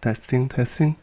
Testing, testing.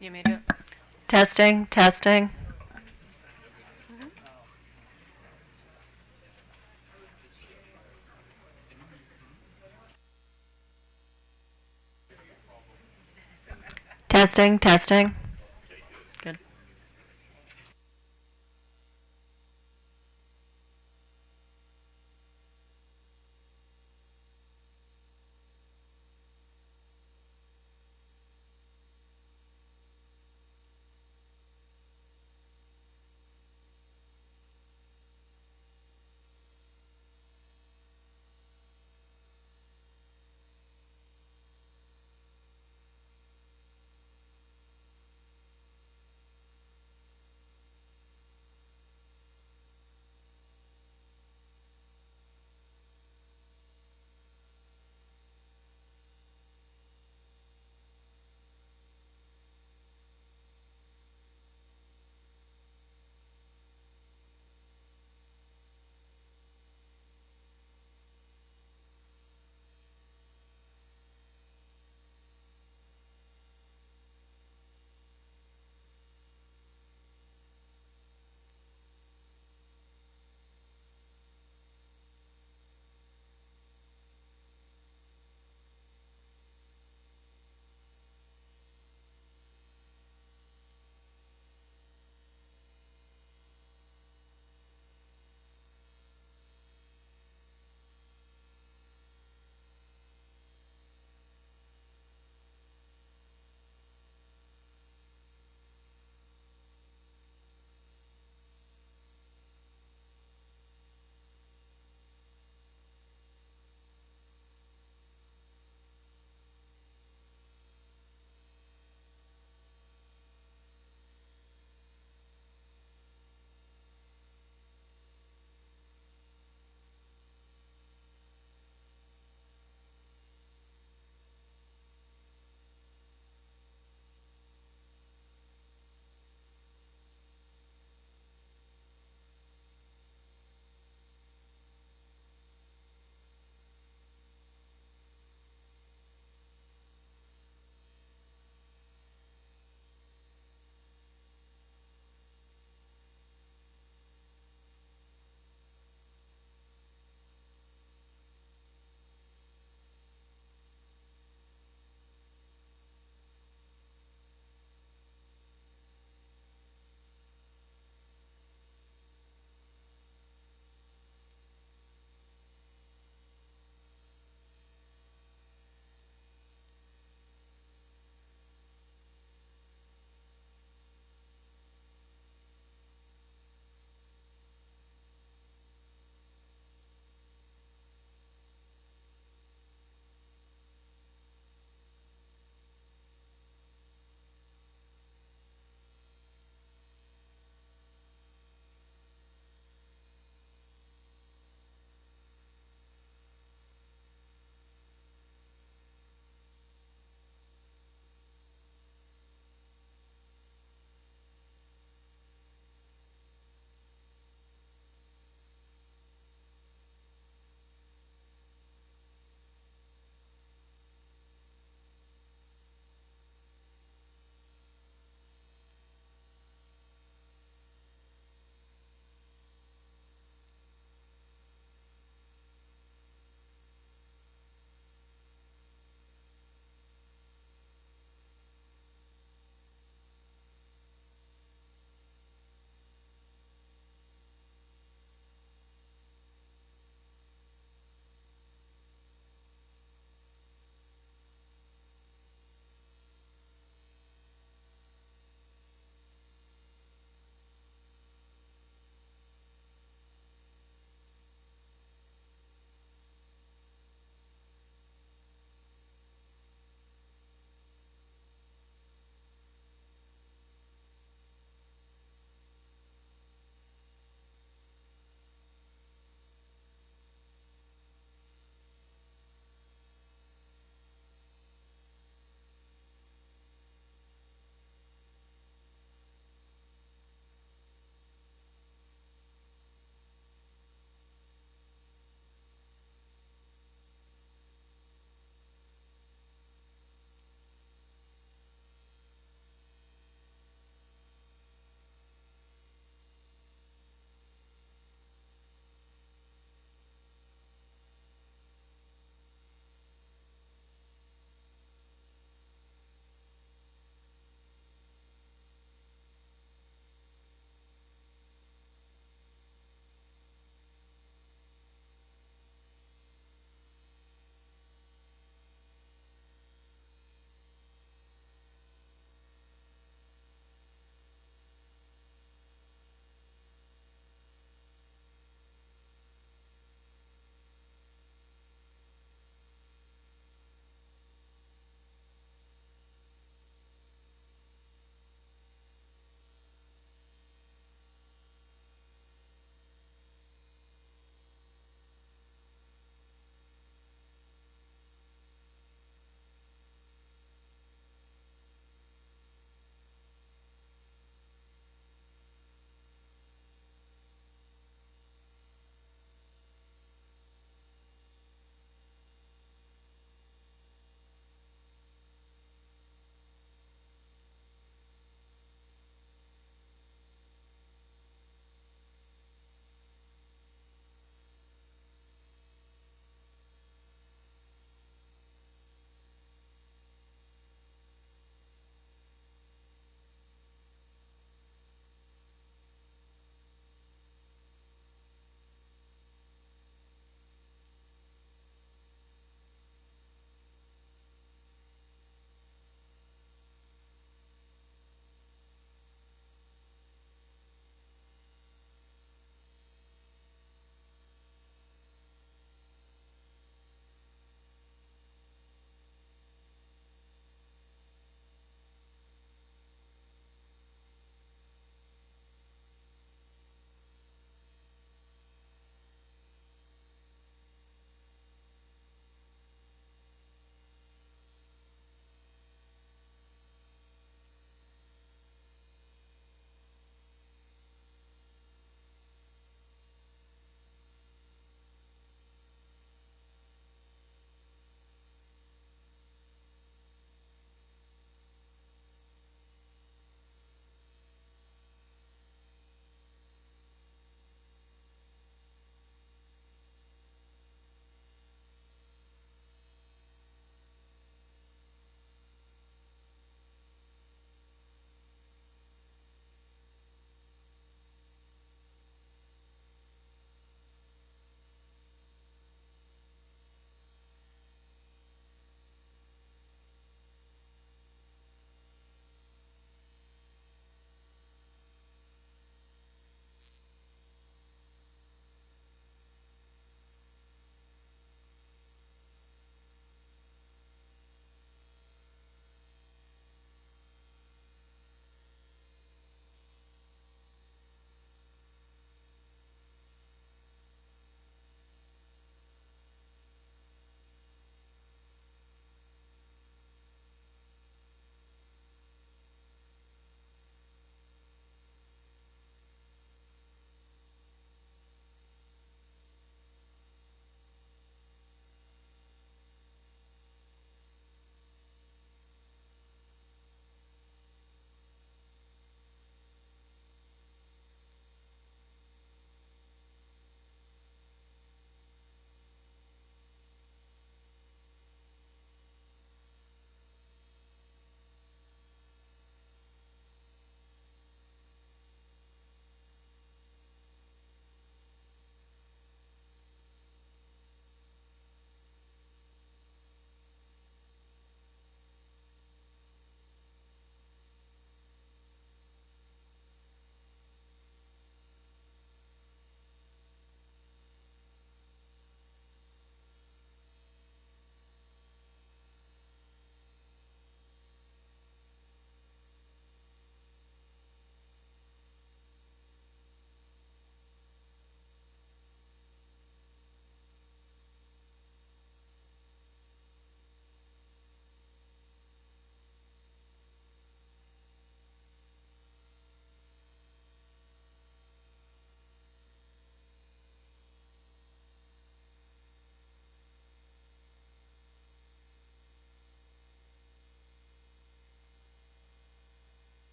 You made it. Testing, testing. Testing, testing. Good.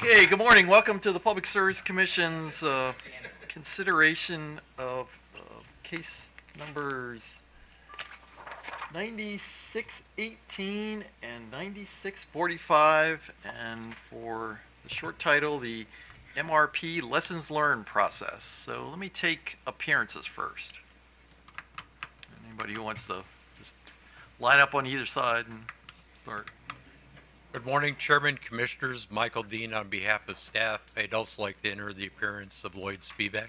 Okay, good morning. Welcome to the Public Service Commission's consideration of case numbers 9618 and 9645, and for the short title, the MRP Lessons Learned process. So let me take appearances first. Anybody who wants to just line up on either side and start. Good morning, Chairman, Commissioners. Michael Dean on behalf of staff. I'd also like to enter the appearance of Lloyd Spivak.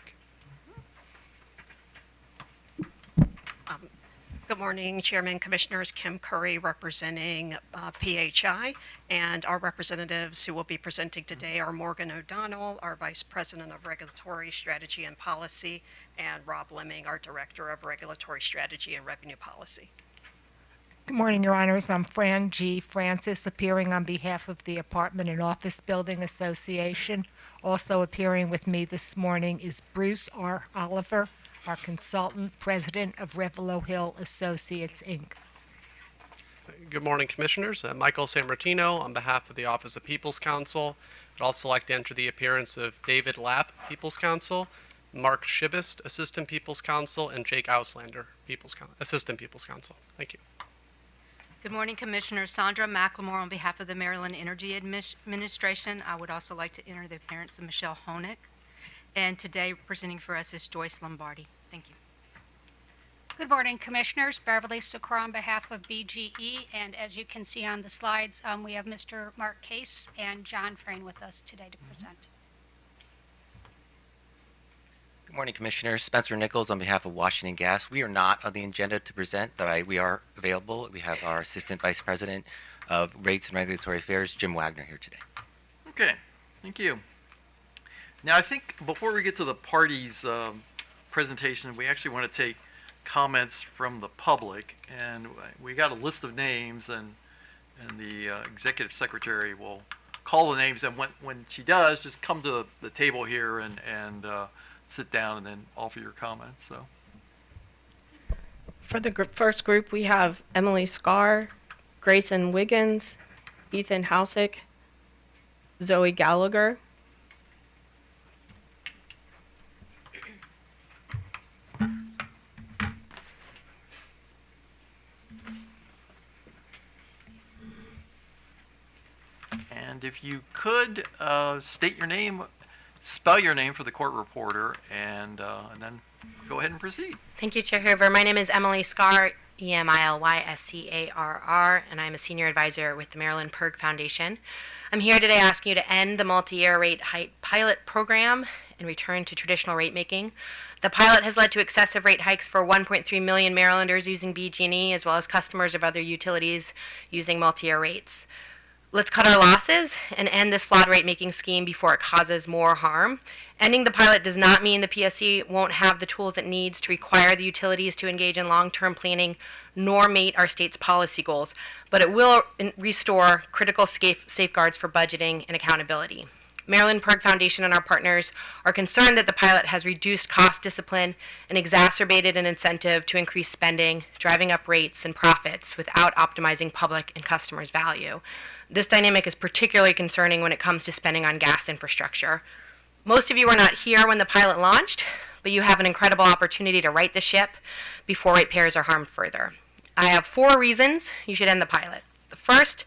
Good morning, Chairman, Commissioners. Kim Curry representing PHI, and our representatives who will be presenting today are Morgan O'Donnell, our Vice President of Regulatory Strategy and Policy, and Rob Lemming, our Director of Regulatory Strategy and Revenue Policy. Good morning, Your Honors. I'm Fran G. Francis, appearing on behalf of the Apartment and Office Building Association. Also appearing with me this morning is Bruce R. Oliver, our consultant, president of Revelo Hill Associates, Inc. Good morning, Commissioners. Michael Sammartino on behalf of the Office of People's Counsel. I'd also like to enter the appearance of David Lapp, People's Counsel, Mark Shibist, Assistant People's Counsel, and Jake Auslander, Assistant People's Counsel. Thank you. Good morning, Commissioners. Sandra McLemore on behalf of the Maryland Energy Administration. I would also like to enter the appearance of Michelle Honig. And today presenting for us is Joyce Lombardi. Thank you. Good morning, Commissioners. Beverly Sucre on behalf of BGE. And as you can see on the slides, we have Mr. Mark Case and John Frayne with us today to present. Good morning, Commissioners. Spencer Nichols on behalf of Washington Gas. We are not on the agenda to present, but we are available. We have our Assistant Vice President of Rates and Regulatory Affairs, Jim Wagner, here today. Okay, thank you. Now, I think before we get to the parties' presentation, we actually want to take comments from the public, and we got a list of names, and the Executive Secretary will call the names, and when she does, just come to the table here and sit down and then offer your comments. So, for the first group, we have Emily Scarr, Grayson Wiggins, Ethan Housick, Zoe Gallagher. and if you could state your name, spell your name for the court reporter, and then go ahead and proceed. Thank you, Chair Hoover. My name is Emily Scarr, Emilyscarr, and I'm a senior advisor with the Maryland PERG Foundation. I'm here today asking you to end the multi-year rate hike pilot program and return to traditional rate making. The pilot has led to excessive rate hikes for 1.3 million Marylanders using BG&E, as well as customers of other utilities using multi-year rates. Let's cut our losses and end this flawed rate-making scheme before it causes more harm. Ending the pilot does not mean the PSC won't have the tools it needs to require the utilities to engage in long-term planning nor meet our state's policy goals, but it will restore critical safeguards for budgeting and accountability. Maryland PERG Foundation and our partners are concerned that the pilot has reduced cost discipline and exacerbated an incentive to increase spending, driving up rates and profits without optimizing public and customers' value. This dynamic is particularly concerning when it comes to spending on gas infrastructure. Most of you were not here when the pilot launched, but you have an incredible opportunity to right the ship before ratepayers are harmed further. I have 4 reasons you should end the pilot. The first,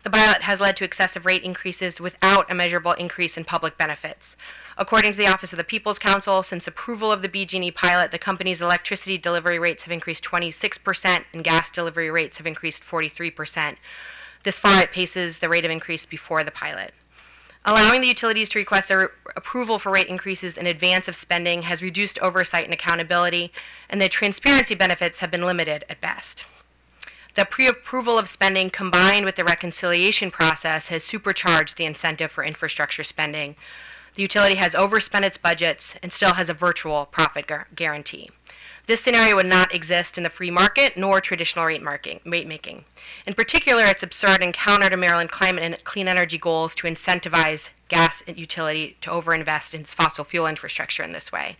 the pilot has led to excessive rate increases without a measurable increase in public benefits. According to the Office of the People's Counsel, since approval of the BG&E pilot, the company's electricity delivery rates have increased 26% and gas delivery rates have increased 43%. This far outpaces the rate of increase before the pilot. Allowing the utilities to request approval for rate increases in advance of spending has reduced oversight and accountability, and the transparency benefits have been limited at best. The pre-approval of spending combined with the reconciliation process has supercharged the incentive for infrastructure spending. The utility has overspent its budgets and still has a virtual profit guarantee. This scenario would not exist in the free market nor traditional rate making. In particular, it's absurd and counter to Maryland climate and clean energy goals to incentivize gas utility to overinvest in its fossil fuel infrastructure in this way.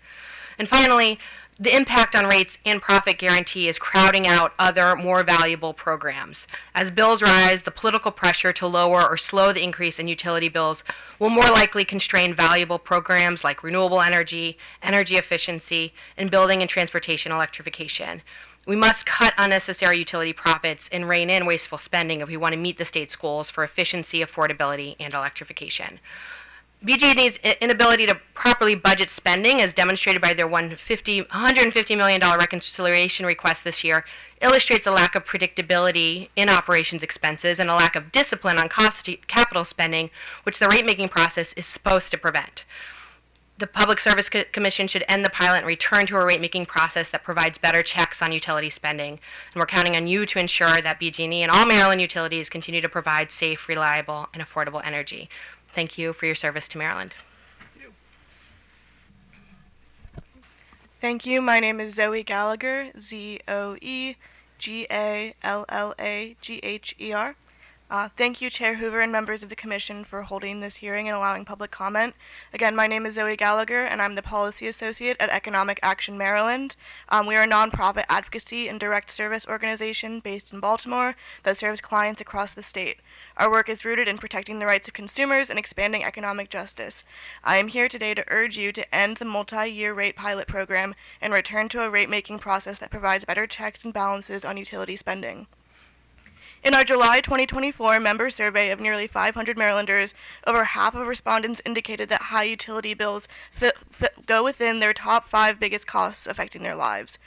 And finally, the impact on rates and profit guarantee is crowding out other more valuable programs. As bills rise, the political pressure to lower or slow the increase in utility bills will more likely constrain valuable programs like renewable energy, energy efficiency, and building and transportation electrification. We must cut unnecessary utility profits and rein in wasteful spending if we want to meet the state's goals for efficiency, affordability, and electrification. BG&E's inability to properly budget spending, as demonstrated by their $150 million reconciliation request this year, illustrates a lack of predictability in operations expenses and a lack of discipline on capital spending, which the rate-making process is supposed to prevent. The Public Service Commission should end the pilot and return to a rate-making process that provides better checks on utility spending. And we're counting on you to ensure that BG&E and all Maryland utilities continue to provide safe, reliable, and affordable energy. Thank you for your service to Maryland. Thank you. My name is Zoe Gallagher, Zoegallagher. Thank you, Chair Hoover and members of the Commission for holding this hearing and allowing public comment. Again, my name is Zoe Gallagher, and I'm the Policy Associate at Economic Action Maryland. We are a nonprofit advocacy and direct service organization based in Baltimore that serves clients across the state. Our work is rooted in protecting the rights of consumers and expanding economic justice. I am here today to urge you to end the multi-year rate pilot program and return to a rate-making process that provides better checks and balances on utility spending. In our July 2024 member survey of nearly 500 Marylanders, over half of respondents indicated that high utility bills go within their top 5 biggest costs affecting their lives.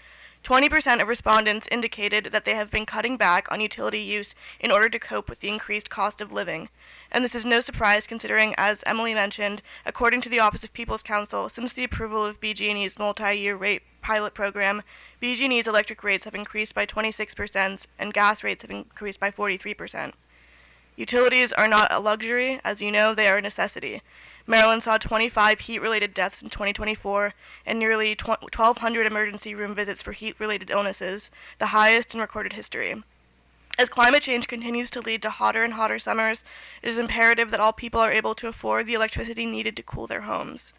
20% of respondents indicated that they have been cutting back on utility use in order to cope with the increased cost of living. And this is no surprise considering, as Emily mentioned, according to the Office of People's Counsel, since the approval of BG&E's multi-year rate pilot program, BG&E's electric rates have increased by 26% and gas rates have increased by 43%. Utilities are not a luxury. As you know, they are a necessity. Maryland saw 25 heat-related deaths in 2024 and nearly 1,200 emergency room visits for heat-related illnesses, the highest in recorded history. As climate change continues to lead to hotter and hotter summers, it is imperative that all people are able to afford the electricity needed to cool their homes.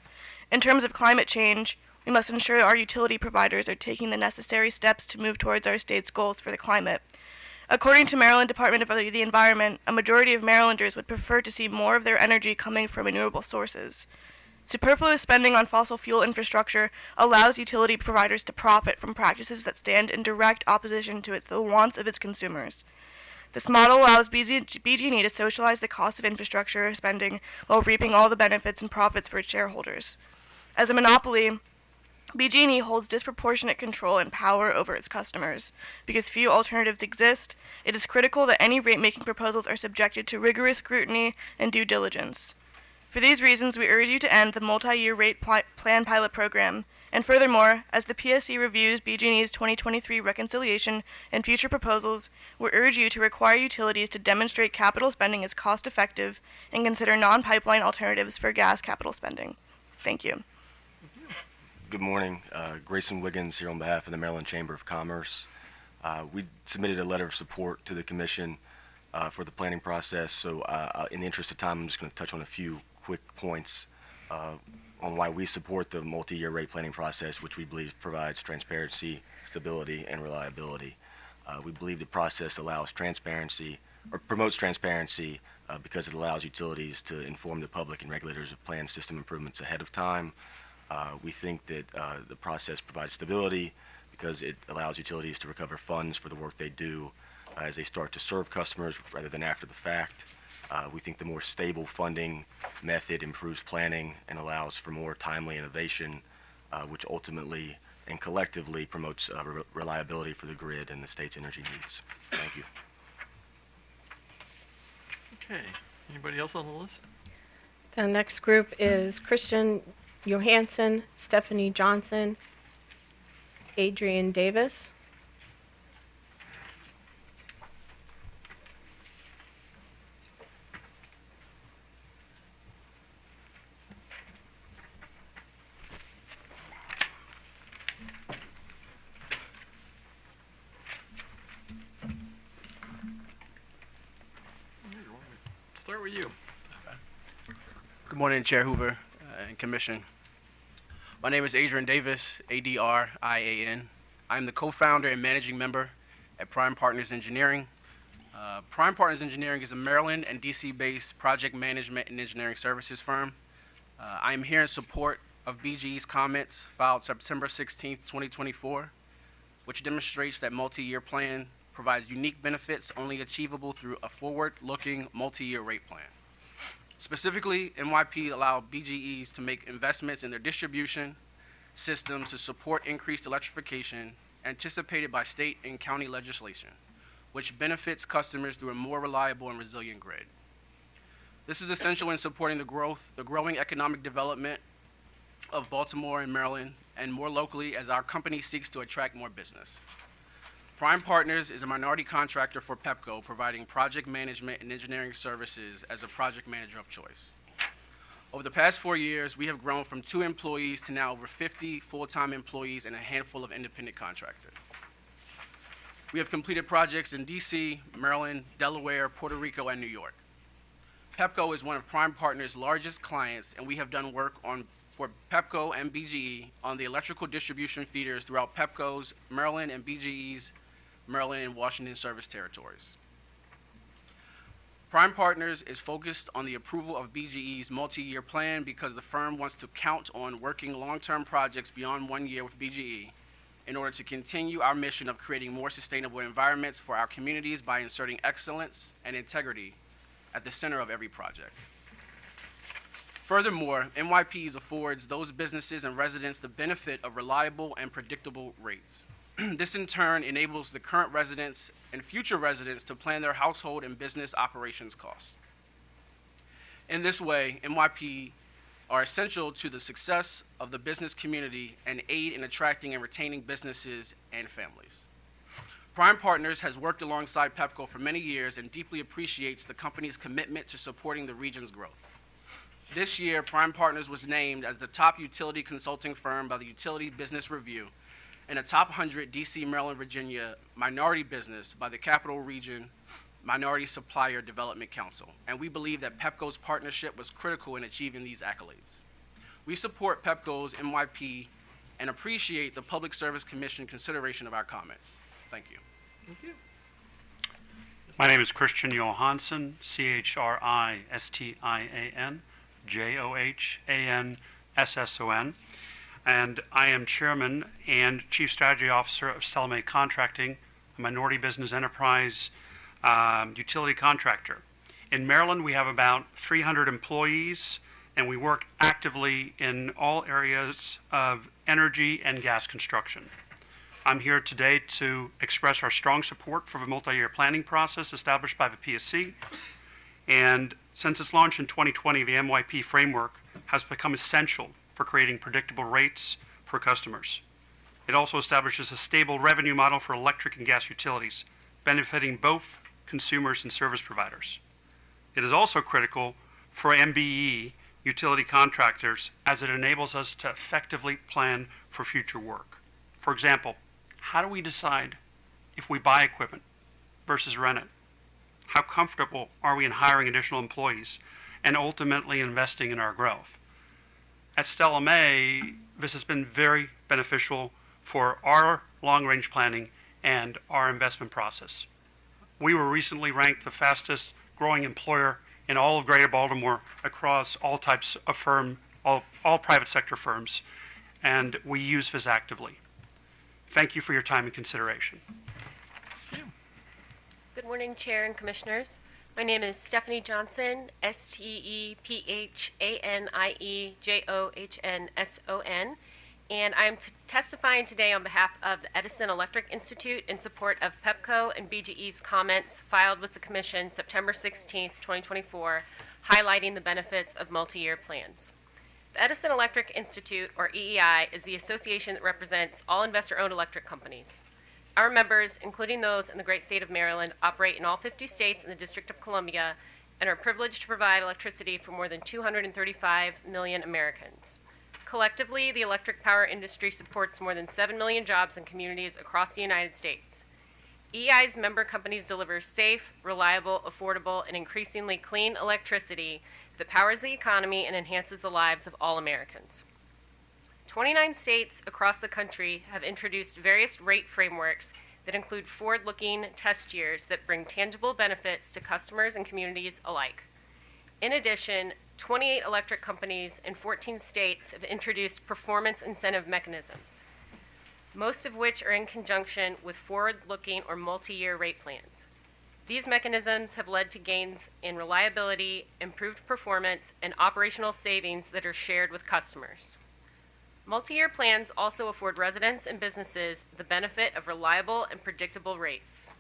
In terms of climate change, we must ensure our utility providers are taking the necessary steps to move towards our state's goals for the climate. According to Maryland Department of the Environment, a majority of Marylanders would prefer to see more of their energy coming from renewable sources. Superfluous spending on fossil fuel infrastructure allows utility providers to profit from practices that stand in direct opposition to the wants of its consumers. This model allows BG&E to socialize the cost of infrastructure spending while reaping all the benefits and profits for its shareholders. As a monopoly, BG&E holds disproportionate control and power over its customers. Because few alternatives exist, it is critical that any rate-making proposals are subjected to rigorous scrutiny and due diligence. For these reasons, we urge you to end the multi-year rate plan pilot program. And furthermore, as the PSC reviews BG&E's 2023 reconciliation and future proposals, we urge you to require utilities to demonstrate capital spending is cost-effective and consider non-pipeline alternatives for gas capital spending. Thank you. Good morning. Grayson Wiggins here on behalf of the Maryland Chamber of Commerce. We submitted a letter of support to the Commission for the planning process, so in the interest of time, I'm just going to touch on a few quick points on why we support the multi-year rate planning process, which we believe provides transparency, stability, and reliability. We believe the process allows transparency, or promotes transparency, because it allows utilities to inform the public and regulators of planned system improvements ahead of time. We think that the process provides stability because it allows utilities to recover funds for the work they do as they start to serve customers rather than after the fact. We think the more stable funding method improves planning and allows for more timely innovation, which ultimately and collectively promotes reliability for the grid and the state's energy needs. Thank you. Okay. Anybody else on the list? The next group is Christian Johansson, Stephanie Johnson, Adrian Davis. Start with you. Good morning, Chair Hoover and Commission. My name is Adrian Davis, Adrian. I'm the co-founder and managing member at Prime Partners Engineering. Prime Partners Engineering is a Maryland and DC-based project management and engineering services firm. I am here in support of BGE's comments filed September 16, 2024, which demonstrates that multi-year plan provides unique benefits only achievable through a forward-looking multi-year rate plan. Specifically, MYP allowed BGEs to make investments in their distribution systems to support increased electrification anticipated by state and county legislation, which benefits customers through a more reliable and resilient grid. This is essential in supporting the growing economic development of Baltimore and Maryland, and more locally as our company seeks to attract more business. Prime Partners is a minority contractor for PEPCO, providing project management and engineering services as a project manager of choice. Over the past 4 years, we have grown from 2 employees to now over 50 full-time employees and a handful of independent contractors. We have completed projects in DC, Maryland, Delaware, Puerto Rico, and New York. PEPCO is one of Prime Partners' largest clients, and we have done work for PEPCO and BGE on the electrical distribution feeders throughout PEPCO's Maryland and BGE's Maryland and Washington service territories. Prime Partners is focused on the approval of BGE's multi-year plan because the firm wants to count on working long-term projects beyond 1 year with BGE in order to continue our mission of creating more sustainable environments for our communities by inserting excellence and integrity at the center of every project. Furthermore, MYPs affords those businesses and residents the benefit of reliable and predictable rates. This in turn enables the current residents and future residents to plan their household and business operations costs. In this way, MYP are essential to the success of the business community and aid in attracting and retaining businesses and families. Prime Partners has worked alongside PEPCO for many years and deeply appreciates the company's commitment to supporting the region's growth. This year, Prime Partners was named as the top utility consulting firm by the Utility Business Review and a top 100 DC, Maryland, Virginia minority business by the Capital Region Minority Supplier Development Council, and we believe that PEPCO's partnership was critical in achieving these accolades. We support PEPCO's MYP and appreciate the Public Service Commission consideration of our comments. Thank you. Thank you. My name is Christian Johansson, CHRISTIAN, JOHANSSON, and I am Chairman and Chief Strategy Officer of Stella May Contracting, a minority business enterprise utility contractor. In Maryland, we have about 300 employees, and we work actively in all areas of energy and gas construction. I'm here today to express our strong support for the multi-year planning process established by the PSC. And since its launch in 2020, the MYP framework has become essential for creating predictable rates for customers. It also establishes a stable revenue model for electric and gas utilities, benefiting both consumers and service providers. It is also critical for MBE utility contractors as it enables us to effectively plan for future work. For example, how do we decide if we buy equipment versus rent it? How comfortable are we in hiring additional employees and ultimately investing in our growth? At Stella May, this has been very beneficial for our long-range planning and our investment process. We were recently ranked the fastest growing employer in all of Greater Baltimore across all types of all private sector firms, and we use this actively. Thank you for your time and consideration. Good morning, Chair and Commissioners. My name is Stephanie Johnson, STEPHANIEJOHNSON, and I'm testifying today on behalf of the Edison Electric Institute in support of PEPCO and BGE's comments filed with the Commission September 16, 2024, highlighting the benefits of multi-year plans. The Edison Electric Institute, or EEI, is the association that represents all investor-owned electric companies. Our members, including those in the great state of Maryland, operate in all 50 states and the District of Columbia and are privileged to provide electricity for more than 235 million Americans. Collectively, the electric power industry supports more than 7 million jobs in communities across the United States. EEI's member companies deliver safe, reliable, affordable, and increasingly clean electricity that powers the economy and enhances the lives of all Americans. 29 states across the country have introduced various rate frameworks that include forward-looking test years that bring tangible benefits to customers and communities alike. In addition, 28 electric companies in 14 states have introduced performance incentive mechanisms, most of which are in conjunction with forward-looking or multi-year rate plans. These mechanisms have led to gains in reliability, improved performance, and operational savings that are shared with customers. Multi-year plans also afford residents and businesses the benefit of reliable and predictable rates.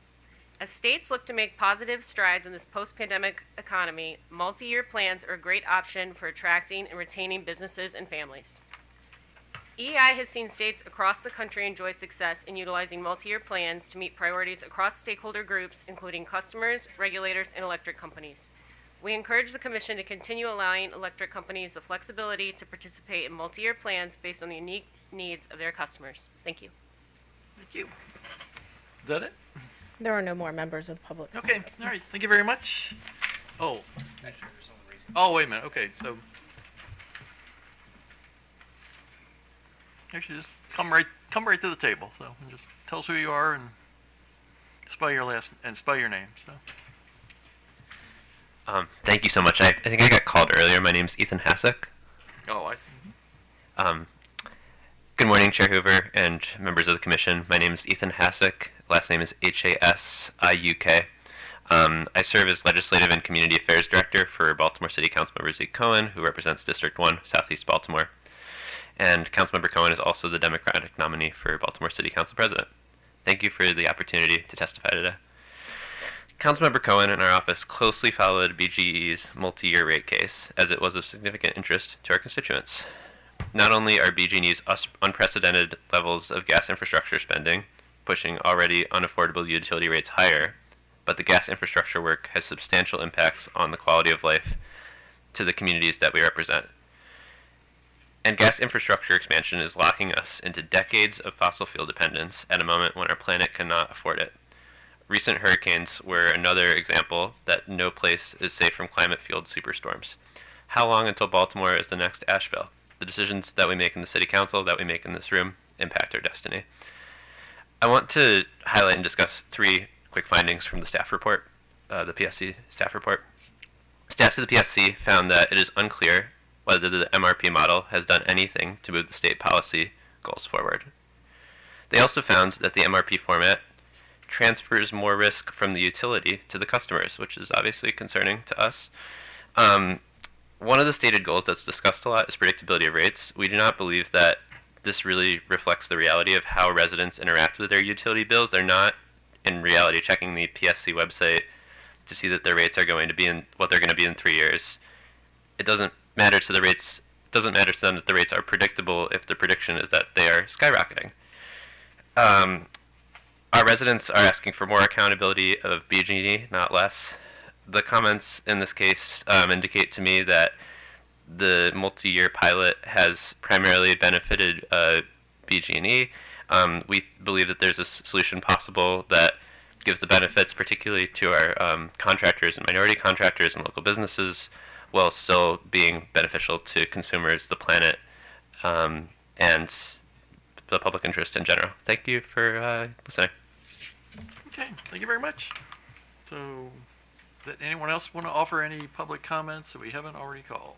As states look to make positive strides in this post-pandemic economy, multi-year plans are a great option for attracting and retaining businesses and families. EEI has seen states across the country enjoy success in utilizing multi-year plans to meet priorities across stakeholder groups, including customers, regulators, and electric companies. We encourage the Commission to continue allowing electric companies the flexibility to participate in multi-year plans based on the unique needs of their customers. Thank you. Thank you. Is that it? There are no more members of the public. Okay, all right, thank you very much. Oh. Oh, wait a minute, okay, so. Actually, just come right to the table, so, and just tell us who you are and spell your name, so. Thank you so much. I think I got called earlier. My name's Ethan Hasek. Oh, Good morning, Chair Hoover and members of the Commission. My name is Ethan Hasek. Last name is Hasiuk. I serve as Legislative and Community Affairs Director for Baltimore City Councilmember Zeke Cohen, who represents District 1, Southeast Baltimore. And Councilmember Cohen is also the Democratic nominee for Baltimore City Council President. Thank you for the opportunity to testify today. Councilmember Cohen and our office closely followed BGE's multi-year rate case, as it was of significant interest to our constituents. Not only are BG&E's unprecedented levels of gas infrastructure spending pushing already unaffordable utility rates higher, but the gas infrastructure work has substantial impacts on the quality of life to the communities that we represent. And gas infrastructure expansion is locking us into decades of fossil fuel dependence at a moment when our planet cannot afford it. Recent hurricanes were another example that no place is safe from climate-fueled superstorms. How long until Baltimore is the next Asheville? The decisions that we make in the City Council, that we make in this room, impact our destiny. I want to highlight and discuss 3 quick findings from the staff report, the PSC staff report. Staff to the PSC found that it is unclear whether the MRP model has done anything to move the state policy goals forward. They also found that the MRP format transfers more risk from the utility to the customers, which is obviously concerning to us. One of the stated goals that's discussed a lot is predictability of rates. We do not believe that this really reflects the reality of how residents interact with their utility bills. They're not, in reality, checking the PSC website to see that their rates are going to be in what they're going to be in 3 years. It doesn't matter to the rates. Doesn't matter to them that the rates are predictable if the prediction is that they are skyrocketing. Our residents are asking for more accountability of BG&E, not less. The comments in this case indicate to me that the multi-year pilot has primarily benefited BG&E. We believe that there's a solution possible that gives the benefits particularly to our contractors and minority contractors and local businesses while still being beneficial to consumers, the planet, and the public interest in general. Thank you for listening. Okay, thank you very much. So, does anyone else want to offer any public comments that we haven't already called?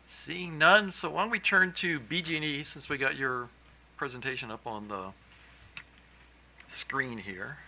Seeing none, so why don't we turn to BG&E since we got your presentation up on the screen here.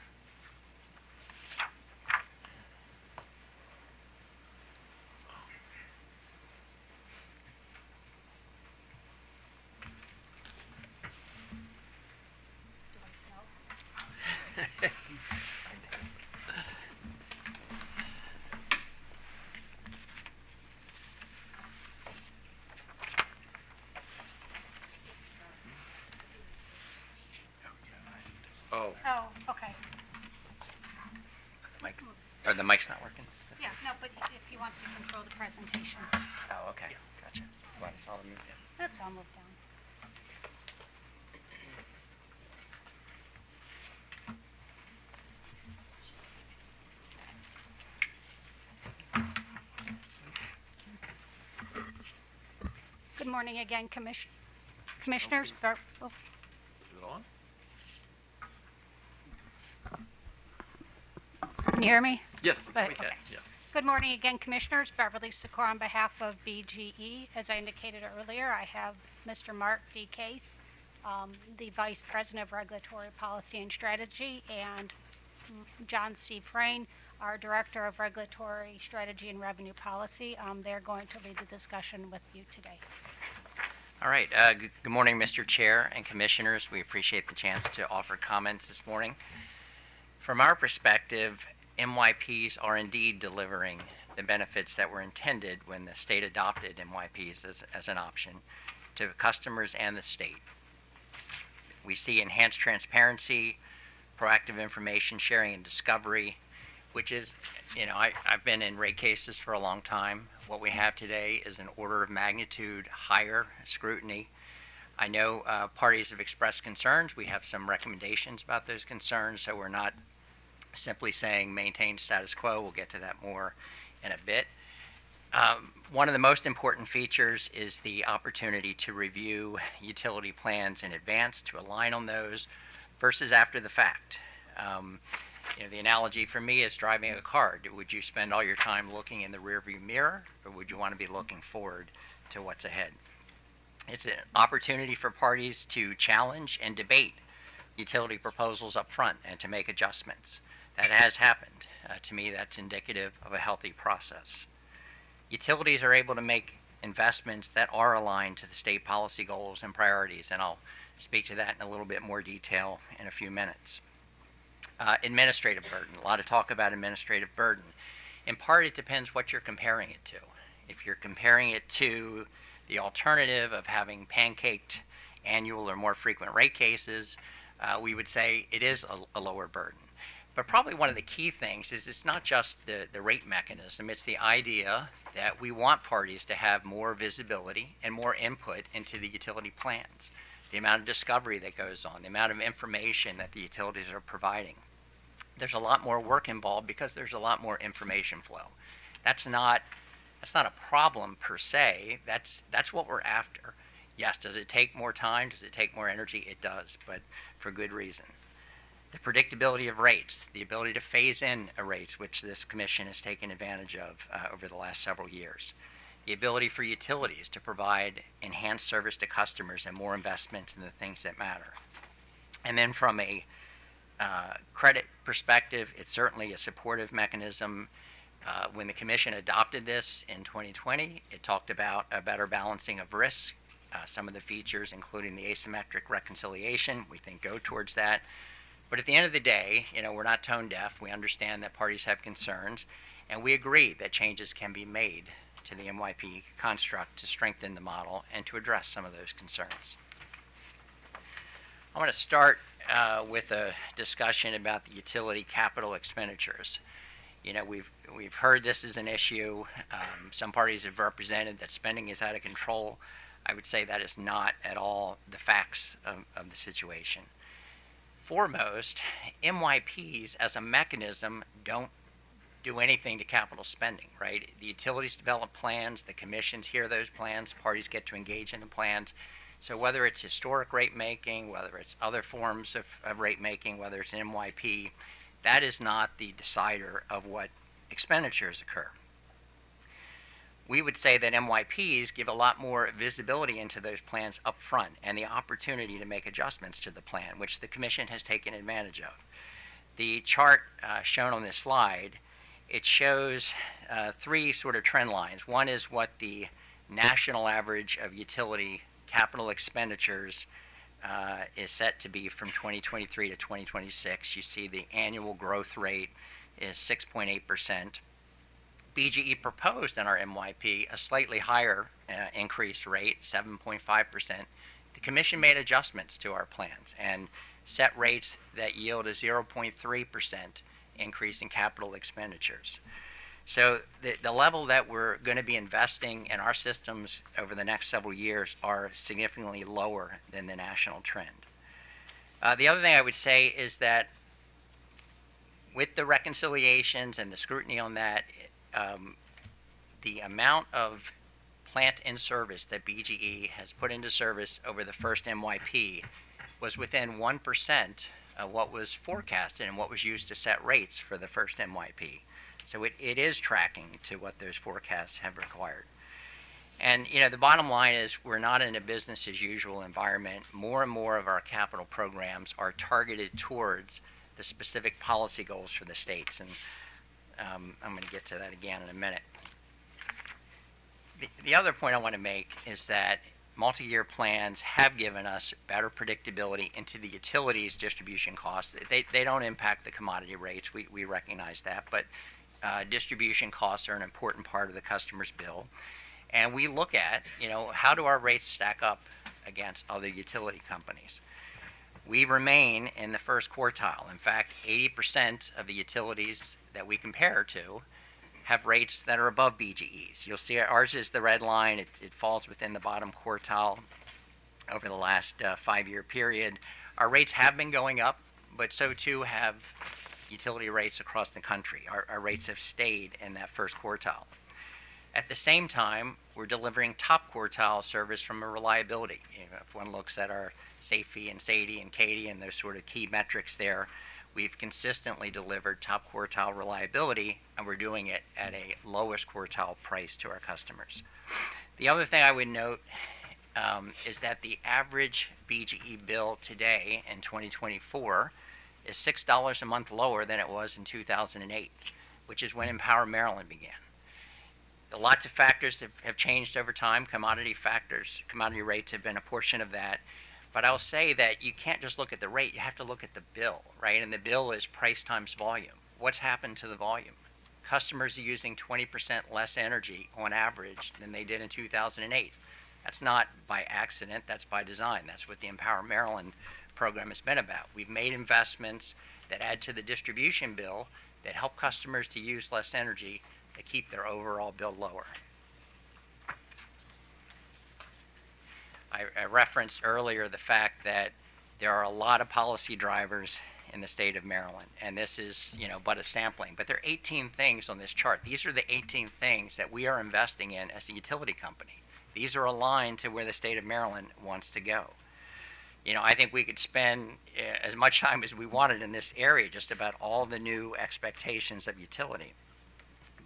Oh, okay. The mic's not working? Yeah, no, but if he wants to control the presentation. Oh, okay. Gotcha. Want us all to move down? That's all moved down. Good morning again, Commissioners. Oh, Is it on? can you hear me? Yes, But- we can, okay. yeah. Good morning again, Commissioners. Beverly Secor on behalf of BGE. As I indicated earlier, I have Mr. Mark D. Case, the Vice President of Regulatory Policy and Strategy, and John C. Frayne, our Director of Regulatory Strategy and Revenue Policy. They're going to lead the discussion with you today. All right. Good morning, Mr. Chair and Commissioners. We appreciate the chance to offer comments this morning. From our perspective, MYPs are indeed delivering the benefits that were intended when the state adopted MYPs as an option to customers and the state. We see enhanced transparency, proactive information sharing and discovery, which is, I've been in rate cases for a long time. What we have today is an order of magnitude higher scrutiny. I know parties have expressed concerns. We have some recommendations about those concerns, so we're not simply saying maintain status quo. We'll get to that more in a bit. One of the most important features is the opportunity to review utility plans in advance, to align on those versus after the fact. The analogy for me is driving a car. Would you spend all your time looking in the rearview mirror, or would you want to be looking forward to what's ahead? It's an opportunity for parties to challenge and debate utility proposals up front and to make adjustments. That has happened. To me, that's indicative of a healthy process. Utilities are able to make investments that are aligned to the state policy goals and priorities, and I'll speak to that in a little bit more detail in a few minutes. Administrative burden. A lot of talk about administrative burden. In part, it depends what you're comparing it to. If you're comparing it to the alternative of having pancaked annual or more frequent rate cases, we would say it is a lower burden. But probably one of the key things is it's not just the rate mechanism, it's the idea that we want parties to have more visibility and more input into the utility plans. The amount of discovery that goes on, the amount of information that the utilities are providing. There's a lot more work involved because there's a lot more information flow. That's not a problem per se, that's what we're after. Yes, does it take more time? Does it take more energy? It does, but for good reason. The predictability of rates, the ability to phase in rates, which this commission has taken advantage of over the last several years. The ability for utilities to provide enhanced service to customers and more investments in the things that matter. And then from a credit perspective, it's certainly a supportive mechanism. When the commission adopted this in 2020, it talked about a better balancing of risk. Some of the features, including the asymmetric reconciliation, we think go towards that. But at the end of the day, we're not tone deaf. We understand that parties have concerns, and we agree that changes can be made to the MYP construct to strengthen the model and to address some of those concerns. I want to start with a discussion about the utility capital expenditures. We've heard this is an issue. Some parties have represented that spending is out of control. I would say that is not at all the facts of the situation. Foremost, MYPs as a mechanism don't do anything to capital spending, right? The utilities develop plans, the commissions hear those plans, parties get to engage in the plans. So whether it's historic rate making, whether it's other forms of rate making, whether it's an MYP, that is not the decider of what expenditures occur. We would say that MYPs give a lot more visibility into those plans up front and the opportunity to make adjustments to the plan, which the Commission has taken advantage of. The chart shown on this slide, it shows three sort of trend lines. One is what the national average of utility capital expenditures is set to be from 2023 to 2026. You see the annual growth rate is 6.8%. BGE proposed in our MYP a slightly higher increase rate, 7.5%. The Commission made adjustments to our plans and set rates that yield a 0.3% increase in capital expenditures. So the level that we're going to be investing in our systems over the next several years are significantly lower than the national trend. The other thing I would say is that with the reconciliations and the scrutiny on that, the amount of plant in service that BGE has put into service over the first MYP was within 1% of what was forecasted and what was used to set rates for the first MYP. So it is tracking to what those forecasts have required. And the bottom line is we're not in a business as usual environment. More and more of our capital programs are targeted towards the specific policy goals for the states. And I'm going to get to that again in a minute. The other point I want to make is that multi-year plans have given us better predictability into the utilities distribution costs. They don't impact the commodity rates. We recognize that. But distribution costs are an important part of the customer's bill. And we look at, how do our rates stack up against other utility companies? We remain in the first quartile. In fact, 80% of the utilities that we compare to have rates that are above BGE's. You'll see ours is the red line. It falls within the bottom quartile over the last 5-year period. Our rates have been going up, but so too have utility rates across the country. Our rates have stayed in that first quartile. At the same time, we're delivering top quartile service from a reliability. If one looks at our SAFE and SAIDI and CAIDI and those sort of key metrics there, we've consistently delivered top quartile reliability, and we're doing it at a lowest quartile price to our customers. The other thing I would note is that the average BGE bill today in 2024 is $6 a month lower than it was in 2008, which is when Empower Maryland began. Lots of factors have changed over time. Commodity rates have been a portion of that. But I'll say that you can't just look at the rate, you have to look at the bill, right? And the bill is price times volume. What's happened to the volume? Customers are using 20% less energy on average than they did in 2008. That's not by accident, that's by design. That's what the Empower Maryland program has been about. We've made investments that add to the distribution bill that help customers to use less energy to keep their overall bill lower. I referenced earlier the fact that there are a lot of policy drivers in the state of Maryland, and this is, but a sampling. But there are 18 things on this chart. These are the 18 things that we are investing in as a utility company. These are aligned to where the state of Maryland wants to go. I think we could spend as much time as we wanted in this area just about all the new expectations of utility.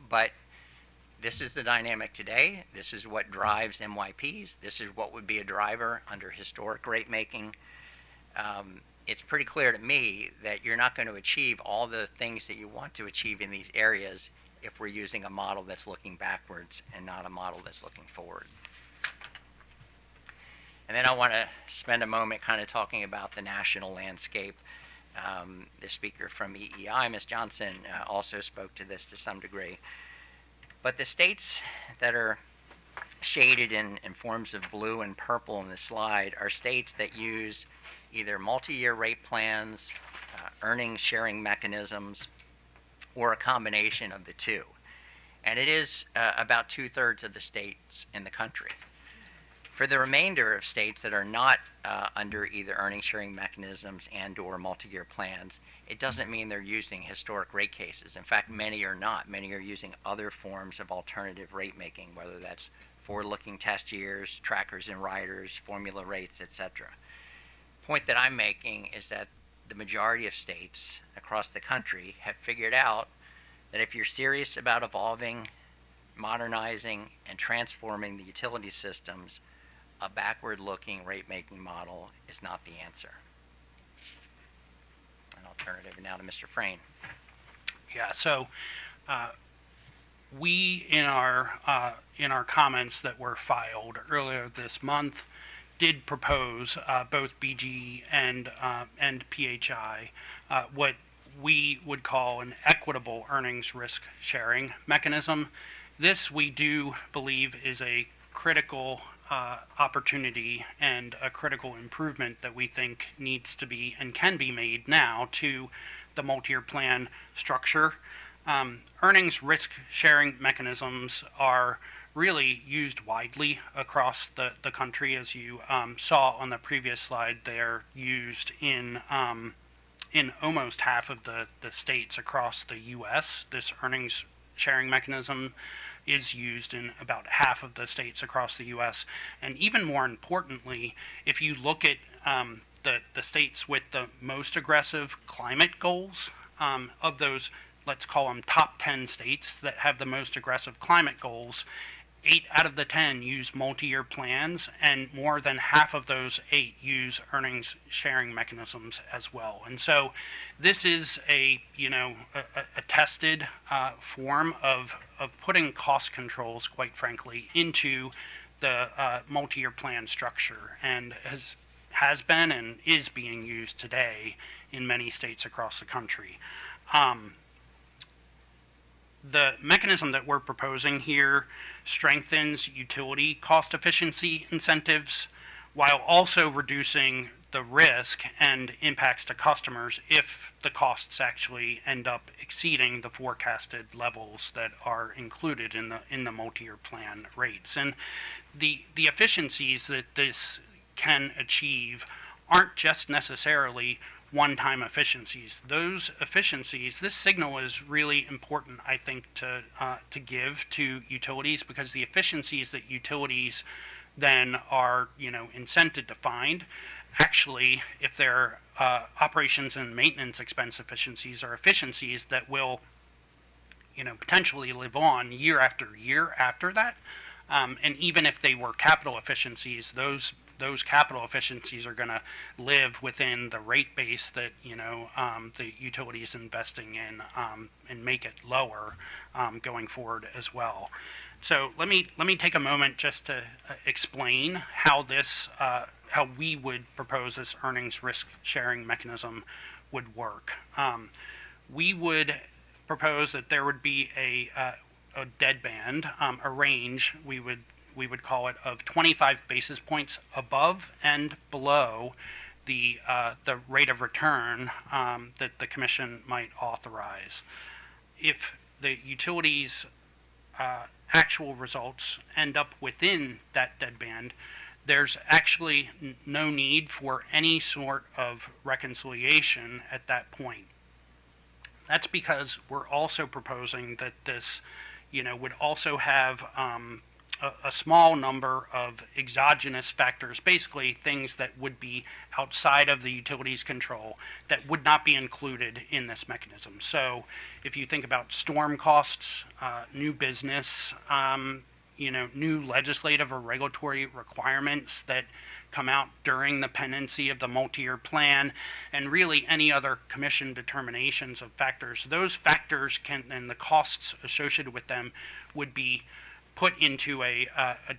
But this is the dynamic today. This is what drives MYPs. This is what would be a driver under historic rate making. It's pretty clear to me that you're not going to achieve all the things that you want to achieve in these areas if we're using a model that's looking backwards and not a model that's looking forward. And then I want to spend a moment kind of talking about the national landscape. The speaker from EEI, Ms. Johnson, also spoke to this to some degree. But the states that are shaded in forms of blue and purple in the slide are states that use either multi-year rate plans, earnings sharing mechanisms, or a combination of the two. And it is about 2/3 of the states in the country. For the remainder of states that are not under either earnings sharing mechanisms and or multi-year plans, it doesn't mean they're using historic rate cases. In fact, many are not. Many are using other forms of alternative rate making, whether that's forward-looking test years, trackers and riders, formula rates, etc. The point that I'm making is that the majority of states across the country have figured out that if you're serious about evolving, modernizing, and transforming the utility systems, a backward-looking rate-making model is not the answer. And I'll turn it over now to Mr. Frayne. Yeah, so we, in our comments that were filed earlier this month, did propose both BGE and PHI what we would call an equitable earnings risk sharing mechanism. This, we do believe, is a critical opportunity and a critical improvement that we think needs to be and can be made now to the multi-year plan structure. Earnings risk sharing mechanisms are really used widely across the country. As you saw on the previous slide, they're used in almost half of the states across the U.S. This earnings sharing mechanism is used in about half of the states across the U.S. And even more importantly, if you look at the states with the most aggressive climate goals, of those, let's call them top 10 states that have the most aggressive climate goals, 8 out of the 10 use multi-year plans, and more than half of those 8 use earnings sharing mechanisms as well. And so this is a tested form of putting cost controls, quite frankly, into the multi-year plan structure, and has been and is being used today in many states across the country. The mechanism that we're proposing here strengthens utility cost efficiency incentives while also reducing the risk and impacts to customers if the costs actually end up exceeding the forecasted levels that are included in the multi-year plan rates. And the efficiencies that this can achieve aren't just necessarily one-time efficiencies. Those efficiencies, this signal is really important, I think, to give to utilities, because the efficiencies that utilities then are, incented to find, actually, if they're operations and maintenance expense efficiencies, are efficiencies that will, potentially live on year after that. And even if they were capital efficiencies, those capital efficiencies are going to live within the rate base that the utility is investing in, and make it lower going forward as well. So let me take a moment just to explain how we would propose this earnings risk sharing mechanism would work. We would propose that there would be a deadband, a range, we would call it, of 25 basis points above and below the rate of return that the commission might authorize. If the utilities actual results end up within that deadband, there's actually no need for any sort of reconciliation at that point. That's because we're also proposing that this would also have a small number of exogenous factors, basically things that would be outside of the utility's control that would not be included in this mechanism. So if you think about storm costs, new business, new legislative or regulatory requirements that come out during the pendency of the multi-year plan, and really any other commission determinations of factors, those factors and the costs associated with them would be put into a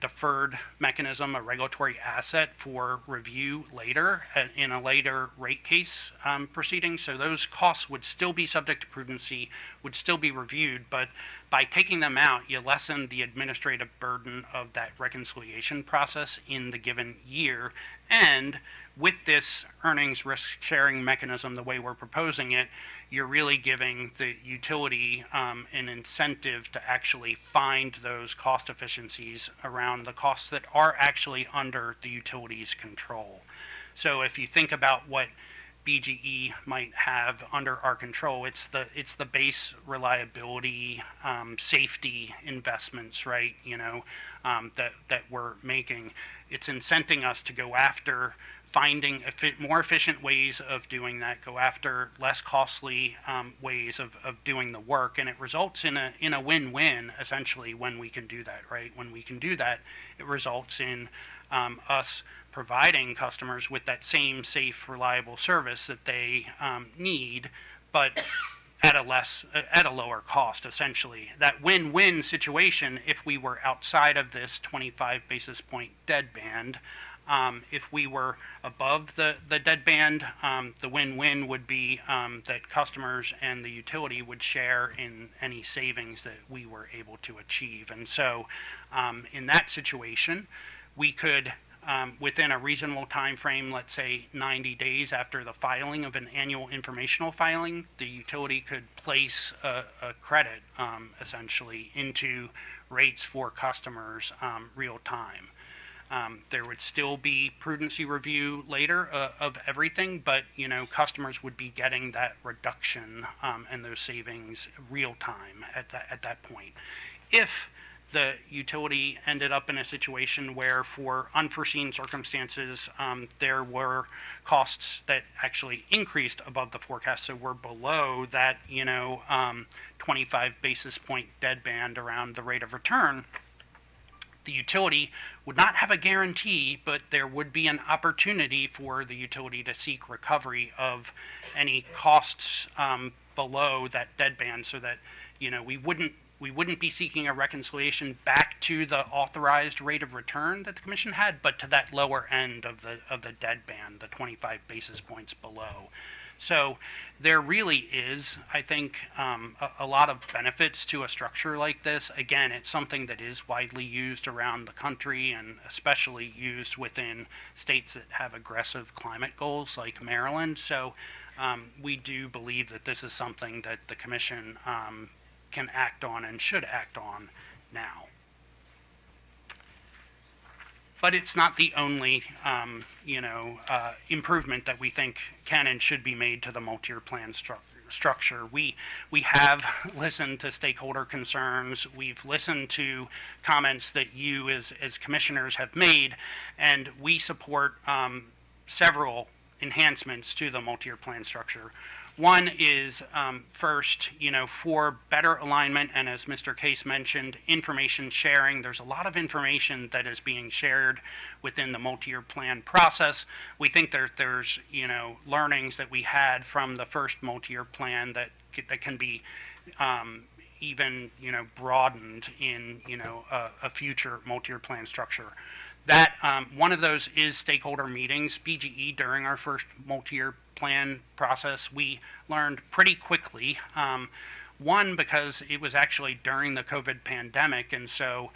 deferred mechanism, a regulatory asset for review later in a later rate case proceeding. So those costs would still be subject to prudency, would still be reviewed, but by taking them out, you lessen the administrative burden of that reconciliation process in the given year. And with this earnings risk sharing mechanism, the way we're proposing it, you're really giving the utility an incentive to actually find those cost efficiencies around the costs that are actually under the utility's control. So if you think about what BGE might have under our control, it's the base reliability, safety investments, right? That we're making. It's incenting us to go after finding more efficient ways of doing that, go after less costly ways of doing the work, and it results in a win-win, essentially, when we can do that, right? When we can do that, it results in us providing customers with that same safe, reliable service that they need, but at a lower cost, essentially. That win-win situation, if we were outside of this 25 basis point deadband, if we were above the deadband, the win-win would be that customers and the utility would share in any savings that we were able to achieve. And so in that situation, we could, within a reasonable time frame, let's say 90 days after the filing of an annual informational filing, the utility could place a credit, essentially, into rates for customers real time. There would still be prudency review later of everything, but customers would be getting that reduction and those savings real time at that point. If the utility ended up in a situation where, for unforeseen circumstances, there were costs that actually increased above the forecast, so we're below that, 25 basis point deadband around the rate of return. The utility would not have a guarantee, but there would be an opportunity for the utility to seek recovery of any costs below that deadband, so that we wouldn't be seeking a reconciliation back to the authorized rate of return that the commission had, but to that lower end of the deadband, the 25 basis points below. So there really is, I think, a lot of benefits to a structure like this. Again, it's something that is widely used around the country, and especially used within states that have aggressive climate goals like Maryland. So we do believe that this is something that the commission can act on and should act on now. But it's not the only, improvement that we think can and should be made to the multi-year plan structure. We have listened to stakeholder concerns. We've listened to comments that you as commissioners have made, and we support several enhancements to the multi-year plan structure. One is, first, for better alignment, and as Mr. Case mentioned, information sharing. There's a lot of information that is being shared within the multi-year plan process. We think there's learnings that we had from the first multi-year plan that can be even broadened in a future multi-year plan structure. That one of those is stakeholder meetings. BGE, during our first multi-year plan process, we learned pretty quickly. One, because it was actually during the COVID pandemic, and so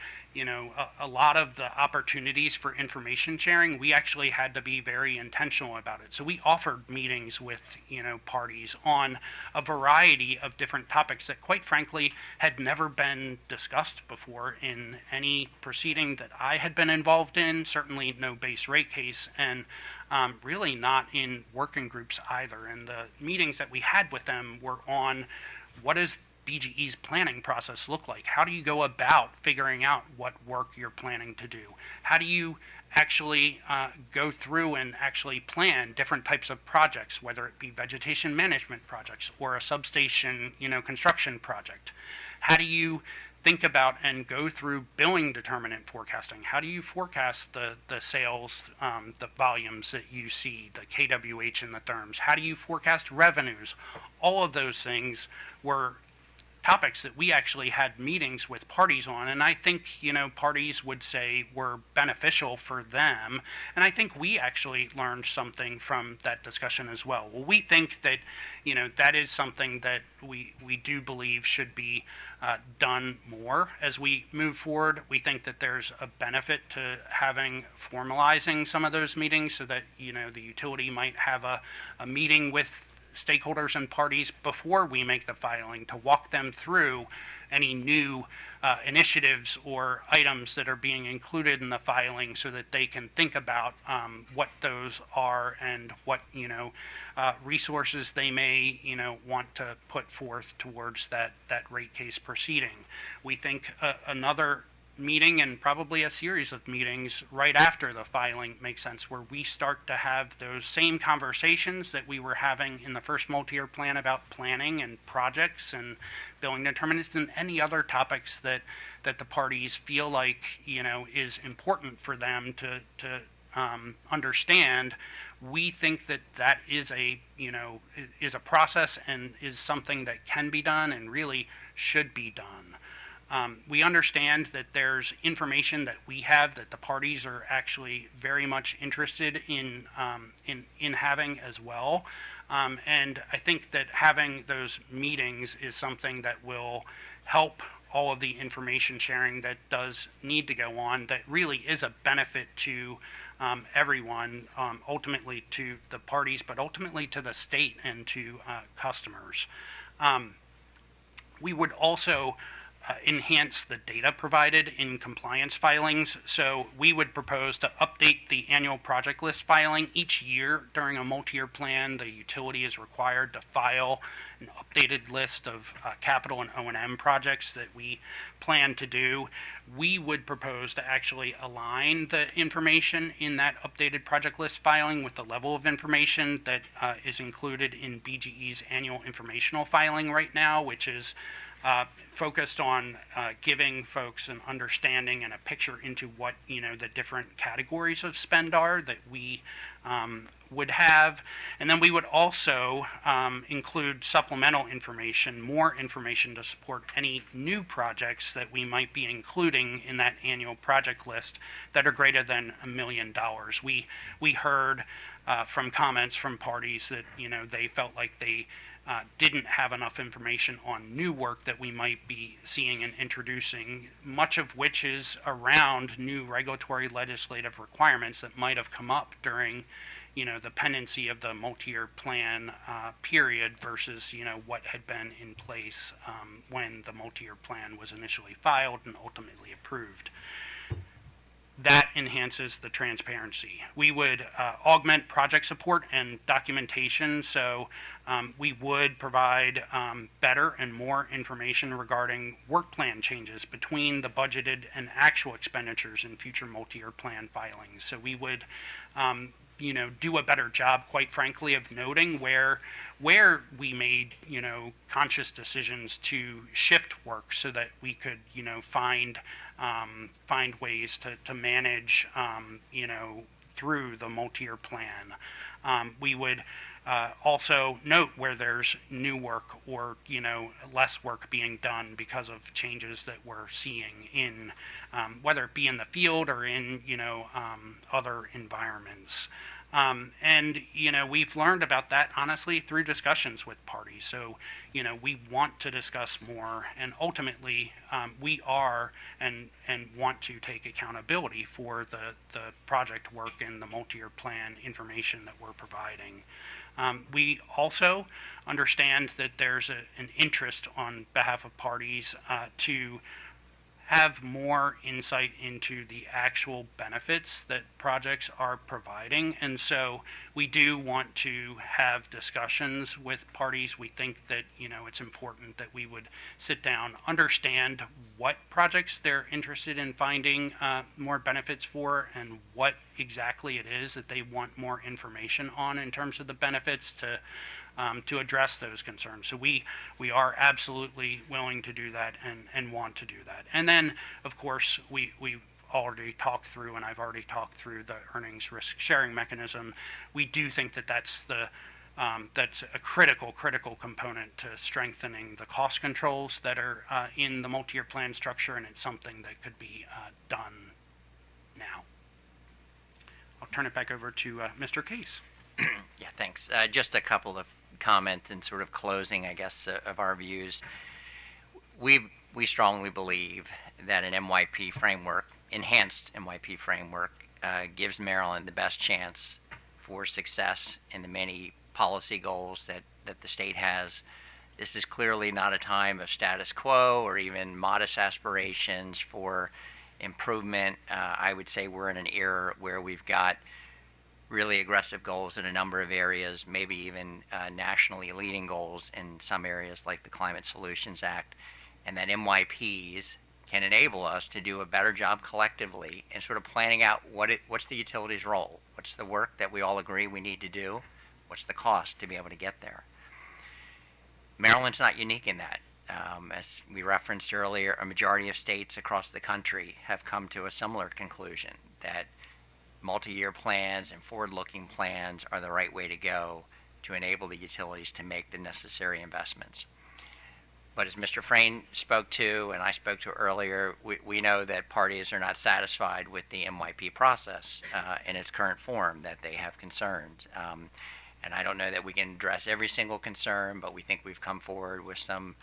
a lot of the opportunities for information sharing, we actually had to be very intentional about it. So we offered meetings with parties on a variety of different topics that, quite frankly, had never been discussed before in any proceeding that I had been involved in. Certainly no base rate case, and really not in working groups either. And the meetings that we had with them were on what does BGE's planning process look like? How do you go about figuring out what work you're planning to do? How do you actually go through and actually plan different types of projects, whether it be vegetation management projects or a substation, construction project? How do you think about and go through billing determinant forecasting? How do you forecast the sales, the volumes that you see, the KWH and the therms? How do you forecast revenues? All of those things were topics that we actually had meetings with parties on, and I think parties would say were beneficial for them, and I think we actually learned something from that discussion as well. Well, we think that that is something that we do believe should be done more as we move forward. We think that there's a benefit to formalizing some of those meetings, so that the utility might have a meeting with stakeholders and parties before we make the filing to walk them through any new initiatives or items that are being included in the filing, so that they can think about what those are and what resources they may want to put forth towards that rate case proceeding. We think another meeting, and probably a series of meetings right after the filing, makes sense, where we start to have those same conversations that we were having in the first multi-year plan about planning and projects and billing determinants and any other topics that the parties feel like is important for them to understand. We think that is a process and is something that can be done and really should be done. We understand that there's information that we have that the parties are actually very much interested in having as well. And I think that having those meetings is something that will help all of the information sharing that does need to go on, that really is a benefit to everyone, ultimately to the parties, but ultimately to the state and to customers. We would also enhance the data provided in compliance filings. So we would propose to update the annual project list filing each year during a multi-year plan. The utility is required to file an updated list of capital and O&M projects that we plan to do. We would propose to actually align the information in that updated project list filing with the level of information that is included in BGE's annual informational filing right now, which is focused on giving folks an understanding and a picture into what the different categories of spend are that we would have. And then we would also include supplemental information, more information to support any new projects that we might be including in that annual project list that are greater than $1 million. We heard from comments from parties that they felt like they didn't have enough information on new work that we might be seeing and introducing, much of which is around new regulatory legislative requirements that might have come up during the pendency of the multi-year plan period versus what had been in place when the multi-year plan was initially filed and ultimately approved. That enhances the transparency. We would augment project support and documentation, so we would provide better and more information regarding work plan changes between the budgeted and actual expenditures in future multi-year plan filings. So we would do a better job, quite frankly, of noting where we made conscious decisions to shift work so that we could find ways to manage through the multi-year plan. We would also note where there's new work or less work being done because of changes that we're seeing in whether it be in the field or in other environments. And we've learned about that honestly through discussions with parties. So we want to discuss more, and ultimately we are and want to take accountability for the project work and the multi-year plan information that we're providing. We also understand that there's an interest on behalf of parties to have more insight into the actual benefits that projects are providing. And so we do want to have discussions with parties. We think that, it's important that we would sit down, understand what projects they're interested in finding more benefits for and what exactly it is that they want more information on in terms of the benefits to address those concerns. So we are absolutely willing to do that and want to do that. And then, of course, we've already talked through, and I've already talked through the earnings risk sharing mechanism. We do think that that's a critical component to strengthening the cost controls that are in the multi-year plan structure, and it's something that could be done now. I'll turn it back over to Mr. Case. Yeah, thanks. Just a couple of comments and sort of closing, I guess, of our views. We strongly believe that an MYP framework, enhanced MYP framework, gives Maryland the best chance for success in the many policy goals that the state has. This is clearly not a time of status quo or even modest aspirations for improvement. I would say we're in an era where we've got really aggressive goals in a number of areas, maybe even nationally leading goals in some areas like the Climate Solutions Act, and that MYPs can enable us to do a better job collectively in sort of planning out what's the utility's role, what's the work that we all agree we need to do, what's the cost to be able to get there. Maryland's not unique in that. As we referenced earlier, a majority of states across the country have come to a similar conclusion that multi-year plans and forward-looking plans are the right way to go to enable the utilities to make the necessary investments. But as Mr. Frayne spoke to and I spoke to earlier, we know that parties are not satisfied with the MYP process in its current form, that they have concerns. And I don't know that we can address every single concern, but we think we've come forward with some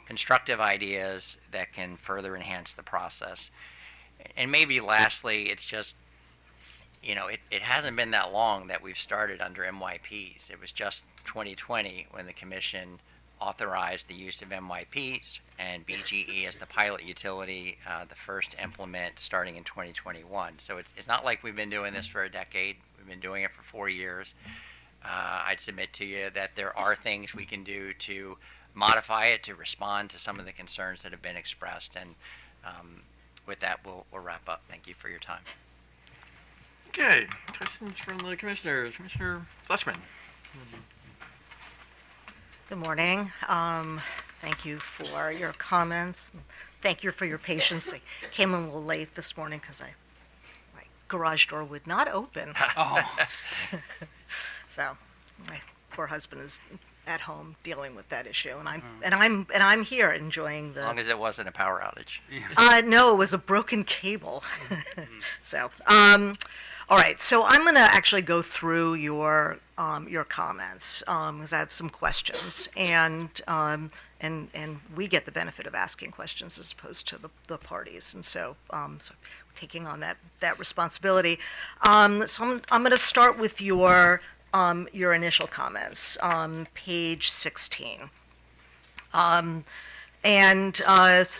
constructive ideas that can further enhance the process. And maybe lastly, it's just, it hasn't been that long that we've started under MYPs. It was just 2020 when the Commission authorized the use of MYPs, and BGE as the pilot utility, the first to implement starting in 2021. So it's not like we've been doing this for a decade. We've been doing it for 4 years. I'd submit to you that there are things we can do to modify it to respond to some of the concerns that have been expressed. And with that, we'll wrap up. Thank you for your time. Okay, questions from the commissioners. Commissioner Fleshman. Good morning. Thank you for your comments. Thank you for your patience. I came in a little late this morning because my garage door would not open. So my poor husband is at home dealing with that issue, and I'm here enjoying the. As long as it wasn't a power outage. No, it was a broken cable. So, all right. So I'm going to actually go through your comments because I have some questions, and we get the benefit of asking questions as opposed to the parties, and so taking on that responsibility. So I'm going to start with your initial comments, page 16. So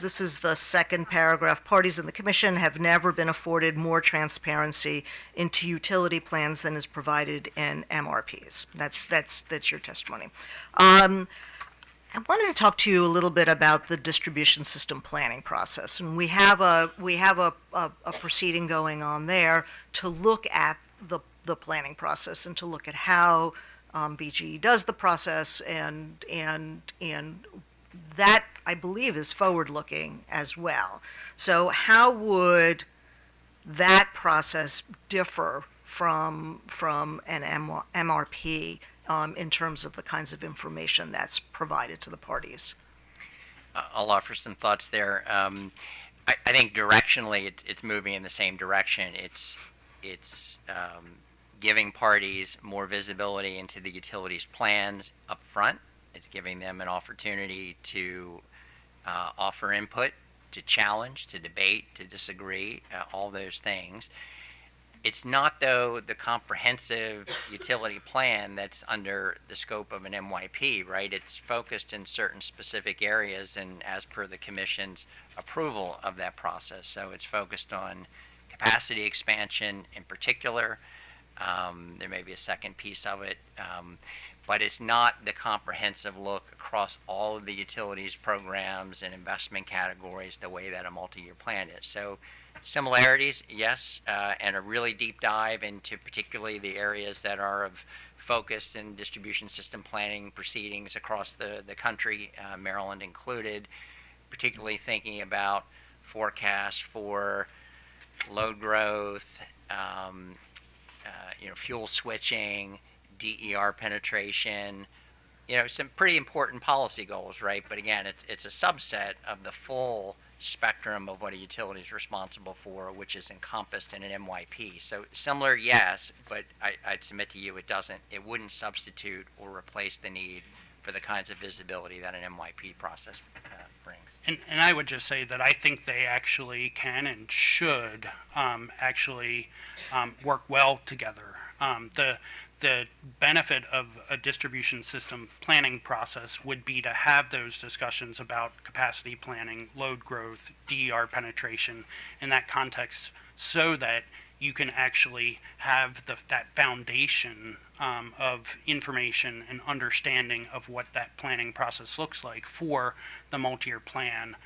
this is the second paragraph. Parties in the commission have never been afforded more transparency into utility plans than is provided in MRPs. That's your testimony. I wanted to talk to you a little bit about the distribution system planning process, and we have a proceeding going on there to look at the planning process and to look at how BGE does the process, and that I believe is forward-looking as well. So how would that process differ from an MRP in terms of the kinds of information that's provided to the parties? I'll offer some thoughts there. I think directionally it's moving in the same direction. It's giving parties more visibility into the utilities plans up front. It's giving them an opportunity to offer input, to challenge, to debate, to disagree, all those things. It's not, though, the comprehensive utility plan that's under the scope of an MYP, right? It's focused in certain specific areas and as per the Commission's approval of that process. So it's focused on capacity expansion in particular. There may be a second piece of it, but it's not the comprehensive look across all of the utilities programs and investment categories the way that a multi-year plan is. So similarities, yes, and a really deep dive into particularly the areas that are of focus in distribution system planning proceedings across the country, Maryland included, particularly thinking about forecasts for load growth, fuel switching, DER penetration, some pretty important policy goals, right? But again, it's a subset of the full spectrum of what a utility is responsible for, which is encompassed in an MYP. So similar, yes, but I'd submit to you it wouldn't substitute or replace the need for the kinds of visibility that an MYP process brings. And I would just say that I think they actually can and should work well together. The benefit of a distribution system planning process would be to have those discussions about capacity planning, load growth, DER penetration in that context, so that you can actually have that foundation of information and understanding of what that planning process looks like for the multi-year plan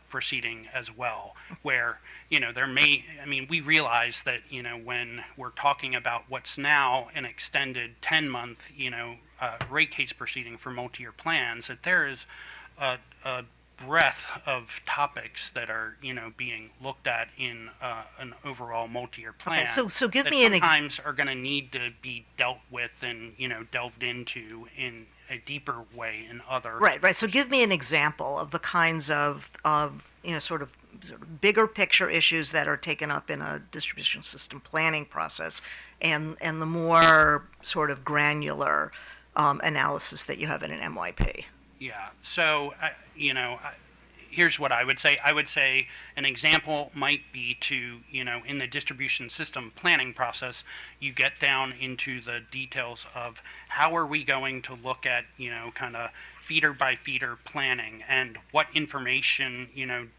proceeding as well, where we realize that when we're talking about what's now an extended 10-month rate case proceeding for multi-year plans, that there is a breadth of topics that are being looked at in an overall multi-year plan. Okay, so give that me an sometimes are going to need to be dealt with and delved into in a deeper way in other. Right. So give me an example of the kinds of sort of bigger picture issues that are taken up in a distribution system planning process, and the more sort of granular analysis that you have in an MYP. Yeah. So here's what I would say. I would say an example might be to, in the distribution system planning process, you get down into the details of how are we going to look at, kind of feeder by feeder planning and what information,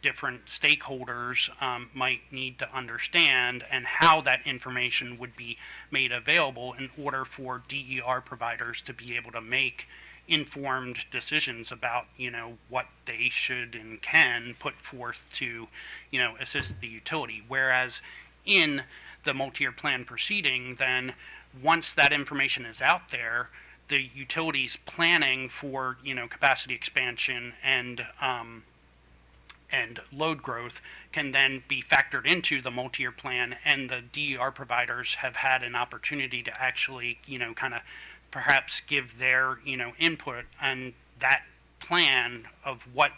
different stakeholders might need to understand and how that information would be made available in order for DER providers to be able to make informed decisions about, what they should and can put forth to, assist the utility. Whereas in the multi-year plan proceeding, then once that information is out there, the utility's planning for, capacity expansion and load growth can then be factored into the multi-year plan, and the DER providers have had an opportunity to actually, kind of perhaps give their, input, and that plan of what,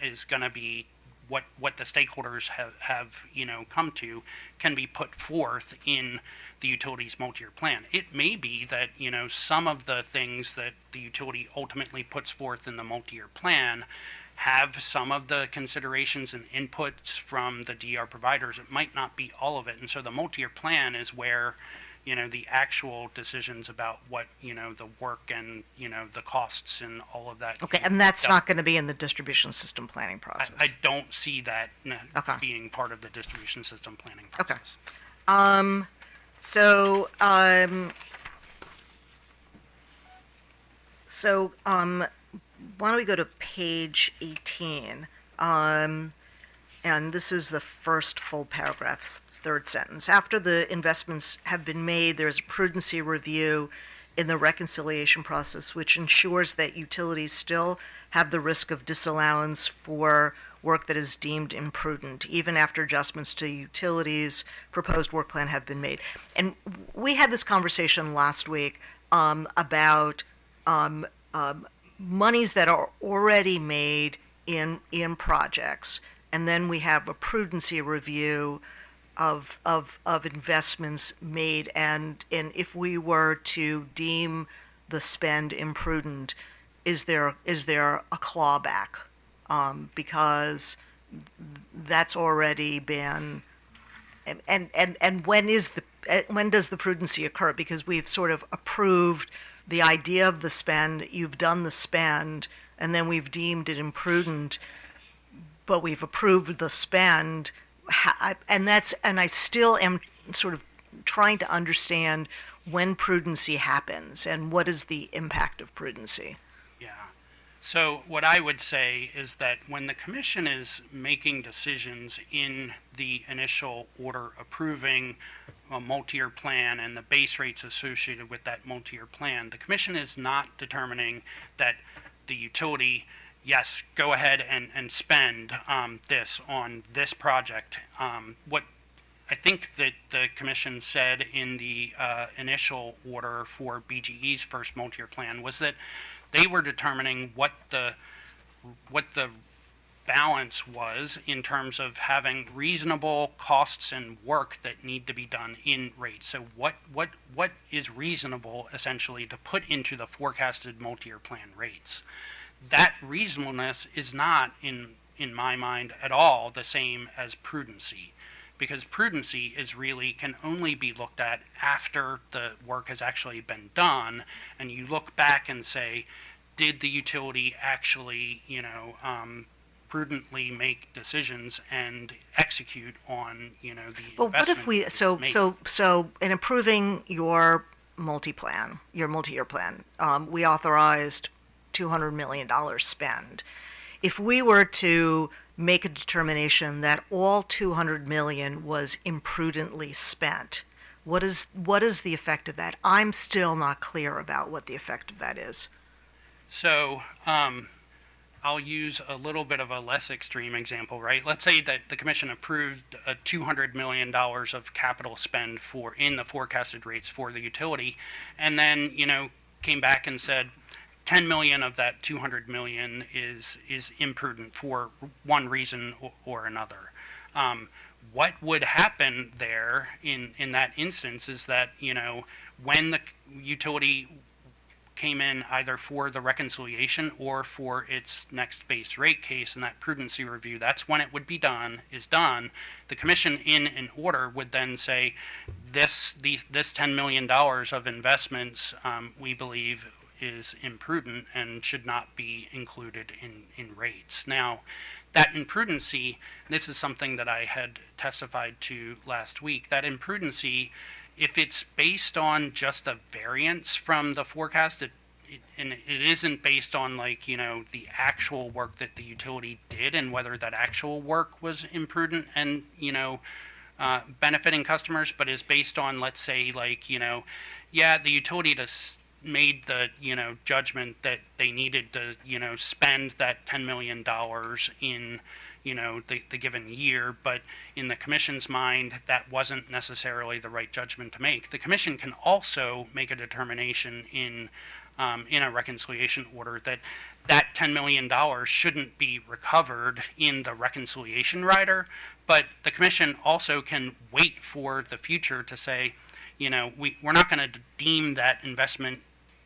is going to be what the stakeholders have come to can be put forth in the utility's multi-year plan. It may be that, some of the things that the utility ultimately puts forth in the multi-year plan have some of the considerations and inputs from the DR providers. It might not be all of it. And so the multi-year plan is where, the actual decisions about what, the work and, the costs and all of that. Okay, and that's not going to be in the distribution system planning process. I don't see that being part of the distribution system planning process. Okay. So why don't we go to page 18? And this is the first full paragraph, third sentence. After the investments have been made, there's a prudency review in the reconciliation process, which ensures that utilities still have the risk of disallowance for work that is deemed imprudent, even after adjustments to utilities' proposed work plan have been made. And we had this conversation last week about monies that are already made in projects, and then we have a prudency review of investments made, and if we were to deem the spend imprudent, is there a clawback? Because that's already been, and when does the prudency occur? Because we've sort of approved the idea of the spend, you've done the spend, and then we've deemed it imprudent, but we've approved the spend, and I still am sort of trying to understand when prudency happens and what is the impact of prudency. So what I would say is that when the commission is making decisions in the initial order approving a multi-year plan and the base rates associated with that multi-year plan, the commission is not determining that the utility, yes, go ahead and spend this on this project. What I think that the commission said in the initial order for BGE's first multi-year plan was that they were determining what the balance was in terms of having reasonable costs and work that need to be done in rates. So what is reasonable essentially to put into the forecasted multi-year plan rates? That reasonableness is not in my mind at all the same as prudency, because prudency can only be looked at after the work has actually been done, and you look back and say, did the utility actually, prudently make decisions and execute on, the Well, what if we made? so in approving your multi-year plan, we authorized $200 million spend. If we were to make a determination that all $200 million was imprudently spent, what is the effect of that? I'm still not clear about what the effect of that is. So I'll use a little bit of a less extreme example, right? Let's say that the commission approved a $200 million of capital spend in the forecasted rates for the utility, and then, came back and said, 10 million of that 200 million is imprudent for one reason or another. What would happen there in that instance is that, when the utility came in either for the reconciliation or for its next base rate case, and that prudency review, that's when it would be done, is done. The commission in an order would then say, this $10 million of investments, we believe is imprudent and should not be included in rates. Now, that imprudency, this is something that I had testified to last week, that imprudency, if it's based on just a variance from the forecast, and it isn't based on the actual work that the utility did and whether that actual work was imprudent and, benefiting customers, but is based on, let's say, the utility just made the, judgment that they needed to, spend that $10 million in, the given year, but in the commission's mind, that wasn't necessarily the right judgment to make. The commission can also make a determination in a reconciliation order that $10 million shouldn't be recovered in the reconciliation rider, but the commission also can wait for the future to say, we're not going to deem that investment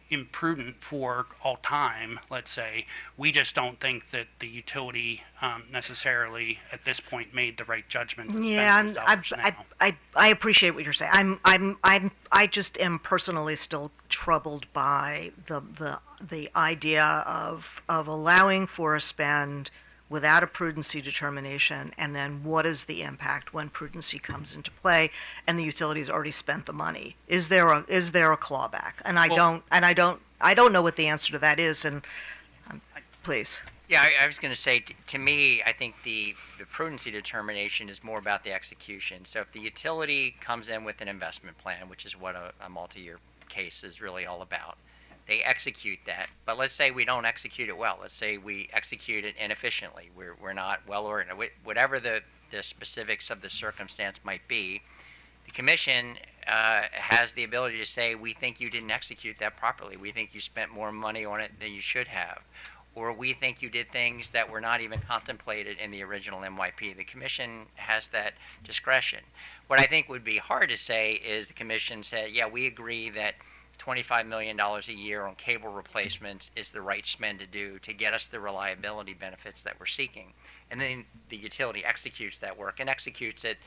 imprudent for all time, let's say. We just don't think that the utility necessarily at this point made the right judgment to spend those dollars now. I appreciate what you're saying. I just am personally still troubled by the idea of allowing for a spend without a prudency determination, and then what is the impact when prudency comes into play and the utility's already spent the money? Is there a clawback? And I don't know what the answer to that is. And please. Yeah, I was going to say, to me, I think the prudency determination is more about the execution. So if the utility comes in with an investment plan, which is what a multi-year case is really all about, they execute that. But let's say we don't execute it well. Let's say we execute it inefficiently. We're not well organized. Whatever the specifics of the circumstance might be, the commission has the ability to say, we think you didn't execute that properly. We think you spent more money on it than you should have. Or we think you did things that were not even contemplated in the original MYP. The commission has that discretion. What I think would be hard to say is the commission said, yeah, we agree that $25 million a year on cable replacements is the right spend to do to get us the reliability benefits that we're seeking. And then the utility executes that work and executes it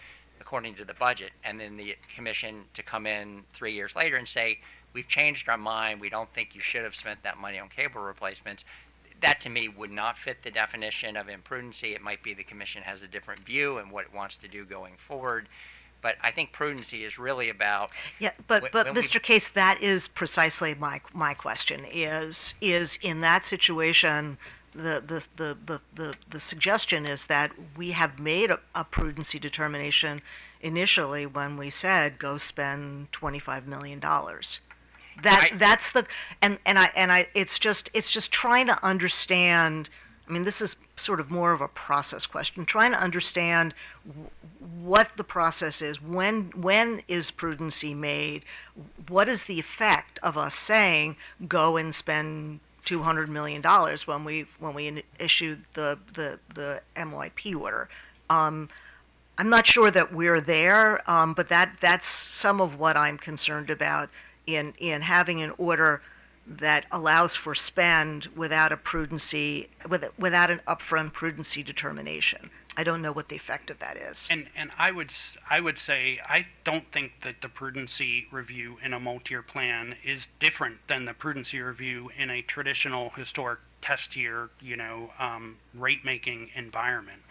according to the budget. And then the commission to come in 3 years later and say, we've changed our mind. We don't think you should have spent that money on cable replacements. That to me would not fit the definition of imprudency. It might be the commission has a different view and what it wants to do going forward. But I think prudency is really about. Yeah, but Mr. Case, that is precisely my question. Is in that situation, the suggestion is that we have made a prudency determination initially when we said go spend $25 million. That's the and I it's just trying to understand. I mean, this is sort of more of a process question, trying to understand what the process is, when is prudency made, what is the effect of us saying go and spend $200 million when we issued the MYP order. I'm not sure that we're there, but that's some of what I'm concerned about in having an order that allows for spend without a prudency, without an upfront prudency determination. I don't know what the effect of that is. And I would say I don't think that the prudency review in a multi-year plan is different than the prudency review in a traditional historic test year, rate making environment.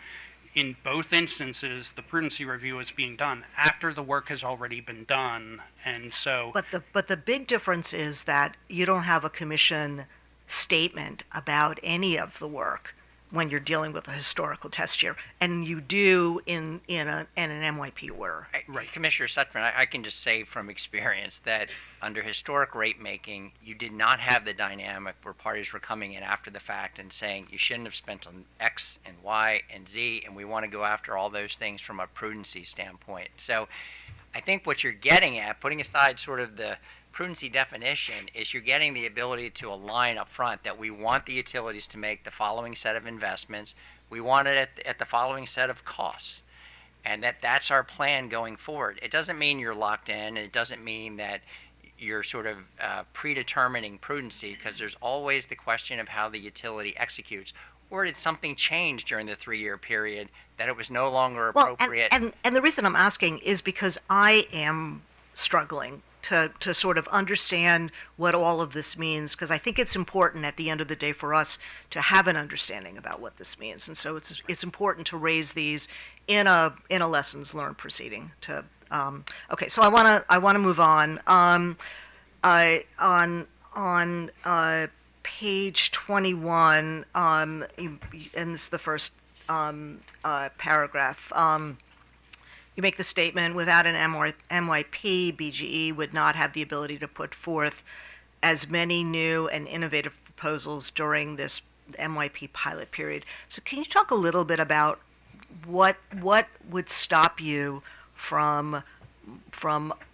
In both instances, the prudency review is being done after the work has already been done, and so. But the big difference is that you don't have a commission statement about any of the work when you're dealing with a historical test year, and you do in an MYP order. Right. Commissioner Sutphen, I can just say from experience that under historic rate making, you did not have the dynamic where parties were coming in after the fact and saying you shouldn't have spent on X and Y and Z, and we want to go after all those things from a prudency standpoint. So I think what you're getting at, putting aside sort of the prudency definition, is you're getting the ability to align up front that we want the utilities to make the following set of investments, we want it at the following set of costs, and that's our plan going forward. It doesn't mean you're locked in, and it doesn't mean that you're sort of predetermining prudency because there's always the question of how the utility executes. Or did something change during the 3-year period that it was no longer appropriate? And the reason I'm asking is because I am struggling to sort of understand what all of this means, because I think it's important at the end of the day for us to have an understanding about what this means. And so it's important to raise these in a lessons learned proceeding. Okay, so I want to move on. On page 21, and this is the first paragraph. You make the statement, without an MYP, BGE would not have the ability to put forth as many new and innovative proposals during this MYP pilot period. So can you talk a little bit about what would stop you from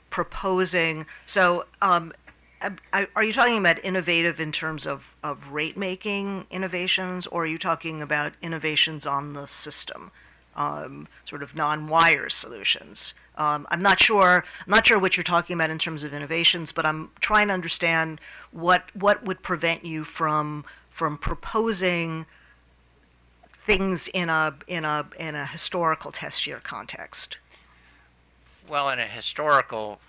proposing? So are you talking about innovative in terms of rate-making innovations, or are you talking about innovations on the system? Sort of non-wire solutions. I'm not sure what you're talking about in terms of innovations, but I'm trying to understand what would prevent you from proposing things in a historical test year context. Well, in a historical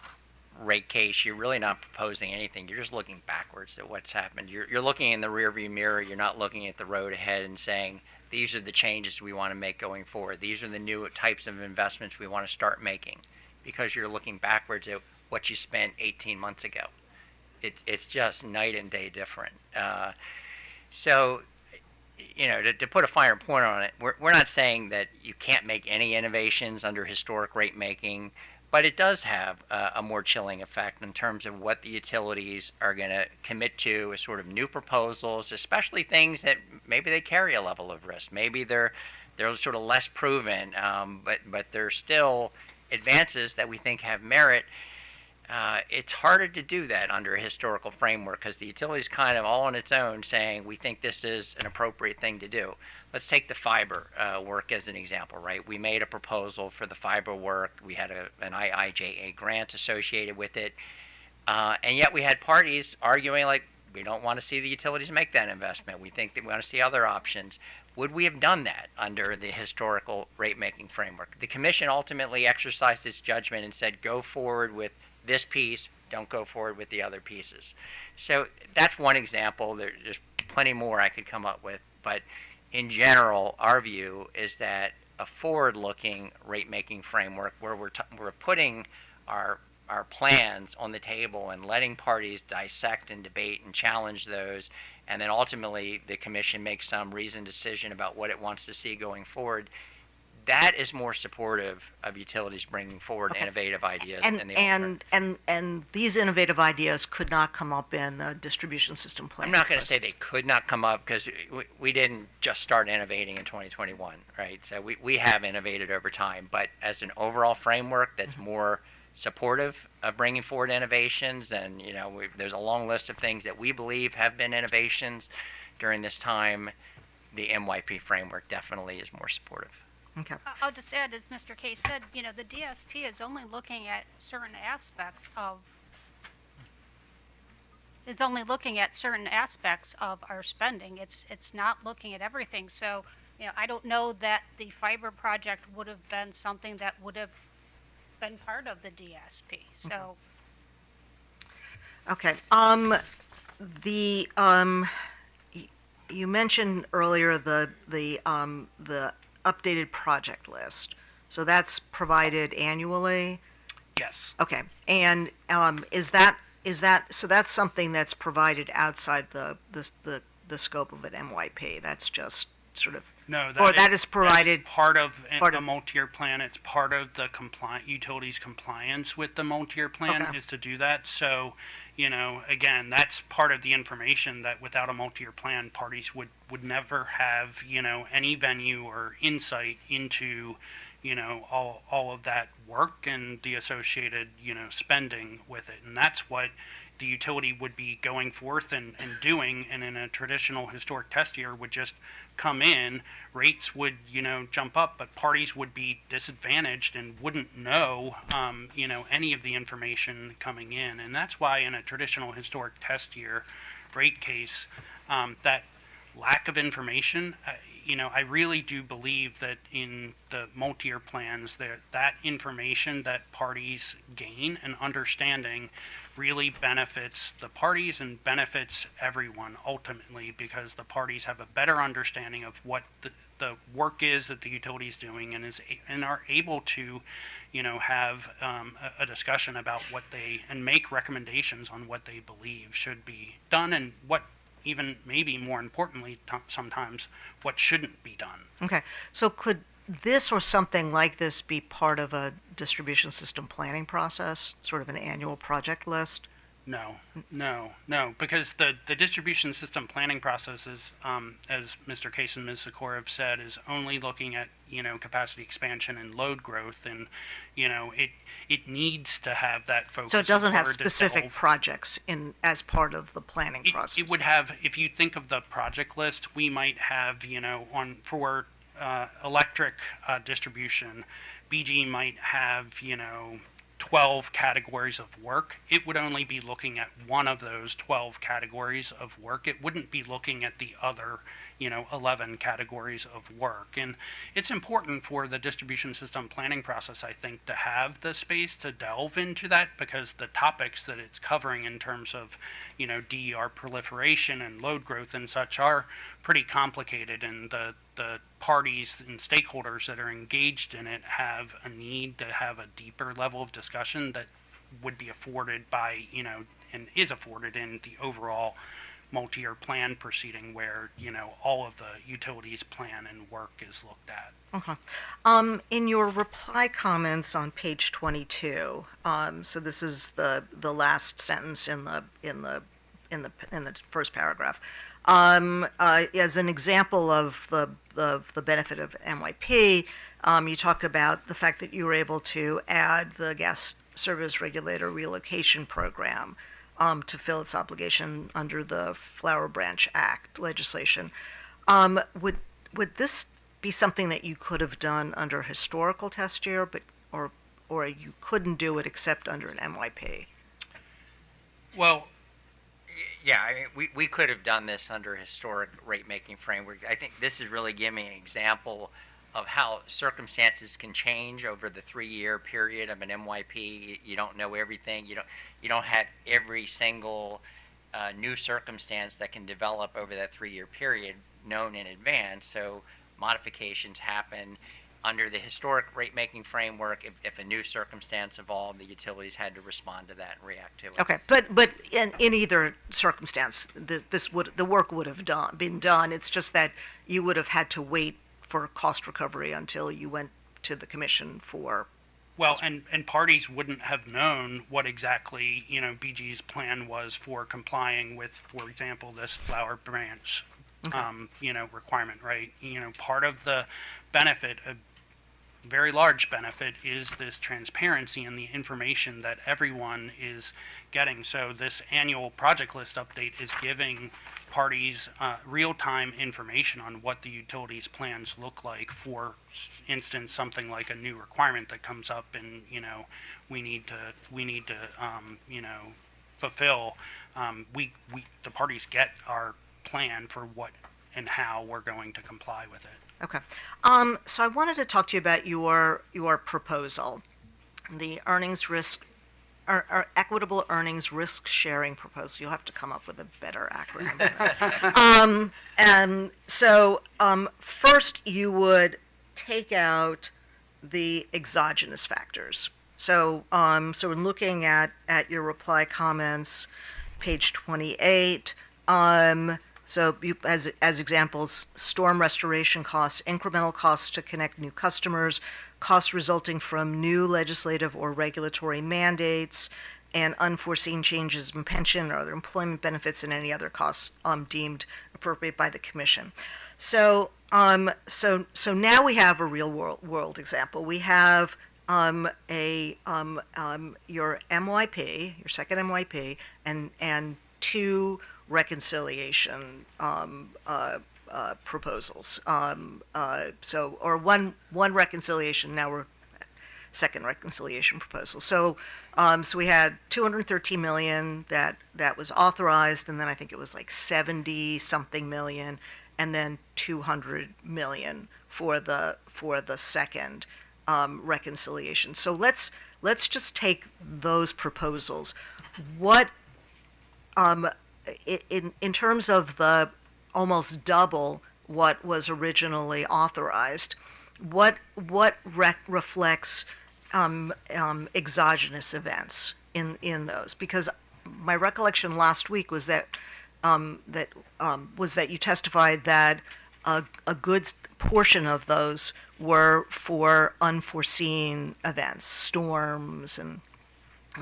rate case, you're really not proposing anything. You're just looking backwards at what's happened. You're looking in the rearview mirror. You're not looking at the road ahead and saying, these are the changes we want to make going forward. These are the new types of investments we want to start making, because you're looking backwards at what you spent 18 months ago. It's just night and day different. So, to put a finer point on it, we're not saying that you can't make any innovations under historic rate making, but it does have a more chilling effect in terms of what the utilities are going to commit to as sort of new proposals, especially things that maybe they carry a level of risk. Maybe they're sort of less proven, but they're still advances that we think have merit. It's harder to do that under a historical framework because the utility is kind of all on its own saying we think this is an appropriate thing to do. Let's take the fiber work as an example, right? We made a proposal for the fiber work. We had an IIJA grant associated with it. And yet we had parties arguing like, we don't want to see the utilities make that investment. We think that we want to see other options. Would we have done that under the historical rate-making framework? The commission ultimately exercised its judgment and said, go forward with this piece, don't go forward with the other pieces. So that's one example. There's plenty more I could come up with, but in general, our view is that a forward-looking rate-making framework where we're putting our plans on the table and letting parties dissect and debate and challenge those, and then ultimately the commission makes some reasoned decision about what it wants to see going forward. That is more supportive of utilities bringing forward innovative ideas. And these innovative ideas could not come up in a distribution system plan. I'm not going to say they could not come up because we didn't just start innovating in 2021, right? So we have innovated over time, but as an overall framework that's more supportive of bringing forward innovations, and there's a long list of things that we believe have been innovations during this time. The MYP framework definitely is more supportive. Okay. I'll just add, as Mr. Kay said, the DSP is only looking at certain aspects of our spending. It's not looking at everything. So, I don't know that the fiber project would have been something that would have been part of the DSP. So. Okay. You mentioned earlier the updated project list. So that's provided annually? Yes. Okay. And is that so that's something that's provided outside the scope of an MYP? That's just sort of that is provided part of a multi-year plan. It's part of the utilities compliance with the multi-year plan is to do that. So, again, that's part of the information that without a multi-year plan, parties would never have, any venue or insight into, all of that work and the associated, spending with it. And that's what, the utility would be going forth and doing, and in a traditional historic test year would just come in, rates would, jump up, but parties would be disadvantaged and wouldn't know, any of the information coming in. And that's why in a traditional historic test year rate case, that lack of information, I really do believe that in the multi-year plans, that information that parties gain and understanding really benefits the parties and benefits everyone ultimately, because the parties have a better understanding of what the work is that the utility is doing, and are able to, have a discussion about what and make recommendations on what they believe should be done, and what, even maybe more importantly, sometimes what shouldn't be done. Okay, so could this or something like this be part of a distribution system planning process, sort of an annual project list? No, because the distribution system planning process is, as Mr. Case and Ms. Sikora have said, is only looking at, capacity expansion and load growth, and, it needs to have that focus. So it doesn't have in order to specific delve. projects as part of the planning process? It would have, if you think of the project list, we might have, for electric distribution, BG might have, 12 categories of work. It would only be looking at one of those 12 categories of work. It wouldn't be looking at the other, 11 categories of work. And it's important for the distribution system planning process, I think, to have the space to delve into that, because the topics that it's covering in terms of, DER proliferation and load growth and such are pretty complicated, and the parties and stakeholders that are engaged in it have a need to have a deeper level of discussion that would be afforded by, and is afforded in the overall multi-year plan proceeding, where, all of the utilities plan and work is looked at. Okay. In your reply comments on page 22, so this is the last sentence in the first paragraph. As an example of the benefit of MYP, you talk about the fact that you were able to add the gas service regulator relocation program to fill its obligation under the Flower Branch Act legislation. Would this be something that you could have done under a historical test year, or you couldn't do it except under an MYP? Well, yeah, we could have done this under a historic rate-making framework. I think this is really giving an example of how circumstances can change over the 3-year period of an MYP. You don't know everything. You don't have every single new circumstance that can develop over that 3-year period known in advance. So modifications happen. Under the historic rate-making framework, if a new circumstance evolved, the utilities had to respond to that and react to it. Okay, but in either circumstance, the work would have been done. It's just that you would have had to wait for cost recovery until you went to the commission for. Well, and parties wouldn't have known what exactly, BG's plan was for complying with, for example, this Flower Branch, requirement, right? Part of the benefit, a very large benefit, is this transparency and the information that everyone is getting. So this annual project list update is giving parties real-time information on what the utilities plans look like. For instance, something like a new requirement that comes up, and we need to fulfill. The parties get our plan for what and how we're going to comply with it. Okay. So I wanted to talk to you about your proposal, the our equitable earnings risk sharing proposal. You'll have to come up with a better acronym. First you would take out the exogenous factors. So in looking at your reply comments, page 28. So as examples, storm restoration costs, incremental costs to connect new customers, costs resulting from new legislative or regulatory mandates, and unforeseen changes in pension or other employment benefits, and any other costs deemed appropriate by the commission. So now we have a real world example. We have your MYP, your second MYP, and two reconciliation proposals. Or one reconciliation. Now we're second reconciliation proposal. So we had 213 million that was authorized, and then I think it was like 70 something million, and then 200 million for the second reconciliation. So let's just take those proposals. What in terms of the almost double what was originally authorized, what reflects exogenous events in those? Because my recollection last week was that you testified that a good portion of those were for unforeseen events, storms, and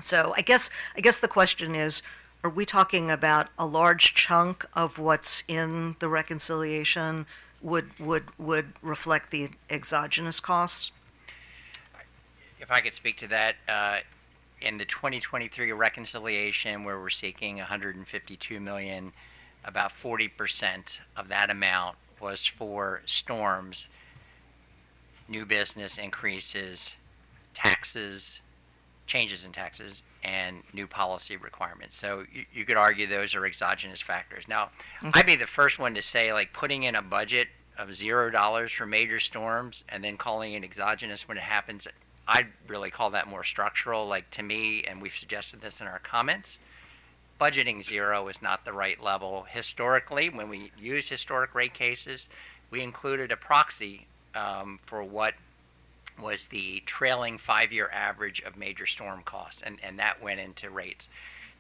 so I guess the question is, are we talking about a large chunk of what's in the reconciliation would reflect the exogenous costs? If I could speak to that, in the 2023 reconciliation where we're seeking 152 million, about 40% of that amount was for storms, new business increases, taxes, changes in taxes, and new policy requirements. So you could argue those are exogenous factors. Now, I'd be the first one to say, like, putting in a budget of $0 for major storms and then calling it exogenous when it happens, I'd really call that more structural. Like, to me, and we've suggested this in our comments, budgeting 0 is not the right level. Historically, when we use historic rate cases, we included a proxy for what was the trailing 5-year average of major storm costs, and that went into rates.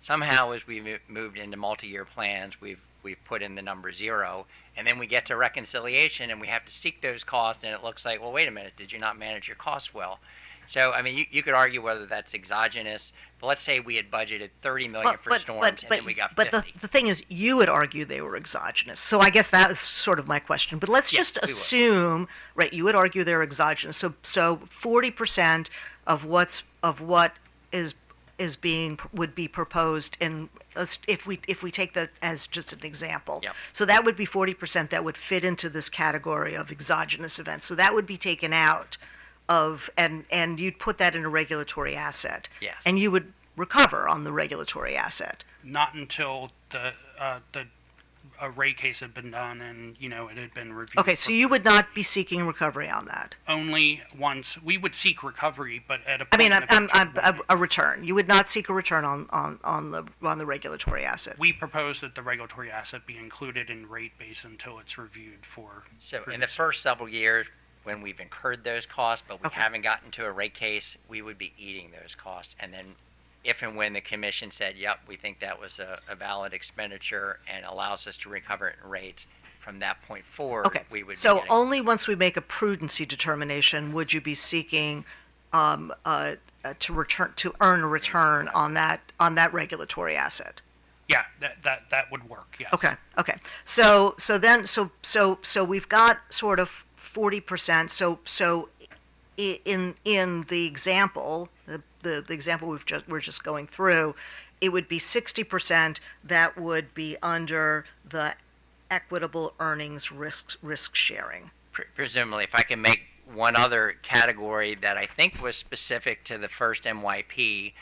Somehow, as we moved into multi-year plans, we've put in the number 0, and then we get to reconciliation, and we have to seek those costs, and it looks like, well, wait a minute, did you not manage your costs well? So, I mean, you could argue whether that's exogenous, but let's say we had budgeted 30 million for storms, and then we got 50. But the thing is, you would argue they were exogenous. So I guess that is sort of my question. But let's just assume, right? You would argue they're exogenous. So 40% of what would be proposed, and if we take that as just an example. Yep. So that would be 40% that would fit into this category of exogenous events. So that would be taken out of, and you'd put that in a regulatory asset. Yes. And you would recover on the regulatory asset. Not until a rate case had been done and, it had been reviewed. Okay, so you would not be seeking recovery on that? Only once. We would seek recovery, but at a I point mean, a return. You would not seek a return on the regulatory asset. we propose that the regulatory asset be included in rate base until it's reviewed for. So in the first several years, when we've incurred those costs, but we haven't gotten to a rate case, we would be eating those costs. And then if and when the commission said, yep, we think that was a valid expenditure and allows us to recover it in rates, from that point forward, we would So be getting, only once we make a prudency determination would you be seeking to earn a return on that regulatory asset? Yeah, that would work, yes. Okay. So we've got sort of 40%. So in the example, the example we're just going through, it would be 60% that would be under the equitable earnings risk sharing. presumably, if I can make one other category that I think was specific to the first MYP,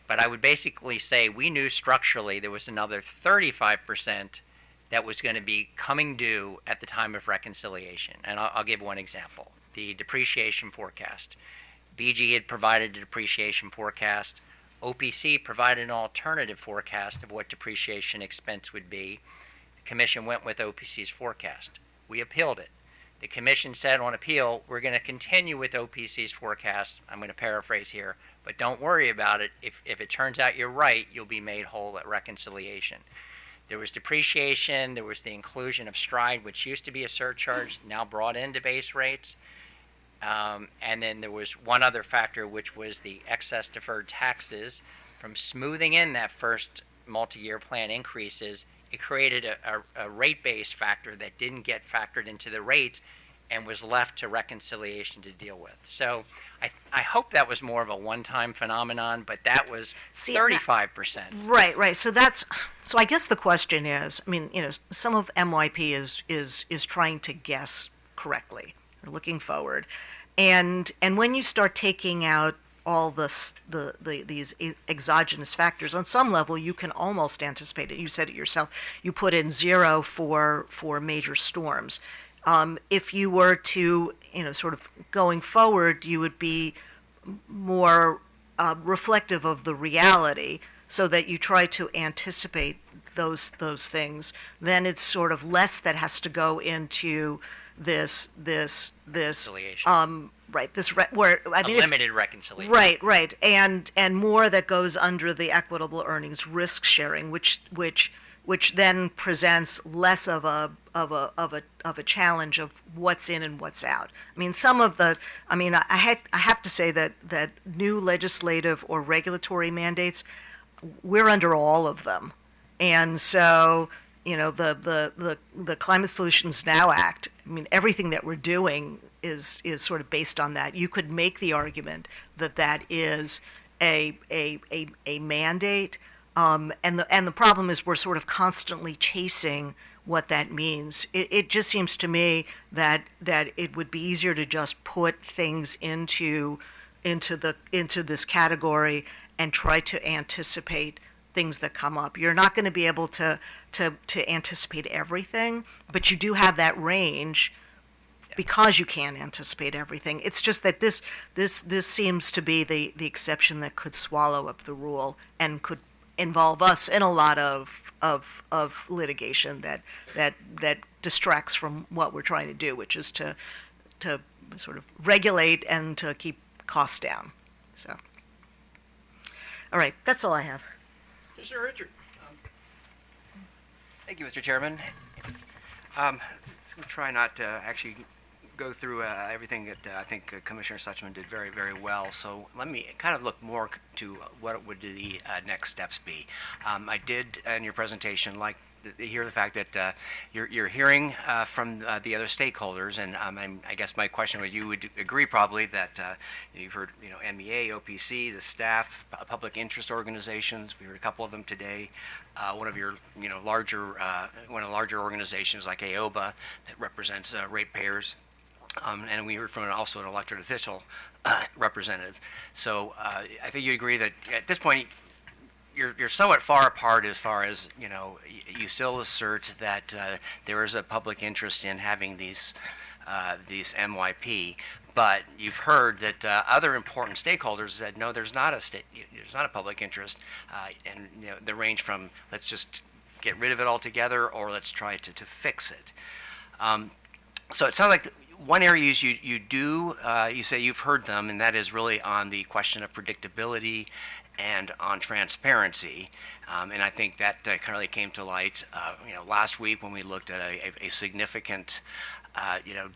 but I would basically say we knew structurally there was another 35% that was going to be coming due at the time of reconciliation. And I'll give one example. The depreciation forecast. BG had provided a depreciation forecast. OPC provided an alternative forecast of what depreciation expense would be. The commission went with OPC's forecast. We appealed it. The commission said on appeal, we're going to continue with OPC's forecast. I'm going to paraphrase here, but don't worry about it. If it turns out you're right, you'll be made whole at reconciliation. There was depreciation. There was the inclusion of stride, which used to be a surcharge, now brought into base rates. And then there was one other factor, which was the excess deferred taxes. From smoothing in that first multi-year plan increases, it created a rate-based factor that didn't get factored into the rates, and was left to reconciliation to deal with. So I hope that was more of a one-time phenomenon, but that was 35%. Right. So I guess the question is, I mean, some of MYP is trying to guess correctly or looking forward, and when you start taking out all these exogenous factors, on some level you can almost anticipate it. You said it yourself. You put in 0 for major storms. If you were to, sort of going forward, you would be more reflective of the reality, so that you try to anticipate those things. Then it's sort of less that has to go into this Reconciliation. right, where I mean, it's limited reconciliation. right, and more that goes under the equitable earnings risk sharing, which then presents less of a challenge of what's in and what's out. I mean, I have to say that new legislative or regulatory mandates, we're under all of them, and so the Climate Solutions Now Act. I mean, everything that we're doing is sort of based on that. You could make the argument that is a mandate. And the problem is we're sort of constantly chasing what that means. It just seems to me that it would be easier to just put things into this category and try to anticipate things that come up. You're not going to be able to anticipate everything, but you do have that range because you can't anticipate everything. It's just that this seems to be the exception that could swallow up the rule and could involve us in a lot of litigation that distracts from what we're trying to do, which is to sort of regulate and to keep costs down. So, all right, that's all I have. Mr. Richard. Thank you, Mr. Chairman. I'm going to try not to actually go through everything that I think Commissioner Suchman did very, very well. So let me kind of look more to what would the next steps be. I did, in your presentation, like to hear the fact that you're hearing from the other stakeholders, and I guess my question would, you would agree probably that you've heard MEA, OPC, the staff, public interest organizations. We heard a couple of them today. One of your larger larger organizations like AOBA that represents ratepayers. And we heard from also an elected official representative. So I think you agree that at this point you're somewhat far apart as far as you still assert that there is a public interest in having these MYP, but you've heard that other important stakeholders said no, there's not a public interest, and they range from let's just get rid of it altogether or let's try to fix it. So it sounds like one area you say you've heard them, and that is really on the question of predictability and on transparency. And I think that currently came to light last week when we looked at a significant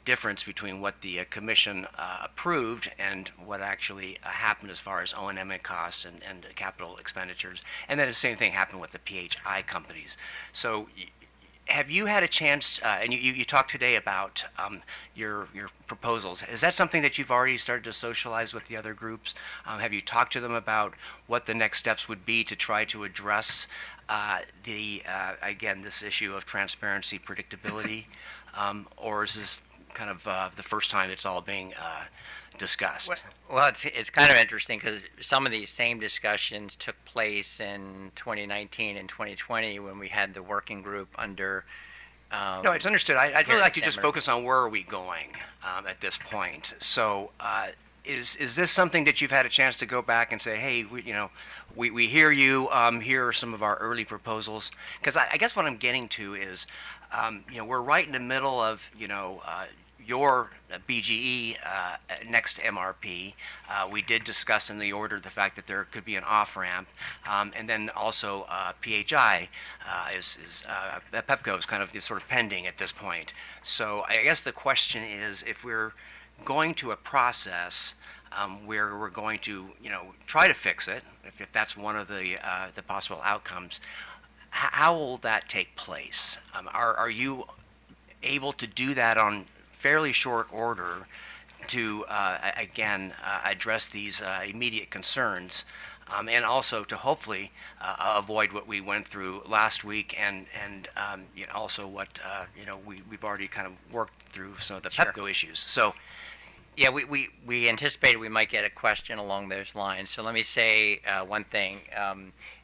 difference between what the commission approved and what actually happened as far as O&M costs and capital expenditures. And then the same thing happened with the PHI companies. So have you had a chance, and you talked today about your proposals. Is that something that you've already started to socialize with the other groups? Have you talked to them about what the next steps would be to try to address again, this issue of transparency, predictability? Or is this kind of the first time it's all being discussed? Well, it's kind of interesting because some of these same discussions took place in 2019 and 2020 when we had the working group under. No, it's understood. I'd really like to just focus on where are we going at this point. So, is this something that you've had a chance to go back and say, hey, we hear you. Here are some of our early proposals. Because I guess what I'm getting to is, we're right in the middle of your BGE next MRP. We did discuss in the order the fact that there could be an off-ramp, and then also PHI PEPCO is kind of sort of pending at this point. So I guess the question is, if we're going to a process where we're going to try to fix it, if that's one of the possible outcomes, how will that take place? Are you able to do that on fairly short order to, again, address these immediate concerns. And also to hopefully avoid what we went through last week, and you know, also what we've already kind of worked through some of the Sure. PEPCO issues. So Yeah, we anticipated we might get a question along those lines. So let me say one thing.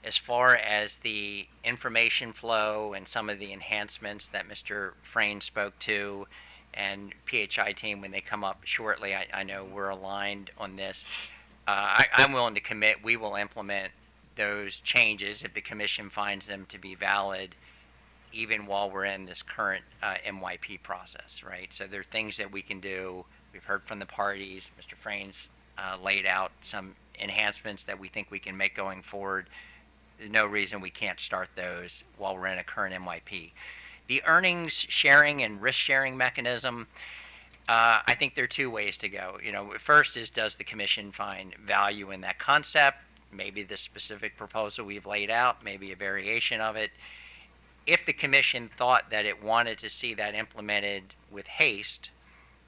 As far as the information flow and some of the enhancements that Mr. Frayne spoke to, and PHI team, when they come up shortly, I know we're aligned on this. I'm willing to commit we will implement those changes if the commission finds them to be valid, even while we're in this current MYP process, right? So there are things that we can do. We've heard from the parties. Mr. Frayne's laid out some enhancements that we think we can make going forward. There's no reason we can't start those while we're in a current MYP. The earnings sharing and risk sharing mechanism, I think there are two ways to go. You know, first is, does the commission find value in that concept? Maybe the specific proposal we've laid out, maybe a variation of it. If the commission thought that it wanted to see that implemented with haste,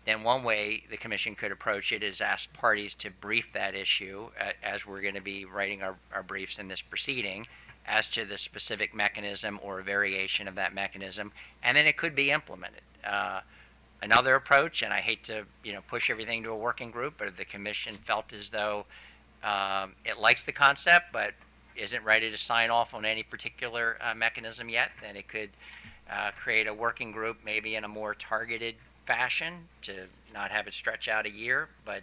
then one way the commission could approach it is ask parties to brief that issue, as we're going to be writing our briefs in this proceeding, as to the specific mechanism or a variation of that mechanism, and then it could be implemented. Another approach, and I hate to push everything to a working group, but if the commission felt as though it likes the concept but isn't ready to sign off on any particular mechanism yet, then it could create a working group, maybe in a more targeted fashion, to not have it stretch out a year, but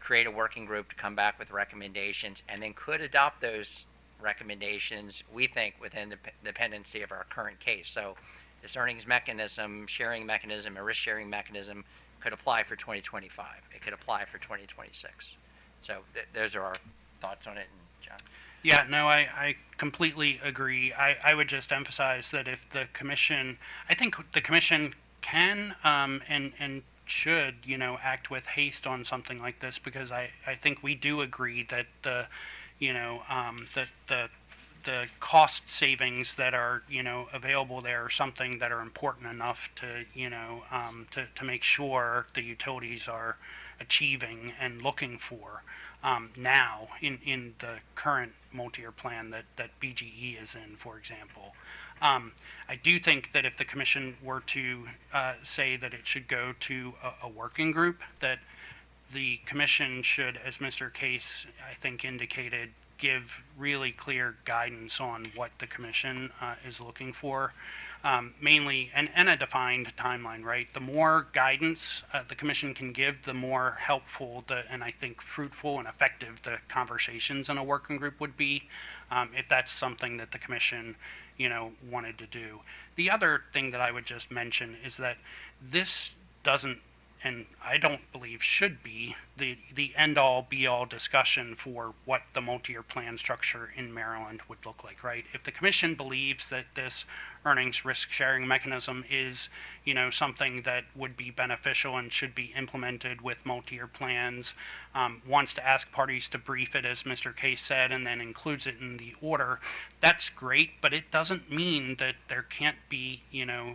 create a working group to come back with recommendations, and then could adopt those recommendations, we think, within the dependency of our current case. So this earnings mechanism, sharing mechanism, and risk sharing mechanism could apply for 2025. It could apply for 2026. So those are our thoughts on it. And John? Yeah, no, I completely agree. I would just emphasize that if the commission, I think the commission can and should, act with haste on something like this, because I think we do agree that the cost savings that are available there are something that are important enough to to make sure the utilities are achieving and looking for now in the current multi-year plan that BGE is in, for example. I do think that if the commission were to say that it should go to a working group, that the commission should, as Mr. Case, I think, indicated, give really clear guidance on what the commission is looking for, mainly, and a defined timeline, right? The more guidance the commission can give, the more helpful and I think fruitful and effective the conversations in a working group would be, if that's something that the commission wanted to do. The other thing that I would just mention is that this doesn't, and I don't believe should be, the end-all, be-all discussion for what the multi-year plan structure in Maryland would look like, right? If the commission believes that this earnings risk-sharing mechanism is, something that would be beneficial and should be implemented with multi-year plans, wants to ask parties to brief it, as Mr. Case said, and then includes it in the order, that's great, but it doesn't mean that there can't be,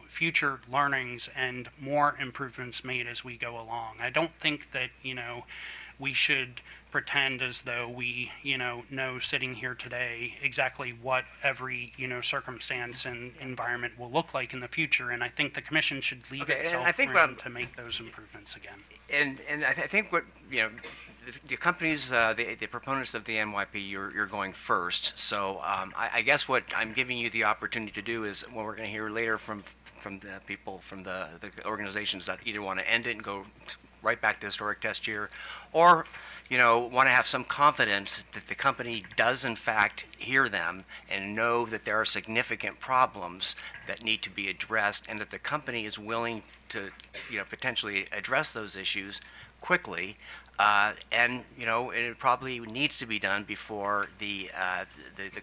future learnings and more improvements made as we go along. I don't think that, we should pretend as though we, know sitting here today exactly what every, circumstance and environment will look like in the future. And I think the commission should leave itself room to make those improvements again. And I think what, the companies, the proponents of the MYP, you're going first. So I guess what I'm giving you the opportunity to do is, what we're going to hear later from the people, from the organizations that either want to end it and go right back to historic test year, or want to have some confidence that the company does in fact hear them and know that there are significant problems that need to be addressed, and that the company is willing to potentially address those issues quickly, and it probably needs to be done before the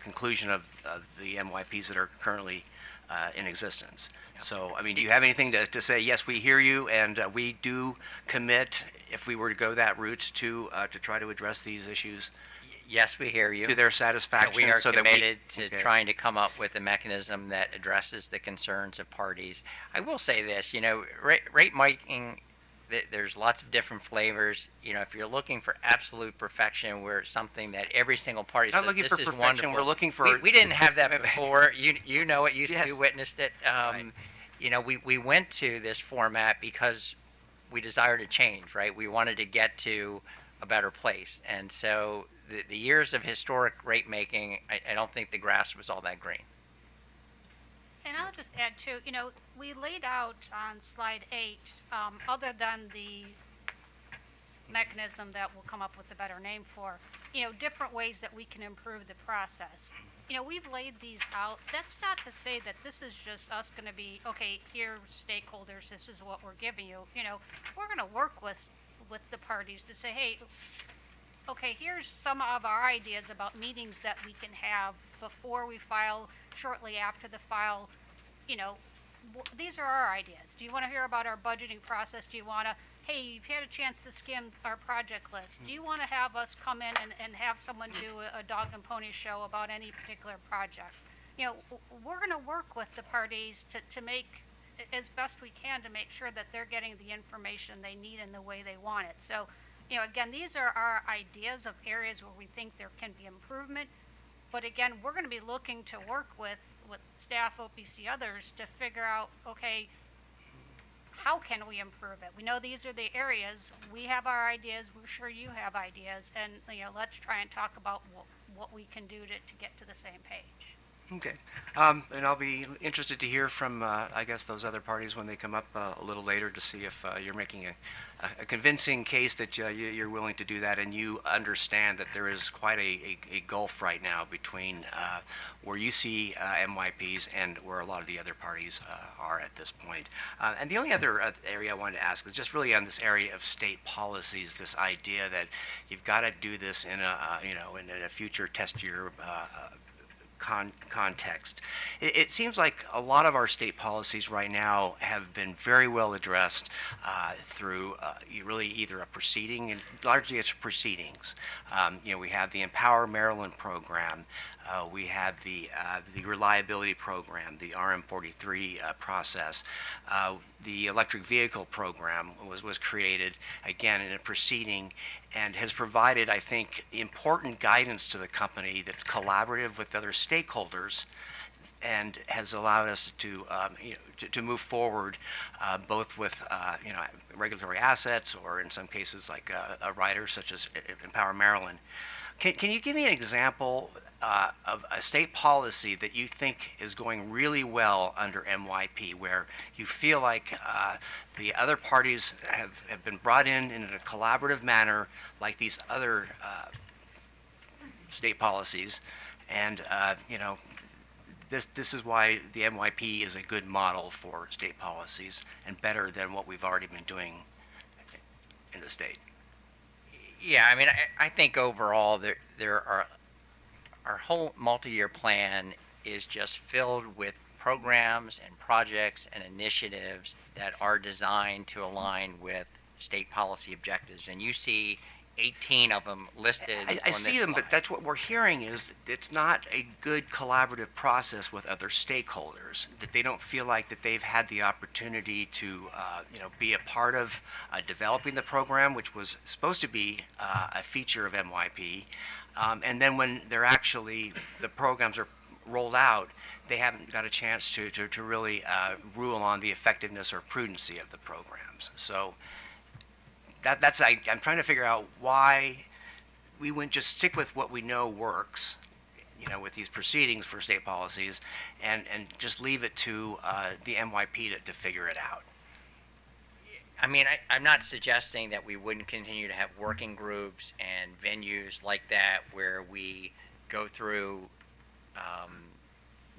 conclusion of the MYPs that are currently in existence. So, I mean, do you have anything to say? Yes, we hear you, and we do commit, if we were to go that route, to try to address these issues. Yes, we hear you. to their satisfaction? We are so that committed to okay. trying to come up with a mechanism that addresses the concerns of parties. I will say this, rate making, there's lots of different flavors. If you're looking for absolute perfection, where it's something that every single party Not says, looking this for is perfection, wonderful. we're looking for- We didn't have that before. You know it. Yes. You witnessed it. We went to this format because we desired a change, right? We wanted to get to a better place. And so the years of historic rate making, I don't think the grass was all that green. And I'll just add too, we laid out on slide 8, other than the mechanism that we'll come up with a better name for, different ways that we can improve the process. We've laid these out. That's not to say that this is just us going to be, okay, here, stakeholders, this is what we're giving you. We're going to work with the parties to say, hey, okay, here's some of our ideas about meetings that we can have before we file, shortly after the file. These are our ideas. Do you want to hear about our budgeting process? Do you want to, hey, you've had a chance to skim our project list. Do you want to have us come in and have someone do a dog and pony show about any particular projects? We're going to work with the parties to make as best we can to make sure that they're getting the information they need in the way they want it. So, again, these are our ideas of areas where we think there can be improvement. But again, we're going to be looking to work with staff, OPC, others to figure out, okay, how can we improve it? We know these are the areas. We have our ideas. We're sure you have ideas. And, let's try and talk about what we can do to get to the same page. Okay. And I'll be interested to hear from, I guess, those other parties when they come up a little later to see if you're making a convincing case that you're willing to do that and you understand that there is quite a gulf right now between where you see MYPs and where a lot of the other parties are at this point. And the only other area I wanted to ask is just really on this area of state policies, this idea that you've got to do this in a future test year context. It seems like a lot of our state policies right now have been very well addressed through really either a proceeding, and largely it's proceedings. We have the Empower Maryland program. We have the reliability program, the RM43 process. The electric vehicle program was created, again, in a proceeding and has provided, I think, important guidance to the company that's collaborative with other stakeholders and has allowed us to move forward both with regulatory assets or in some cases like a rider such as Empower Maryland. Can you give me an example of a state policy that you think is going really well under MYP, where you feel like the other parties have been brought in a collaborative manner, like these other state policies, and this is why the MYP is a good model for state policies and better than what we've already been doing in the state? Yeah, I mean, I think overall there are, our whole multi-year plan is just filled with programs and projects and initiatives that are designed to align with state policy objectives. And you see 18 of them listed I see them, but that's what we're hearing is it's not a good collaborative process with other stakeholders, that they don't feel like that they've had the opportunity to be a part of developing the program, which was supposed to be a feature of MYP. And then when they're actually, the programs are rolled out, they haven't got a chance to really rule on the effectiveness or prudency of the programs. So I'm trying to figure out why we wouldn't just stick with what we know works, with these proceedings for state policies, and just leave it to the MYP to figure it out. I mean, I'm not suggesting that we wouldn't continue to have working groups and venues like that where we go through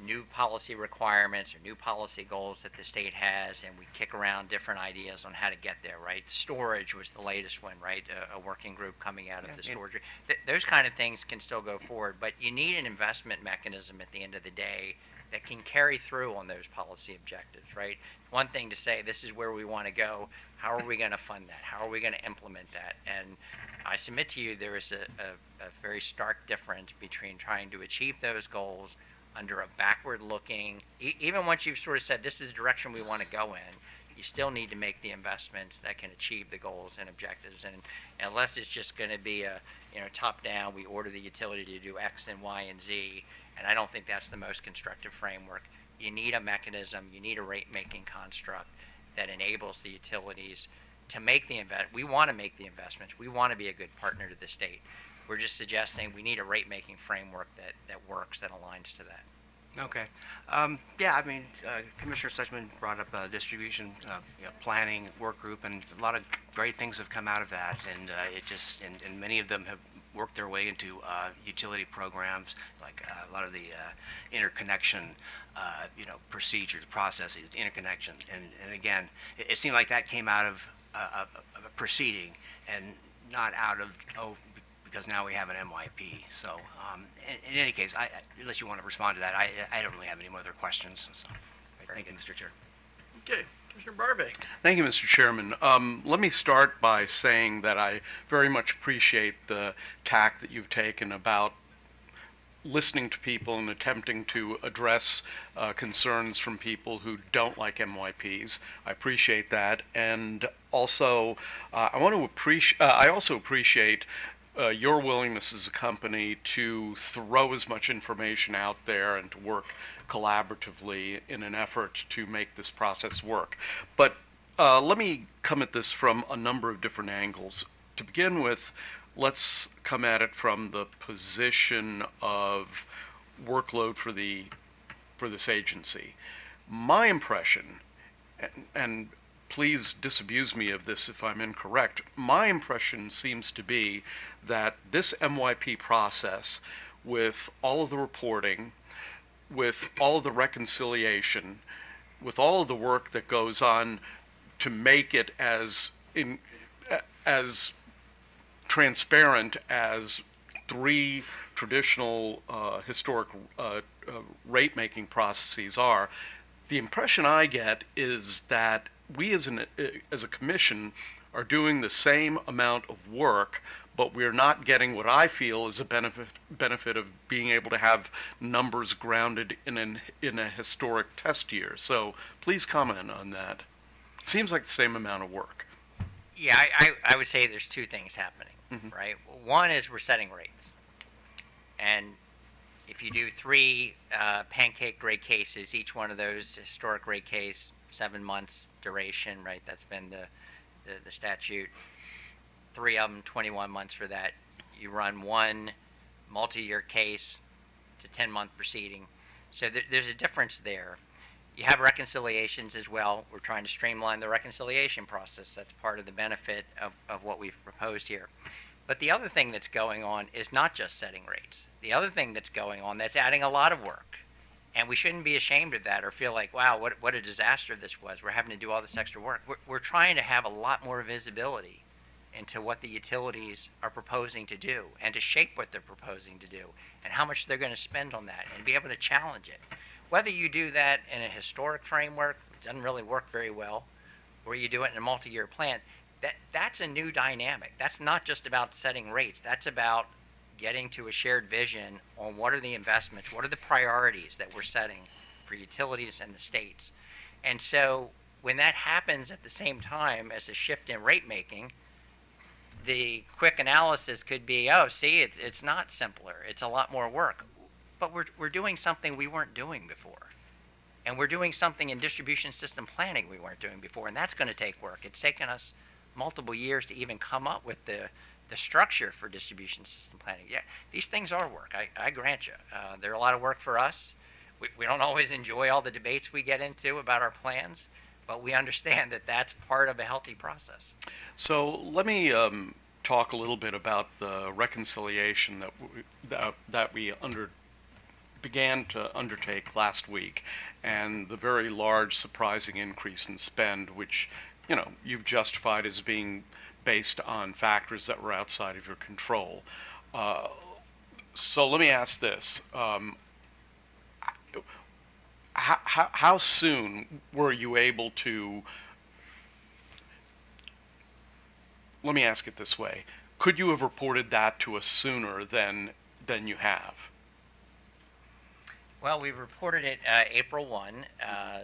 new policy requirements or new policy goals that the state has, and we kick around different ideas on how to get there, right? Storage was the latest one, right? A working group coming out of the storage. Those kind of things can still go forward, but you need an investment mechanism at the end of the day that can carry through on those policy objectives, right? One thing to say, this is where we want to go. How are we going to fund that? How are we going to implement that? And I submit to you there is a very stark difference between trying to achieve those goals under a backward-looking, even once you've sort of said this is the direction we want to go in, you still need to make the investments that can achieve the goals and objectives. And unless it's just going to be a top-down, we order the utility to do X and Y and Z, and I don't think that's the most constructive framework. You need a mechanism, you need a rate-making construct that enables the utilities to make the we want to make the investments. We want to be a good partner to the state. We're just suggesting we need a rate-making framework that works, that aligns to that. Okay. Yeah, I mean, Commissioner Suchman brought up distribution planning work group, and a lot of great things have come out of that, and it just and many of them have worked their way into utility programs, like a lot of the interconnection, procedures, processes, interconnection, and again, it seemed like that came out of a proceeding, and not out of because now we have an MYP. So in any case, unless you want to respond to that, I don't really have any other questions. So, thank you, Mr. Chair. Okay, Commissioner Barbe. Thank you, Mr. Chairman. Let me start by saying that I very much appreciate the tack that you've taken about listening to people and attempting to address concerns from people who don't like MYPs. I appreciate that, and also I also appreciate your willingness as a company to throw as much information out there and to work collaboratively in an effort to make this process work. But let me come at this from a number of different angles. To begin with, let's come at it from the position of workload for this agency. My impression, and please disabuse me of this if I'm incorrect, my impression seems to be that this MYP process, with all of the reporting, with all of the reconciliation, with all of the work that goes on to make it as transparent as three traditional historic rate-making processes are, the impression I get is that we as a commission are doing the same amount of work, but we're not getting what I feel is a benefit of being able to have numbers grounded in a historic test year. So please comment on that. Seems like the same amount of work. Yeah, I would say there's two things happening, right? One is we're setting rates. And if you do three pancake rate cases, each one of those historic rate case, 7 months duration, right? That's been the statute. 3 of them, 21 months for that. You run one multi-year case, it's a 10-month proceeding. So there's a difference there. You have reconciliations as well. We're trying to streamline the reconciliation process. That's part of the benefit of what we've proposed here. But the other thing that's going on is not just setting rates. The other thing that's going on that's adding a lot of work. And we shouldn't be ashamed of that or feel like, wow, what a disaster this was. We're having to do all this extra work. We're trying to have a lot more visibility into what the utilities are proposing to do and to shape what they're proposing to do and how much they're going to spend on that and be able to challenge it. Whether you do that in a historic framework, it doesn't really work very well, or you do it in a multi-year plan, that's a new dynamic. That's not just about setting rates. That's about getting to a shared vision on what are the investments, what are the priorities that we're setting for utilities and the states. And so when that happens at the same time as a shift in rate making, the quick analysis could be, oh, see, it's not simpler. It's a lot more work. But we're doing something we weren't doing before. And we're doing something in distribution system planning we weren't doing before, and that's going to take work. It's taken us multiple years to even come up with the structure for distribution system planning. Yeah, these things are work. I grant you. They're a lot of work for us. We don't always enjoy all the debates we get into about our plans, but we understand that that's part of a healthy process. So let me talk a little bit about the reconciliation that we began to undertake last week, and the very large surprising increase in spend, which you've justified as being based on factors that were outside of your control. So let me ask this. how soon were you able to, let me ask it this way, could you have reported that to us sooner than you have? Well, we reported it April 1,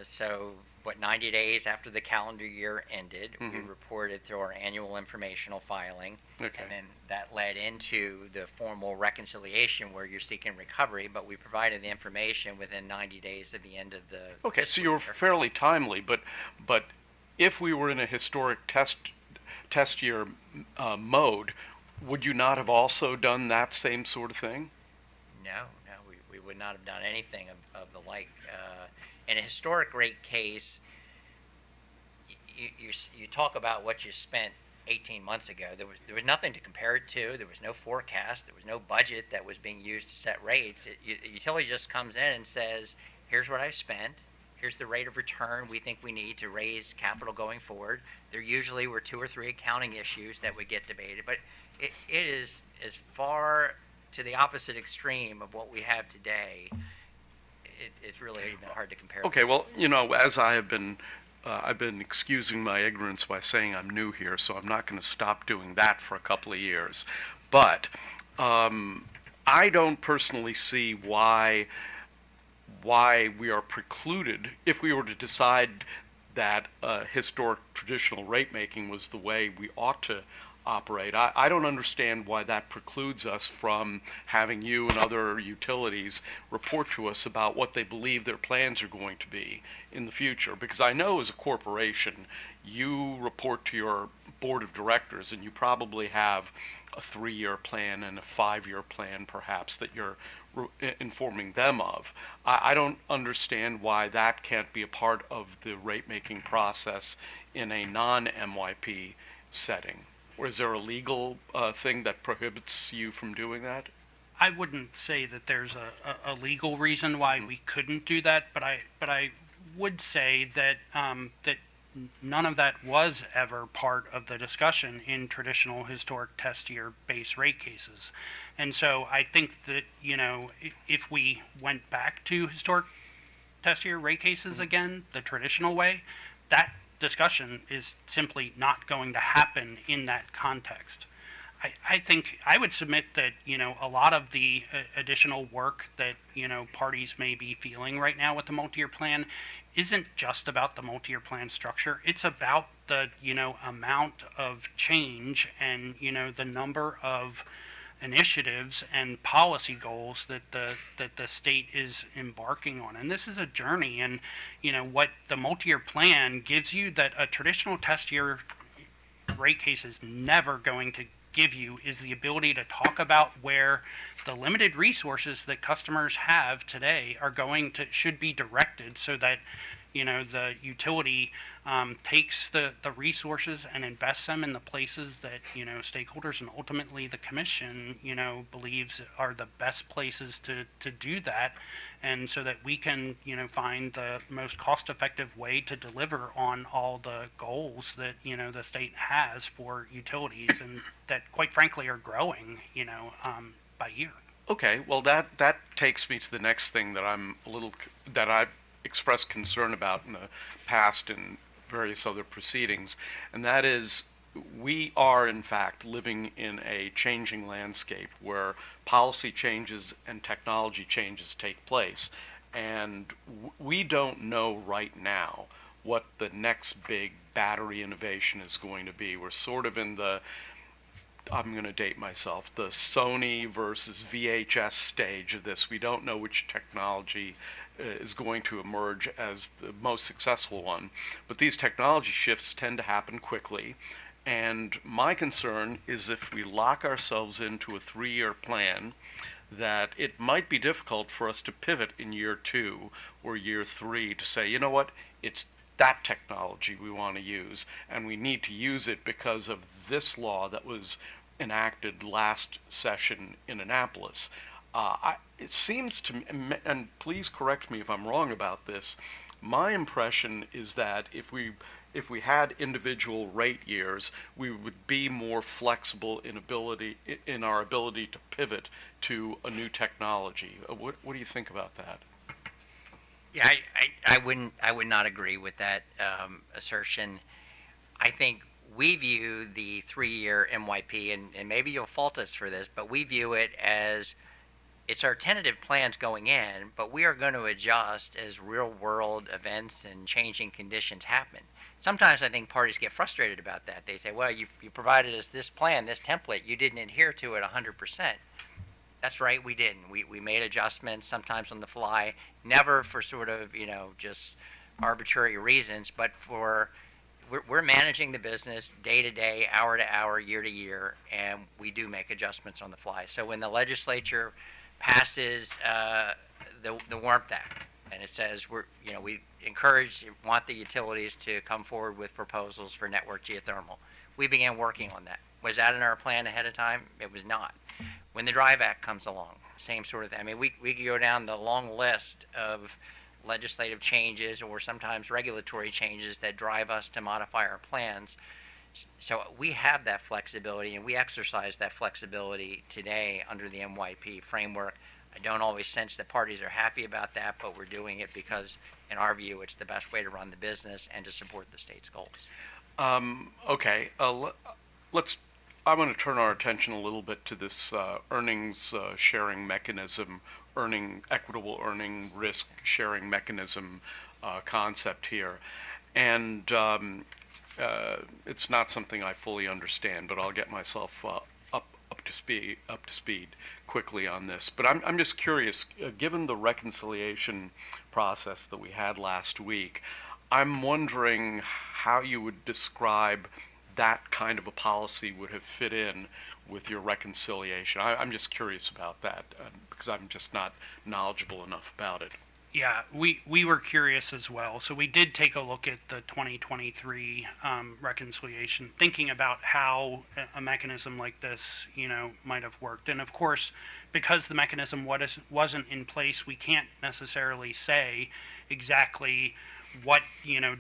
so 90 days after the calendar year ended, we reported through our annual informational filing. Okay. And then that led into the formal reconciliation where you're seeking recovery, but we provided the information within 90 days of the end of the Okay, so fiscal you were year. fairly timely, but if we were in a historic test year mode, would you not have also done that same sort of thing? No, we would not have done anything of the like. In a historic rate case, you talk about what you spent 18 months ago. There was nothing to compare it to. There was no forecast. There was no budget that was being used to set rates. Utility just comes in and says, here's what I spent. Here's the rate of return we think we need to raise capital going forward. There usually were 2 or 3 accounting issues that would get debated, but it is as far to the opposite extreme of what we have today. It's really even hard to compare. Okay, well, as I've been excusing my ignorance by saying I'm new here, so I'm not going to stop doing that for a couple of years. But I don't personally see why we are precluded, if we were to decide that historic traditional rate making was the way we ought to operate. I don't understand why that precludes us from having you and other utilities report to us about what they believe their plans are going to be in the future. Because I know as a corporation, you report to your board of directors and you probably have a 3-year plan and a 5-year plan perhaps that you're informing them of. I don't understand why that can't be a part of the rate making process in a non-MYP setting. Or is there a legal thing that prohibits you from doing that? I wouldn't say that there's a legal reason why we couldn't do that, but I would say that that none of that was ever part of the discussion in traditional historic test year base rate cases. And so I think that, if we went back to historic test year rate cases again, the traditional way, that discussion is simply not going to happen in that context. I think I would submit that, a lot of the additional work that, parties may be feeling right now with the multi-year plan isn't just about the multi-year plan structure. It's about the, amount of change and, the number of initiatives and policy goals that the state is embarking on. And this is a journey, and what the multi-year plan gives you that a traditional test year rate case is never going to give you is the ability to talk about where the limited resources that customers have today should be directed so that the utility takes the resources and invests them in the places that stakeholders and ultimately the commission believes are the best places to do that, and so that we can find the most cost-effective way to deliver on all the goals that the state has for utilities and that quite frankly are growing by year. Okay, well that takes me to the next thing that I've expressed concern about in the past in various other proceedings, and that is we are in fact living in a changing landscape where policy changes and technology changes take place, and we don't know right now what the next big battery innovation is going to be. We're sort of in the, I'm going to date myself, the Sony versus VHS stage of this. We don't know which technology is going to emerge as the most successful one. But these technology shifts tend to happen quickly. And my concern is if we lock ourselves into a 3-year plan, that it might be difficult for us to pivot in year 2 or year 3 to say, you know what, it's that technology we want to use, and we need to use it because of this law that was enacted last session in Annapolis. It seems to me, and please correct me if I'm wrong about this, my impression is that if we had individual rate years, we would be more flexible in our ability to pivot to a new technology. What do you think about that? Yeah, I would not agree with that assertion. I think we view the 3-year MYP, and maybe you'll fault us for this, but we view it as it's our tentative plans going in, but we are going to adjust as real world events and changing conditions happen. Sometimes I think parties get frustrated about that. They say, well, you provided us this plan, this template, you didn't adhere to it 100%. That's right, we didn't. We made adjustments, sometimes on the fly, never for sort of, just arbitrary reasons, but we're managing the business day to day, hour to hour, year to year, and we do make adjustments on the fly. So when the legislature passes the Warmth Act, and it says we want the utilities to come forward with proposals for network geothermal, we began working on that. Was that in our plan ahead of time? It was not. When the Drive Act comes along, same sort of thing. I mean, we could go down the long list of legislative changes or sometimes regulatory changes that drive us to modify our plans. So we have that flexibility, and we exercise that flexibility today under the MYP framework. I don't always sense that parties are happy about that, but we're doing it because, in our view, it's the best way to run the business and to support the state's goals. Okay, I want to turn our attention a little bit to this earnings sharing mechanism, equitable earning risk sharing mechanism concept here. And it's not something I fully understand, but I'll get myself up to speed quickly on this. But I'm just curious, given the reconciliation process that we had last week, I'm wondering how you would describe that kind of a policy would have fit in with your reconciliation. I'm just curious about that because I'm just not knowledgeable enough about it. Yeah, we were curious as well. So we did take a look at the 2023 reconciliation, thinking about how a mechanism like this, might have worked. And of course, because the mechanism wasn't in place, we can't necessarily say exactly what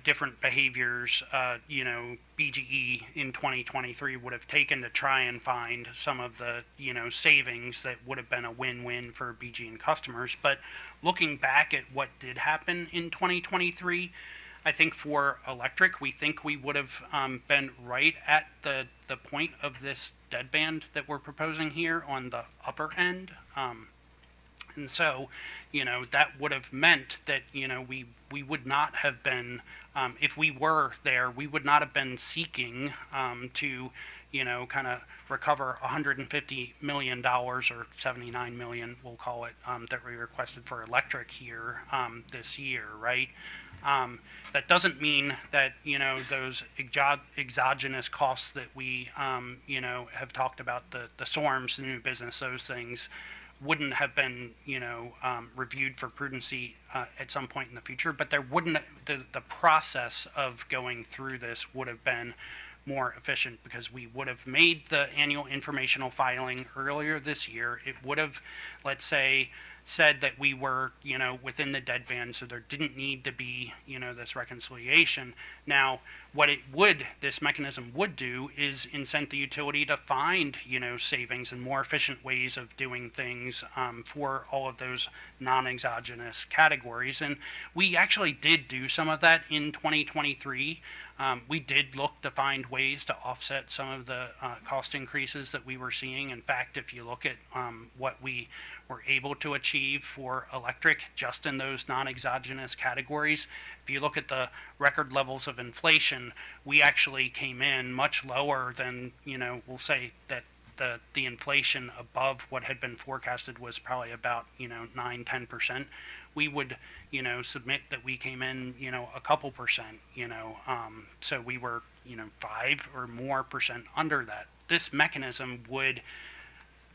different behaviors BGE in 2023 would have taken to try and find some of the savings that would have been a win-win for BGE and customers. But looking back at what did happen in 2023, I think for electric, we think we would have been right at the point of this deadband that we're proposing here on the upper end. And so, that would have meant that, we would not have been, if we were there, we would not have been seeking to, kind of recover $150 million or $79 million, we'll call it, that we requested for electric here this year, right? That doesn't mean that, those exogenous costs that we, have talked about, the SORMs, the new business, those things, wouldn't have been, reviewed for prudency at some point in the future, but there wouldn't, the process of going through this would have been more efficient because we would have made the annual informational filing earlier this year. It would have, let's say, said that we were, within the deadband, so there didn't need to be, this reconciliation. Now, what this mechanism would do is incent the utility to find, savings and more efficient ways of doing things for all of those non-exogenous categories. And we actually did do some of that in 2023. We did look to find ways to offset some of the cost increases that we were seeing. In fact, if you look at what we were able to achieve for electric just in those non-exogenous categories, if you look at the record levels of inflation, we actually came in much lower than, we'll say that the inflation above what had been forecasted was probably about 9-10%. We would submit that we came in a couple percent, so we were 5 or more percent under that. This mechanism would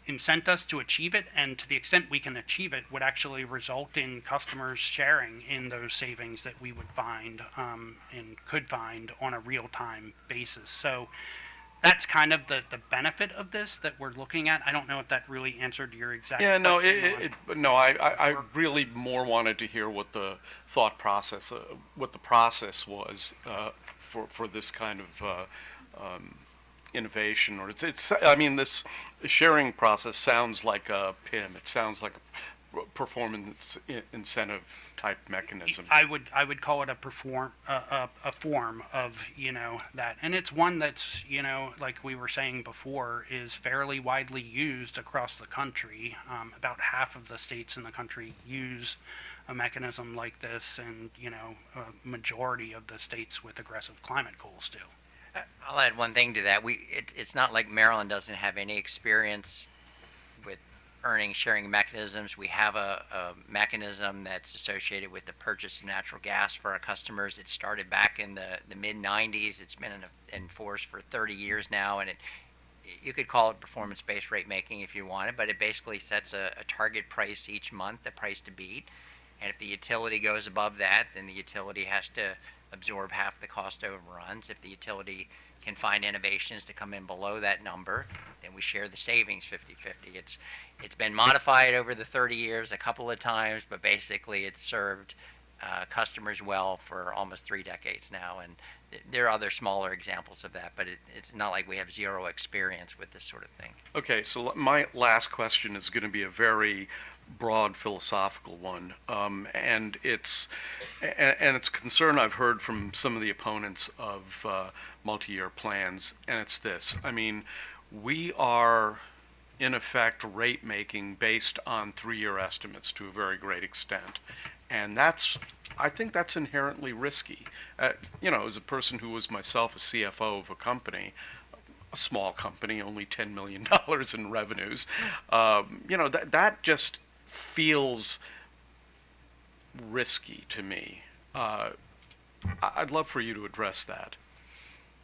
incent us to achieve it, and to the extent we can achieve it would actually result in customers sharing in those savings that we would find and could find on a real-time basis. So that's kind of the benefit of this that we're looking at. I don't know if that really answered your exact question. I really more wanted to hear what the thought process, what the process was for this kind of innovation, or it's I mean, this sharing process sounds like a PIM. It sounds like performance incentive type mechanism. I would call it a form of, that, and it's one that's, like we were saying before, is fairly widely used across the country. About half of the states in the country use a mechanism like this, and a majority of the states with aggressive climate goals do. I'll add one thing to that. It's not like Maryland doesn't have any experience with earning sharing mechanisms. We have a mechanism that's associated with the purchase of natural gas for our customers. It started back in the mid-90s. It's been in force for 30 years now, and you could call it performance-based rate making if you wanted, but it basically sets a target price each month, a price to beat. And if the utility goes above that, then the utility has to absorb half the cost overruns. If the utility can find innovations to come in below that number, then we share the savings 50-50. It's been modified over the 30 years a couple of times, but basically it's served customers well for almost 3 decades now. And there are other smaller examples of that, but it's not like we have zero experience with this sort of thing. Okay, so my last question is going to be a very broad philosophical one, and it's a concern I've heard from some of the opponents of multi-year plans, and it's this. I mean, we are in effect rate making based on 3-year estimates to a very great extent, and I think that's inherently risky. As a person who was myself a CFO of a company, a small company, only $10 million in revenues, that just feels risky to me. I'd love for you to address that.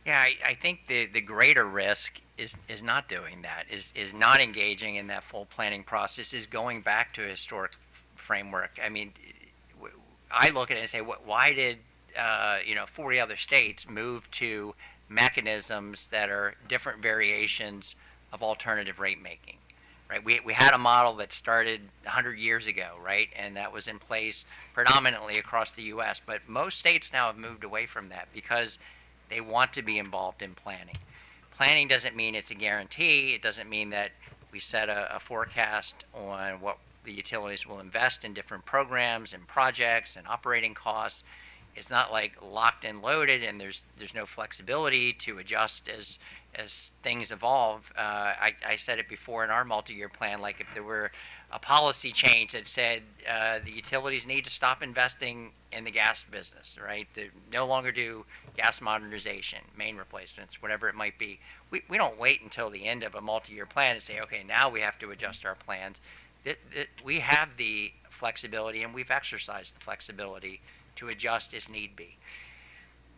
Yeah, I think the greater risk is not doing that, is not engaging in that full planning process, is going back to a historic framework. I mean, I look at it and say, why did 40 other states move to mechanisms that are different variations of alternative rate making? Right, we had a model that started 100 years ago, right, and that was in place predominantly across the U.S. But most states now have moved away from that because they want to be involved in planning. Planning doesn't mean it's a guarantee. It doesn't mean that we set a forecast on what the utilities will invest in different programs and projects and operating costs. It's not like locked and loaded, and there's no flexibility to adjust as things evolve. I said it before in our multi-year plan, like if there were a policy change that said the utilities need to stop investing in the gas business, right? They no longer do gas modernization, main replacements, whatever it might be. We don't wait until the end of a multi-year plan to say, okay, now we have to adjust our plans. We have the flexibility, and we've exercised the flexibility to adjust as need be.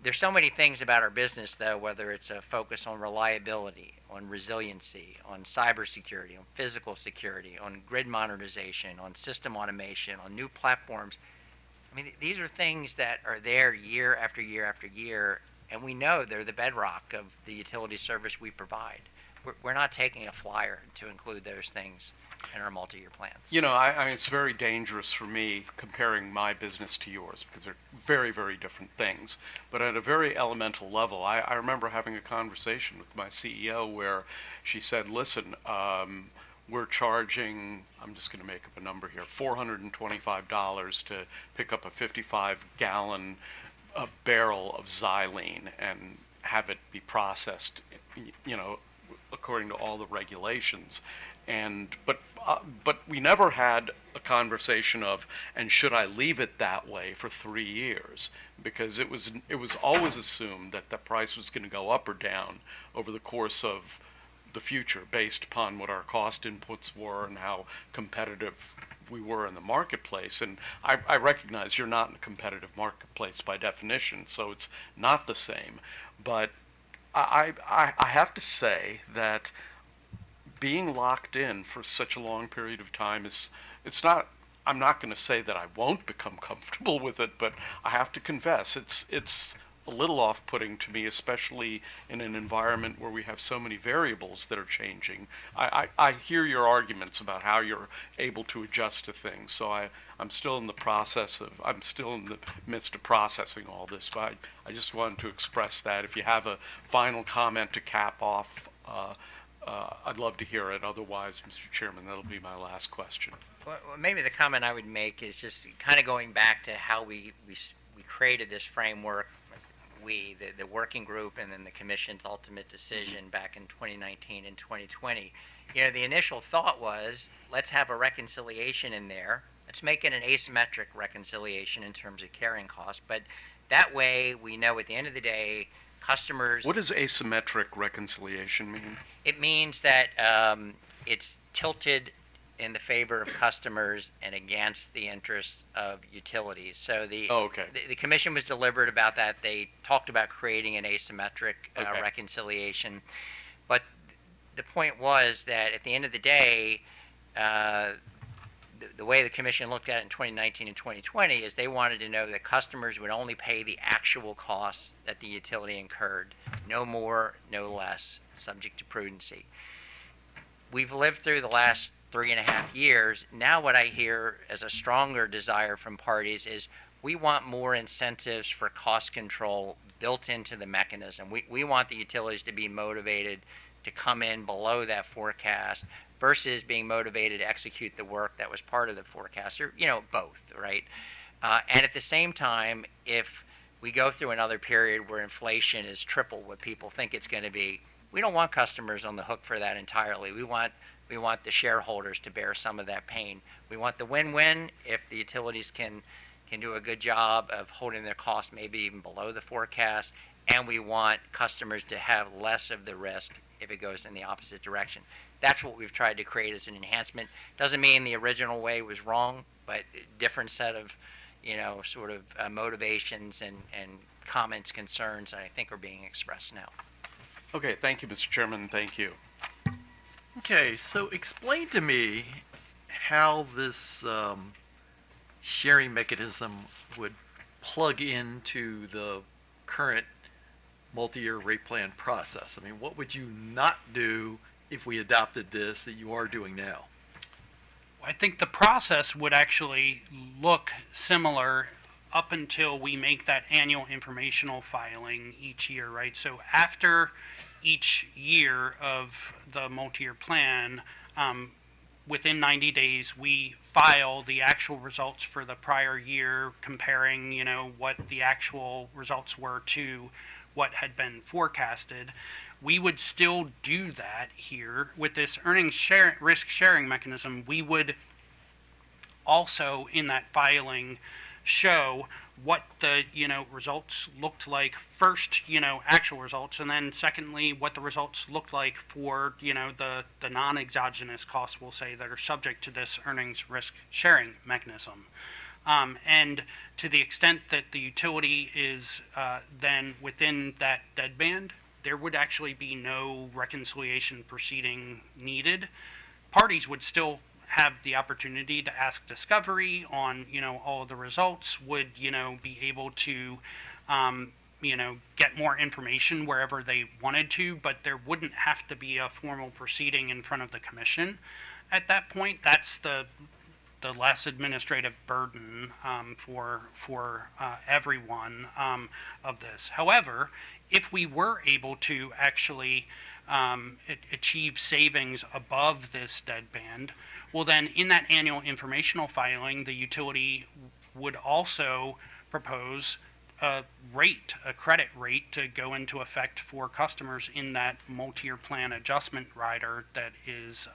There's so many things about our business, though, whether it's a focus on reliability, on resiliency, on cybersecurity, on physical security, on grid modernization, on system automation, on new platforms. I mean, these are things that are there year after year after year, and we know they're the bedrock of the utility service we provide. We're not taking a flyer to include those things in our multi-year plans. I mean, it's very dangerous for me comparing my business to yours because they're very, very different things. But at a very elemental level, I remember having a conversation with my CEO where she said, listen, we're charging, I'm just going to make up a number here, $425 to pick up a 55-gallon barrel of xylene and have it be processed, according to all the regulations. But we never had a conversation of, and should I leave it that way for 3 years? Because it was always assumed that the price was going to go up or down over the course of the future based upon what our cost inputs were and how competitive we were in the marketplace. And I recognize you're not in a competitive marketplace by definition, so it's not the same. But I have to say that being locked in for such a long period of time I'm not going to say that I won't become comfortable with it, but I have to confess it's a little off-putting to me, especially in an environment where we have so many variables that are changing. I hear your arguments about how you're able to adjust to things, so I'm still in the midst of processing all this, but I just wanted to express that. If you have a final comment to cap off I'd love to hear it. Otherwise, Mr. Chairman, that'll be my last question. Well, maybe the comment I would make is just kind of going back to how we created this framework. The working group, and then the commission's ultimate decision back in 2019 and 2020. You know, the initial thought was, let's have a reconciliation in there. Let's make it an asymmetric reconciliation in terms of carrying costs. But that way, we know at the end of the day, customers. What does asymmetric reconciliation mean? It means that it's tilted in the favor of customers and against the interests of utilities. So the commission was deliberate about that. They talked about creating an asymmetric reconciliation, but the point was that at the end of the day, the way the commission looked at it in 2019 and 2020 is they wanted to know that customers would only pay the actual costs that the utility incurred, no more, no less, subject to prudency. We've lived through the last 3.5 years. Now what I hear as a stronger desire from parties is we want more incentives for cost control built into the mechanism. We want the utilities to be motivated to come in below that forecast versus being motivated to execute the work that was part of the forecast, or, both, right? And at the same time, if we go through another period where inflation is triple what people think it's going to be, we don't want customers on the hook for that entirely. We want the shareholders to bear some of that pain. We want the win-win if the utilities can do a good job of holding their costs maybe even below the forecast, and we want customers to have less of the risk if it goes in the opposite direction. That's what we've tried to create as an enhancement. Doesn't mean the original way was wrong, but different set of, motivations and comments, concerns, I think are being expressed now. Okay, thank you, Mr. Chairman. Thank you. Okay, so explain to me how this sharing mechanism would plug into the current multi-year rate plan process. I mean, what would you not do if we adopted this that you are doing now? I think the process would actually look similar up until we make that annual informational filing each year, right? So after each year of the multi-year plan, within 90 days, we file the actual results for the prior year, comparing, what the actual results were to what had been forecasted. We would still do that here with this risk sharing mechanism. We would also in that filing show what the results looked like first, actual results, and then secondly what the results looked like for the non-exogenous costs, we'll say, that are subject to this earnings risk sharing mechanism. And to the extent that the utility is then within that deadband, there would actually be no reconciliation proceeding needed. Parties would still have the opportunity to ask discovery on, all of the results, would, be able to, get more information wherever they wanted to, but there wouldn't have to be a formal proceeding in front of the commission. At that point, that's the less administrative burden for everyone of this. However, if we were able to actually achieve savings above this deadband, well then in that annual informational filing, the utility would also propose a credit rate to go into effect for customers in that multi-year plan adjustment rider that is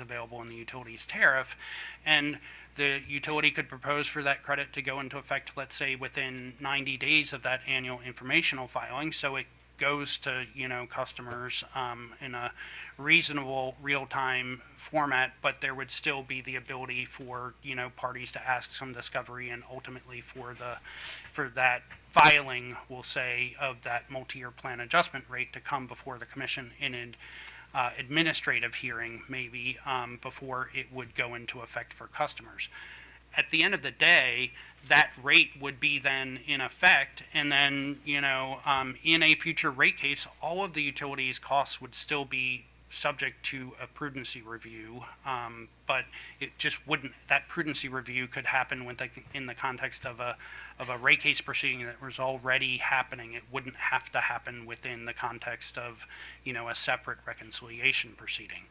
available in the utility's tariff. And the utility could propose for that credit to go into effect, let's say, within 90 days of that annual informational filing. So it goes to, customers in a reasonable real-time format, but there would still be the ability for, parties to ask some discovery and ultimately for that filing, we'll say, of that multi-year plan adjustment rate to come before the commission in an administrative hearing, maybe, before it would go into effect for customers. At the end of the day, that rate would be then in effect, and then, in a future rate case, all of the utilities' costs would still be subject to a prudency review, but it just wouldn't. That prudency review could happen in the context of a rate case proceeding that was already happening. It wouldn't have to happen within the context of, a separate reconciliation proceeding.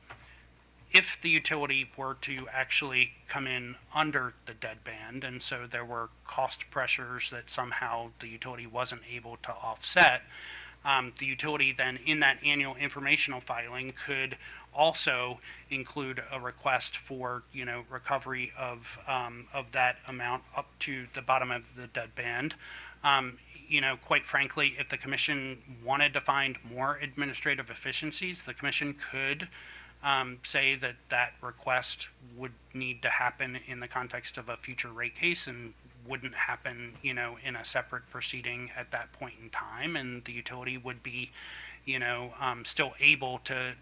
If the utility were to actually come in under the deadband, and so there were cost pressures that somehow the utility wasn't able to offset, the utility then in that annual informational filing could also include a request for, recovery of that amount up to the bottom of the deadband. Quite frankly, if the commission wanted to find more administrative efficiencies, the commission could say that that request would need to happen in the context of a future rate case and wouldn't happen, in a separate proceeding at that point in time, and the utility would be, still able to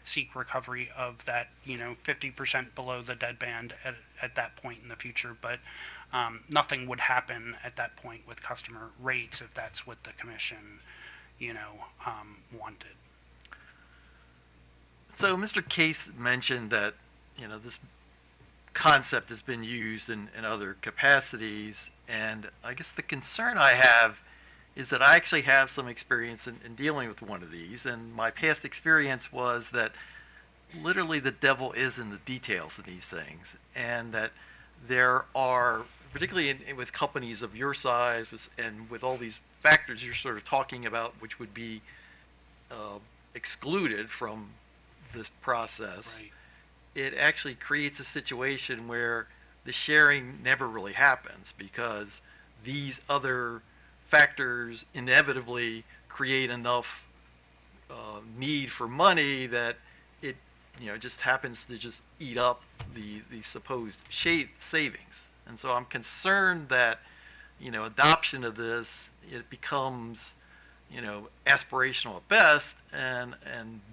seek recovery of that, 50% below the deadband at that point in the future. But nothing would happen at that point with customer rates if that's what the commission, wanted. So Mr. Case mentioned that, this concept has been used in other capacities, and I guess the concern I have is that I actually have some experience in dealing with one of these, and my past experience was that literally the devil is in the details of these things, and that there are, particularly with companies of your size and with all these factors you're sort of talking about, which would be excluded from this process, Right. It actually creates a situation where the sharing never really happens because these other factors inevitably create enough need for money that it just happens to just eat up the supposed savings. And so I'm concerned that adoption of this, it becomes aspirational at best and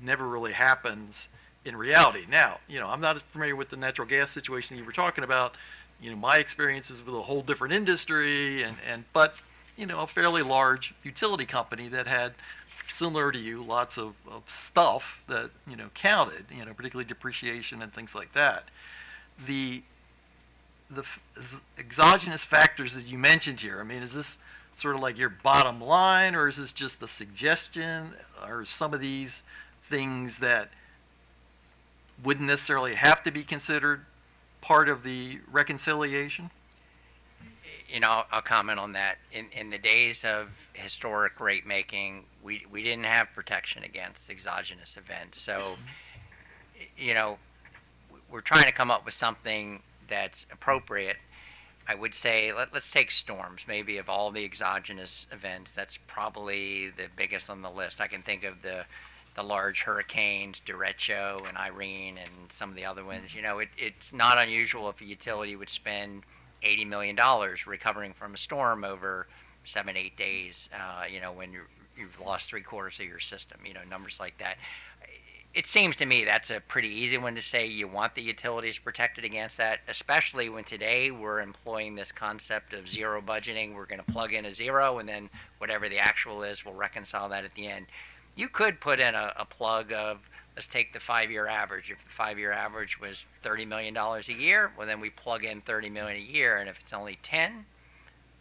never really happens in reality. Now, I'm not as familiar with the natural gas situation you were talking about. My experience is with a whole different industry but a fairly large utility company that had, similar to you, lots of stuff that, counted, particularly depreciation and things like that. The exogenous factors that you mentioned here, is this sort of like your bottom line, or is this just a suggestion, or some of these things that wouldn't necessarily have to be considered part of the reconciliation? I'll comment on that. In the days of historic rate making, we didn't have protection against exogenous events. So, we're trying to come up with something that's appropriate. I would say let's take storms. Maybe of all the exogenous events, that's probably the biggest on the list. I can think of the large hurricanes, Derecho and Irene, and some of the other ones. It's not unusual if a utility would spend $80 million recovering from a storm over 7-8 days. When you've lost 3/4 of your system. Numbers like that. It seems to me that's a pretty easy one to say. You want the utilities protected against that, especially when today we're employing this concept of zero budgeting. We're going to plug in a zero, and then whatever the actual is, we'll reconcile that at the end. You could put in a plug of, let's take the 5-year average. If the 5-year average was $30 million a year, well, then we plug in $30 million a year. And if it's only 10,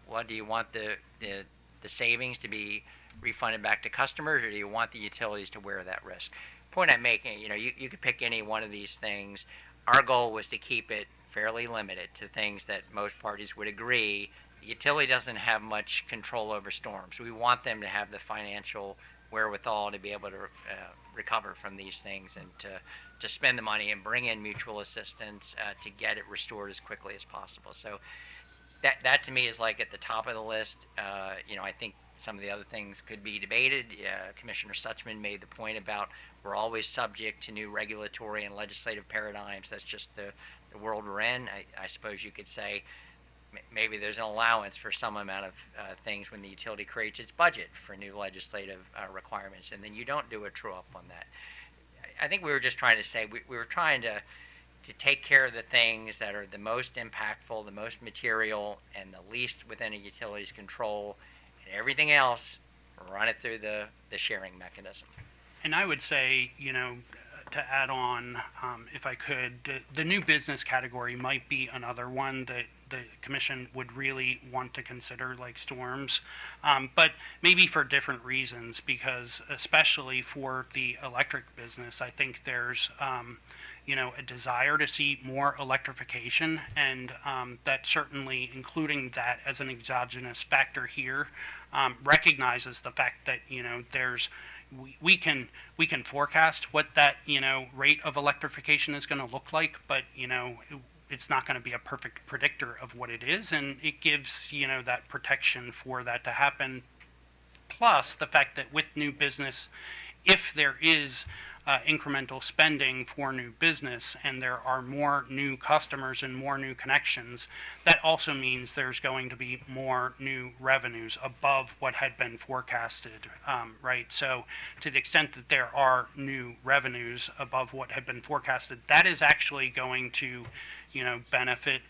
what do you want the savings to be refunded back to customers, or do you want the utilities to wear that risk? Point I'm making, you could pick any one of these things. Our goal was to keep it fairly limited to things that most parties would agree. The utility doesn't have much control over storms. We want them to have the financial wherewithal to be able to recover from these things and to spend the money and bring in mutual assistance to get it restored as quickly as possible. So that to me is like at the top of the list. I think some of the other things could be debated. Commissioner Suchman made the point about we're always subject to new regulatory and legislative paradigms. That's just the world we're in. I suppose you could say maybe there's an allowance for some amount of things when the utility creates its budget for new legislative requirements, and then you don't do a true-up on that. I think we were just trying to say we were trying to take care of the things that are the most impactful, the most material, and the least within a utility's control, and everything else, run it through the sharing mechanism. And I would say, to add on, if I could, the new business category might be another one that the commission would really want to consider, like storms, but maybe for different reasons, because especially for the electric business, I think there's a desire to see more electrification, and that certainly, including that as an exogenous factor here, recognizes the fact that we can forecast what that rate of electrification is going to look like, but it's not going to be a perfect predictor of what it is, and it gives that protection for that to happen. Plus the fact that with new business, if there is incremental spending for new business and there are more new customers and more new connections, that also means there's going to be more new revenues above what had been forecasted, right? So to the extent that there are new revenues above what had been forecasted, that is actually going to benefit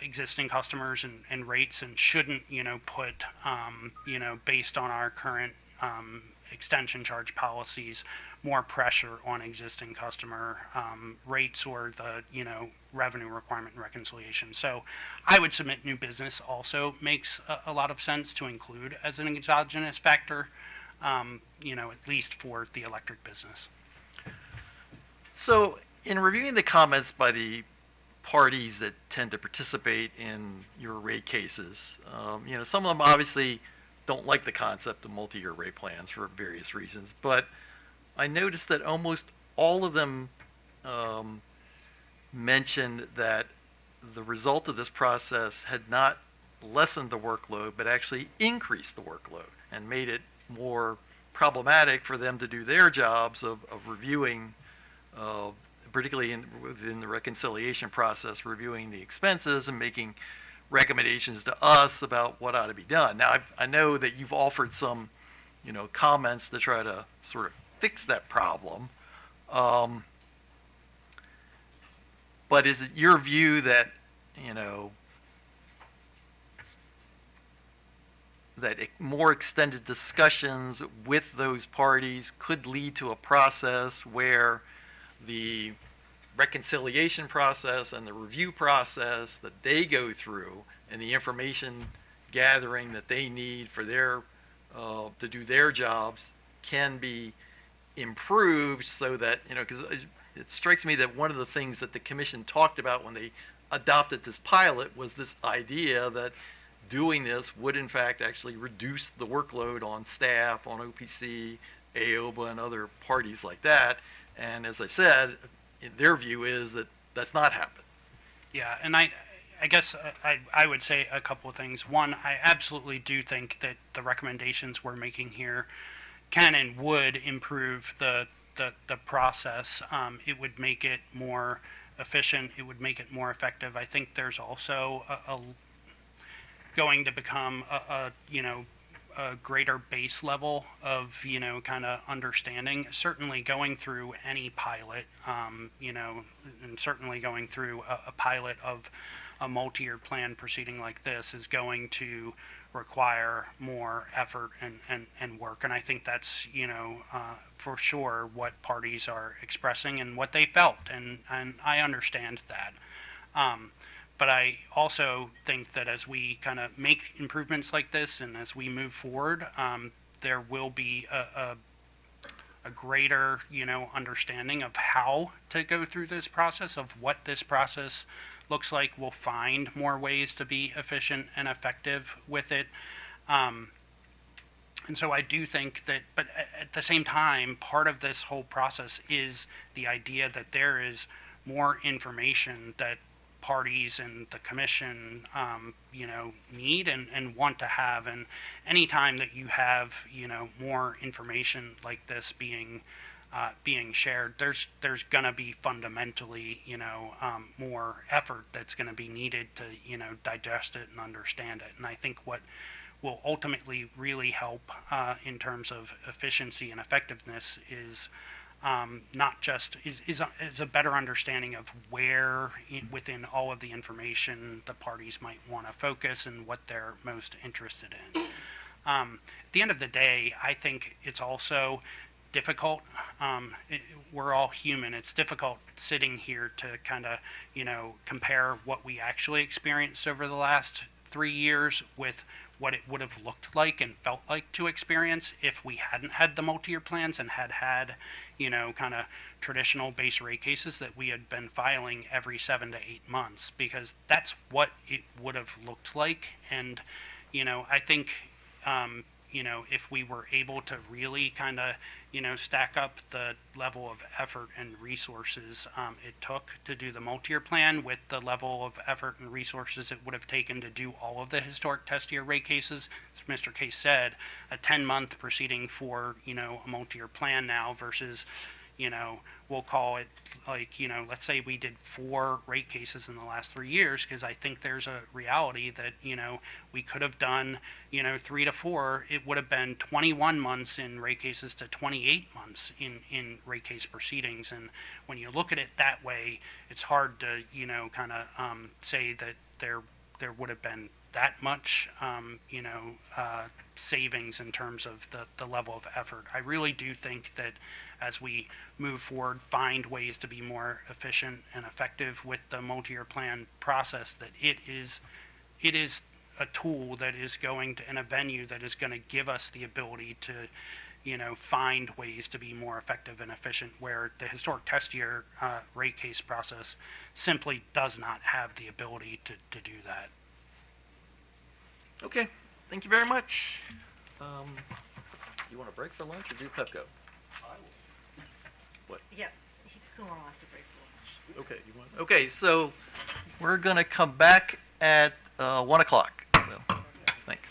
existing customers and rates, and shouldn't put based on our current extension charge policies, more pressure on existing customer rates or the revenue requirement and reconciliation. So I would submit new business also makes a lot of sense to include as an exogenous factor, at least for the electric business. So in reviewing the comments by the parties that tend to participate in your rate cases, some of them obviously don't like the concept of multi-year rate plans for various reasons, but I noticed that almost all of them mentioned that the result of this process had not lessened the workload, but actually increased the workload and made it more problematic for them to do their jobs of reviewing, particularly within the reconciliation process, reviewing the expenses and making recommendations to us about what ought to be done. Now, I know that you've offered some, comments to try to sort of fix that problem. But is it your view that, that more extended discussions with those parties could lead to a process where the reconciliation process and the review process that they go through and the information gathering that they need for their to do their jobs can be improved, so that because it strikes me that one of the things that the commission talked about when they adopted this pilot was this idea that doing this would in fact actually reduce the workload on staff, on OPC, AOBA, and other parties like that. And as I said, their view is that that's not happened. Yeah, and I guess I would say a couple of things. One, I absolutely do think that the recommendations we're making here can and would improve the process. It would make it more efficient. It would make it more effective. I think there's also going to become a greater base level of kind of understanding. Certainly going through any pilot, and certainly going through a pilot of a multi-year plan proceeding like this is going to require more effort and work. And I think that's for sure what parties are expressing and what they felt, and I understand that. But I also think that as we kind of make improvements like this and as we move forward, there will be a greater, understanding of how to go through this process, of what this process looks like. We'll find more ways to be efficient and effective with it. And so I do think that, but at the same time, part of this whole process is the idea that there is more information that parties and the commission, need and want to have. And anytime that you have, more information like this being shared, there's going to be fundamentally, more effort that's going to be needed to, digest it and understand it. And I think what will ultimately really help in terms of efficiency and effectiveness is not just is a better understanding of where within all of the information the parties might want to focus and what they're most interested in. At the end of the day, I think it's also difficult. We're all human. It's difficult sitting here to kind of, compare what we actually experienced over the last 3 years with what it would have looked like and felt like to experience if we hadn't had the multi-year plans and had, kind of traditional base rate cases that we had been filing every 7 to 8 months, because that's what it would have looked like. And, I think, if we were able to really kind of, stack up the level of effort and resources it took to do the multi-year plan with the level of effort and resources it would have taken to do all of the historic test year rate cases, as Mr. Case said, a 10-month proceeding for, a multi-year plan now versus, we'll call it like, let's say we did 4 rate cases in the last 3 years, because I think there's a reality that, we could have done, 3 to 4. It would have been 21 months in rate cases to 28 months in rate case proceedings. And when you look at it that way, it's hard to, kind of say that there would have been that much, savings in terms of the level of effort. I really do think that as we move forward, find ways to be more efficient and effective with the multi-year plan process, that it is a tool that is going to, and a venue that is going to give us the ability to, find ways to be more effective and efficient, where the historic test year rate case process simply does not have the ability to do that. Okay, thank you very much. You want a break for lunch or do Pepco? What? Yeah, who wants a break for lunch? Okay, okay, so we're gonna come back at 1 o'clock. So, thanks.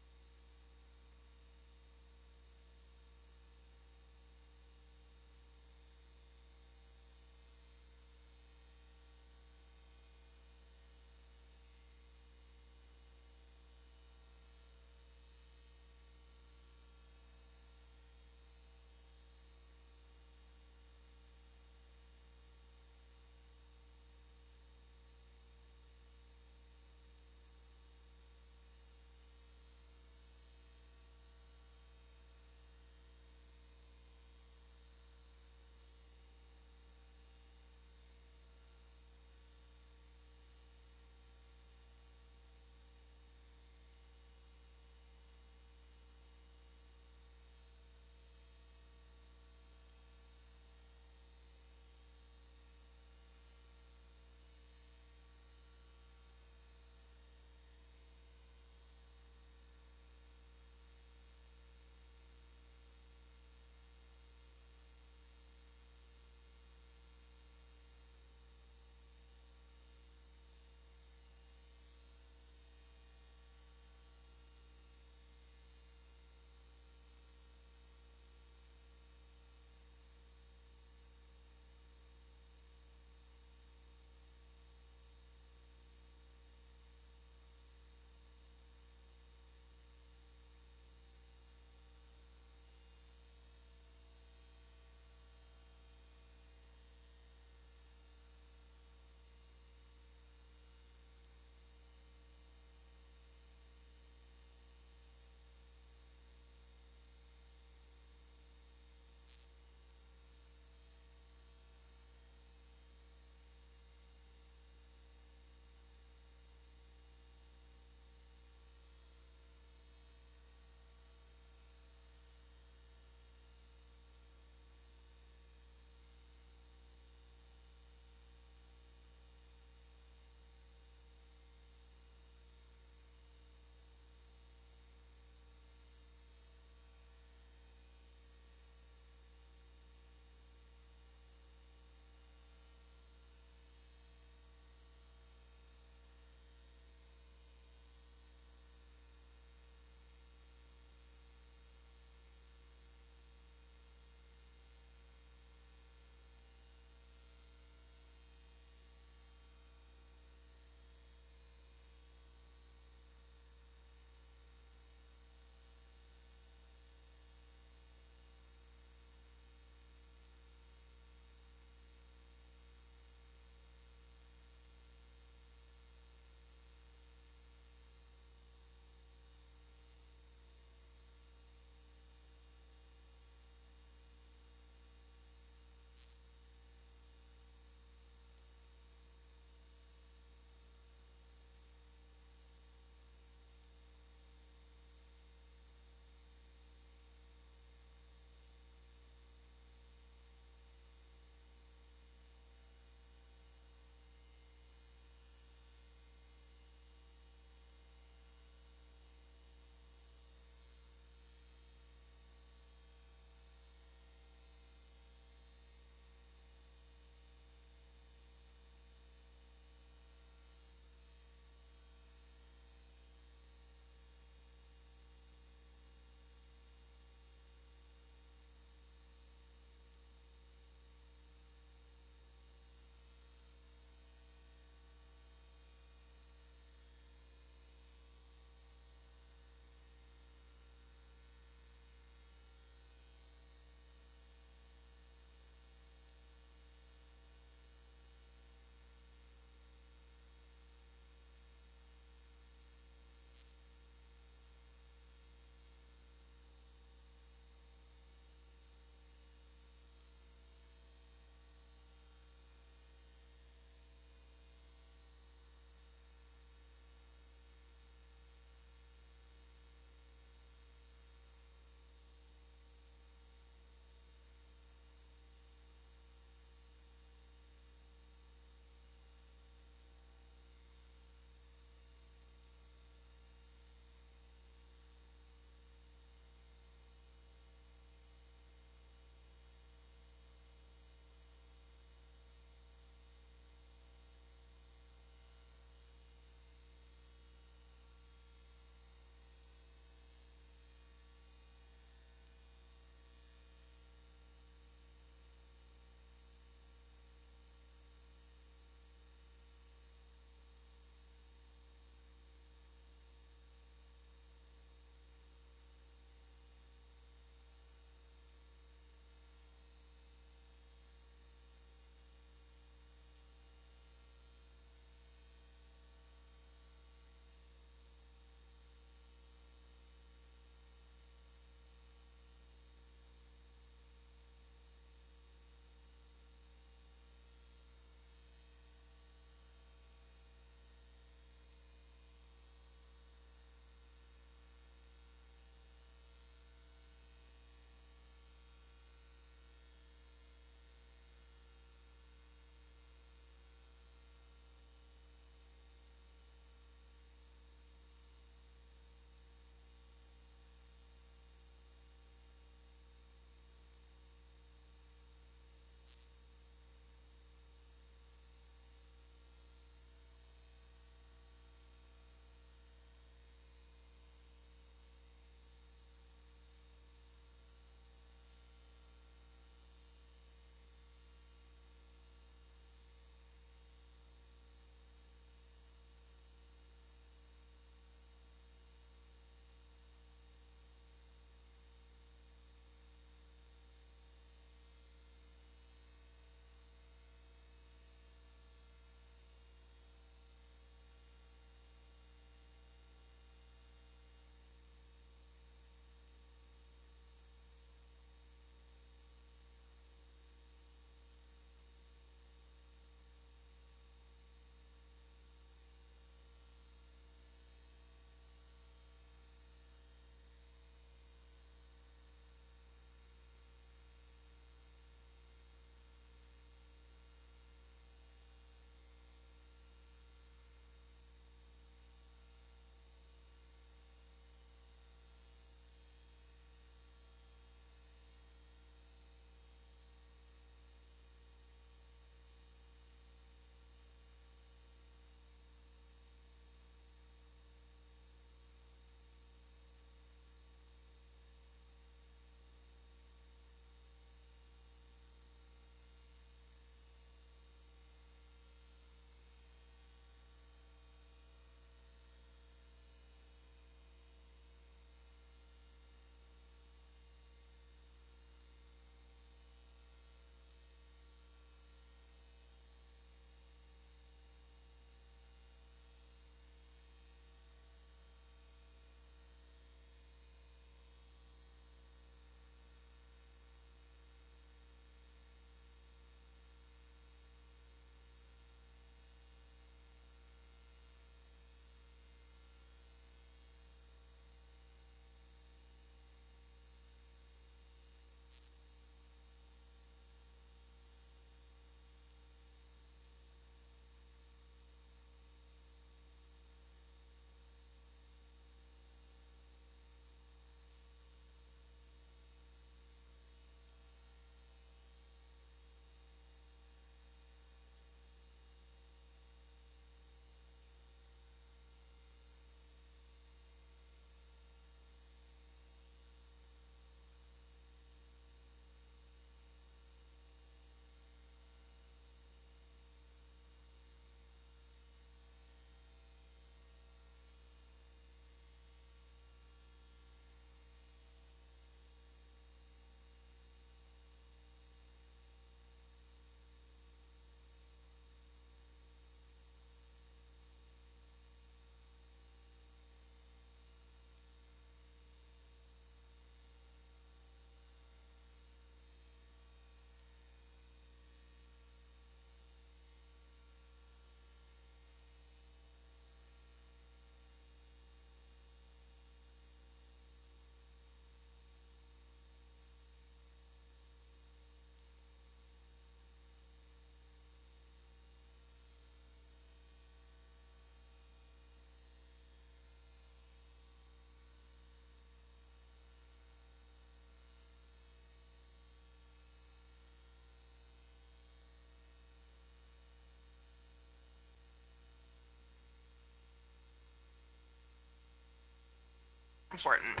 important.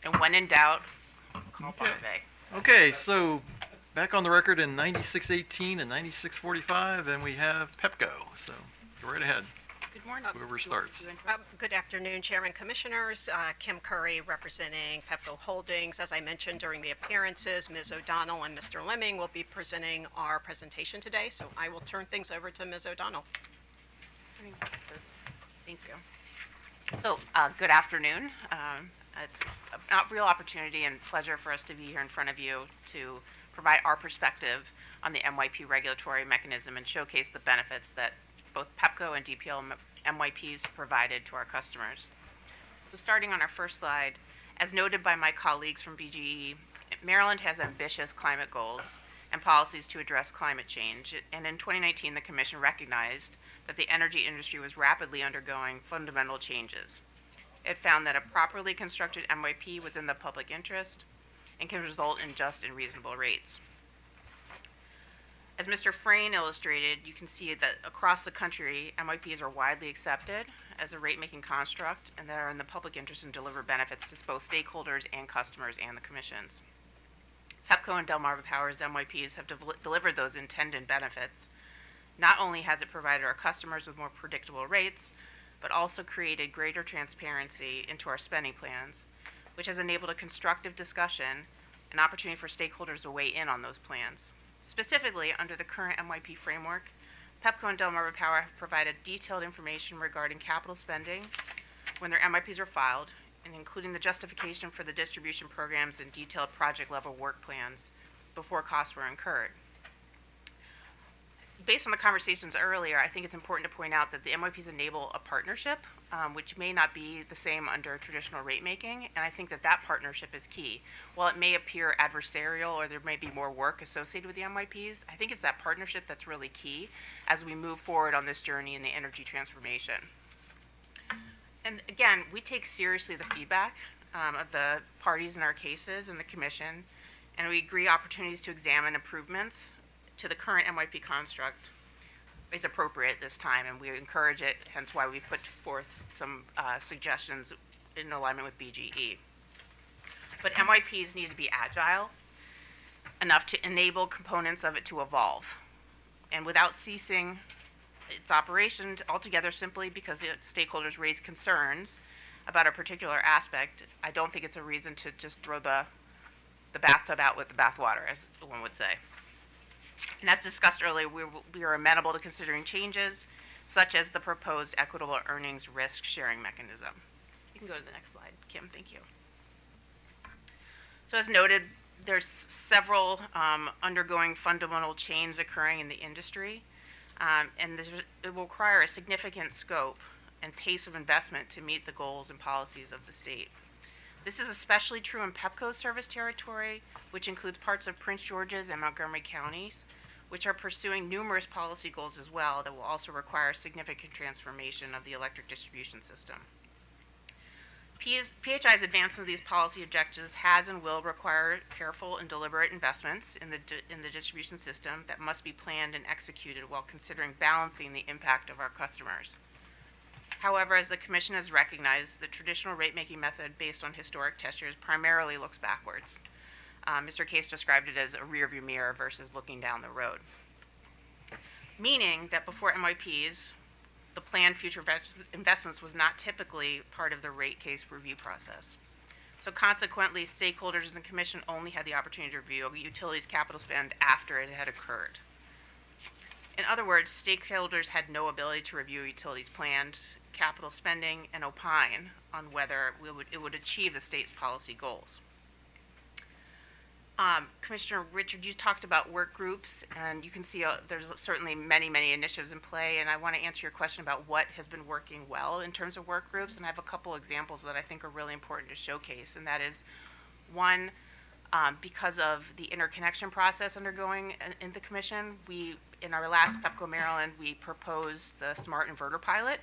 And when in doubt, call Barve. Okay, so back on the record in 9618 and 9645, and we have Pepco. So go right ahead. Good morning. Whoever starts. Good afternoon, Chairman, Commissioners. Kim Curry representing Pepco Holdings. As I mentioned during the appearances, Ms. O'Donnell and Mr. Lemming will be presenting our presentation today, so I will turn things over to Ms. O'Donnell. Thank you. So, good afternoon. It's a real opportunity and pleasure for us to be here in front of you to provide our perspective on the MYP regulatory mechanism and showcase the benefits that both Pepco and DPL MYPs provided to our customers. So starting on our first slide, as noted by my colleagues from BGE, Maryland has ambitious climate goals and policies to address climate change. And in 2019, the Commission recognized that the energy industry was rapidly undergoing fundamental changes. It found that a properly constructed MYP was in the public interest and can result in just and reasonable rates. As Mr. Frayne illustrated, you can see that across the country, MYPs are widely accepted as a rate-making construct and that are in the public interest and deliver benefits to both stakeholders and customers and the commissions. Pepco and Delmarva Power's MYPs have delivered those intended benefits. Not only has it provided our customers with more predictable rates, but also created greater transparency into our spending plans, which has enabled a constructive discussion and opportunity for stakeholders to weigh in on those plans. Specifically, under the current MYP framework, Pepco and Delmarva Power have provided detailed information regarding capital spending when their MYPs are filed, and including the justification for the distribution programs and detailed project-level work plans before costs were incurred. Based on the conversations earlier, I think it's important to point out that the MYPs enable a partnership, which may not be the same under traditional rate making, and I think that that partnership is key. While it may appear adversarial or there may be more work associated with the MYPs, I think it's that partnership that's really key as we move forward on this journey in the energy transformation. And again, we take seriously the feedback of the parties in our cases and the Commission, and we agree opportunities to examine improvements to the current MYP construct is appropriate this time, and we encourage it, hence why we put forth some suggestions in alignment with BGE. But MYPs need to be agile enough to enable components of it to evolve, and without ceasing its operation altogether simply because the stakeholders raise concerns about a particular aspect. I don't think it's a reason to just throw the bathtub out with the bathwater, as one would say. And as discussed earlier, we are amenable to considering changes, such as the proposed equitable earnings risk sharing mechanism. You can go to the next slide, Kim, thank you. So as noted, there's several undergoing fundamental changes occurring in the industry, and it will require a significant scope and pace of investment to meet the goals and policies of the state. This is especially true in Pepco's service territory, which includes parts of Prince George's and Montgomery counties, which are pursuing numerous policy goals as well that will also require significant transformation of the electric distribution system. PHI's advancement of these policy objectives has and will require careful and deliberate investments in the distribution system that must be planned and executed while considering balancing the impact of our customers. However, as the Commission has recognized, the traditional rate-making method based on historic test years primarily looks backwards. Mr. Case described it as a rearview mirror versus looking down the road. Meaning that before MYPs, the planned future investments was not typically part of the rate case review process. So consequently, stakeholders in the Commission only had the opportunity to review utilities capital spend after it had occurred. In other words, stakeholders had no ability to review utilities planned capital spending and opine on whether it would achieve the state's policy goals. Commissioner Richard, you talked about work groups, and you can see there's certainly many, many initiatives in play, and I want to answer your question about what has been working well in terms of work groups, and I have a couple examples that I think are really important to showcase, and that is, one, because of the interconnection process undergoing in the Commission, in our last Pepco Maryland, we proposed the Smart Inverter Pilot.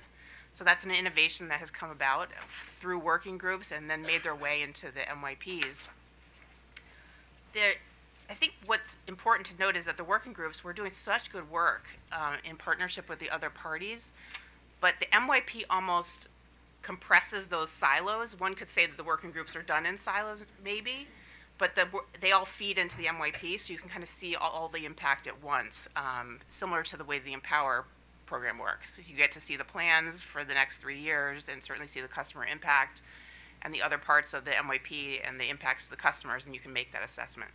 So that's an innovation that has come about through working groups and then made their way into the MYPs. I think what's important to note is that the working groups were doing such good work in partnership with the other parties, but the MYP almost compresses those silos. One could say that the working groups are done in silos, maybe, but they all feed into the MYP, so you can kind of see all the impact at once, similar to the way the Empower program works. You get to see the plans for the next 3 years and certainly see the customer impact and the other parts of the MYP and the impacts to the customers, and you can make that assessment.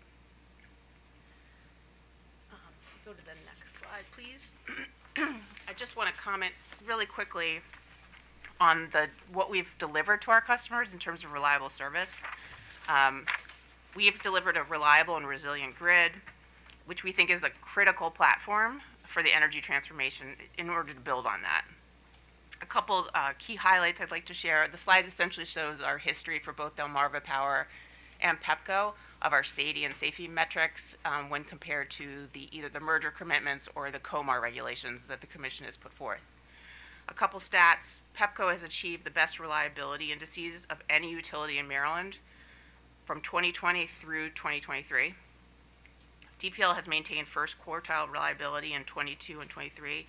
Go to the next slide, please. I just want to comment really quickly on what we've delivered to our customers in terms of reliable service. We've delivered a reliable and resilient grid, which we think is a critical platform for the energy transformation in order to build on that. A couple key highlights I'd like to share. The slide essentially shows our history for both Delmarva Power and PEPCO of our SAIDI and safety metrics when compared to either the merger commitments or the COMAR regulations that the Commission has put forth. A couple stats. PEPCO has achieved the best reliability indices of any utility in Maryland from 2020 through 2023. DPL has maintained first quartile reliability in 22 and 23.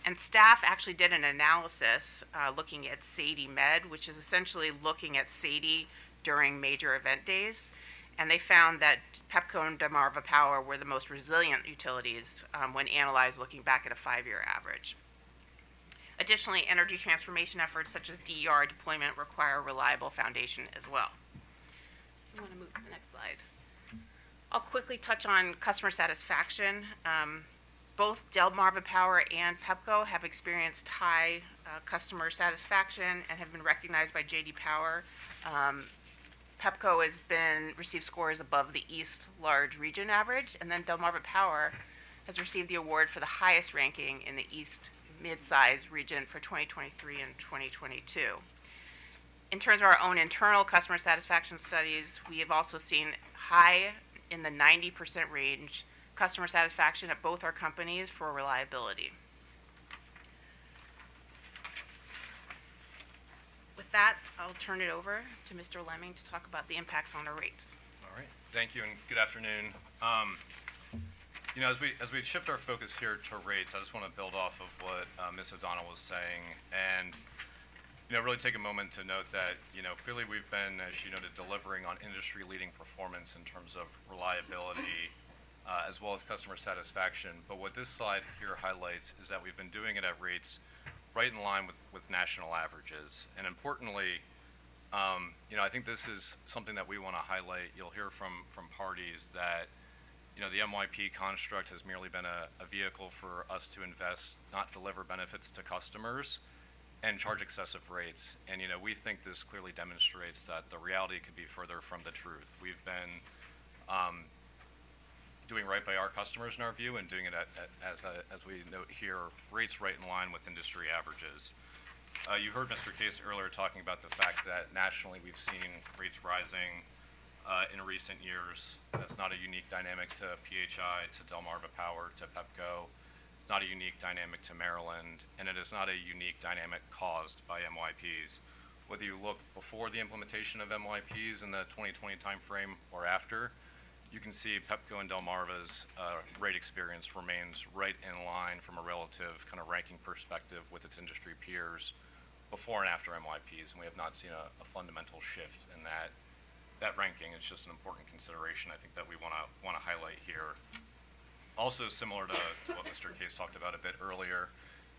And staff actually did an analysis looking at SAIDI Med, which is essentially looking at SAIDI during major event days. And they found that PEPCO and Delmarva Power were the most resilient utilities when analyzed looking back at a 5-year average. Additionally, energy transformation efforts such as DER deployment require a reliable foundation as well. I want to move to the next slide. I'll quickly touch on customer satisfaction. Both Delmarva Power and PEPCO have experienced high customer satisfaction and have been recognized by J.D. Power. PEPCO has received scores above the East Large Region average, and then Delmarva Power has received the award for the highest ranking in the East Mid-Size region for 2023 and 2022. In terms of our own internal customer satisfaction studies, we have also seen high in the 90% range customer satisfaction at both our companies for reliability. With that, I'll turn it over to Mr. Lemming to talk about the impacts on our rates. All right. Thank you and good afternoon. As we shift our focus here to rates, I just want to build off of what Ms. O'Donnell was saying, and really take a moment to note that clearly we've been, as she noted, delivering on industry-leading performance in terms of reliability as well as customer satisfaction. But what this slide here highlights is that we've been doing it at rates right in line with national averages. And importantly, I think this is something that we want to highlight. You'll hear from parties that the MYP construct has merely been a vehicle for us to invest, not deliver benefits to customers, and charge excessive rates. And we think this clearly demonstrates that the reality could be further from the truth. We've been doing right by our customers in our view, and doing it as we note here, rates right in line with industry averages. You heard Mr. Case earlier talking about the fact that nationally we've seen rates rising in recent years. That's not a unique dynamic to PHI, to Delmarva Power, to PEPCO. It's not a unique dynamic to Maryland, and it is not a unique dynamic caused by MYPs. Whether you look before the implementation of MYPs in the 2020 timeframe or after, you can see PEPCO and Delmarva's rate experience remains right in line from a relative kind of ranking perspective with its industry peers before and after MYPs, and we have not seen a fundamental shift in that ranking. It's just an important consideration I think that we want to highlight here. Also similar to what Mr. Case talked about a bit earlier,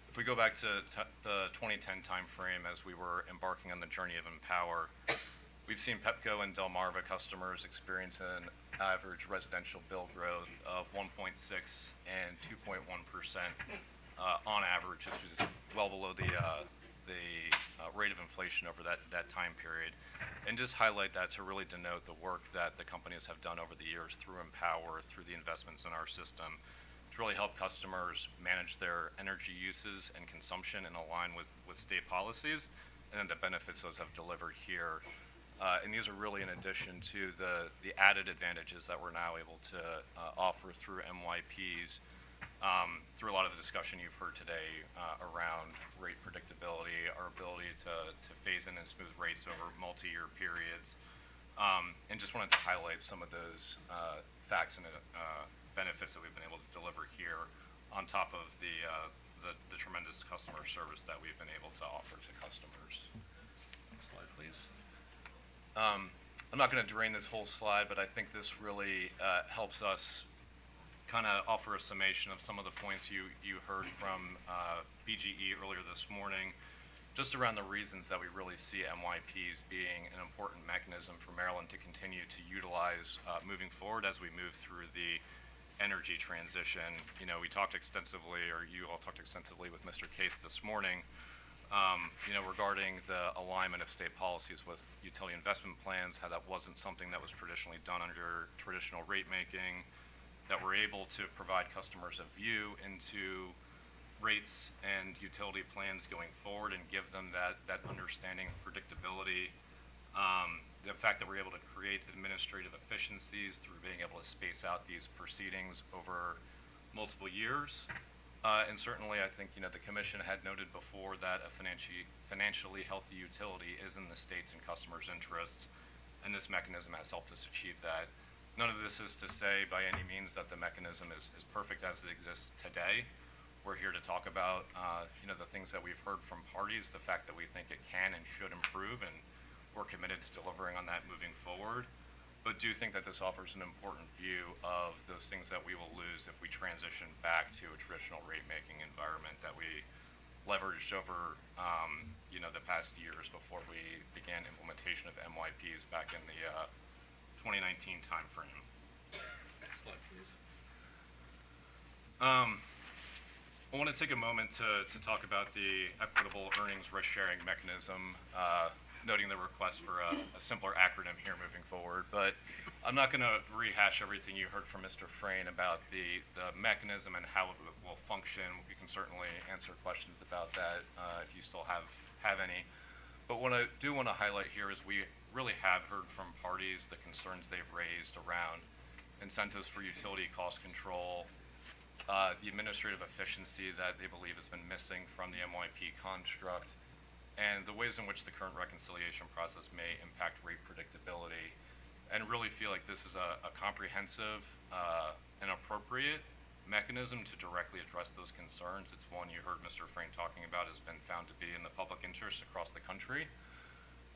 if we go back to the 2010 timeframe as we were embarking on the journey of Empower, we've seen PEPCO and Delmarva customers experience an average residential bill growth of 1.6 and 2.1% on average, which is well below the rate of inflation over that time period. And just highlight that to really denote the work that the companies have done over the years through Empower, through the investments in our system, to really help customers manage their energy uses and consumption and align with state policies, and then the benefits those have delivered here. And these are really in addition to the added advantages that we're now able to offer through MYPs, through a lot of the discussion you've heard today around rate predictability, our ability to phase in and smooth rates over multi-year periods, and just wanted to highlight some of those facts and benefits that we've been able to deliver here on top of the tremendous customer service that we've been able to offer to customers. I'm not going to drain this whole slide, but I think this really helps us kind of offer a summation of some of the points you heard from BGE earlier this morning, just around the reasons that we really see MYPs being an important mechanism for Maryland to continue to utilize moving forward as we move through the energy transition. You know, we talked extensively, or you all talked extensively with Mr. Case this morning, regarding the alignment of state policies with utility investment plans, how that wasn't something that was traditionally done under traditional rate making, that we're able to provide customers a view into rates and utility plans going forward and give them that understanding of predictability. The fact that we're able to create administrative efficiencies through being able to space out these proceedings over multiple years. And certainly, I think, the Commission had noted before that a financially healthy utility is in the state's and customers' interests, and this mechanism has helped us achieve that. None of this is to say by any means that the mechanism is perfect as it exists today. We're here to talk about, the things that we've heard from parties, the fact that we think it can and should improve, and we're committed to delivering on that moving forward. But do think that this offers an important view of those things that we will lose if we transition back to a traditional rate-making environment that we leveraged over, the past years before we began implementation of MYPs back in the 2019 timeframe. Next slide, please. I want to take a moment to talk about the equitable earnings risk-sharing mechanism, noting the request for a simpler acronym here moving forward. But I'm not going to rehash everything you heard from Mr. Frayne about the mechanism and how it will function. We can certainly answer questions about that if you still have any. But what I do want to highlight here is we really have heard from parties the concerns they've raised around incentives for utility cost control, the administrative efficiency that they believe has been missing from the MYP construct, and the ways in which the current reconciliation process may impact rate predictability, and really feel like this is a comprehensive and appropriate mechanism to directly address those concerns. It's one you heard Mr. Frayne talking about has been found to be in the public interest across the country.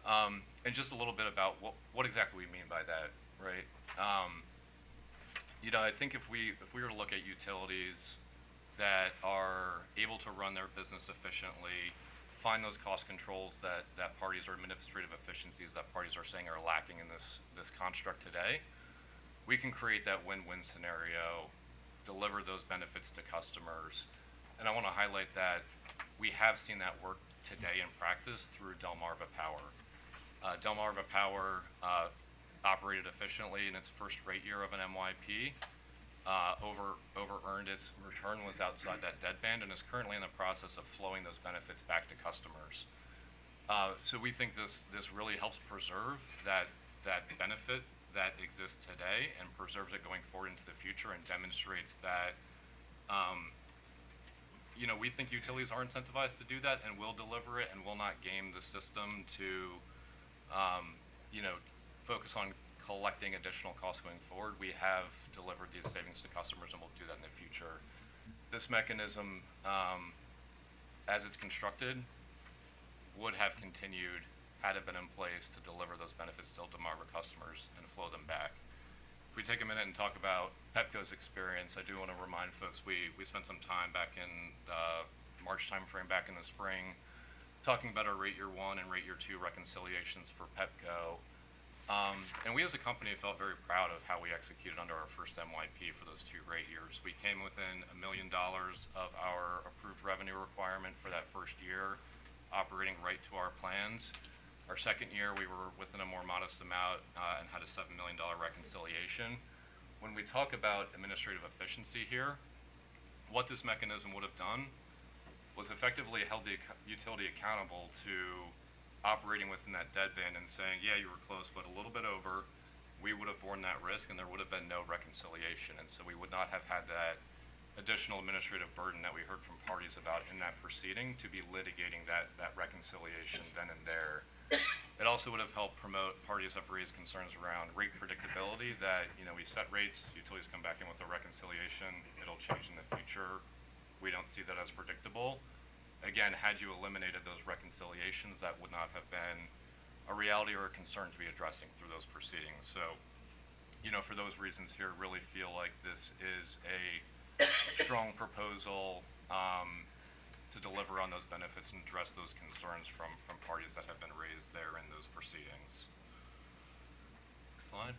And just a little bit about what exactly we mean by that, right? I think if we were to look at utilities that are able to run their business efficiently, find those cost controls that parties or administrative efficiencies that parties are saying are lacking in this construct today, we can create that win-win scenario, deliver those benefits to customers. And I want to highlight that we have seen that work today in practice through Delmarva Power. Delmarva Power operated efficiently in its first rate year of an MYP, over-earned. Its return was outside that deadband and is currently in the process of flowing those benefits back to customers. So we think this really helps preserve that benefit that exists today and preserves it going forward into the future and demonstrates that we think utilities are incentivized to do that and will deliver it and will not game the system to focus on collecting additional costs going forward. We have delivered these savings to customers and we'll do that in the future. This mechanism, as it's constructed, would have continued had it been in place to deliver those benefits to Delmarva customers and flow them back. If we take a minute and talk about PEPCO's experience, I do want to remind folks we spent some time back in the March timeframe back in the spring talking about our rate year 1 and rate year 2 reconciliations for PEPCO. And we as a company felt very proud of how we executed under our first MYP for those 2 rate years. We came within $1 million of our approved revenue requirement for that first year, operating right to our plans. Our second year, we were within a more modest amount and had a $7 million reconciliation. When we talk about administrative efficiency here, what this mechanism would have done was effectively held the utility accountable to operating within that deadband and saying, yeah, you were close, but a little bit over, we would have borne that risk and there would have been no reconciliation. And so we would not have had that additional administrative burden that we heard from parties about in that proceeding to be litigating that reconciliation then and there. It also would have helped promote parties have raised concerns around rate predictability that, we set rates, utilities come back in with a reconciliation, it'll change in the future. We don't see that as predictable. Again, had you eliminated those reconciliations, that would not have been a a reality or a concern to be addressing through those proceedings. So, for those reasons here, really feel like this is a strong proposal to deliver on those benefits and address those concerns from parties that have been raised there in those proceedings. Next slide.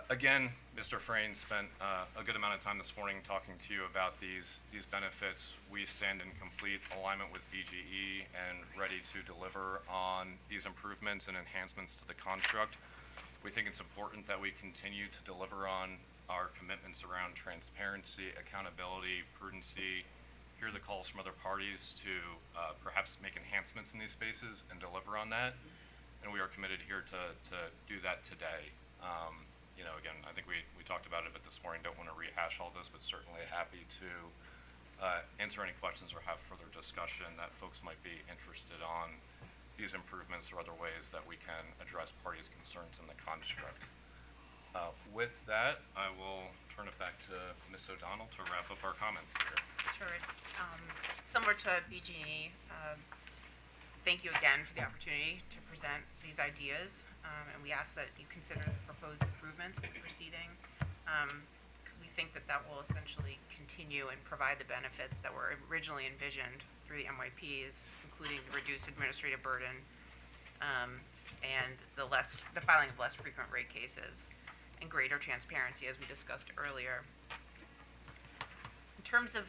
Again, Mr. Frayne spent a good amount of time this morning talking to you about these benefits. We stand in complete alignment with BGE and ready to deliver on these improvements and enhancements to the construct. We think it's important that we continue to deliver on our commitments around transparency, accountability, prudency, hear the calls from other parties to perhaps make enhancements in these spaces and deliver on that. And we are committed here to do that today. Again, I think we talked about it a bit this morning, don't want to rehash all this, but certainly happy to answer any questions or have further discussion that folks might be interested on these improvements or other ways that we can address parties' concerns in the construct. With that, I will turn it back to Ms. O'Donnell to wrap up our comments here. Sure. Similar to BGE, thank you again for the opportunity to present these ideas, and we ask that you consider the proposed improvements in the proceeding, because we think that will essentially continue and provide the benefits that were originally envisioned through the MYPs, including the reduced administrative burden and the filing of less frequent rate cases and greater transparency, as we discussed earlier. In terms of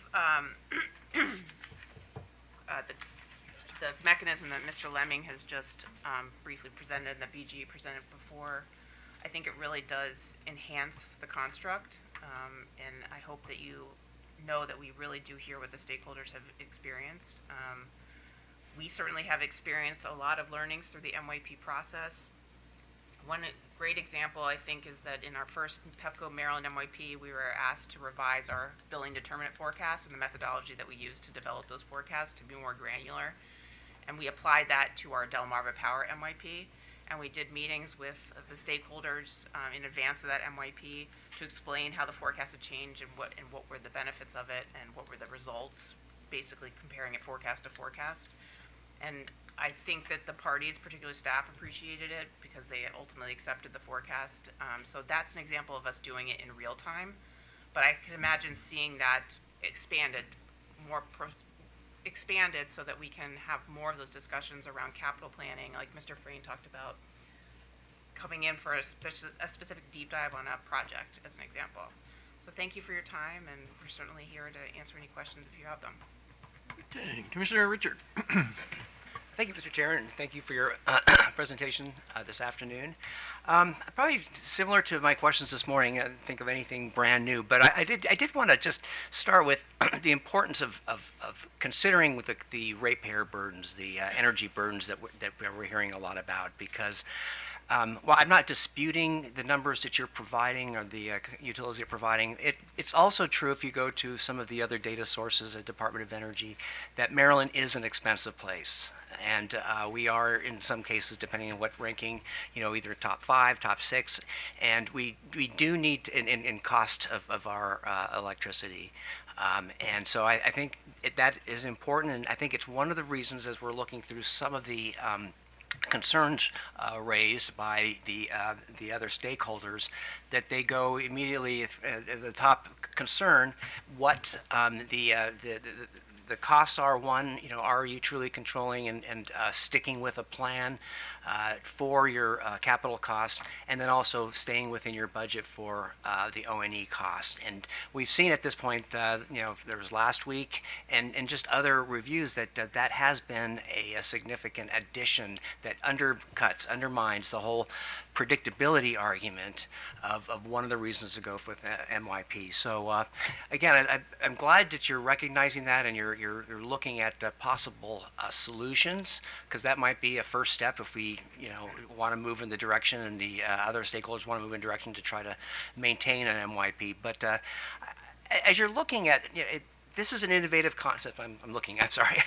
the mechanism that Mr. Lemming has just briefly presented and that BGE presented before, I think it really does enhance the construct, and I hope that you know that we really do hear what the stakeholders have experienced. We certainly have experienced a lot of learnings through the MYP process. One great example, I think, is that in our first PEPCO Maryland MYP, we were asked to revise our billing determinant forecast and the methodology that we used to develop those forecasts to be more granular. And we applied that to our Delmarva Power MYP. And we did meetings with the stakeholders in advance of that MYP to explain how the forecast had changed and what were the benefits of it and what were the results, basically comparing it forecast to forecast. And I think that the parties, particularly staff, appreciated it because they ultimately accepted the forecast. So that's an example of us doing it in real time. But I can imagine seeing that expanded so that we can have more of those discussions around capital planning, like Mr. Frayne talked about, coming in for a specific deep dive on a project, as an example. So thank you for your time, and we're certainly here to answer any questions if you have them. Okay, Commissioner Richard. Thank you, Mr. Chair, and thank you for your presentation this afternoon. Probably similar to my questions this morning, I didn't think of anything brand new, but I did want to just start with the importance of considering with the ratepayer burdens, the energy burdens that we're hearing a lot about, because while I'm not disputing the numbers that you're providing or the utilities you're providing, it's also true if you go to some of the other data sources at Department of Energy that Maryland is an expensive place. And we are, in some cases, depending on what ranking, either top 5, top 6, and we do need in cost of our electricity. And so I think that is important, and I think it's one of the reasons as we're looking through some of the concerns raised by the other stakeholders, that they go immediately at the top concern what the costs are. One, are you truly controlling and sticking with a plan for your capital costs, and then also staying within your budget for the O&E costs. And we've seen at this point, there was last week and just other reviews that that has been a significant addition that undermines the whole predictability argument of one of the reasons to go with MYP. So again, I'm glad that you're recognizing that and you're looking at possible solutions, because that might be a first step if we want to move in the direction and the other stakeholders want to move in direction to try to maintain an MYP. But as you're looking at this is an innovative concept. I'm looking. I'm sorry.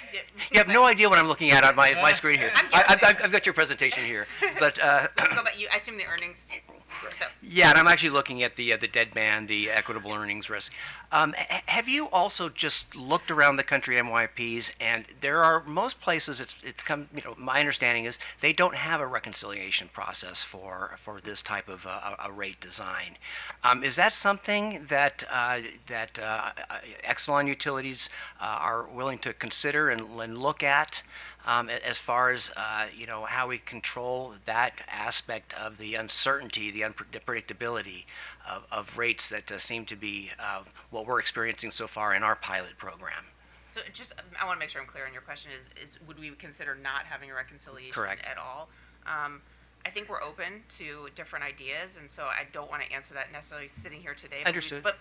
You have no idea what I'm looking at on my screen here. I've got your presentation here. But I assume the earnings. Yeah, and I'm actually looking at the dead band, the equitable earnings risk. Have you also just looked around the country, MYPs, and there are most places it's come. My understanding is they don't have a reconciliation process for this type of a rate design. Is that something that Exelon utilities are willing to consider and look at? As far as how we control that aspect of the uncertainty, the unpredictability of rates that seem to be what we're experiencing so far in our pilot program. So I want to make sure I'm clear on your question is would we consider not having a reconciliation Correct. at all? I think we're open to different ideas, and so I don't want to answer that necessarily sitting here today. Understood. But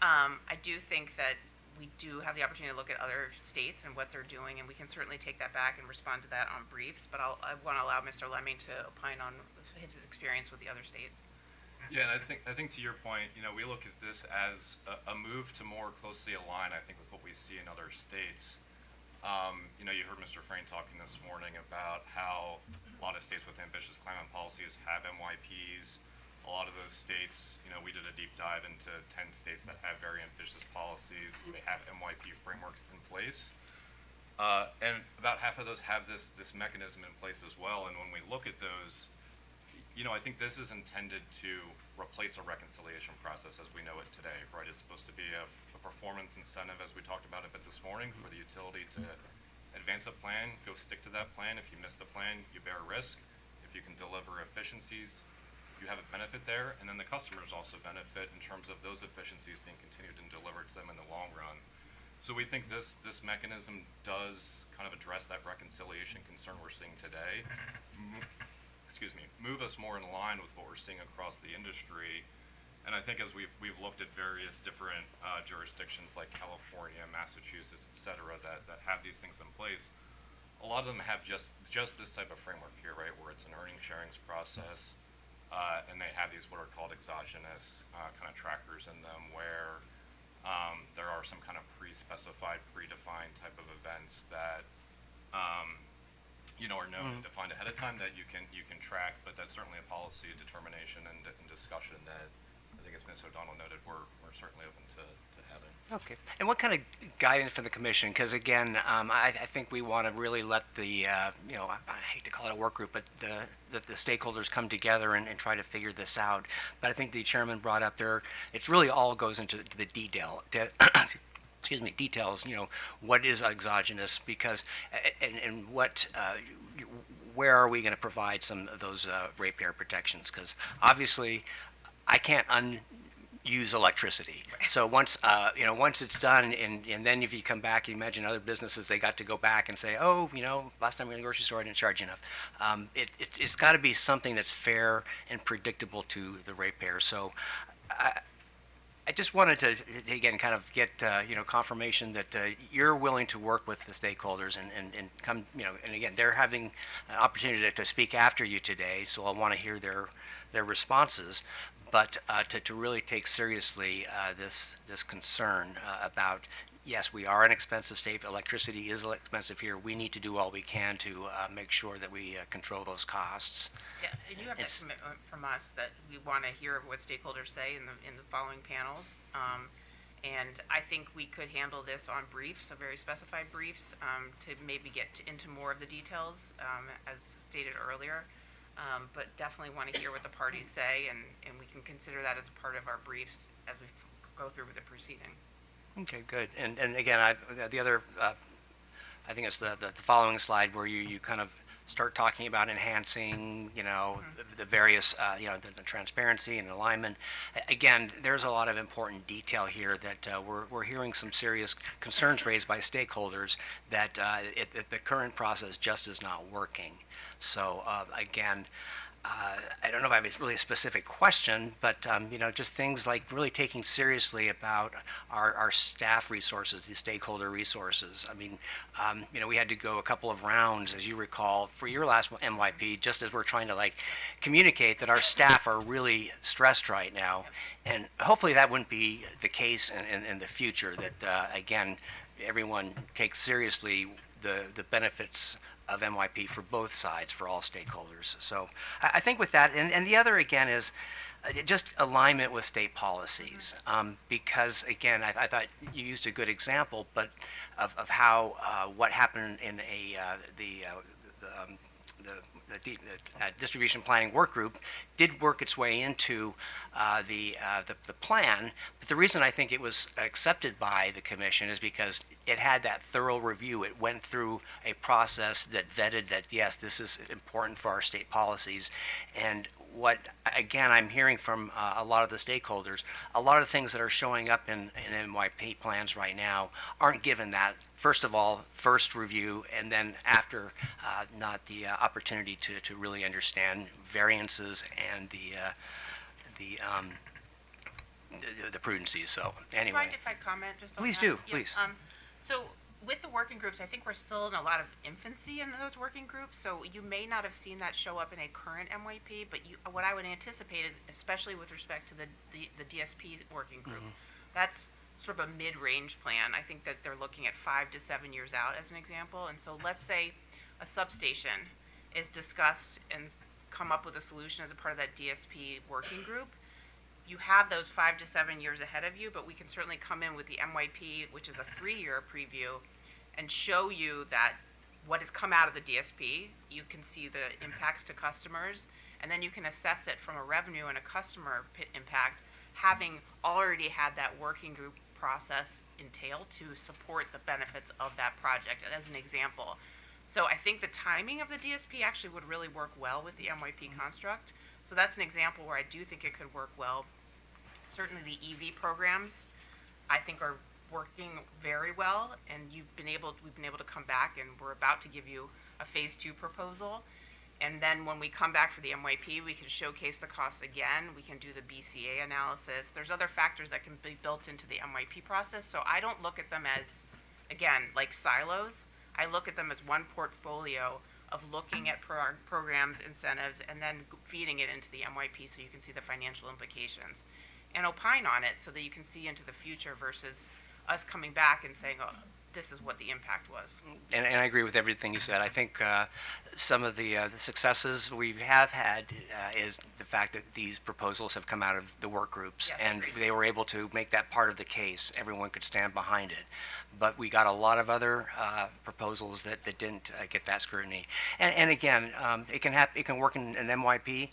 I do think that we do have the opportunity to look at other states and what they're doing, and we can certainly take that back and respond to that on briefs. But I want to allow Mr. Lemming to opine on his experience with the other states. Yeah, and I think to your point, we look at this as a move to more closely align, I think, with what we see in other states. You heard Mr. Frayne talking this morning about how a lot of states with ambitious climate policies have MYPs. A lot of those states, we did a deep dive into 10 states that have very ambitious policies. They have MYP frameworks in place. And about half of those have this mechanism in place as well. And when we look at those, I think this is intended to replace a reconciliation process as we know it today, right? It's supposed to be a performance incentive, as we talked about a bit this morning, for the utility to advance a plan, go stick to that plan. If you miss the plan, you bear risk. If you can deliver efficiencies, you have a benefit there, and then the customers also benefit in terms of those efficiencies being continued and delivered to them in the long run. So we think this mechanism does kind of address that reconciliation concern we're seeing today. Move us more in line with what we're seeing across the industry. And I think as we've looked at various different jurisdictions like California, Massachusetts, et cetera, that have these things in place, a lot of them have just this type of framework here, right, where it's an earnings sharing process. And they have these what are called exogenous kind of trackers in them where there are some kind of pre-specified, predefined type of events that are known and defined ahead of time that you can track, but that's certainly a policy determination and discussion that I think, as Ms. O'Donnell noted, we're certainly open to having. Okay. And what kind of guidance from the commission? Because again, I think we want to really let the, I hate to call it a work group, but the stakeholders come together and try to figure this out. But I think the chairman brought up there, it really all goes into the detail. Details, what is exogenous, because, and what, where are we going to provide some of those ratepayer protections? Because obviously, I can't use electricity. So once it's done, and then if you come back, you imagine other businesses, they got to go back and say, oh, last time we were in the grocery store, I didn't charge you enough. It's got to be something that's fair and predictable to the ratepayer. So I just wanted to again kind of get confirmation that you're willing to work with the stakeholders and come and again they're having an opportunity to speak after you today, so I want to hear their responses, but to really take seriously this concern about, yes, we are an expensive state. Electricity is expensive here. We need to do all we can to make sure that we control those costs. Yeah, and you have that commitment from us that we want to hear what stakeholders say in the following panels. And I think we could handle this on briefs, so very specified briefs, to maybe get into more of the details, as stated earlier. But definitely want to hear what the parties say, and we can consider that as a part of our briefs as we go through with the proceeding. Okay, good. And again, the other, I think it's the following slide where you kind of start talking about enhancing, the various, the transparency and alignment. Again, there's a lot of important detail here that we're hearing some serious concerns raised by stakeholders that the current process just is not working. So again, I don't know if I have a specific question, but just things like really taking seriously about our staff resources, the stakeholder resources. I mean, we had to go a couple of rounds, as you recall, for your last MYP, just as we're trying to communicate that our staff are really stressed right now, and hopefully that wouldn't be the case in the future. That again, everyone takes seriously the benefits of MYP for both sides, for all stakeholders. So I think with that, and the other again is just alignment with state policies, because again, I thought you used a good example, but of how what happened in the distribution planning work group did work its way into the plan. But the reason I think it was accepted by the commission is because it had that thorough review. It went through a process that vetted that, yes, this is important for our state policies. And what, again, I'm hearing from a lot of the stakeholders, a lot of the things that are showing up in MYP plans right now aren't given that, first of all, first review, and then after, not the opportunity to really understand variances and the prudency. So anyway. Mind if I comment just on Please that? do, Yeah, please. So with the working groups, I think we're still in a lot of infancy in those working groups, so you may not have seen that show up in a current MYP, but what I would anticipate is, especially with respect to the DSP working group, that's sort of a mid-range plan. I think that they're looking at 5 to 7 years out as an example, and so let's say a substation is discussed and come up with a solution as a part of that DSP working group. You have those 5 to 7 years ahead of you, but we can certainly come in with the MYP, which is a 3-year preview, and show you that what has come out of the DSP. You can see the impacts to customers, and then you can assess it from a revenue and a customer impact, having already had that working group process entail to support the benefits of that project, as an example. So I think the timing of the DSP actually would really work well with the MYP construct. So that's an example where I do think it could work well. Certainly the EV programs, I think, are working very well, and we've been able to come back, and we're about to give you a phase 2 proposal. And then when we come back for the MYP, we can showcase the costs again. We can do the BCA analysis. There's other factors that can be built into the MYP process. So I don't look at them as, again, like silos. I look at them as one portfolio of looking at programs, incentives, and then feeding it into the MYP so you can see the financial implications. And opine on it so that you can see into the future versus us coming back and saying, oh, this is what the impact was. And I agree with everything you said. I think some of the successes we have had is the fact that these proposals have come out of the work groups, Yes, and agreed. they were able to make that part of the case. Everyone could stand behind it. But we got a lot of other proposals that didn't get that scrutiny. And again, it can work in an MYP,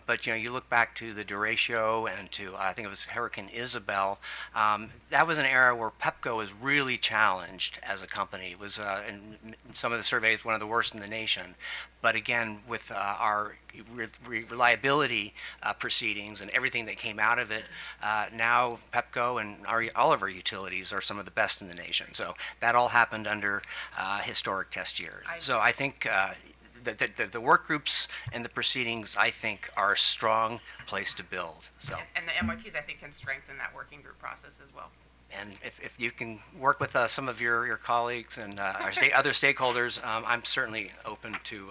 but you look back to the derecho and to I think it was Hurricane Isabel. That was an era where Pepco was really challenged as a company. It was in some of the surveys one of the worst in the nation. But again, with our reliability proceedings and everything that came out of it, now Pepco and all of our utilities are some of the best in the nation. So that all happened under historic test years. So I think the work groups and the proceedings, I think, are a strong place to build. So. And the MYPs, I think, can strengthen that working group process as well. And if you can work with some of your colleagues and our other stakeholders, I'm certainly open to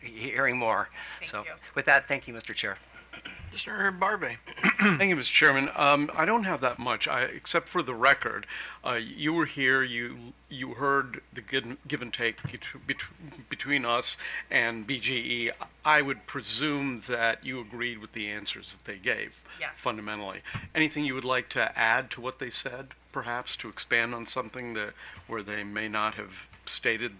hearing more. Thank So you. with that, thank you, Mr. Chair. Mr. Barbe. Thank you, Mr. Chairman. I don't have that much, except for the record. You were here. You heard the give and take between us and BGE. I would presume that you agreed with the answers that they gave. Yes. Fundamentally, anything you would like to add to what they said, perhaps to expand on something where they may not have stated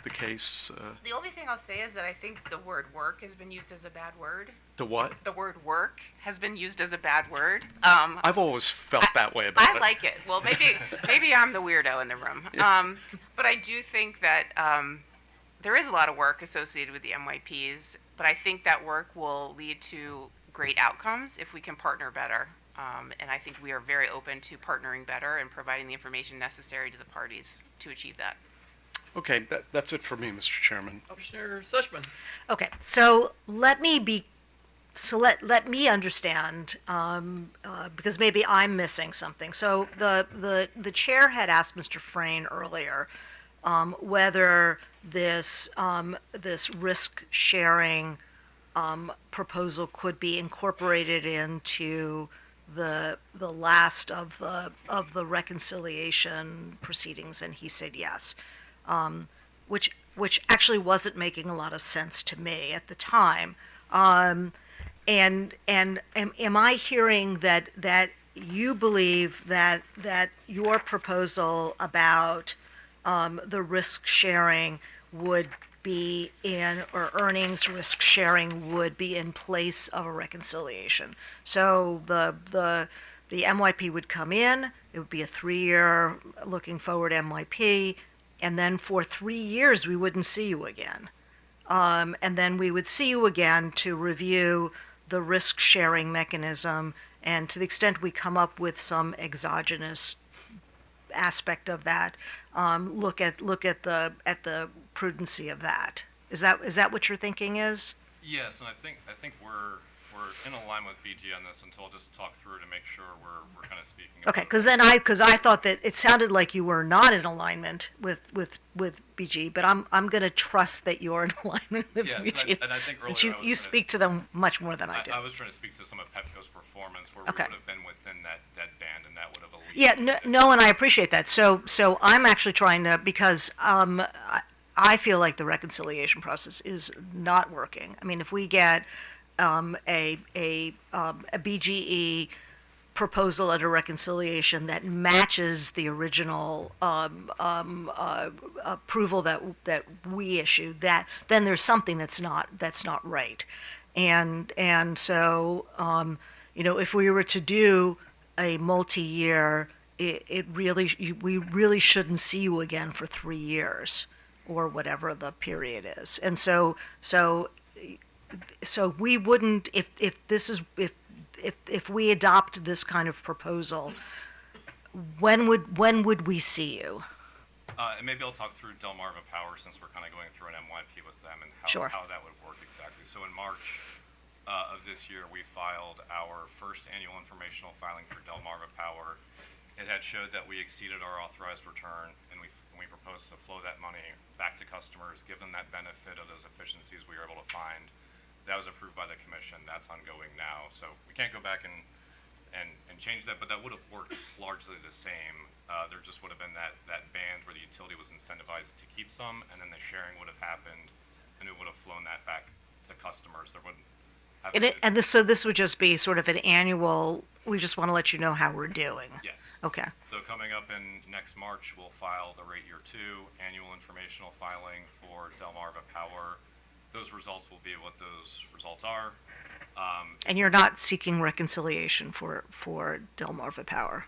the case? The only thing I'll say is that I think the word work has been used as a bad word. The what? The word work has been used as a bad word. I've always felt that way about it. I like it. Well, maybe I'm the weirdo in the room. But I do think that there is a lot of work associated with the MYPs, but I think that work will lead to great outcomes if we can partner better. And I think we are very open to partnering better and providing the information necessary to the parties to achieve that. Okay, that's it for me, Mr. Chairman. Commissioner Sushman. Okay, so let me understand, because maybe I'm missing something. So the chair had asked Mr. Frayne earlier whether this risk sharing proposal could be incorporated into the last of the reconciliation proceedings, and he said yes. Which which actually wasn't making a lot of sense to me at the time. And am I hearing that you believe that your proposal about the risk sharing would be in, or earnings risk sharing would be in place of a reconciliation? So the MYP would come in, it would be a 3-year looking forward MYP, and then for 3 years we wouldn't see you again. And then we would see you again to review the risk sharing mechanism, and to the extent we come up with some exogenous aspect of that, look at the prudency of that. Is that what your thinking is? Yes, and I think we're in alignment with BG on this until I'll just talk through to make sure we're kind of speaking. Okay, because I thought that it sounded like you were not in alignment with BG, but I'm going to trust that you're in alignment with Yes, BG. and I think since earlier I was you gonna speak to them much more than I do. I was trying to speak to some of Pepco's performance where Okay. we would have been within that dead band, and that would have Yeah, alleviated. no, and I appreciate that. So I'm actually trying to, because I feel like the reconciliation process is not working. I mean, if we get a BGE proposal at a reconciliation that matches the original approval that we issued, then there's something that's not right. And so if we were to do a multi-year, we really shouldn't see you again for 3 years or whatever the period is. And so we wouldn't, if we adopt this kind of proposal, when would we see you? And maybe I'll talk through Delmarva Power since we're kind of going through an MYP with them and Sure. how that would work exactly. So in March of this year, we filed our first annual informational filing for Delmarva Power. It had showed that we exceeded our authorized return, and we proposed to flow that money back to customers, give them that benefit of those efficiencies we were able to find. That was approved by the commission. That's ongoing now. So we can't go back and change that, but that would have worked largely the same. There just would have been that band where the utility was incentivized to keep some, and then the sharing would have happened, and it would have flown that back to customers. There wouldn't have So this would just be sort of an annual, we just want to let you know how we're doing. Yes. Okay. So coming up in next March, we'll file the rate year 2 annual informational filing for Delmarva Power. Those results will be what those results are. And you're not seeking reconciliation for Delmarva Power?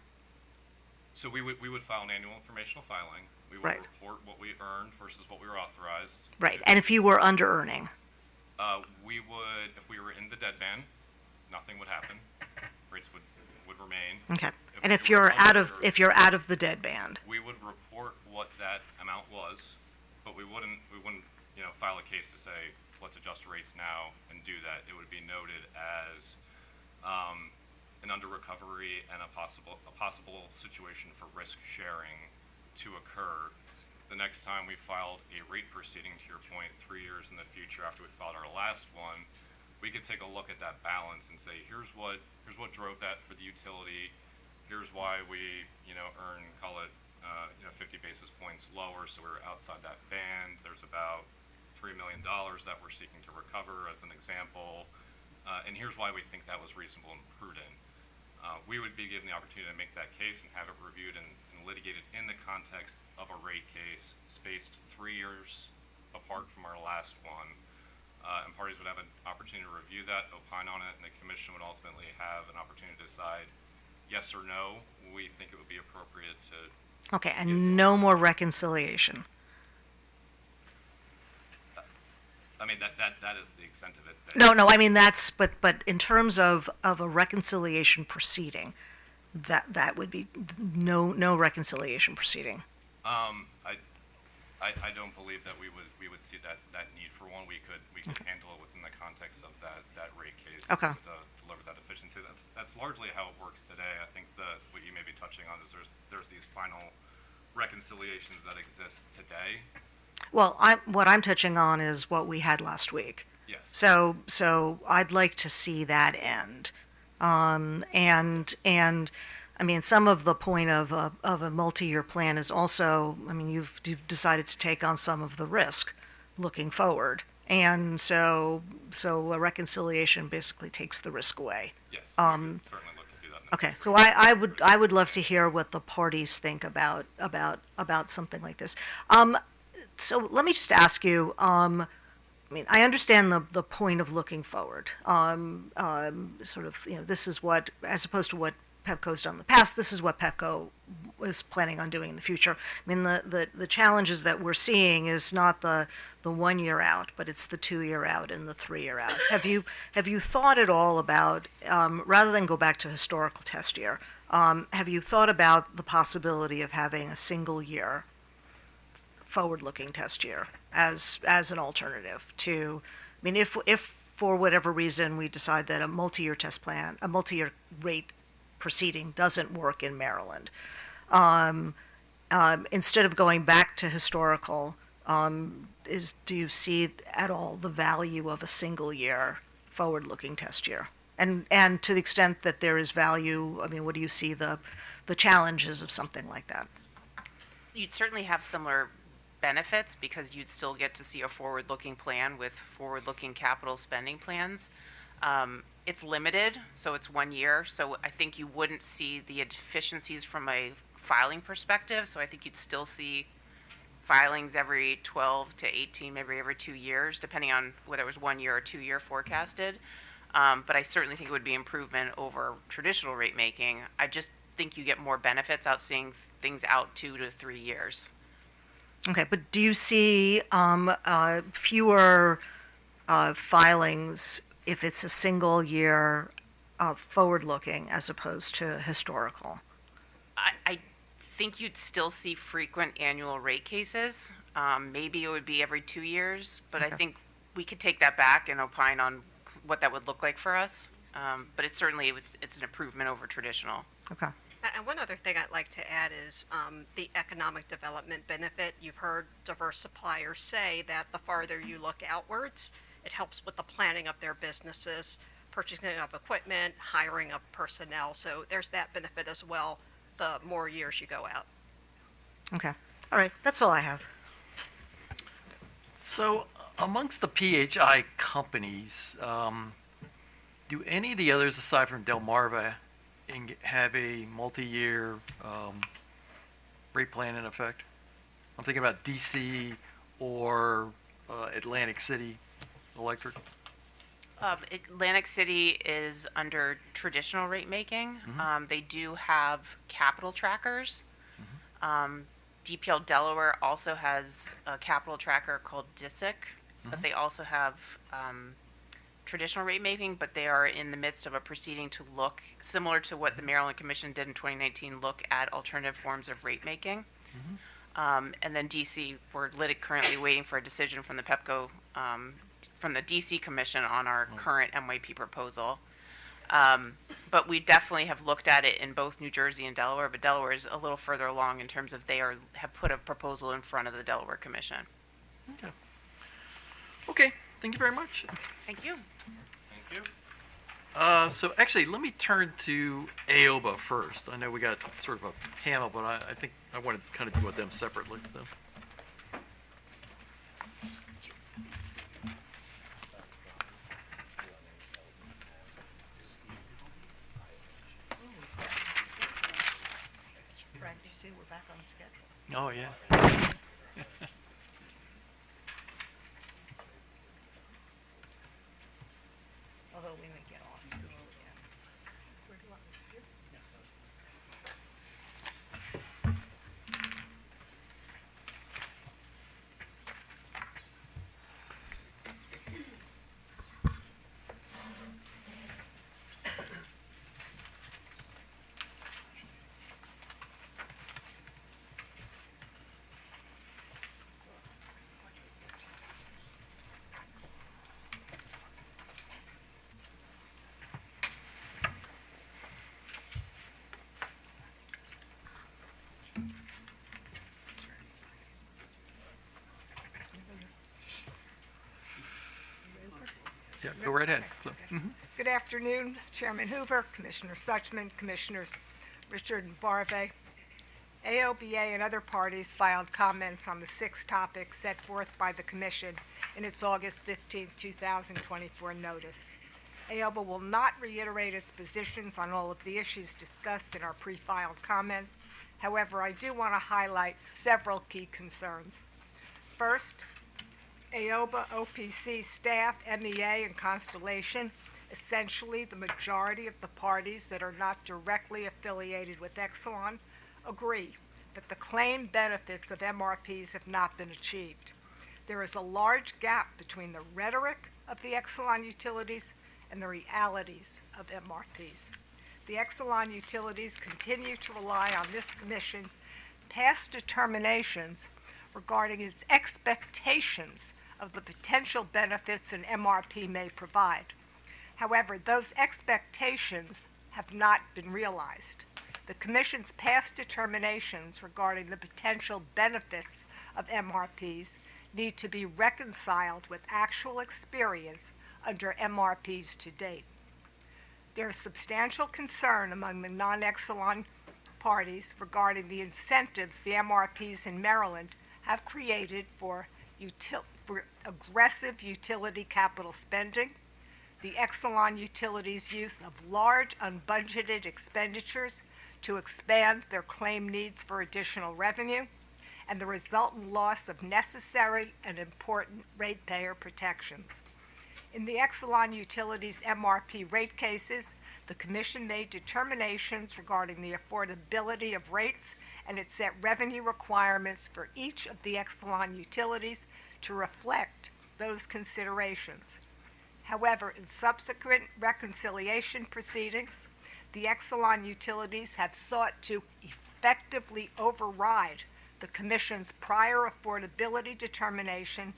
So we would file an annual informational filing. We would Right. report what we earned versus what we were authorized. Right. And if you were under-earning? We would, if we were in the dead band, nothing would happen. Rates would remain. Okay. And we if were you're out under- of the dead band? We would report what that amount was, but we wouldn't file a case to say, let's adjust rates now and do that. It would be noted as an under recovery and a possible situation for risk sharing to occur. The next time we filed a rate proceeding, to your point, 3 years in the future after we filed our last one, we could take a look at that balance and say, here's what drove that for the utility. Here's why we, earn, call it, 50 basis points lower, so we're outside that band. There's about $3 million that we're seeking to recover, as an example. And here's why we think that was reasonable and prudent. We would be given the opportunity to make that case and have it reviewed and litigated in the context of a rate case spaced 3 years apart from our last one. And parties would have an opportunity to review that, opine on it, and the commission would ultimately have an opportunity to decide yes or no. We think it would be appropriate to. Okay, and no more reconciliation? I mean, that is the extent of it. No, I mean, but in terms of a reconciliation proceeding, that would be no reconciliation proceeding. I don't believe that we would see that need for one. We could handle it within the context of that rate case. Okay. To deliver that efficiency. That's largely how it works today. I think what you may be touching on is there's these final reconciliations that exist today. Well, what I'm touching on is what we had last week. Yes. So I'd like to see that end. And I mean, some of the point of a multi-year plan is also, I mean, you've decided to take on some of the risk looking forward. And so a reconciliation basically takes the risk away. Yes, we would certainly look to do that. in the Okay, future. so I would love to hear what the parties think about something like this. So let me just ask you. I mean, I understand the point of looking forward. Sort of, this is what, as opposed to what Pepco's done in the past, this is what Pepco is planning on doing in the future. I mean, the challenges that we're seeing is not the 1 year out, but it's the 2 year out and the 3 year out. Have you thought at all about, rather than go back to historical test year, have you thought about the possibility of having a single year forward-looking test year as an alternative to, I mean, if for whatever reason we decide that a multi-year test plan, a multi-year rate proceeding doesn't work in Maryland, instead of going back to historical, do you see at all the value of a single year forward-looking test year? And to the extent that there is value, I mean, what do you see the challenges of something like that? You'd certainly have similar benefits because you'd still get to see a forward-looking plan with forward-looking capital spending plans. It's limited, so it's 1 year. So I think you wouldn't see the efficiencies from a filing perspective. So I think you'd still see filings every 12 to 18, maybe every 2 years, depending on whether it was 1 year or 2 year forecasted. But I certainly think it would be improvement over traditional rate making. I just think you get more benefits out seeing things out 2 to 3 years. Okay, but do you see fewer filings if it's a single year forward-looking as opposed to historical? I think you'd still see frequent annual rate cases. Maybe it would be every 2 years, but I think we could take that back and opine on what that would look like for us. But it's certainly, it's an improvement over traditional. Okay. And one other thing I'd like to add is the economic development benefit. You've heard diverse suppliers say that the farther you look outwards, it helps with the planning of their businesses, purchasing of equipment, hiring of personnel. So there's that benefit as well, the more years you go out. Okay. All right. That's all I have. So amongst the PHI companies, do any of the others aside from Delmarva have a multi-year rate plan in effect? I'm thinking about DC or Atlantic City Electric. Atlantic City is under traditional rate making. They do have capital trackers. DPL Delaware also has a capital tracker called DISIC, but they also have traditional rate making, but they are in the midst of a proceeding to look, similar to what the Maryland Commission did in 2019, look at alternative forms of rate making. And then DC, we're currently waiting for a decision from the Pepco, from the DC Commission on our current MYP proposal. But we definitely have looked at it in both New Jersey and Delaware, but Delaware is a little further along in terms of have put a proposal in front of the Delaware Commission. Okay, thank you very much. Thank you. Thank you. So actually, let me turn to AOBA first. I know we got sort of a panel, but I think I want to kind of deal with them separately, though. Frank, you see we're back on schedule. Oh, yeah. Although we may get off schedule again. Yeah, go right ahead. So, Good afternoon, Chairman Hoover, Commissioner Suchman, Commissioners Richard and Barve. AOBA and other parties filed comments on the 6 topics set forth by the Commission in its August 15, 2024 notice. AOBA will not reiterate its positions on all of the issues discussed in our pre-filed comments. However, I do want to highlight several key concerns. First, AOBA, OPC staff, MEA, and Constellation, essentially the majority of the parties that are not directly affiliated with Exelon, agree that the claimed benefits of MRPs have not been achieved. There is a large gap between the rhetoric of the Exelon utilities and the realities of MRPs. The Exelon utilities continue to rely on this Commission's past determinations regarding its expectations of the potential benefits an MRP may provide. However, those expectations have not been realized. The Commission's past determinations regarding the potential benefits of MRPs need to be reconciled with actual experience under MRPs to date. There is substantial concern among the non-Exelon parties regarding the incentives the MRPs in Maryland have created for aggressive utility capital spending, the Exelon utilities' use of large unbudgeted expenditures to expand their claimed needs for additional revenue, and the resultant loss of necessary and important ratepayer protections. In the Exelon Utilities MRP rate cases, the Commission made determinations regarding the affordability of rates, and it set revenue requirements for each of the Exelon utilities to reflect those considerations. However, in subsequent reconciliation proceedings, the Exelon utilities have sought to effectively override the Commission's prior affordability determination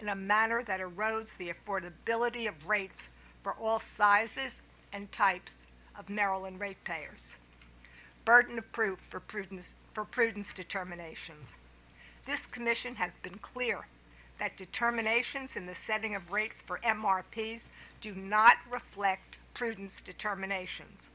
in a manner that erodes the affordability of rates for all sizes and types of Maryland ratepayers. Burden of proof for prudence determinations. This Commission has been clear that determinations in the setting of rates for MRPs do not reflect prudence determinations.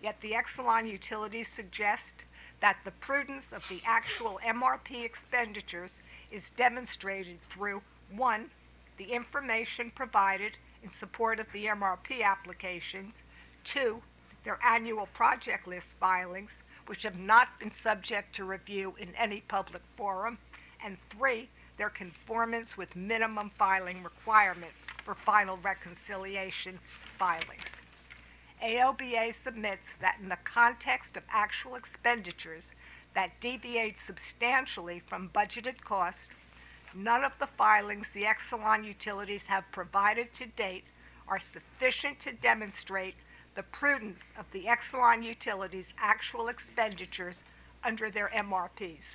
Yet the Exelon utilities suggest that the prudence of the actual MRP expenditures is demonstrated through 1, the information provided in support of the MRP applications, 2, their annual project list filings, which have not been subject to review in any public forum, and 3, their conformance with minimum filing requirements for final reconciliation filings. AOBA submits that in the context of actual expenditures that deviate substantially from budgeted costs, none of the filings the Exelon utilities have provided to date are sufficient to demonstrate the prudence of the Exelon utilities' actual expenditures under their MRPs.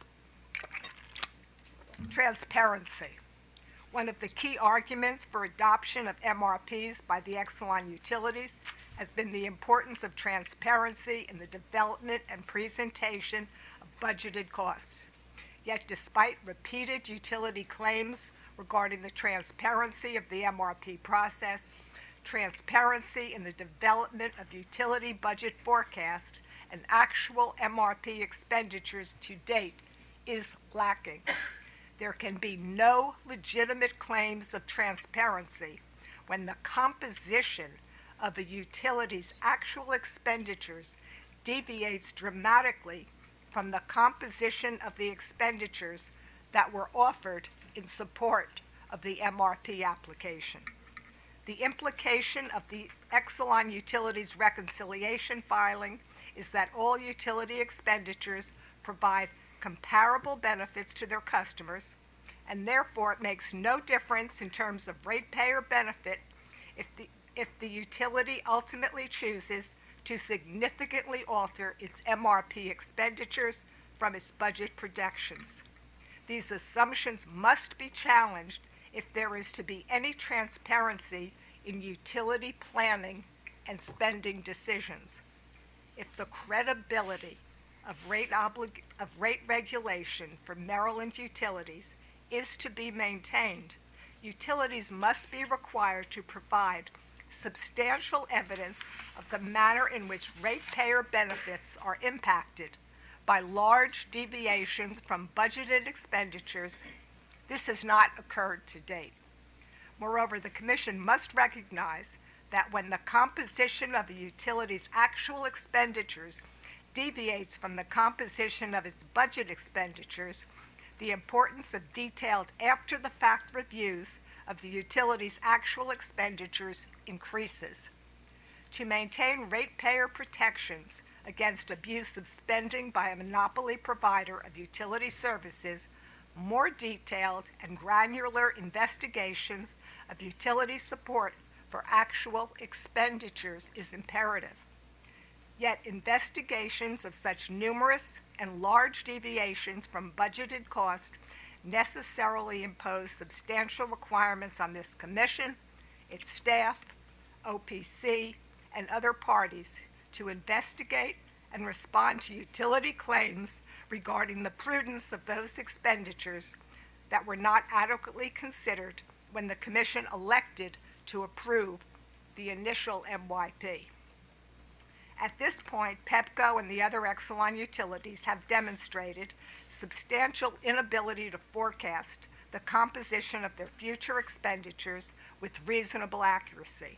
Transparency. One of the key arguments for adoption of MRPs by the Exelon utilities has been the importance of transparency in the development and presentation of budgeted costs. Yet, despite repeated utility claims regarding the transparency of the MRP process, transparency in the development of utility budget forecast and actual MRP expenditures to date is lacking. There can be no legitimate claims of transparency when the composition of a utility's actual expenditures deviates dramatically from the composition of the expenditures that were offered in support of the MRP application. The implication of the Exelon Utilities reconciliation filing is that all utility expenditures provide comparable benefits to their customers, and therefore it makes no difference in terms of ratepayer benefit if the utility ultimately chooses to significantly alter its MRP expenditures from its budget projections. These assumptions must be challenged if there is to be any transparency in utility planning and spending decisions. If the credibility of rate regulation for Maryland utilities is to be maintained, utilities must be required to provide substantial evidence of the manner in which ratepayer benefits are impacted by large deviations from budgeted expenditures. This has not occurred to date. Moreover, the Commission must recognize that when the composition of a utility's actual expenditures deviates from the composition of its budget expenditures, the importance of detailed after-the-fact reviews of the utility's actual expenditures increases. To maintain ratepayer protections against abusive spending by a monopoly provider of utility services, more detailed and granular investigations of utility support for actual expenditures is imperative. Yet investigations of such numerous and large deviations from budgeted cost necessarily impose substantial requirements on this Commission, its staff, OPC, and other parties to investigate and respond to utility claims regarding the prudence of those expenditures that were not adequately considered when the Commission elected to approve the initial MYP. At this point, PEPCO and the other Exelon utilities have demonstrated substantial inability to forecast the composition of their future expenditures with reasonable accuracy.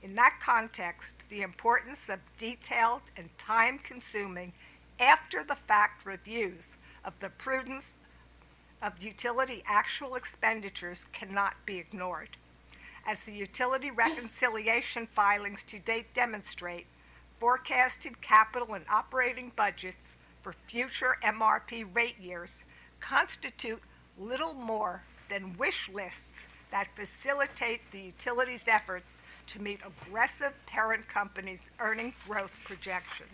In that context, the importance of detailed and time-consuming after-the-fact reviews of the prudence of utility actual expenditures cannot be ignored. As the utility reconciliation filings to date demonstrate, forecasted capital and operating budgets for future MRP rate years constitute little more than wish lists that facilitate the utility's efforts to meet aggressive parent companies' earning growth projections.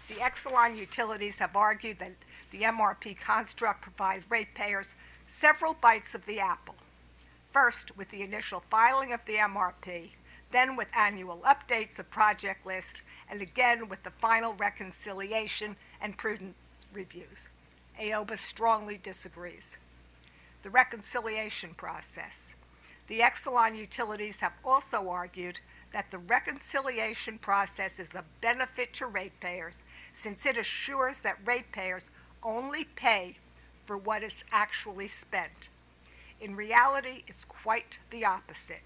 The Exelon utilities have argued that the MRP construct provides ratepayers several bites of the apple. First, with the initial filing of the MRP, then with annual updates of project lists, and again with the final reconciliation and prudent reviews. AOBA strongly disagrees. The reconciliation process. The Exelon utilities have also argued that the reconciliation process is a benefit to ratepayers since it assures that ratepayers only pay for what is actually spent. In reality, it's quite the opposite.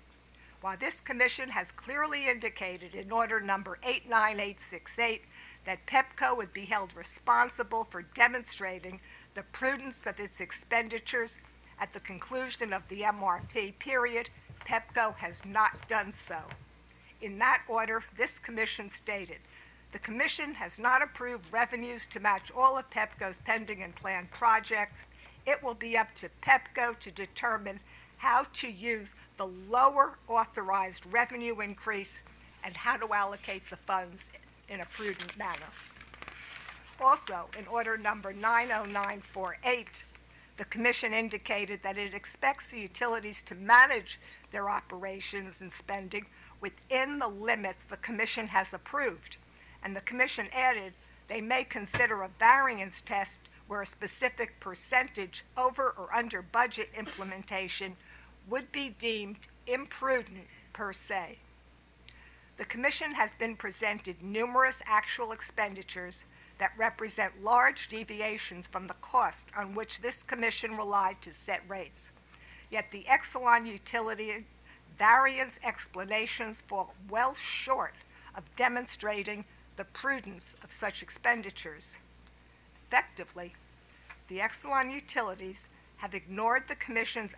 While this Commission has clearly indicated in Order Number 89868 that PEPCO would be held responsible for demonstrating the prudence of its expenditures at the conclusion of the MRP period, PEPCO has not done so. In that order, this Commission stated, the Commission has not approved revenues to match all of PEPCO's pending and planned projects. It will be up to PEPCO to determine how to use the lower authorized revenue increase and how to allocate the funds in a prudent manner. Also, in Order Number 90948, the Commission indicated that it expects the utilities to manage their operations and spending within the limits the Commission has approved, and the Commission added they may consider a variance test where a specific percentage over or under budget implementation would be deemed imprudent per se. The Commission has been presented numerous actual expenditures that represent large deviations from the cost on which this Commission relied to set rates. Yet the Exelon utility variance explanations fall well short of demonstrating the prudence of such expenditures. Effectively, the Exelon utilities have ignored the Commission's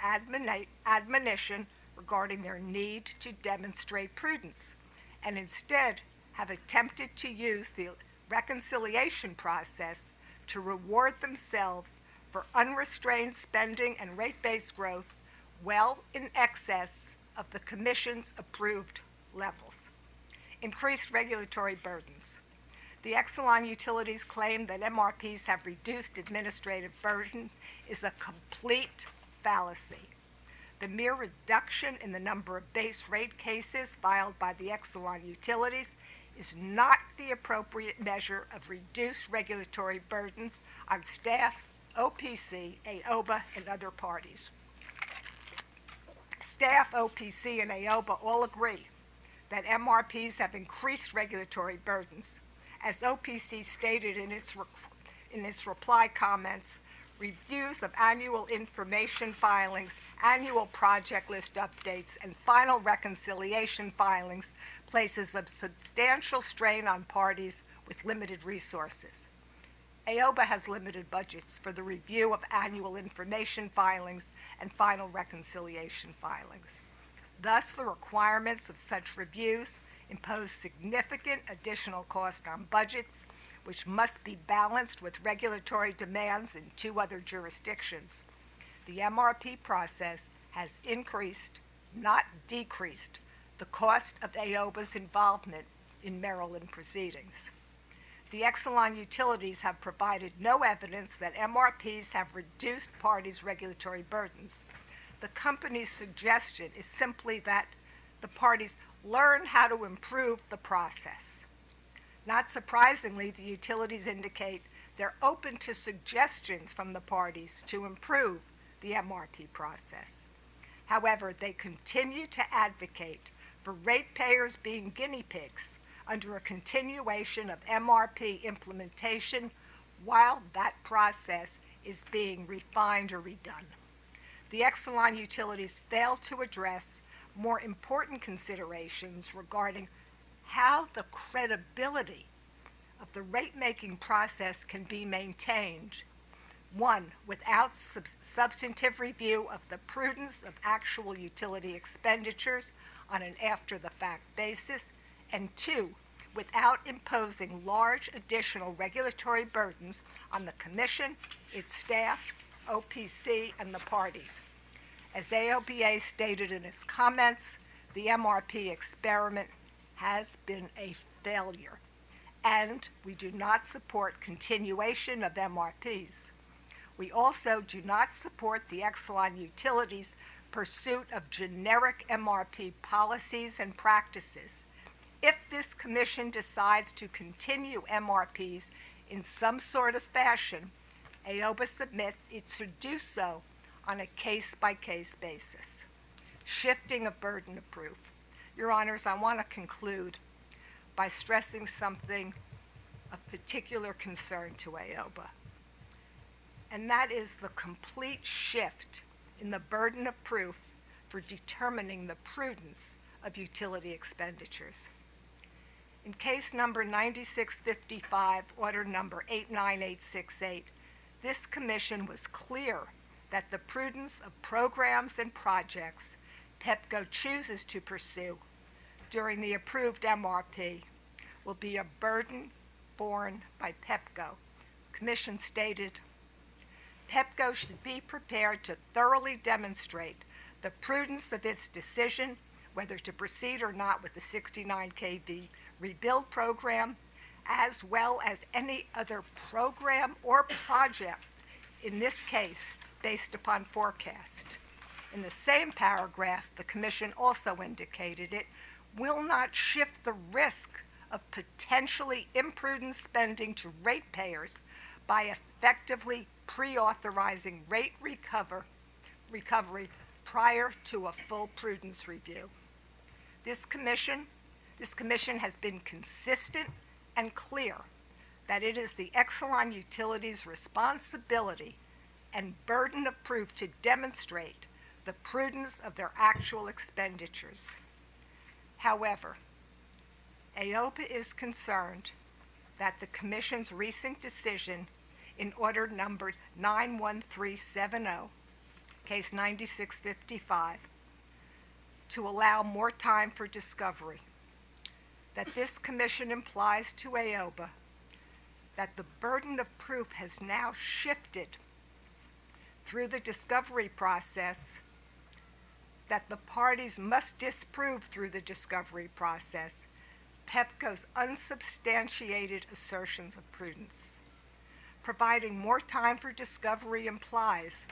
admonition regarding their need to demonstrate prudence, and instead have attempted to use the reconciliation process to reward themselves for unrestrained spending and rate-based growth well in excess of the Commission's approved levels. Increased regulatory burdens. The Exelon utilities claim that MRPs have reduced administrative burden is a complete fallacy. The mere reduction in the number of base rate cases filed by the Exelon utilities is not the appropriate measure of reduced regulatory burdens on staff, OPC, AOBA, and other parties. Staff, OPC, and AOBA all agree that MRPs have increased regulatory burdens. As OPC stated in its reply comments, reviews of annual information filings, annual project list updates, and final reconciliation filings places a substantial strain on parties with limited resources. AOBA has limited budgets for the review of annual information filings and final reconciliation filings. Thus, the requirements of such reviews impose significant additional cost on budgets, which must be balanced with regulatory demands in 2 other jurisdictions. The MRP process has increased, not decreased, the cost of AOBA's involvement in Maryland proceedings. The Exelon utilities have provided no evidence that MRPs have reduced parties' regulatory burdens. The company's suggestion is simply that the parties learn how to improve the process. Not surprisingly, the utilities indicate they're open to suggestions from the parties to improve the MRP process. However, they continue to advocate for ratepayers being guinea pigs under a continuation of MRP implementation while that process is being refined or redone. The Exelon utilities fail to address more important considerations regarding how the credibility of the rate-making process can be maintained. 1, without substantive review of the prudence of actual utility expenditures on an after-the-fact basis, and 2, without imposing large additional regulatory burdens on the Commission, its staff, OPC, and the parties. As AOBA stated in its comments, the MRP experiment has been a failure, and we do not support continuation of MRPs. We also do not support the Exelon utilities' pursuit of generic MRP policies and practices. If this commission decides to continue MRPs in some sort of fashion, AOBA submits it should do so on a case-by-case basis. Shifting of burden of proof. Your Honors, I want to conclude by stressing something of particular concern to AOBA, and that is the complete shift in the burden of proof for determining the prudence of utility expenditures. In case number 9655, order number 89868, this commission was clear that the prudence of programs and projects PEPCO chooses to pursue during the approved MRP will be a burden borne by PEPCO. Commission stated, PEPCO should be prepared to thoroughly demonstrate the prudence of its decision whether to proceed or not with the 69 kV rebuild program, as well as any other program or project, in this case, based upon forecast. In the same paragraph, the Commission also indicated it will not shift the risk of potentially imprudent spending to ratepayers by effectively pre-authorizing rate recovery prior to a full prudence review. This commission has been consistent and clear that it is the Exelon Utilities' responsibility and burden of proof to demonstrate the prudence of their actual expenditures. However, AOPA is concerned that the Commission's recent decision in order number 91370, case 9655, to allow more time for discovery, that this Commission implies to AOPA that the burden of proof has now shifted through the discovery process, that the parties must disprove through the discovery process PEPCO's unsubstantiated assertions of prudence. Providing more time for discovery implies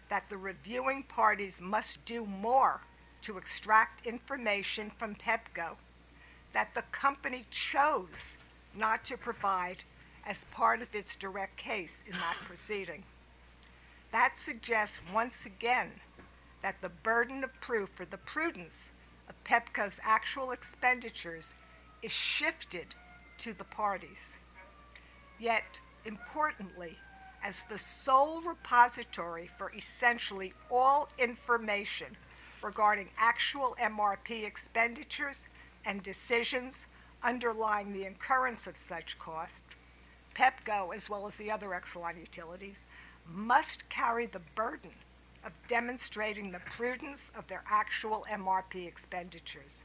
that the reviewing parties must do more to extract information from PEPCO that the company chose not to provide as part of its direct case in that proceeding. That suggests once again that the burden of proof for the prudence of PEPCO's actual expenditures is shifted to the parties. Yet, importantly, as the sole repository for essentially all information regarding actual MRP expenditures and decisions underlying the incurrence of such cost, PEPCO, as well as the other Exelon utilities, must carry the burden of demonstrating the prudence of their actual MRP expenditures.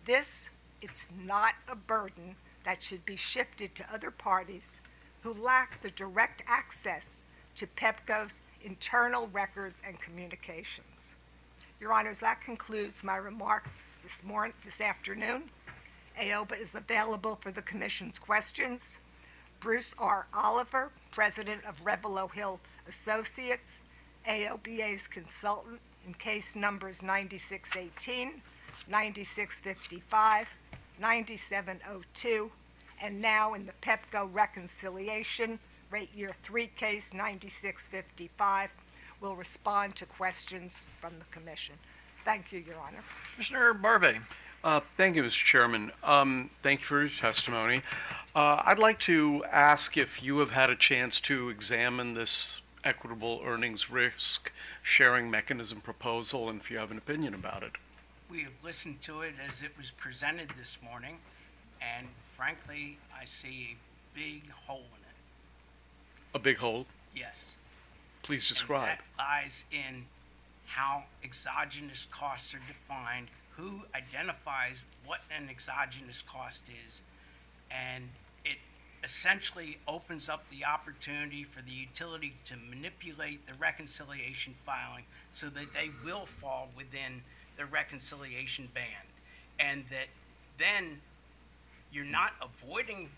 This is not a burden that should be shifted to other parties who lack the direct access to PEPCO's internal records and communications. Your Honors, that concludes my remarks this afternoon. AOBA is available for the Commission's questions. Bruce R. Oliver, President of Revelo Hill Associates, AOBA's consultant in case numbers 9618, 9655, 9702, and now in the PEPCO reconciliation rate year 3 case 9655, will respond to questions from the Commission. Thank you, Your Honor. Commissioner Barve. Thank you, Mr. Chairman. Thank you for your testimony. I'd like to ask if you have had a chance to examine this equitable earnings risk sharing mechanism proposal, and if you have an opinion about it. We have listened to it as it was presented this morning, and frankly, I see a big hole in it. A big hole? Yes. Please describe. And that lies in how exogenous costs are defined, who identifies what an exogenous cost is, and it essentially opens up the opportunity for the utility to manipulate the reconciliation filing so that they will fall within the reconciliation band, and that then you're not avoiding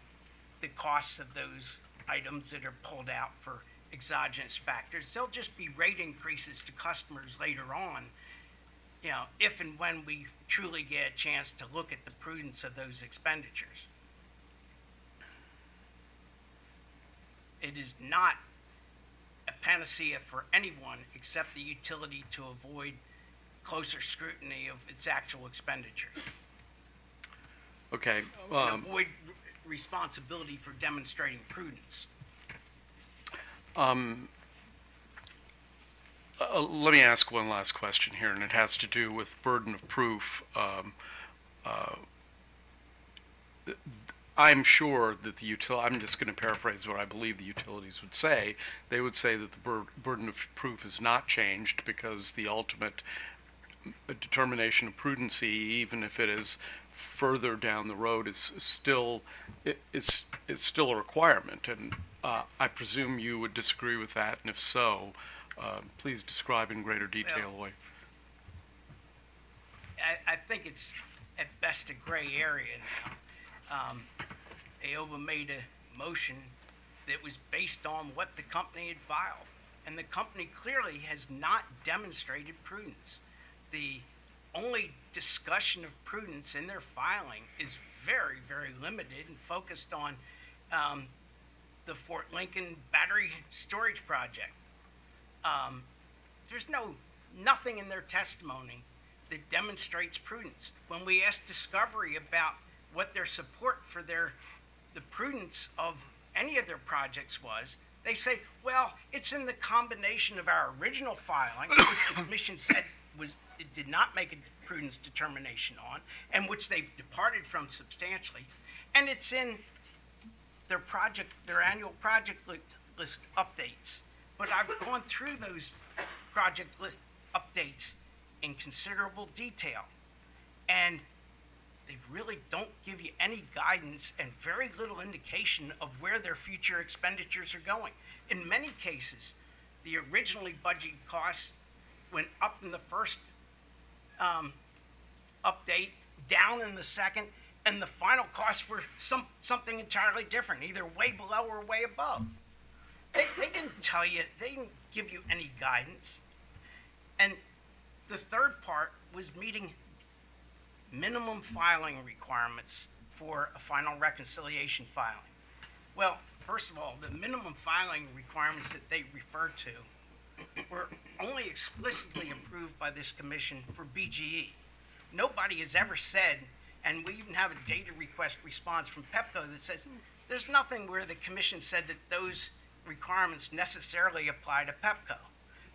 the costs of those items that are pulled out for exogenous factors. They'll just be rate increases to customers later on, if and when we truly get a chance to look at the prudence of those expenditures. It is not a panacea for anyone except the utility to avoid closer scrutiny of its actual expenditures. Okay. And avoid responsibility for demonstrating prudence. Let me ask one last question here, and it has to do with burden of proof. I'm sure that I'm just going to paraphrase what I believe the utilities would say. They would say that the burden of proof is not changed because the ultimate determination of prudency, even if it is further down the road, is still a requirement. And I presume you would disagree with that, and if so, please describe in greater detail why. I think it's at best a gray area now. AOBA made a motion that was based on what the company had filed, and the company clearly has not demonstrated prudence. The only discussion of prudence in their filing is very, very limited and focused on the Fort Lincoln battery storage project. There's nothing in their testimony that demonstrates prudence. When we asked Discovery about what their support for the prudence of any of their projects was, they say, well, it's in the combination of our original filing, which the Commission said it did not make a prudence determination on, and which they've departed from substantially, and it's in their annual project list updates. But I've gone through those project list updates in considerable detail, and they really don't give you any guidance and very little indication of where their future expenditures are going. In many cases, the originally budgeted costs went up in the first update, down in the second, and the final costs were something entirely different, either way below or way above. They didn't tell you, they didn't give you any guidance. And the third part was meeting minimum filing requirements for a final reconciliation filing. Well, first of all, the minimum filing requirements that they referred to were only explicitly approved by this Commission for BGE. Nobody has ever said, and we even have a data request response from PEPCO that says there's nothing where the Commission said that those requirements necessarily apply to Pepco.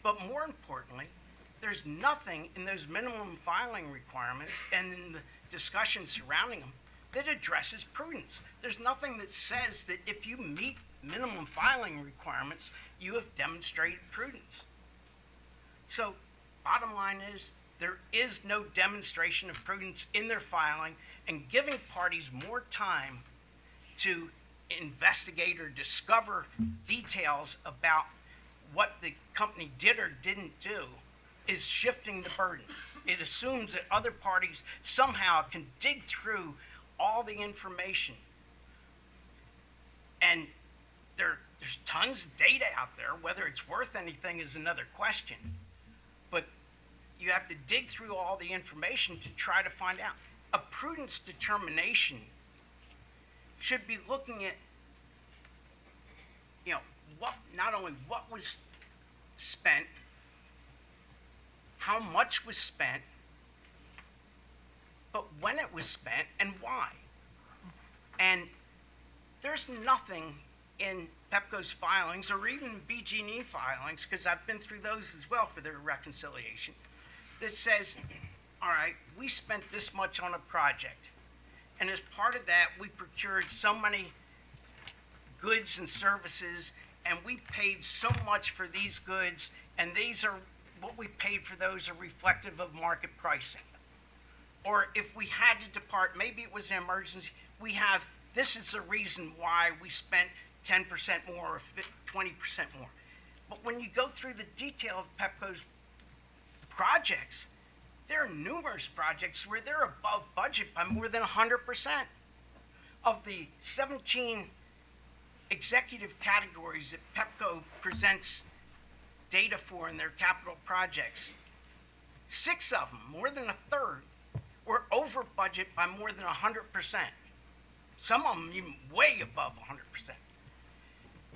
But more importantly, there's nothing in those minimum filing requirements and in the discussion surrounding them that addresses prudence. There's nothing that says that if you meet minimum filing requirements, you have demonstrated prudence. So, bottom line is, there is no demonstration of prudence in their filing, and giving parties more time to investigate or discover details about what the company did or didn't do is shifting the burden. It assumes that other parties somehow can dig through all the information. And there's tons of data out there. Whether it's worth anything is another question. But you have to dig through all the information to try to find out. A prudence determination should be looking at, not only what was spent, how much was spent, but when it was spent and why. And there's nothing in Pepco's filings or even BG&E filings, because I've been through those as well for their reconciliation, that says, all right, we spent this much on a project. And as part of that, we procured so many goods and services, and we paid so much for these goods, and these are what we paid for those are reflective of market pricing. Or if we had to depart, maybe it was an emergency, this is the reason why we spent 10% more or 20% more. But when you go through the detail of Pepco's projects, there are numerous projects where they're above budget by more than 100%. Of the 17 executive categories that Pepco presents data for in their capital projects, 6 of them, more than a third, were over budget by more than 100%. Some of them even way above 100%.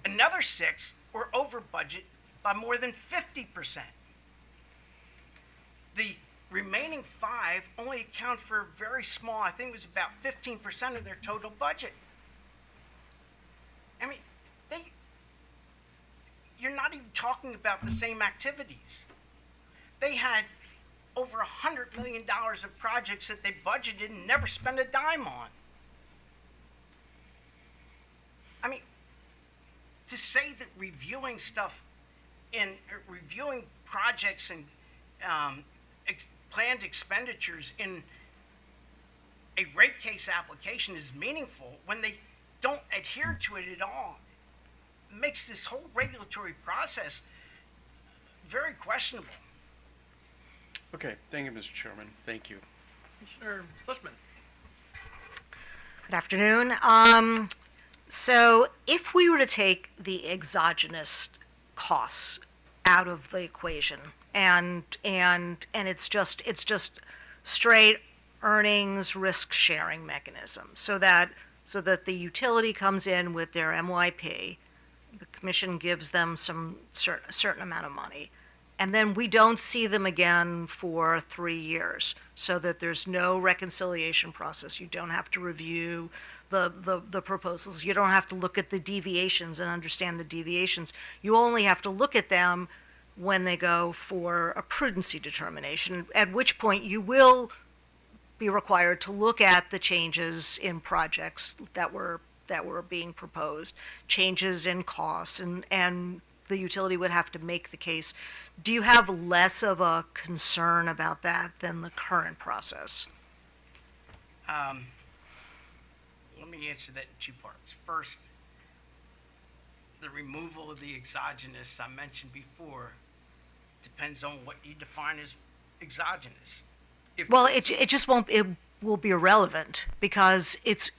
Another 6 were over budget by more than 50%. The remaining 5 only account for a very small, I think it was about 15% of their total budget. I mean, you're not even talking about the same activities. They had over $100 million of projects that they budgeted and never spent a dime on. I mean, to say that reviewing stuff and reviewing projects and planned expenditures in a rate case application is meaningful when they don't adhere to it at all makes this whole regulatory process very questionable. Okay, thank you, Mr. Chairman. Thank you. Commissioner Fleischman. Good afternoon. So if we were to take the exogenous costs out of the equation and it's just straight earnings risk sharing mechanism so that the utility comes in with their MYP, the commission gives them some certain amount of money, and then we don't see them again for 3 years, so that there's no reconciliation process. You don't have to review the proposals. You don't have to look at the deviations and understand the deviations. You only have to look at them when they go for a prudency determination, at which point you will be required to look at the changes in projects that were being proposed, changes in costs, and the utility would have to make the case. Do you have less of a concern about that than the current process? Let me answer that in 2 parts. First, the removal of the exogenous I mentioned before depends on what you define as exogenous. Well, it will be irrelevant because it's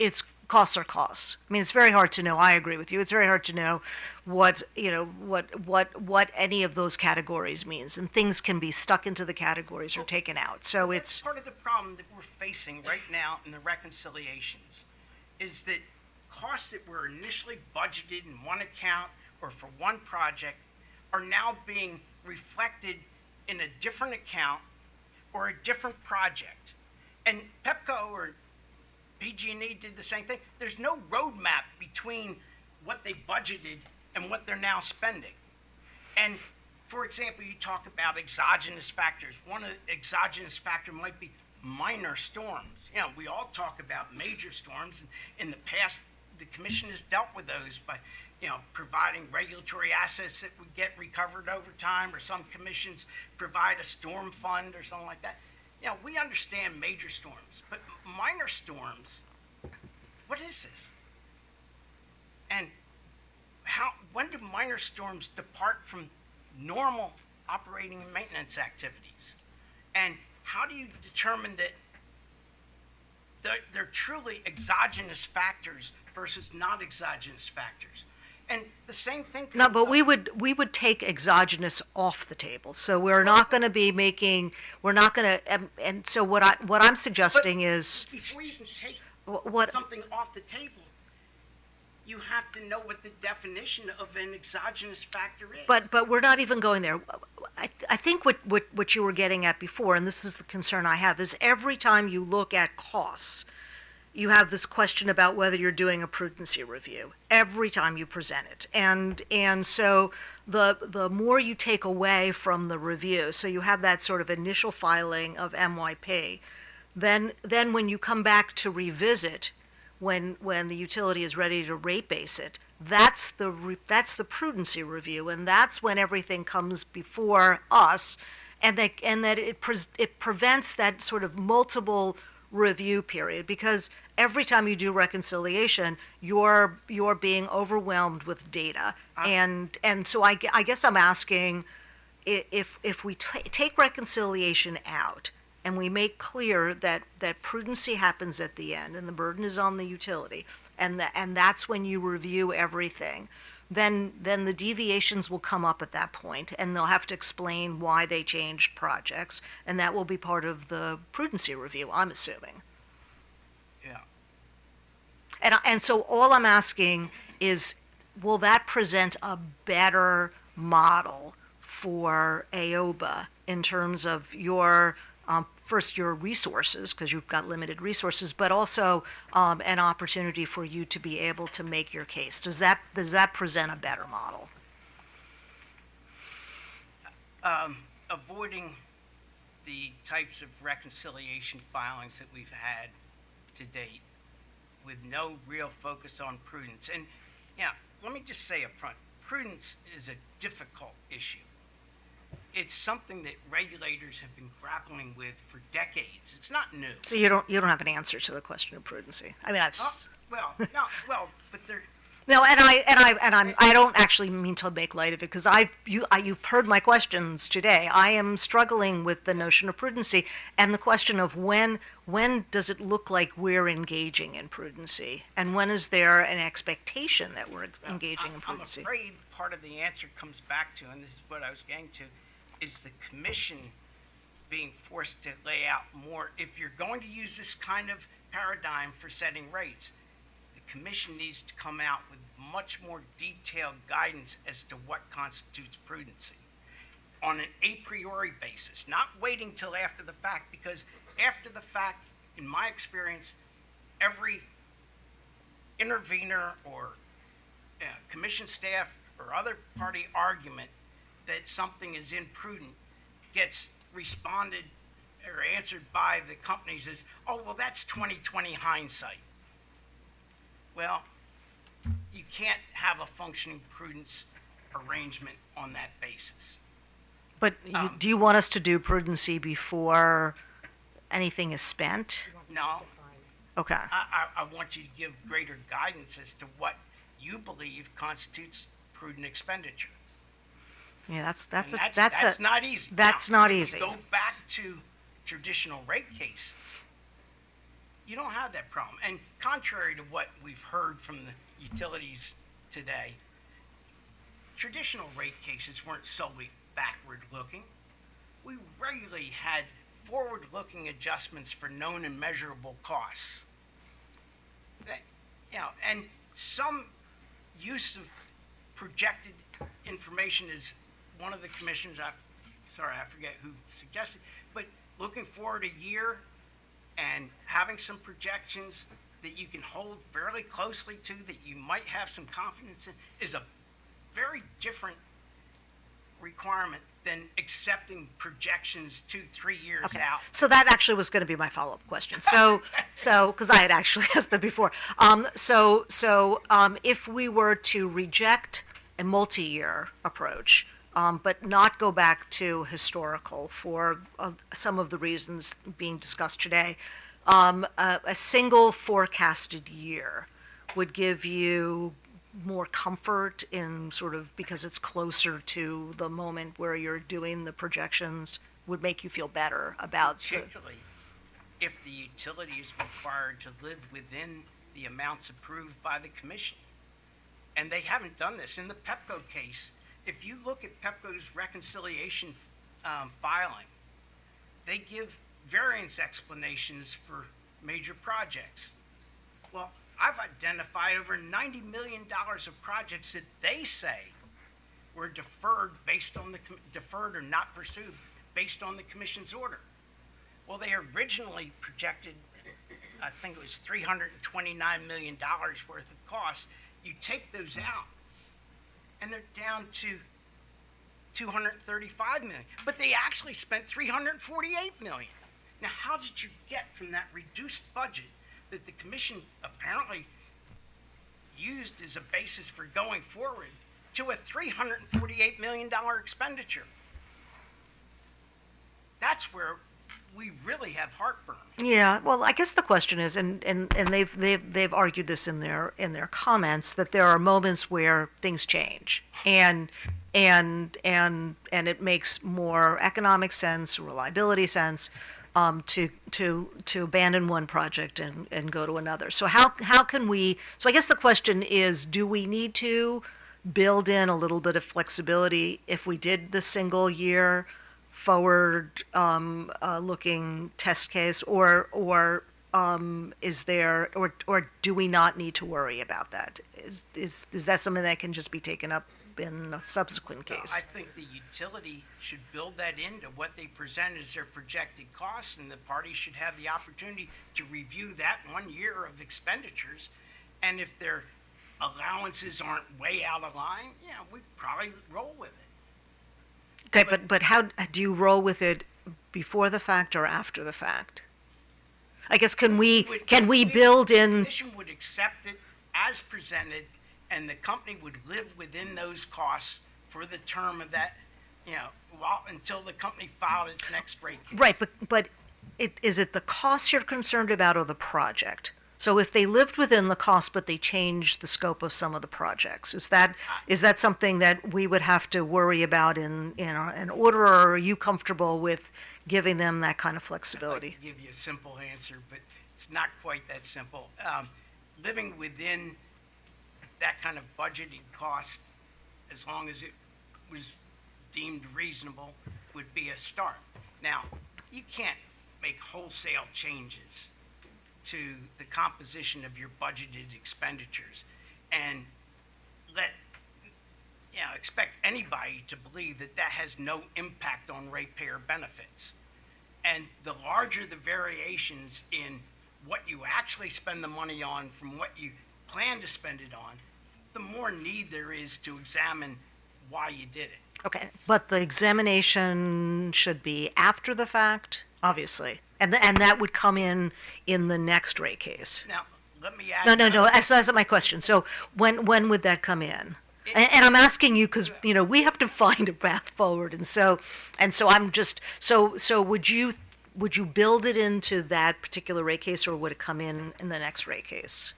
costs are costs. I mean, it's very hard to know. I agree with you. It's very hard to know what any of those categories means, and things can be stuck into the categories or taken out. So that's part of the problem that we're facing right now in the reconciliations, is that costs that were initially budgeted in one account or for one project are now being reflected in a different account or a different project. And Pepco or PG&E did the same thing. There's no roadmap between what they budgeted and what they're now spending. And for example, you talk about exogenous factors. One exogenous factor might be minor storms. You know, we all talk about major storms. And in the past, the commission has dealt with those by, you know, providing regulatory assets that would get recovered over time, or some commissions provide a storm fund or something like that. You know, we understand major storms, but minor storms, what is this? And when do minor storms depart from normal operating and maintenance activities? And how do you determine that they're truly exogenous factors versus not exogenous factors? And the same thing. No, but we would take exogenous off the table. So we're not going to be making. We're not going to. And so what I'm suggesting is. Before you can take what something off the table, you have to know what the definition of an exogenous factor is. But we're not even going there. I think what you were getting at before, and this is the concern I have, is every time you look at costs, you have this question about whether you're doing a prudency review every time you present it. And so the more you take away from the review, so you have that sort of initial filing of MYP, then when you come back to revisit, when the utility is ready to rate base it, that's the prudency review, and that's when everything comes before us, and that it prevents that sort of multiple review period, because every time you do reconciliation, you're being overwhelmed with data, and so I guess I'm asking if we take reconciliation out and we make clear that prudency happens at the end and the burden is on the utility, and that's when you review everything, then the deviations will come up at that point, and they'll have to explain why they changed projects, and that will be part of the prudency review, I'm assuming. Yeah. And so all I'm asking is, will that present a better model for AOBA in terms of your first, your resources, because you've got limited resources, but also an opportunity for you to be able to make your case? Does that present a better model? Avoiding the types of reconciliation filings that we've had to date, with no real focus on prudence. And yeah, let me just say up front, prudence is a difficult issue. It's something that regulators have been grappling with for decades. It's not new. So you don't have an answer to the question of prudency. I mean, but they're. No, I don't actually mean to make light of it, because you've heard my questions today. I am struggling with the notion of prudency and the question of when does it look like we're engaging in prudency, and when is there an expectation that we're engaging in prudency? I'm afraid part of the answer comes back to, and this is what I was getting to, is the commission being forced to lay out more. If you're going to use this kind of paradigm for setting rates, the commission needs to come out with much more detailed guidance as to what constitutes prudency on an a priori basis, not waiting till after the fact, because after the fact, in my experience, every intervener or commission staff or other party argument that something is imprudent gets responded or answered by the companies as, oh, well, that's 20/20 hindsight. Well, you can't have a functioning prudence arrangement on that basis. But do you want us to do prudency before anything is spent? No. Okay. I want you to give greater guidance as to what you believe constitutes prudent expenditure. Yeah, that's not easy. That's now, not if easy. You go back to traditional rate cases, you don't have that problem. And contrary to what we've heard from the utilities today, traditional rate cases weren't solely backward-looking. We regularly had forward-looking adjustments for known and measurable costs. And some use of projected information is one of the commissions, I forget who suggested, but looking forward a year and having some projections that you can hold fairly closely to, that you might have some confidence in, is a very different requirement than accepting projections 2-3 years Okay. out. So that actually was going to be my follow-up question. So, because I had actually asked that before. If we were to reject a multi-year approach, but not go back to historical for some of the reasons being discussed today, a single forecasted year would give you more comfort in sort of, because it's closer to the moment where you're doing the projections, would make you feel better about Particularly if the utility is required to live within the amounts approved by the commission. And they haven't done this. In the Pepco case, if you look at Pepco's reconciliation filing, they give variance explanations for major projects. Well, I've identified over $90 million of projects that they say were deferred based on deferred or not pursued based on the commission's order. Well, they originally projected, I think it was $329 million worth of costs. You take those out, and they're down to $235 million. But they actually spent $348 million. Now, how did you get from that reduced budget that the commission apparently used as a basis for going forward to a $348 million expenditure? That's where we really have heartburn. Yeah, well, I guess the question is, and they've argued this in their comments, that there are moments where things change, and it makes more economic sense, reliability sense, to abandon one project and go to another. So how can we? So I guess the question is, do we need to build in a little bit of flexibility if we did the single year forward looking test case, or is there, or do we not need to worry about that? Is that something that can just be taken up in a subsequent case? I think the utility should build that into what they present as their projected costs, and the parties should have the opportunity to review that 1 year of expenditures. And if their allowances aren't way out of line, yeah, we probably roll with it. Okay, but how do you roll with it before the fact or after the fact? I guess can we build in? The commission would accept it as presented, and the company would live within those costs for the term of that, until the company filed its next rate case. Right, but is it the costs you're concerned about or the project? So if they lived within the cost but they changed the scope of some of the projects, is that something that we would have to worry about in an order, or are you comfortable with giving them that kind of flexibility? I'd like to give you a simple answer, but it's not quite that simple. Living within that kind of budgeted cost, as long as it was deemed reasonable, would be a start. Now, you can't make wholesale changes to the composition of your budgeted expenditures and expect anybody to believe that that has no impact on ratepayer benefits. And the larger the variations in what you actually spend the money on from what you plan to spend it on, the more need there is to examine why you did it. Okay, but the examination should be after the fact, obviously, and that would come in the next rate case. Now, let me add. No. That's not my question. So when would that come in? And I'm asking you because we have to find a path forward, and so I'm just so would you build it into that particular rate case, or would it come in the next rate case?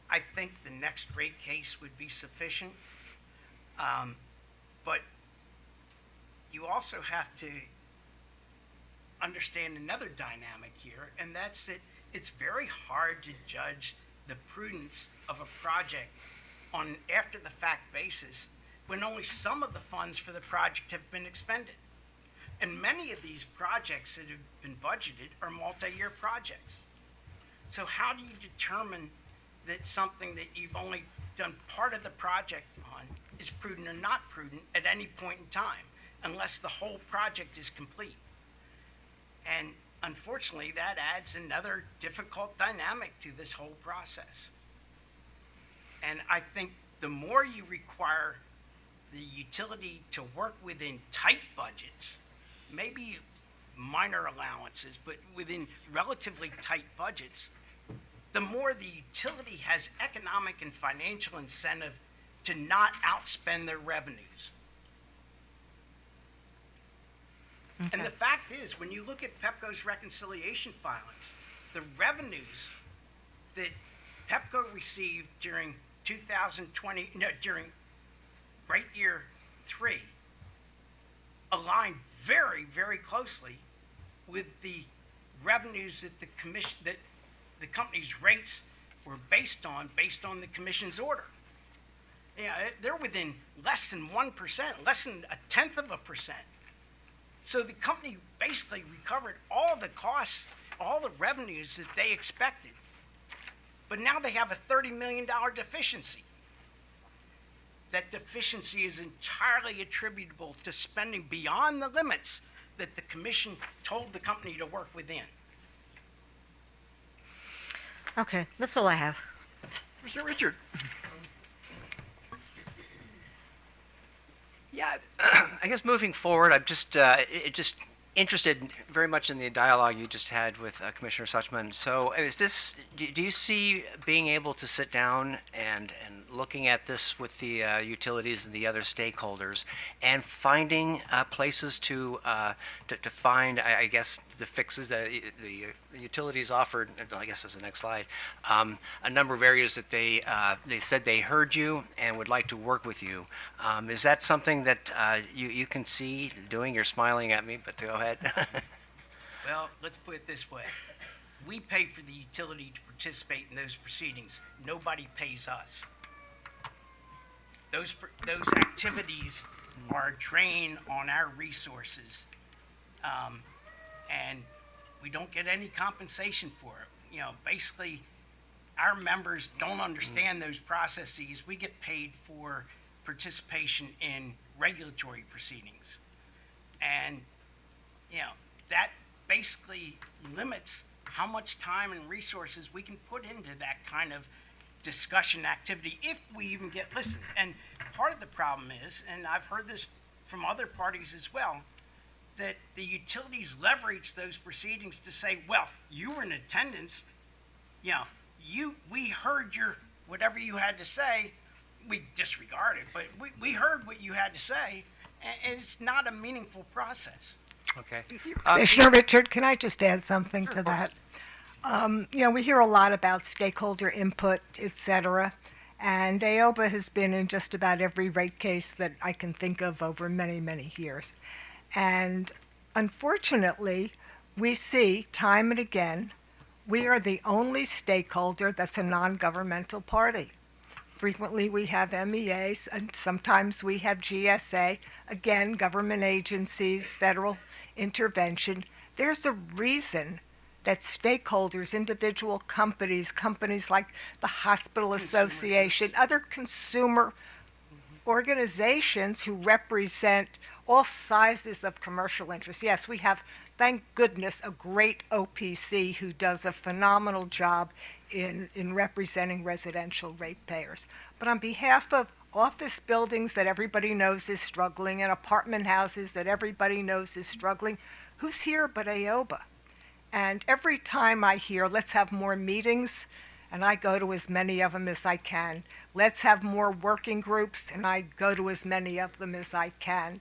I think the next rate case would be sufficient, but you also have to understand another dynamic here, and that's that it's very hard to judge the prudence of a project on an after-the-fact basis when only some of the funds for the project have been expended. And many of these projects that have been budgeted are multi-year projects. So how do you determine that something that you've only done part of the project on is prudent or not prudent at any point in time, unless the whole project is complete? And unfortunately, that adds another difficult dynamic to this whole process. And I think the more you require the utility to work within tight budgets, maybe minor allowances, but within relatively tight budgets, the more the utility has economic and financial incentive to not outspend their revenues. And the fact is, when you look at PEPCO's reconciliation filings, the revenues that PEPCO received during 2020, during rate year 3, align very, very closely with the revenues that the company's rates were based on the commission's order. Yeah, they're within less than 1%, less than 1/10%. So the company basically recovered all the costs, all the revenues that they expected. But now they have a $30 million deficiency. That deficiency is entirely attributable to spending beyond the limits that the commission told the company to work within. Okay, that's all I have. Mr. Richard. Yeah, I guess moving forward, I'm just interested very much in the dialogue you just had with Commissioner Suchman. So, do you see being able to sit down and looking at this with the utilities and the other stakeholders, and finding places to find, I guess, the fixes that the utilities offered? I guess is the next slide. A number of areas that they said they heard you and would like to work with you. Is that something that you can see doing? You're smiling at me, but go ahead. Well, let's put it this way. We pay for the utility to participate in those proceedings. Nobody pays us. Those activities are a drain on our resources, and we don't get any compensation for it. You know, basically, our members don't understand those processes. We get paid for participation in regulatory proceedings, and you know, that basically limits how much time and resources we can put into that kind of discussion activity if we even get listened. And part of the problem is, and I've heard this from other parties as well, that the utilities leverage those proceedings to say, well, you were in attendance, you know, we heard whatever you had to say. We disregard it, but we heard what you had to say, and it's not a meaningful process. Okay. Commissioner Richard, can I just add something to that? You know, we hear a lot about stakeholder input, et cetera, and AOBA has been in just about every rate case that I can think of over many, many years. And unfortunately, we see time and again, we are the only stakeholder that's a non-governmental party. Frequently we have MEAs, and sometimes we have GSA, again, government agencies, federal intervention. There's a reason that stakeholders, individual companies like the Hospital Association, other consumer organizations who represent all sizes of commercial interests. Yes, we have, thank goodness, a great OPC who does a phenomenal job in representing residential ratepayers. But on behalf of office buildings that everybody knows is struggling and apartment houses that everybody knows is struggling, who's here but AOBA? And every time I hear, let's have more meetings, and I go to as many of them as I can. Let's have more working groups, and I go to as many of them as I can.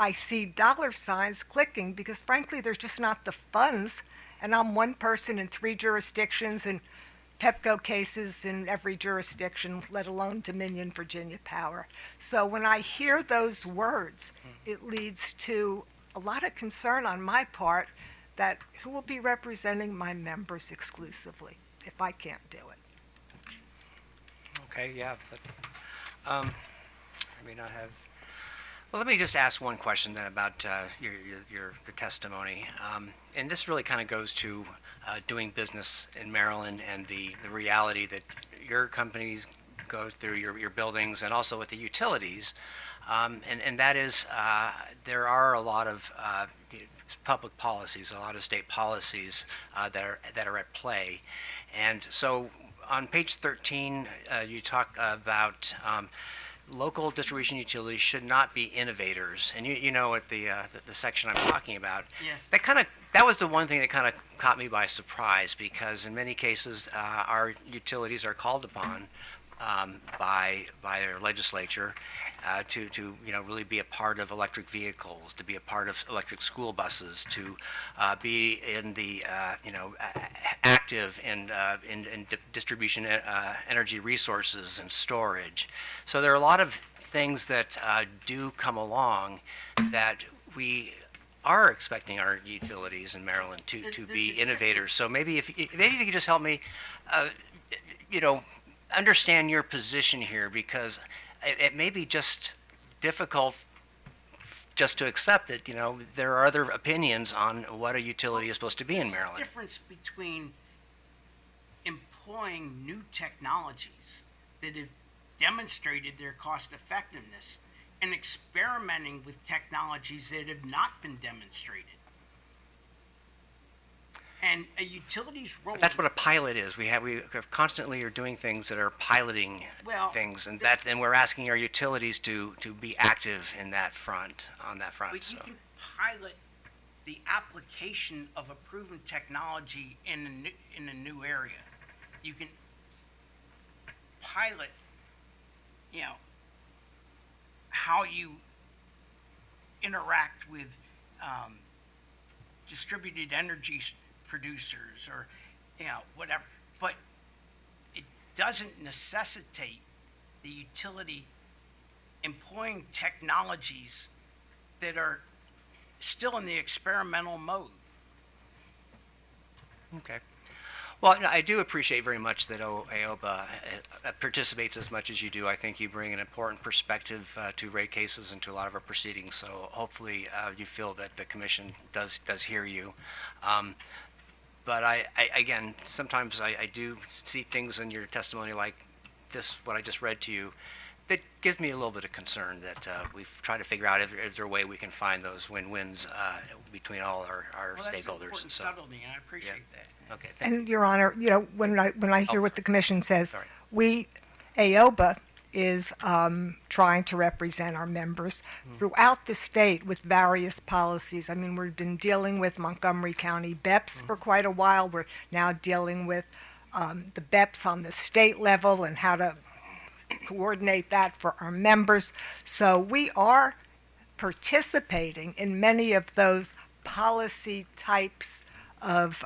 I see dollar signs clicking because, frankly, there's just not the funds, and I'm one person in 3 jurisdictions and PEPCO cases in every jurisdiction, let alone Dominion Virginia Power. So when I hear those words, it leads to a lot of concern on my part that who will be representing my members exclusively if I can't do it. Okay, yeah. But, I may not have. Well, let me just ask one question then about the testimony. And this really kind of goes to doing business in Maryland and the reality that your companies go through, your buildings, and also with the utilities. And that is, there are a lot of public policies, a lot of state policies that are at play. And so on page 13, you talk about local distribution utilities should not be innovators, and you know what the section I'm talking about. Yes. That was the one thing that kind of caught me by surprise, because in many cases our utilities are called upon by their legislature to really be a part of electric vehicles, to be a part of electric school buses, to be in the active in distribution energy resources and storage. So there are a lot of things that do come along that we are expecting our utilities in Maryland to be innovators. So maybe if you could just help me, understand your position here, because it may be just difficult just to accept that, there are other opinions on what a utility is supposed to be in Maryland. The difference between employing new technologies that have demonstrated their cost effectiveness and experimenting with technologies that have not been demonstrated. And a utility's role. But that's what a pilot is. We constantly are doing things that are piloting things, and we're asking our utilities to be active in that front, on that front. But you can pilot the application of a proven technology in a new area. You can pilot, how you interact with distributed energy producers, or whatever, but it doesn't necessitate the utility employing technologies that are still in the experimental mode. Okay. Well, I do appreciate very much that AOBA participates as much as you do. I think you bring an important perspective to rate cases and to a lot of our proceedings. So hopefully you feel that the commission does hear you. But again, sometimes I do see things in your testimony like this, what I just read to you, that gives me a little bit of concern that we've tried to figure out if is there a way we can find those win-wins between all our Well, stakeholders. that's an important subtlety, and I appreciate that. Okay. And Your Honor, when I hear what the commission says, Sorry. AOBA is trying to represent our members throughout the state with various policies. I mean, we've been dealing with Montgomery County BEPS for quite a while. We're now dealing with the BEPS on the state level and how to coordinate that for our members. So we are participating in many of those policy types of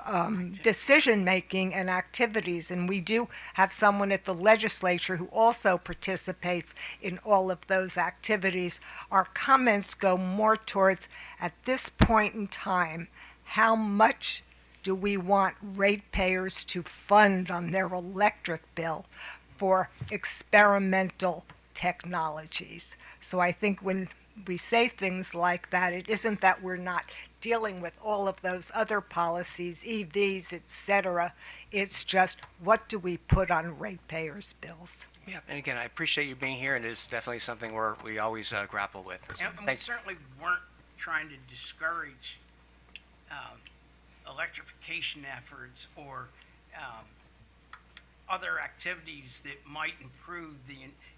decision-making and activities. And we do have someone at the legislature who also participates in all of those activities. Our comments go more towards, at this point in time, how much do we want ratepayers to fund on their electric bill for experimental technologies. So I think when we say things like that, it isn't that we're not dealing with all of those other policies, EVs, et cetera. It's just, what do we put on ratepayers' bills? Yeah, and again, I appreciate you being here, and it's definitely something we always grapple with. So And we certainly weren't trying to discourage electrification efforts or other activities that might improve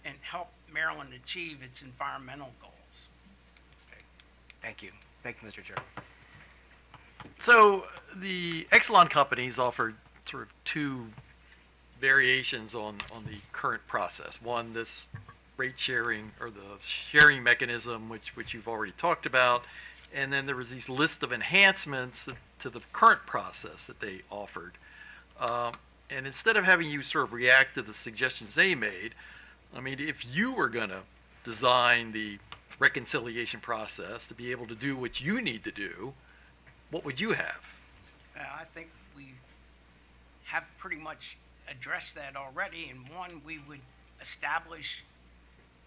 and help Maryland achieve its environmental goals. Thank you. Thank you, Mr. Chair. So the Exelon companies offered sort of two variations on the current process. One, this rate sharing or the sharing mechanism, which you've already talked about, and then there was these list of enhancements to the current process that they offered. And instead of having you sort of react to the suggestions they made, I mean, if you were going to design the reconciliation process to be able to do what you need to do, what would you have? I think we have pretty much addressed that already. In one, we would establish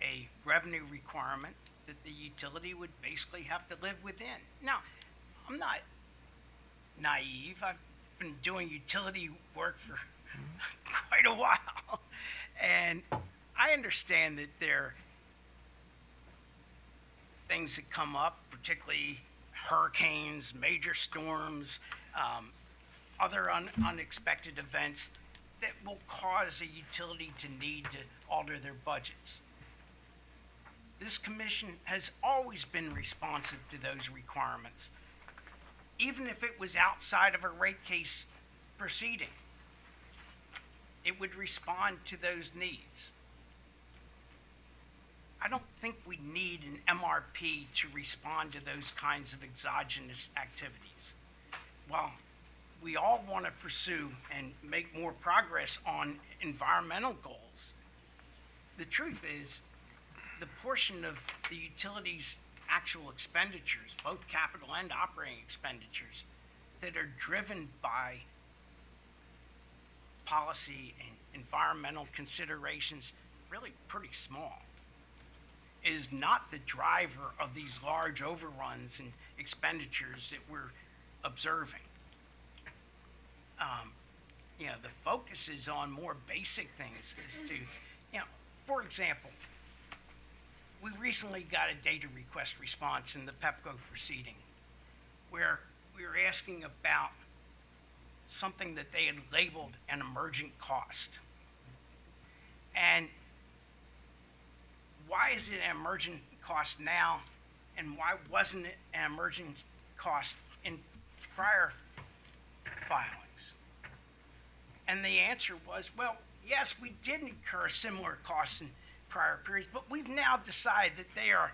a revenue requirement that the utility would basically have to live within. Now, I'm not naive. I've been doing utility work for quite a while. And I understand that there are things that come up, particularly hurricanes, major storms, other unexpected events that will cause a utility to need to alter their budgets. This commission has always been responsive to those requirements, even if it was outside of a rate case proceeding. It would respond to those needs. I don't think we need an MRP to respond to those kinds of exogenous activities. While we all want to pursue and make more progress on environmental goals, the truth is the portion of the utilities' actual expenditures, both capital and operating expenditures, that are driven by policy and environmental considerations, really pretty small, is not the driver of these large overruns and expenditures that we're observing. The focus is on more basic things as to, for example, we recently got a data request response in the PEPCO proceeding where we were asking about something that they had labeled an emergent cost. And why is it an emergent cost now, and why wasn't it an emergent cost in prior filings? And the answer was, well, yes, we did incur similar costs in prior periods, but we've now decided that they are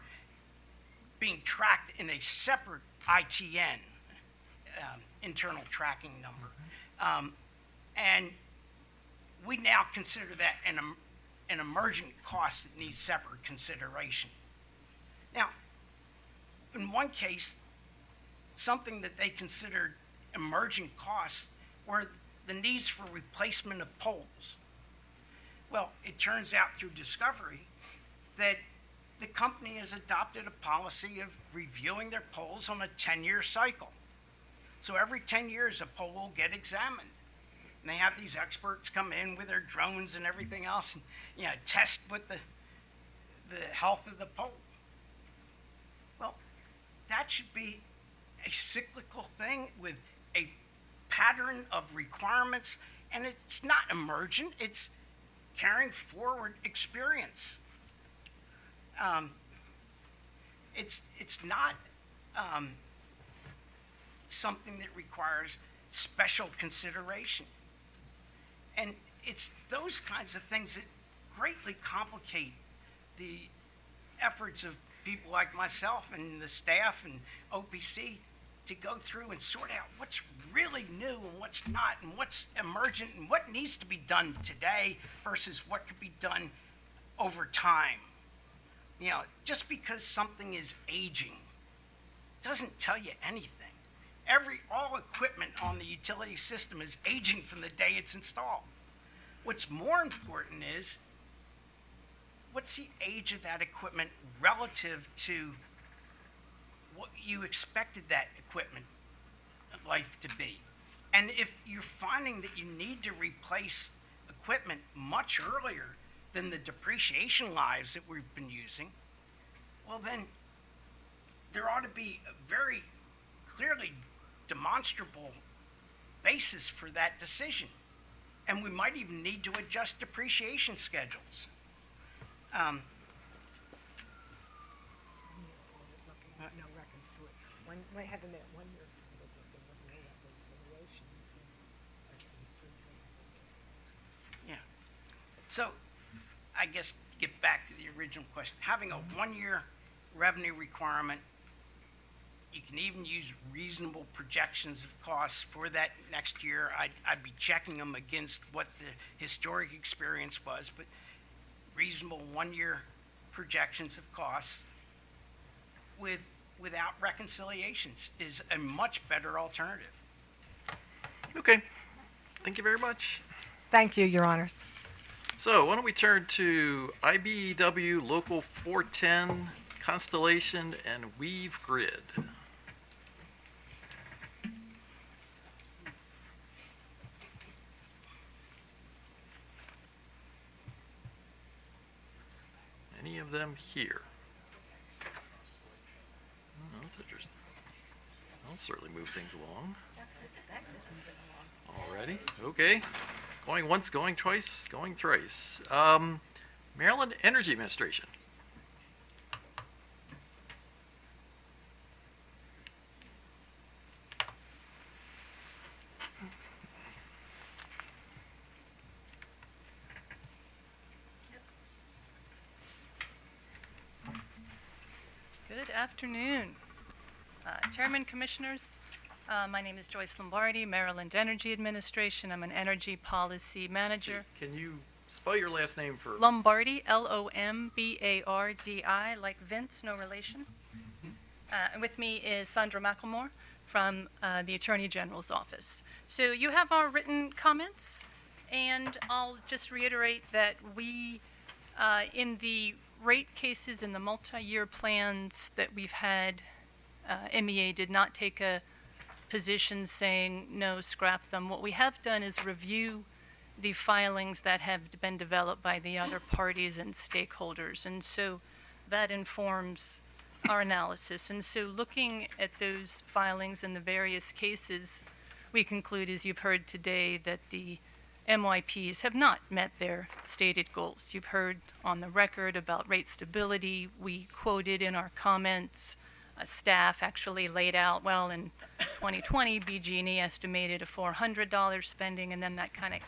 being tracked in a separate ITN, internal tracking number. And we now consider that an emergent cost that needs separate consideration. Now, in one case, something that they considered emergent costs were the needs for replacement of poles. Well, it turns out through discovery that the company has adopted a policy of reviewing their poles on a 10-year cycle. So every 10 years, a pole will get examined. And they have these experts come in with their drones and everything else and, test with the health of the pole. Well, that should be a cyclical thing with a pattern of requirements, and it's not emergent, it's carrying forward experience. It's not something that requires special consideration. And it's those kinds of things that greatly complicate the efforts of people like myself and the staff and OPC to go through and sort out what's really new and what's not, and what's emergent and what needs to be done today versus what could be done over time. Just because something is aging doesn't tell you anything. All equipment on the utility system is aging from the day it's installed. What's more important is, what's the age of that equipment relative to what you expected that equipment life to be? And if you're finding that you need to replace equipment much earlier than the depreciation lives that we've been using, well then there ought to be a very clearly demonstrable basis for that decision. And we might even need to adjust depreciation schedules. Yeah. So, I guess to get back to the original question, having a one-year revenue requirement, you can even use reasonable projections of costs for that next year. I'd be checking them against what the historic experience was, but reasonable one-year projections of costs without reconciliations is a much better alternative. Okay. Thank you very much. Thank you, Your Honors. So why don't we turn to IBEW Local 410, Constellation, and Weave Grid. Any of them here? Oh, that's interesting. I'll certainly move things along. Alrighty, okay. Going once, going twice, going thrice. Maryland Energy Administration. Good afternoon. Chairman, Commissioners, my name is Joyce Lombardi, Maryland Energy Administration. I'm an energy policy manager. Can you spell your last name for? Lombardi, Lombardi, like Vince, no relation. And with me is Sandra McElmore from the Attorney General's office. So you have our written comments, and I'll just reiterate that we, in the rate cases in the multi-year plans that we've had, MEA did not take a position saying, no, scrap them. What we have done is review the filings that have been developed by the other parties and stakeholders. And so that informs our analysis. And so looking at those filings in the various cases, we conclude, as you've heard today, that the MYPs have not met their stated goals. You've heard on the record about rate stability. We quoted in our comments, staff actually laid out, well, in 2020, BG&E estimated a $400 spending, and then that kind of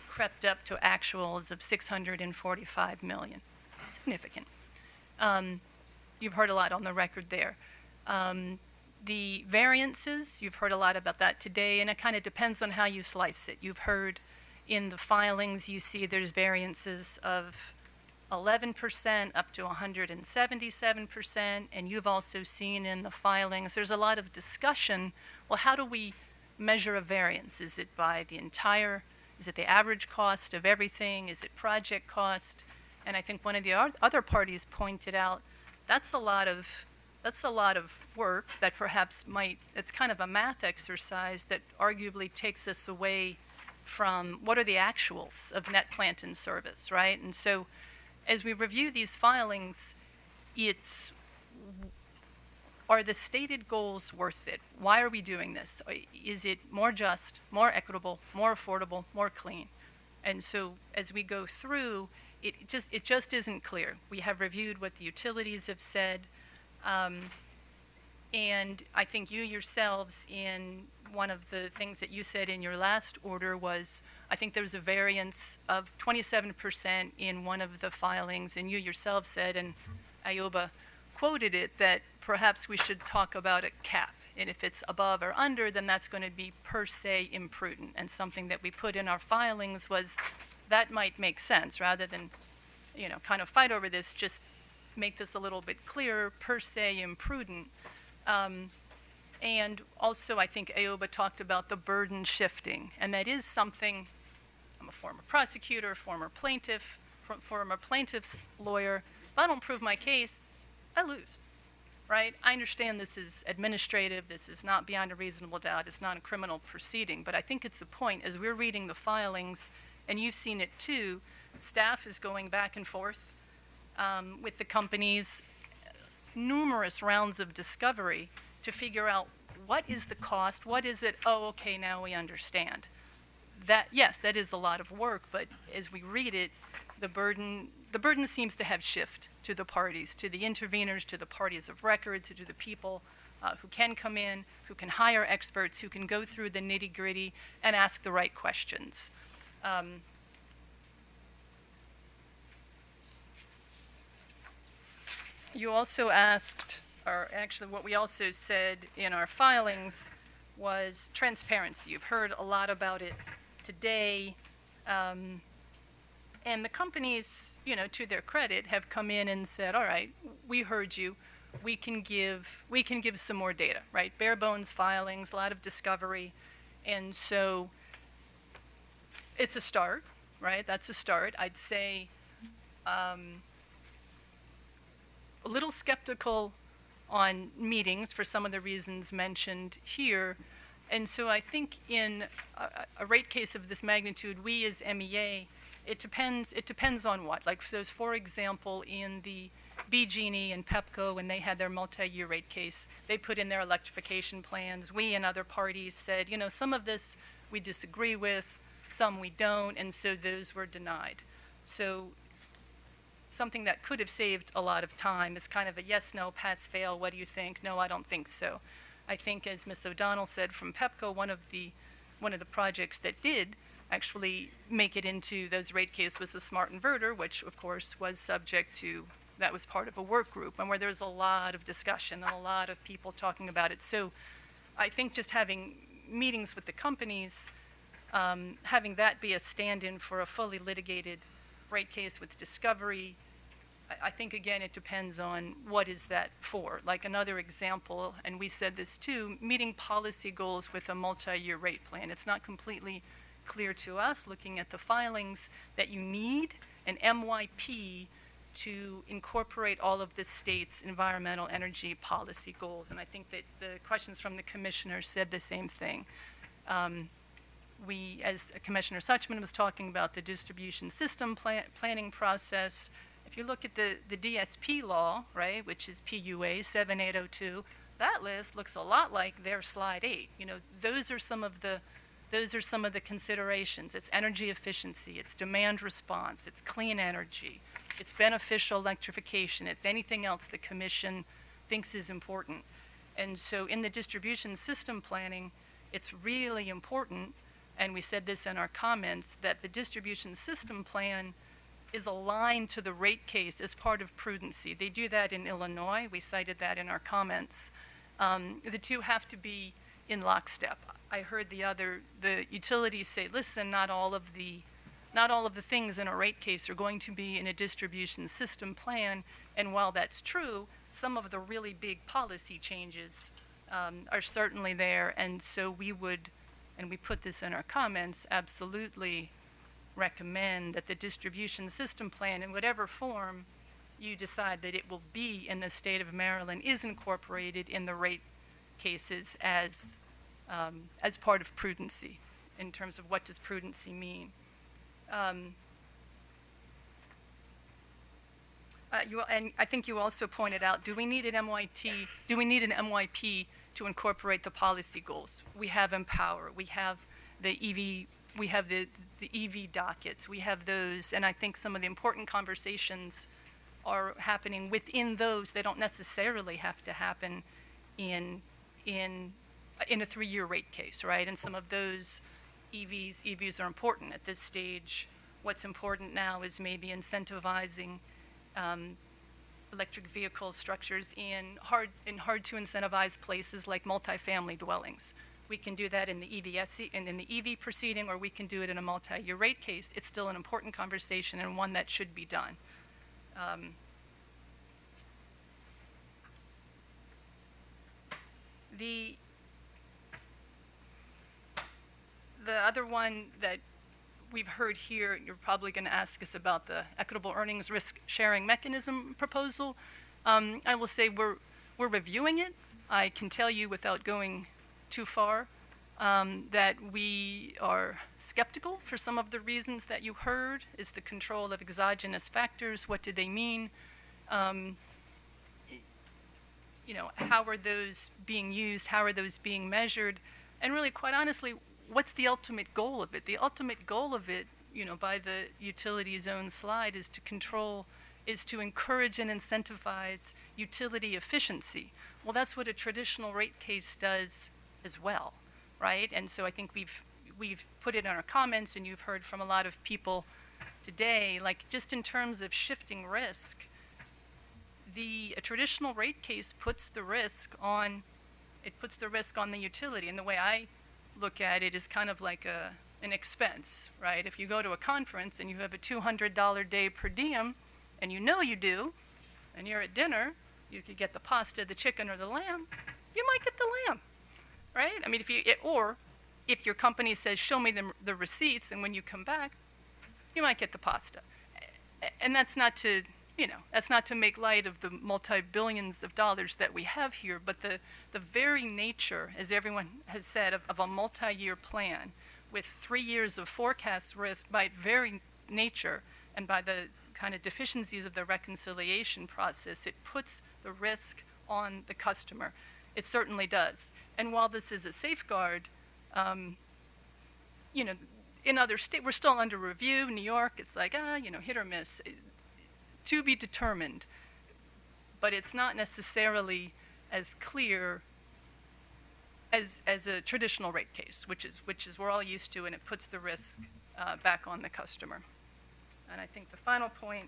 crept up to actuals of $645 million. Significant. You've heard a lot on the record there. The variances, you've heard a lot about that today, and it kind of depends on how you slice it. You've heard in the filings, you see there's variances of 11% up to 177%, and you've also seen in the filings, there's a lot of discussion, well, how do we measure a variance? Is it by the entire, is it the average cost of everything? Is it project cost? And I think one of the other parties pointed out, that's a lot of work that perhaps might, it's kind of a math exercise that arguably takes us away from what are the actuals of net plant in service, right? And so as we review these filings, are the stated goals worth it? Why are we doing this? Is it more just, more equitable, more affordable, more clean? And so as we go through, it just isn't clear. We have reviewed what the utilities have said, and I think you yourselves, in one of the things that you said in your last order was, I think there was a variance of 27% in one of the filings, and you yourself said, and Ayoba quoted it, that perhaps we should talk about a cap. And if it's above or under, then that's going to be per se imprudent. And something that we put in our filings was that might make sense rather than, kind of fight over this, just make this a little bit clearer, per se imprudent. And also, I think Ayoba talked about the burden shifting, and that is something, I'm a former prosecutor, former plaintiff's lawyer. If I don't prove my case, I lose, right? I understand this is administrative, this is not beyond a reasonable doubt, it's not a criminal proceeding, but I think it's a point, as we're reading the filings, and you've seen it too, staff is going back and forth with the companies, numerous rounds of discovery to figure out what is the cost, what is it, oh, okay, now we understand. That, yes, that is a lot of work, but as we read it, the burden seems to have shifted to the parties, to the interveners, to the parties of record, to the people who can come in, who can hire experts, who can go through the nitty-gritty and ask the right questions. You also asked, or actually what we also said in our filings was transparency. You've heard a lot about it today. And the companies, to their credit, have come in and said, all right, we heard you. We can give some more data, right? Bare bones filings, a lot of discovery. And so it's a start, right? That's a start. I'd say a little skeptical on meetings for some of the reasons mentioned here. And so I think in a rate case of this magnitude, we as MEA, it depends on what. Like those, for example, in the BG&E and PEPCO, when they had their multi-year rate case, they put in their electrification plans. We and other parties said, some of this we disagree with. some we don't, and so those were denied. So something that could have saved a lot of time is kind of a yes, no, pass, fail. What do you think? No, I don't think so. I think, as Ms. O'Donnell said from PEPCO, one of the projects that did actually make it into those rate case was the smart inverter, which of course was subject to, that was part of a work group, and where there's a lot of discussion and a lot of people talking about it. So I think just having meetings with the companies, having that be a stand-in for a fully litigated rate case with discovery, I think, again, it depends on what is that for. Like another example, and we said this too, meeting policy goals with a multi-year rate plan. It's not completely clear to us, looking at the filings, that you need an MYP to incorporate all of the state's environmental energy policy goals. And I think that the questions from the commissioner said the same thing. We, as Commissioner Suchman was talking about the distribution system planning process, if you look at the DSP law, right, which is PUA 7802, that list looks a lot like their slide 8. You know, those are some of the considerations. It's energy efficiency, it's demand response, it's clean energy, it's beneficial electrification, it's anything else the commission thinks is important. And so in the distribution system planning, it's really important, and we said this in our comments, that the distribution system plan is aligned to the rate case as part of prudency. They do that in Illinois. We cited that in our comments. The two have to be in lockstep. I heard the utilities say, listen, not all of the things in a rate case are going to be in a distribution system plan. And while that's true, some of the really big policy changes are certainly there. And so we would, and we put this in our comments, absolutely recommend that the distribution system plan, in whatever form you decide that it will be in the state of Maryland, is incorporated in the rate cases as part of prudency, in terms of what does prudency mean. And I think you also pointed out, do we need an MYP to incorporate the policy goals? We have Empower, we have the EV, we have the EV dockets, we have those, and I think some of the important conversations are happening within those. They don't necessarily have to happen in a 3-year rate case, right? And some of those EVs are important at this stage. What's important now is maybe incentivizing electric vehicle structures in hard to incentivize places like multifamily dwellings. We can do that in the EVSC and in the EV proceeding, or we can do it in a multi-year rate case. It's still an important conversation and one that should be done. The other one that we've heard here, you're probably going to ask us about the equitable earnings risk sharing mechanism proposal. I will say we're reviewing it. I can tell you without going too far that we are skeptical for some of the reasons that you heard. Is the control of exogenous factors, what do they mean? You know, how are those being used? How are those being measured? And really, quite honestly, what's the ultimate goal of it? The ultimate goal of it, you know, by the utility's own slide, is to encourage and incentivize utility efficiency. Well, that's what a traditional rate case does as well, right? And so I think we've put it in our comments, and you've heard from a lot of people today, like just in terms of shifting risk, a traditional rate case puts the risk on the utility. And the way I look at it is kind of like an expense, right? If you go to a conference and you have a $200 day per diem, and you know you do, and you're at dinner, you could get the pasta, the chicken, or the lamb, you might get the lamb, right? I mean, if your company says, show me the receipts, and when you come back, you might get the pasta. And that's not to make light of the multi-billions of dollars that we have here, but the very nature, as everyone has said, of a multi-year plan with 3 years of forecast risk by very nature and by the kind of deficiencies of the reconciliation process, it puts the risk on the customer. It certainly does. And while this is a safeguard, you know, in other states, we're still under review. New York, it's like, hit or miss. To be determined. But it's not necessarily as clear as a traditional rate case, which is we're all used to, and it puts the risk back on the customer. And I think the final point.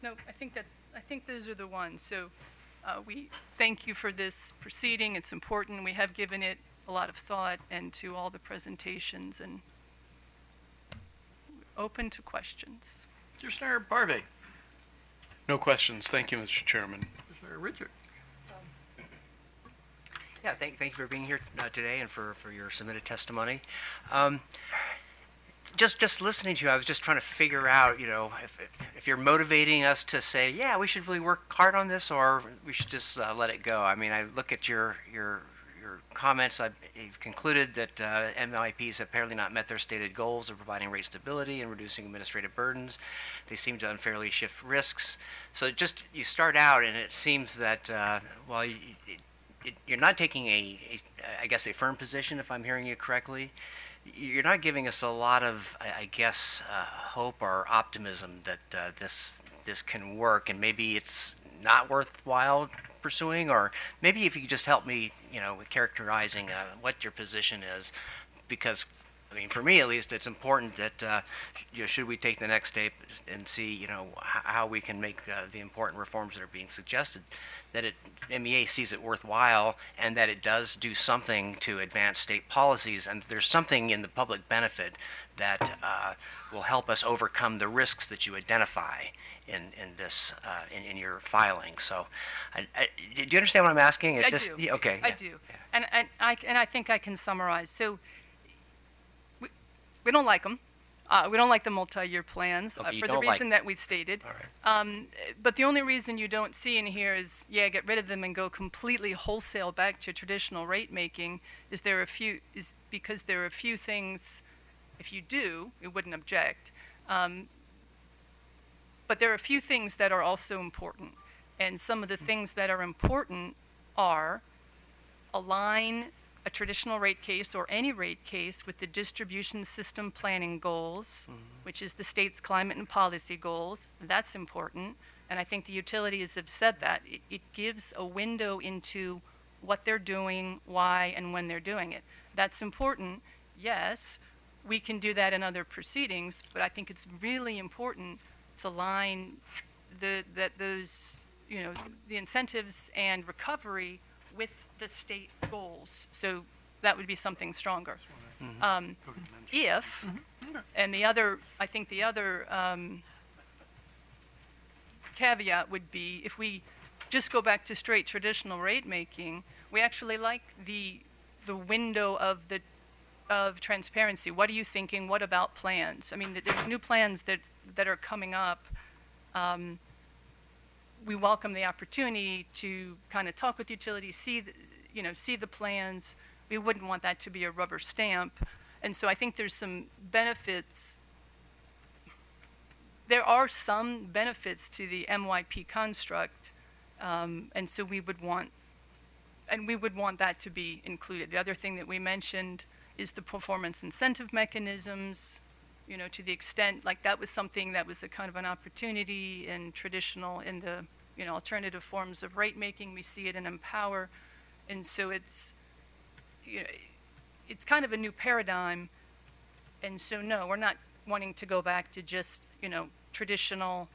No, I think those are the ones. So we thank you for this proceeding. It's important. We have given it a lot of thought, and to all the presentations, and open to questions. Commissioner Barvey. No questions. Thank you, Mr. Chairman. Commissioner Richard. Yeah, thank you for being here today and for your submitted testimony. Just listening to you, I was just trying to figure out, if you're motivating us to say, yeah, we should really work hard on this, or we should just let it go. I mean, I look at your comments. You've concluded that MYPs have apparently not met their stated goals of providing rate stability and reducing administrative burdens. They seem to unfairly shift risks. So you start out, and it seems that, you're not taking I guess, a firm position, if I'm hearing you correctly. You're not giving us a lot of, hope or optimism that this can work, and maybe it's not worthwhile pursuing, or maybe if you could just help me, with characterizing what your position is, because, I mean, for me at least, it's important that, should we take the next step and see, how we can make the important reforms that are being suggested, that MEA sees it worthwhile, and that it does do something to advance state policies, and there's something in the public benefit that will help us overcome the risks that you identify in this in your filing. So, do you understand what I'm asking? I do. Yeah, okay. I do. And I think I can summarize. So, we don't like them. We don't like the multi-year plans for the reason that we stated. All right. But the only reason you don't see in here is, get rid of them and go completely wholesale back to traditional rate making. Is because there are a few things. If you do, we wouldn't object. But there are a few things that are also important, and some of the things that are important are align a traditional rate case or any rate case with the distribution system planning goals, which is the state's climate and policy goals. That's important, and I think the utilities have said that. It gives a window into what they're doing, why, and when they're doing it. That's important. Yes, we can do that in other proceedings, but I think it's really important to line those, the incentives and recovery with the state goals. So that would be something stronger. If, and I think the other caveat would be, if we just go back to straight traditional rate making, we actually like the window of transparency. What are you thinking? What about plans? I mean, there's new plans that are coming up. We welcome the opportunity to kind of talk with utilities, see the plans. We wouldn't want that to be a rubber stamp. And so I think there's some benefits. There are some benefits to the MYP construct, and so we would want that to be included. The other thing that we mentioned is the performance incentive mechanisms, to the extent, like that was something that was a kind of an opportunity in the, alternative forms of rate making. We see it in Empower. And so it's kind of a new paradigm. And so, no, we're not wanting to go back to just, traditional.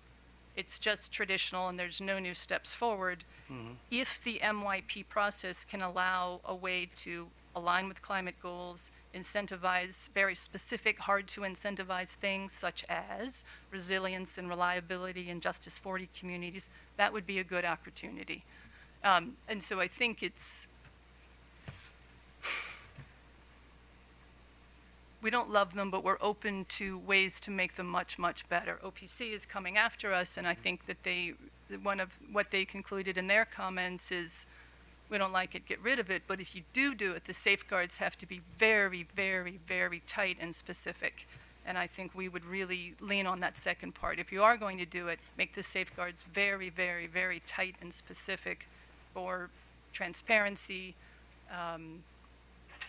It's just traditional and there's no new steps forward. If the MYP process can allow a way to align with climate goals, incentivize very specific, hard to incentivize things such as resilience and reliability in Justice 40 communities, that would be a good opportunity. And so I think we don't love them, but we're open to ways to make them much, much better. OPC is coming after us, and I think that one of what they concluded in their comments is, we don't like it, get rid of it, but if you do it, the safeguards have to be very, very, very tight and specific. And I think we would really lean on that second part. If you are going to do it, make the safeguards very, very, very tight and specific for transparency,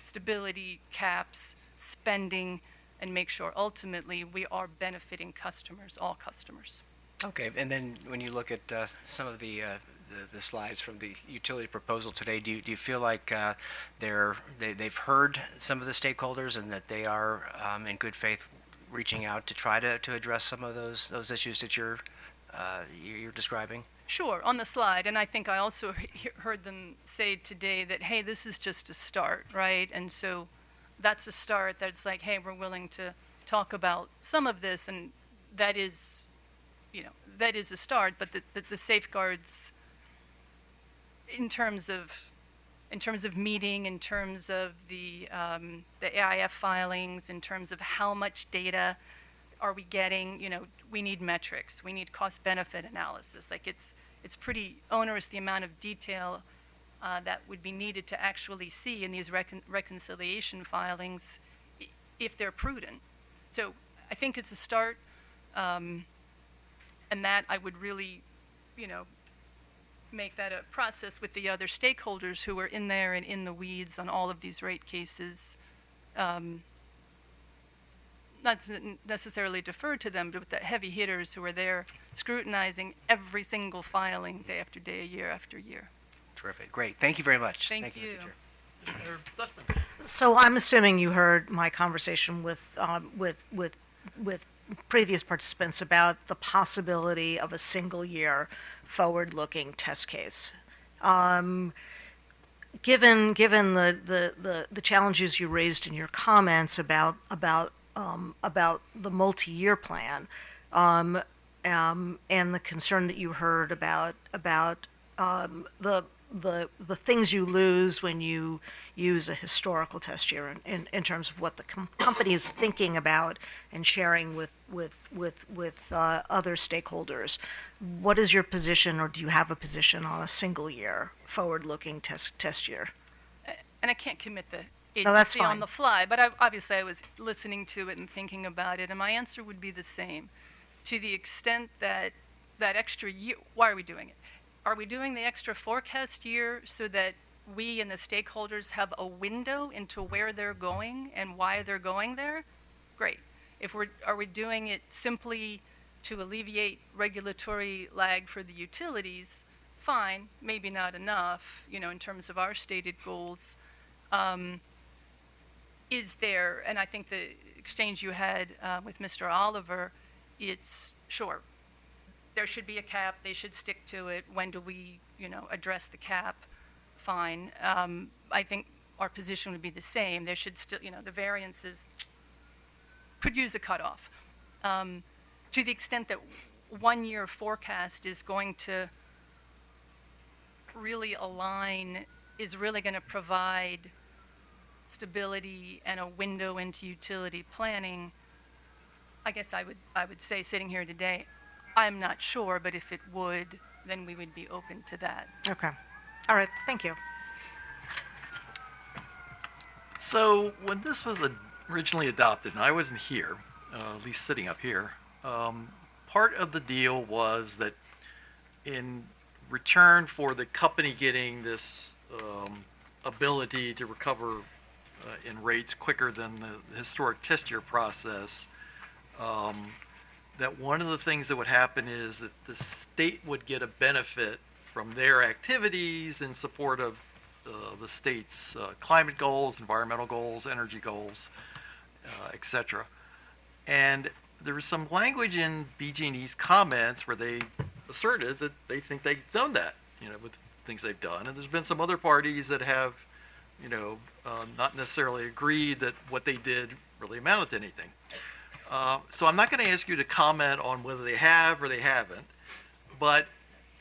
stability, caps, spending, and make sure ultimately we are benefiting customers, all customers. Okay, and then when you look at some of the slides from the utility proposal today, do you feel like they've heard some of the stakeholders and that they are in good faith reaching out to try to address some of those issues that you're describing? Sure, on the slide, and I think I also heard them say today that, hey, this is just a start, right? And so that's a start. That's like, hey, we're willing to talk about some of this, and that is, that is a start. But the safeguards, in terms of meeting, in terms of the AIF filings, in terms of how much data are we getting, we need metrics, we need cost-benefit analysis. Like it's pretty onerous, the amount of detail that would be needed to actually see in these reconciliation filings if they're prudent. So I think it's a start, and that I would really, make that a process with the other stakeholders who are in there and in the weeds on all of these rate cases. Not necessarily defer to them, but the heavy hitters who are there scrutinizing every single filing day after day, year after year. Terrific. Great. Thank you very much. Thank you. Mr. Chair. So I'm assuming you heard my conversation with previous participants about the possibility of a single-year forward-looking test case. Given the challenges you raised in your comments about the multi-year plan, and the concern that you heard about the things you lose when you use a historical test year in terms of what the company is thinking about and sharing with other stakeholders. What is your position, or do you have a position on a single year forward-looking test year? And I can't commit the No, that's agency on fine. the fly, but obviously I was listening to it and thinking about it, and my answer would be the same. To the extent that that extra year, why are we doing it? Are we doing the extra forecast year so that we and the stakeholders have a window into where they're going and why they're going there? Great. Are we doing it simply to alleviate regulatory lag for the utilities? Fine, maybe not enough, in terms of our stated goals. Is there, and I think the exchange you had with Mr. Oliver, it's sure. There should be a cap. They should stick to it. When do we, address the cap? Fine. I think our position would be the same. There should still, the variances could use a cutoff. To the extent that 1 year forecast is going to really align, is really going to provide stability and a window into utility planning, I guess I would say, sitting here today, I'm not sure, but if it would, then we would be open to that. Okay. All right. Thank you. So when this was originally adopted, and I wasn't here, at least sitting up here, part of the deal was that in return for the company getting this ability to recover in rates quicker than the historic test year process, that one of the things that would happen is that the state would get a benefit from their activities in support of the state's climate goals, environmental goals, energy goals, etc. And there was some language in BG&E's comments where they asserted that they think they've done that, with things they've done. And there's been some other parties that have, not necessarily agreed that what they did really amounted to anything. So I'm not going to ask you to comment on whether they have or they haven't, but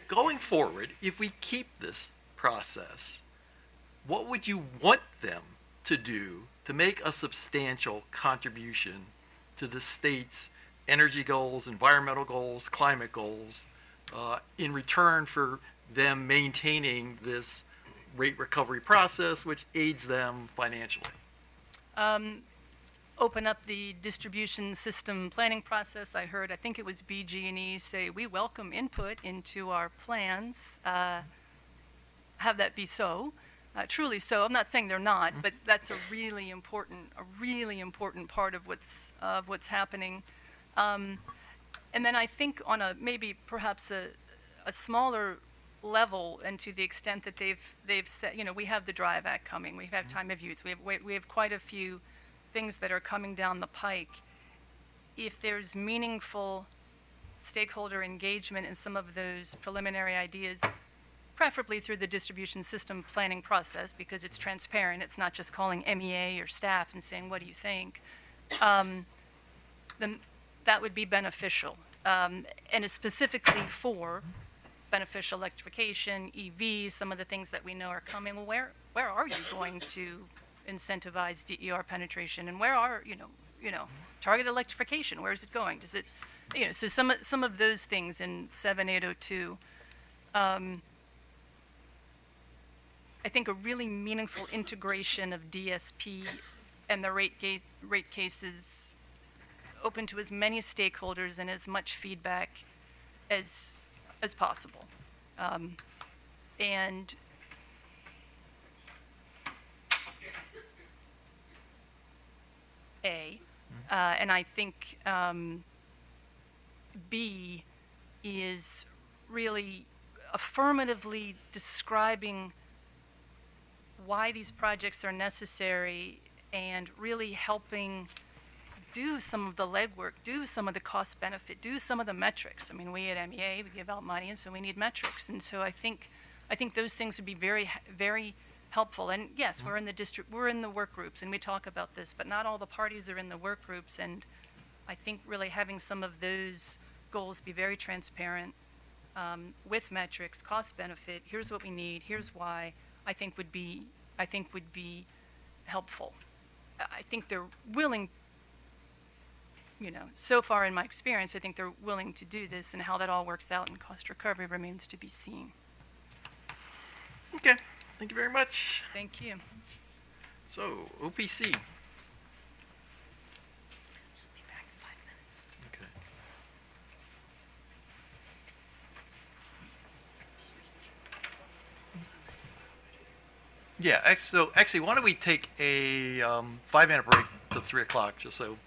going forward, if we keep this process, what would you want them to do to make a substantial contribution to the state's energy goals, environmental goals, climate goals, in return for them maintaining this rate recovery process, which aids them financially? Open up the distribution system planning process. I think it was BG&E say, we welcome input into our plans. Have that be so. Truly so. I'm not saying they're not, but that's a really important part of what's happening. And then I think on a maybe perhaps a smaller level, and to the extent that they've said, we have the Drive Act coming, we have time of use, we have quite a few things that are coming down the pike. If there's meaningful stakeholder engagement in some of those preliminary ideas, preferably through the distribution system planning process, because it's transparent, it's not just calling MEA or staff and saying, what do you think? Then that would be beneficial. And is specifically for beneficial electrification, EVs, some of the things that we know are coming. Well, where are you going to incentivize DER penetration? And where are, target electrification, where is it going? Does it, so some of those things in 7802, I think a really meaningful integration of DSP and the rate cases open to as many stakeholders and as much feedback as possible. And and I think B is really affirmatively describing why these projects are necessary and really helping do some of the legwork, do some of the cost benefit, do some of the metrics. I mean, we at MEA, we give out money, and so we need metrics. And so I think those things would be very, very helpful. And yes, we're in the work groups, and we talk about this, but not all the parties are in the work groups. And I think really having some of those goals be very transparent, with metrics, cost benefit, here's what we need, here's why, I think would be helpful. I think they're willing, so far in my experience, I think they're willing to do this, and how that all works out in cost recovery remains to be seen. Okay, thank you very much. Thank you. So, OPC. Just be back in 5 minutes. Okay. Yeah, so actually, why don't we take a 5-minute break to 3 o'clock, just so.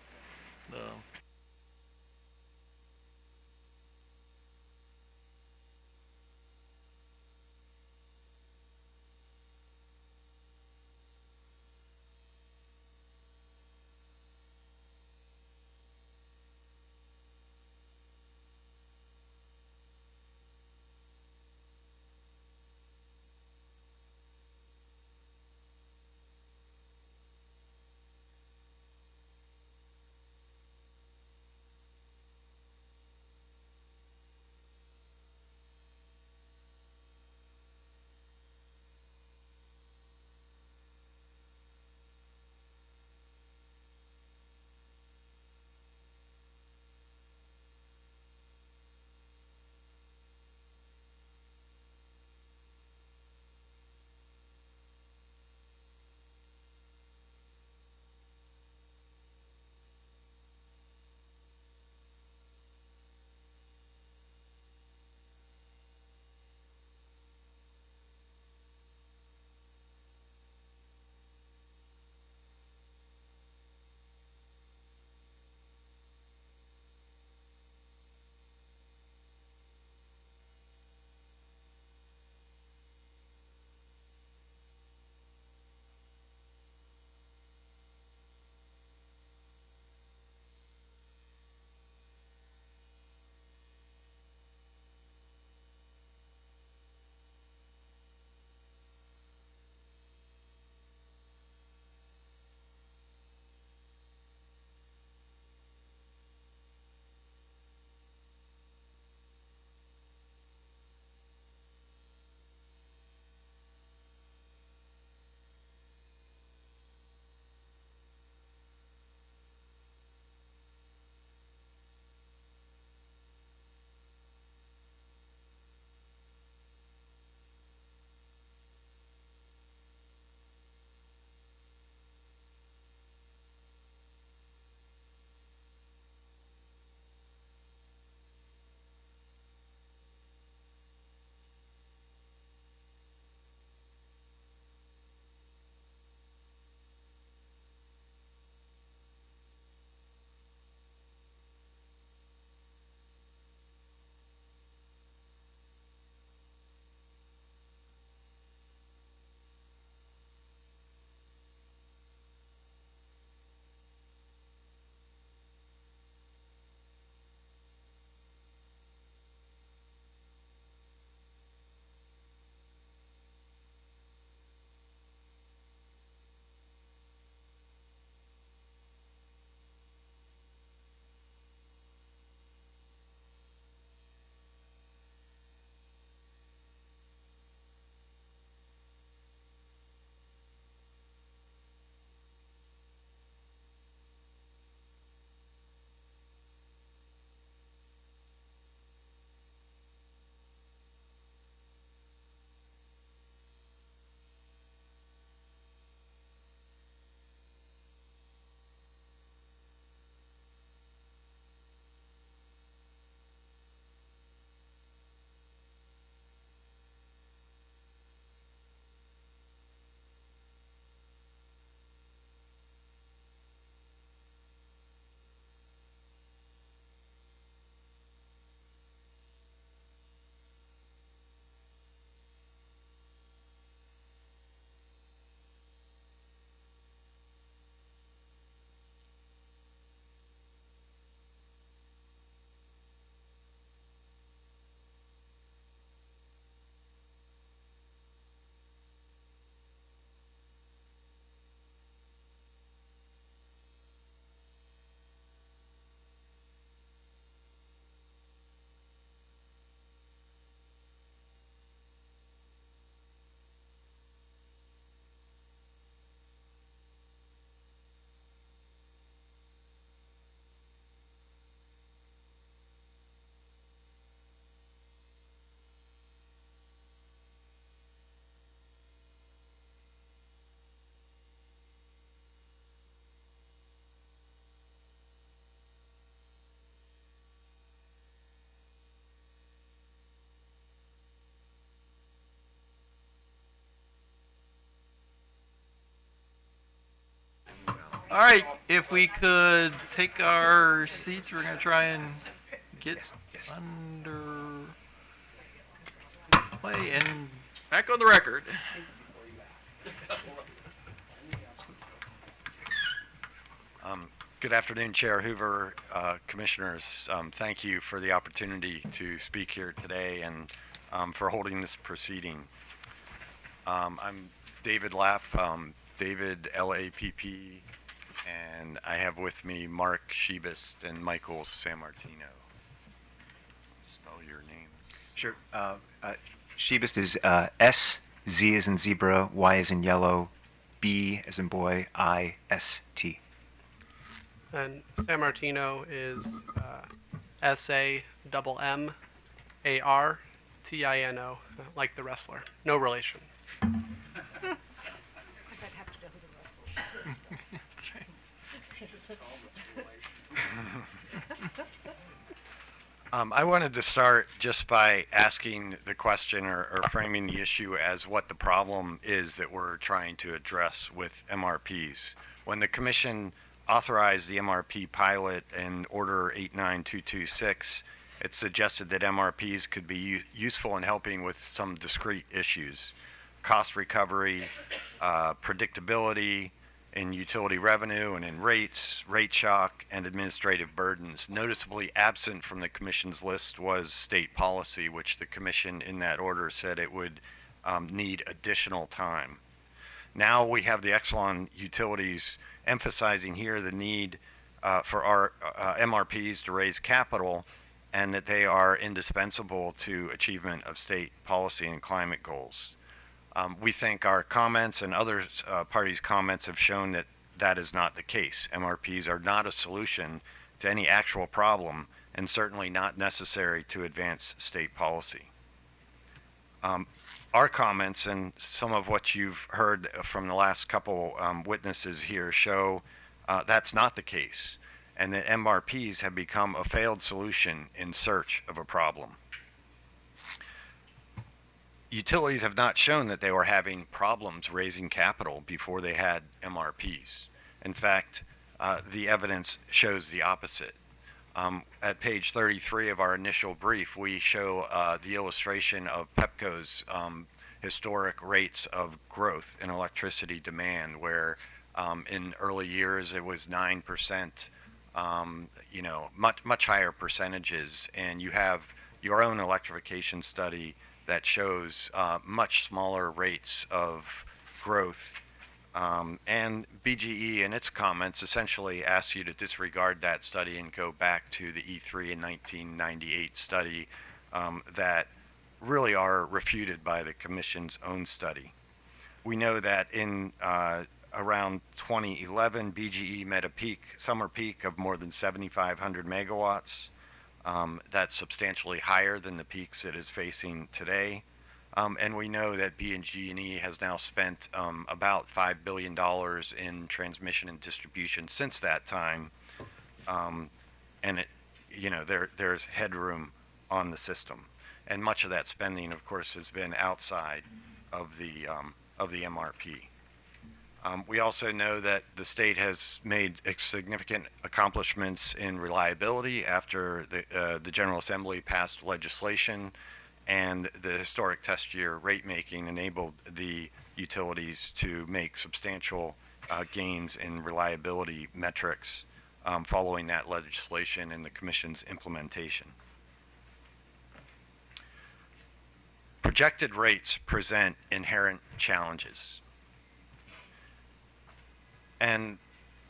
All right, if we could take our seats, we're going to try and get under way and back on the record. Good afternoon, Chair Hoover, Commissioners. Thank you for the opportunity to speak here today and for holding this proceeding. I'm David Lapp, David L-A-P-P, and I have with me Mark Shebist and Michael Sammartino. Spell your names. Sure. Shebist is S, Z as in zebra, Y as in yellow, B as in boy, I-S-T. And Sammartino is S-A-M-M-A-R-T-I-N-O, like the wrestler. No relation. I wanted to start just by asking the question or framing the issue as what the problem is that we're trying to address with MRPs. When the Commission authorized the MRP pilot in Order 89226, it suggested that MRPs could be useful in helping with some discrete issues: cost recovery, predictability in utility revenue and in rates, rate shock, and administrative burdens. Noticeably absent from the Commission's list was state policy, which the Commission in that order said it would need additional time. Now we have the Exelon utilities emphasizing here the need for our MRPs to raise capital and that they are indispensable to achievement of state policy and climate goals. We think our comments and other parties' comments have shown that that is not the case. MRPs are not a solution to any actual problem and certainly not necessary to advance state policy. Our comments and some of what you've heard from the last couple witnesses here show that's not the case, and that MRPs have become a failed solution in search of a problem. Utilities have not shown that they were having problems raising capital before they had MRPs. In fact, the evidence shows the opposite. At page 33 of our initial brief, we show the illustration of PEPCO's historic rates of growth in electricity demand, where in early years it was 9%, much higher percentages, and you have your own electrification study that shows much smaller rates of growth. And BGE in its comments essentially asks you to disregard that study and go back to the E3 in 1998 study that really are refuted by the Commission's own study. We know that in around 2011, BGE met a summer peak of more than 7,500 megawatts. That's substantially higher than the peaks it is facing today. And we know that BG&E has now spent about $5 billion in transmission and distribution since that time. And there's headroom on the system. And much of that spending, of course, has been outside of the MRP. We also know that the state has made significant accomplishments in reliability after the General Assembly passed legislation, and the historic test year rate making enabled the utilities to make substantial gains in reliability metrics following that legislation and the Commission's implementation. Projected rates present inherent challenges. And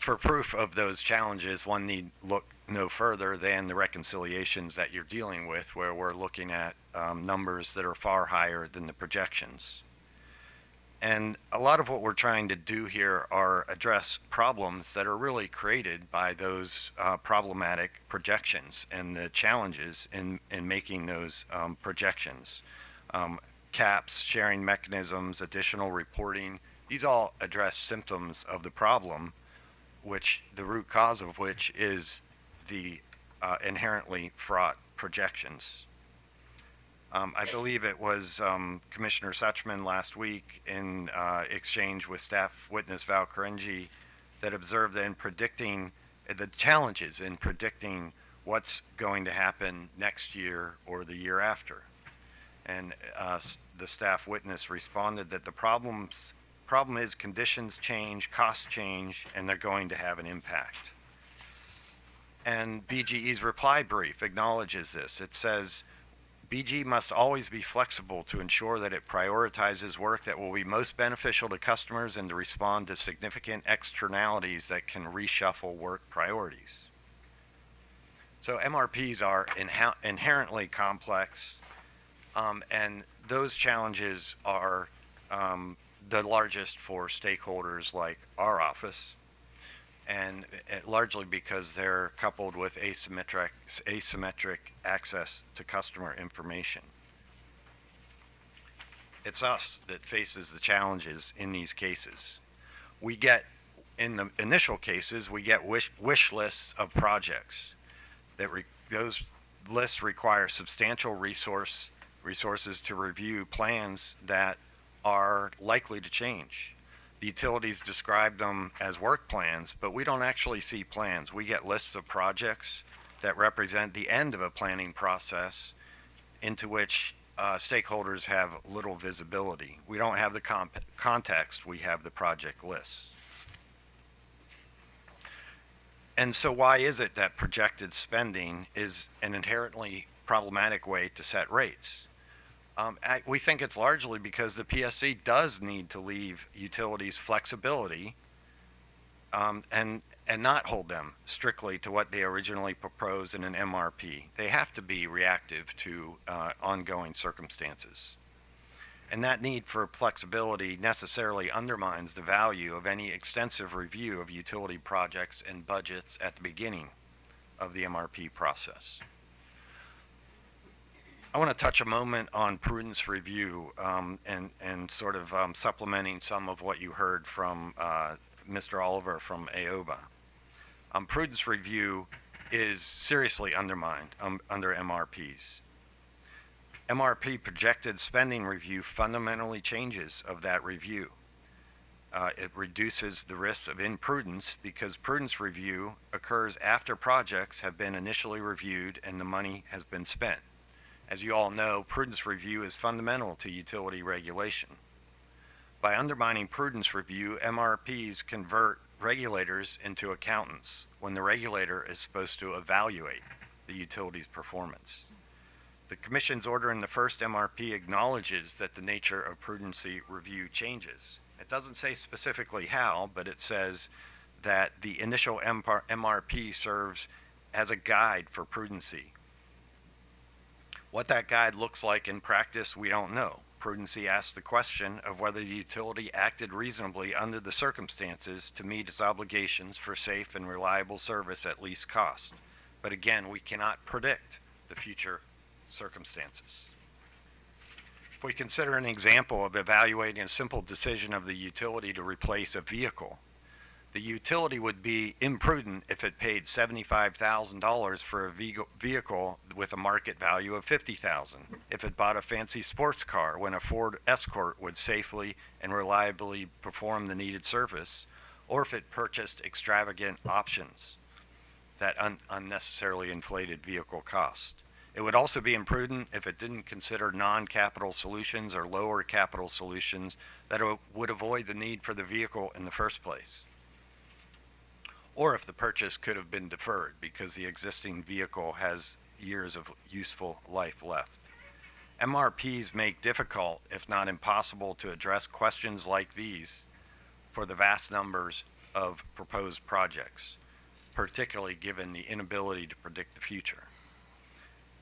for proof of those challenges, one need look no further than the reconciliations that you're dealing with, where we're looking at numbers that are far higher than the projections. And a lot of what we're trying to do here are address problems that are really created by those problematic projections and the challenges in making those projections. Caps, sharing mechanisms, additional reporting, these all address symptoms of the problem, which the root cause of which is the inherently fraught projections. I believe it was Commissioner Suchman last week in exchange with staff witness Val Caringi that observe that in predicting the challenges in predicting what's going to happen next year or the year after. And the staff witness responded that the problem is conditions change, costs change, and they're going to have an impact. And BGE's reply brief acknowledges this. It says, BGE must always be flexible to ensure that it prioritizes work that will be most beneficial to customers and to respond to significant externalities that can reshuffle work priorities. So MRPs are inherently complex, and those challenges are the largest for stakeholders like our office, and largely because they're coupled with asymmetric access to customer information. It's us that faces the challenges in these cases. We get, in the initial cases, we get wish lists of projects. Those lists require substantial resources to review plans that are likely to change. The utilities describe them as work plans, but we don't actually see plans. We get lists of projects that represent the end of a planning process into which stakeholders have little visibility. We don't have the context, we have the project lists. And so why is it that projected spending is an inherently problematic way to set rates? We think it's largely because the PSC does need to leave utilities flexibility and not hold them strictly to what they originally proposed in an MRP. They have to be reactive to ongoing circumstances. And that need for flexibility necessarily undermines the value of any extensive review of utility projects and budgets at the beginning of the MRP process. I want to touch a moment on prudence review and sort of supplementing some of what you heard from Mr. Oliver from AOBA. Prudence review is seriously undermined under MRPs. MRP projected spending review fundamentally changes of that review. It reduces the risks of imprudence because prudence review occurs after projects have been initially reviewed and the money has been spent. As you all know, prudence review is fundamental to utility regulation. By undermining prudence review, MRPs convert regulators into accountants when the regulator is supposed to evaluate the utility's performance. The Commission's order in the first MRP acknowledges that the nature of prudency review changes. It doesn't say specifically how, but it says that the initial MRP serves as a guide for prudency. What that guide looks like in practice, we don't know. Prudency asks the question of whether the utility acted reasonably under the circumstances to meet its obligations for safe and reliable service at least cost. But again, we cannot predict the future circumstances. If we consider an example of evaluating a simple decision of the utility to replace a vehicle, the utility would be imprudent if it paid $75,000 for a vehicle with a market value of $50,000, if it bought a fancy sports car when a Ford Escort would safely and reliably perform the needed service, or if it purchased extravagant options that unnecessarily inflated vehicle cost. It would also be imprudent if it didn't consider non-capital solutions or lower capital solutions that would avoid the need for the vehicle in the first place. Or if the purchase could have been deferred because the existing vehicle has years of useful life left. MRPs make difficult, if not impossible, to address questions like these for the vast numbers of proposed projects, particularly given the inability to predict the future.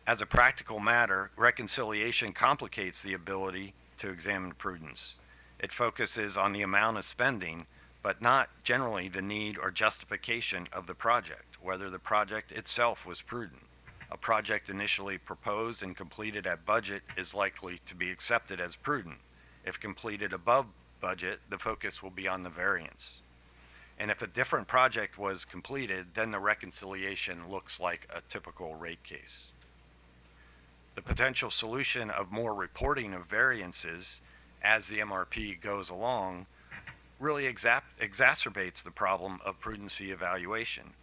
As a practical matter, reconciliation complicates the ability to examine prudence. It focuses on the amount of spending, but not generally the need or justification of the project, whether the project itself was prudent. A project initially proposed and completed at budget is likely to be accepted as prudent. If completed above budget, the focus will be on the variance. And if a different project was completed, then the reconciliation looks like a typical rate case. The potential solution of more reporting of variances as the MRP goes along really exacerbates the problem of prudency evaluation.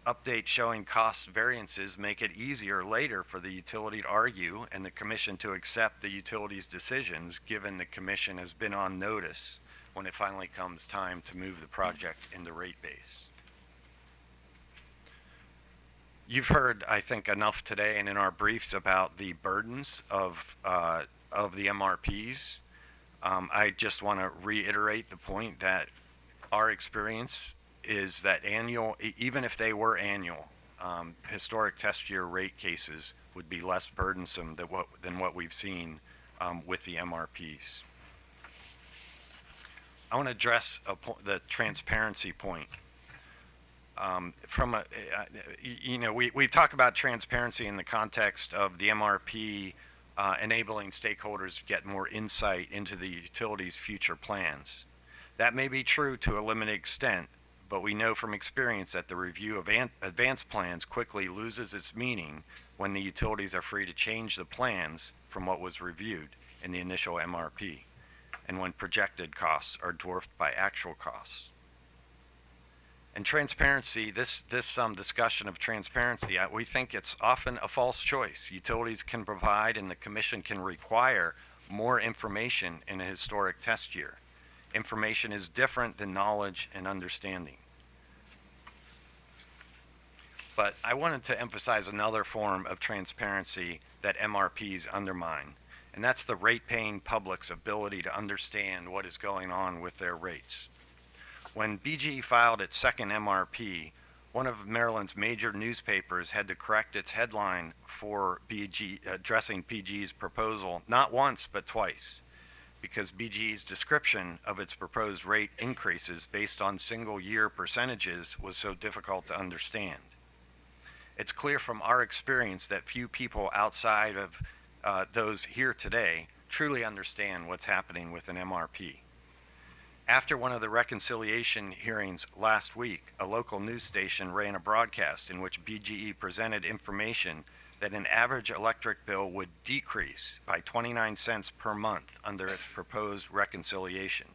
Updates showing cost variances make it easier later for the utility to argue and the commission to accept the utility's decisions, given the commission has been on notice when it finally comes time to move the project into rate base. You've heard, I think, enough today and in our briefs about the burdens of the MRPs. I just want to reiterate the point that our experience is that annual, even if they were annual, historic test year rate cases would be less burdensome than what we've seen with the MRPs. I want to address the transparency point. We talk about transparency in the context of the MRP enabling stakeholders to get more insight into the utility's future plans. That may be true to a limited extent, but we know from experience that the review of advanced plans quickly loses its meaning when the utilities are free to change the plans from what was reviewed in the initial MRP, and when projected costs are dwarfed by actual costs. And transparency, this discussion of transparency, we think it's often a false choice. Utilities can provide and the commission can require more information in a historic test year. Information is different than knowledge and understanding. But I wanted to emphasize another form of transparency that MRPs undermine, and that's the rate-paying public's ability to understand what is going on with their rates. When BGE filed its second MRP, one of Maryland's major newspapers had to correct its headline for addressing BGE's proposal not once but twice, because BGE's description of its proposed rate increases based on single-year percentages was so difficult to understand. It's clear from our experience that few people outside of those here today truly understand what's happening with an MRP. After one of the reconciliation hearings last week, a local news station ran a broadcast in which BGE presented information that an average electric bill would decrease by 29 cents per month under its proposed reconciliation.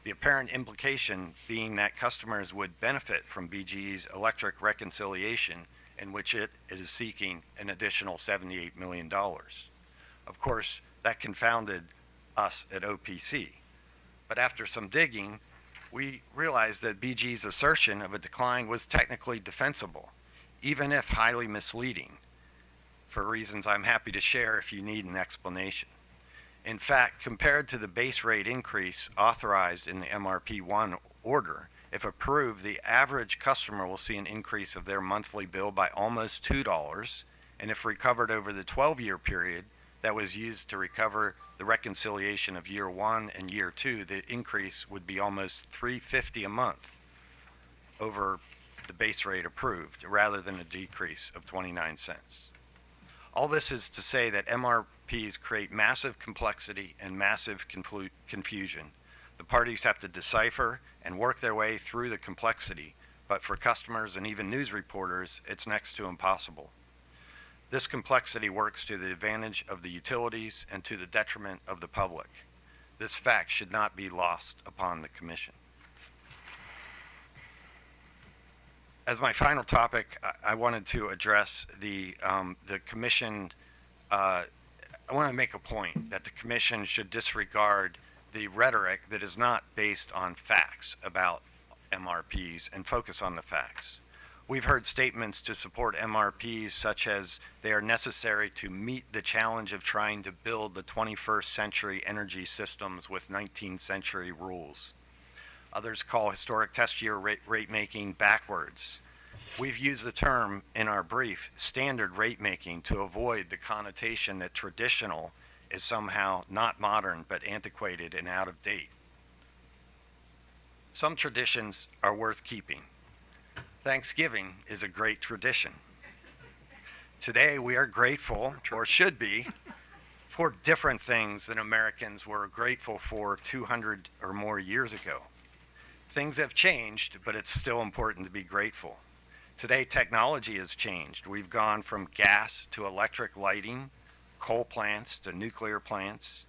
The apparent implication being that customers would benefit from BGE's electric reconciliation, in which it is seeking an additional $78 million. Of course, that confounded us at OPC. But after some digging, we realized that BGE's assertion of a decline was technically defensible, even if highly misleading, for reasons I'm happy to share if you need an explanation. In fact, compared to the base rate increase authorized in the MRP1 order, if approved, the average customer will see an increase of their monthly bill by almost $2, and if recovered over the 12-year period that was used to recover the reconciliation of year 1 and year 2, the increase would be almost $3.50 a month over the base rate approved, rather than a decrease of 29 cents. All this is to say that MRPs create massive complexity and massive confusion. The parties have to decipher and work their way through the complexity, but for customers and even news reporters, it's next to impossible. This complexity works to the advantage of the utilities and to the detriment of the public. This fact should not be lost upon the Commission. As my final topic, I wanted to address the Commission. I want to make a point that the Commission should disregard the rhetoric that is not based on facts about MRPs and focus on the facts. We've heard statements to support MRPs such as they are necessary to meet the challenge of trying to build the 21st century energy systems with 19th century rules. Others call historic test year rate making backwards. We've used the term in our brief, standard rate making, to avoid the connotation that traditional is somehow not modern but antiquated and out of date. Some traditions are worth keeping. Thanksgiving is a great tradition. Today we are grateful, or should be, for different things than Americans were grateful for 200 or more years ago. Things have changed, but it's still important to be grateful. Today technology has changed. We've gone from gas to electric lighting, coal plants to nuclear plants.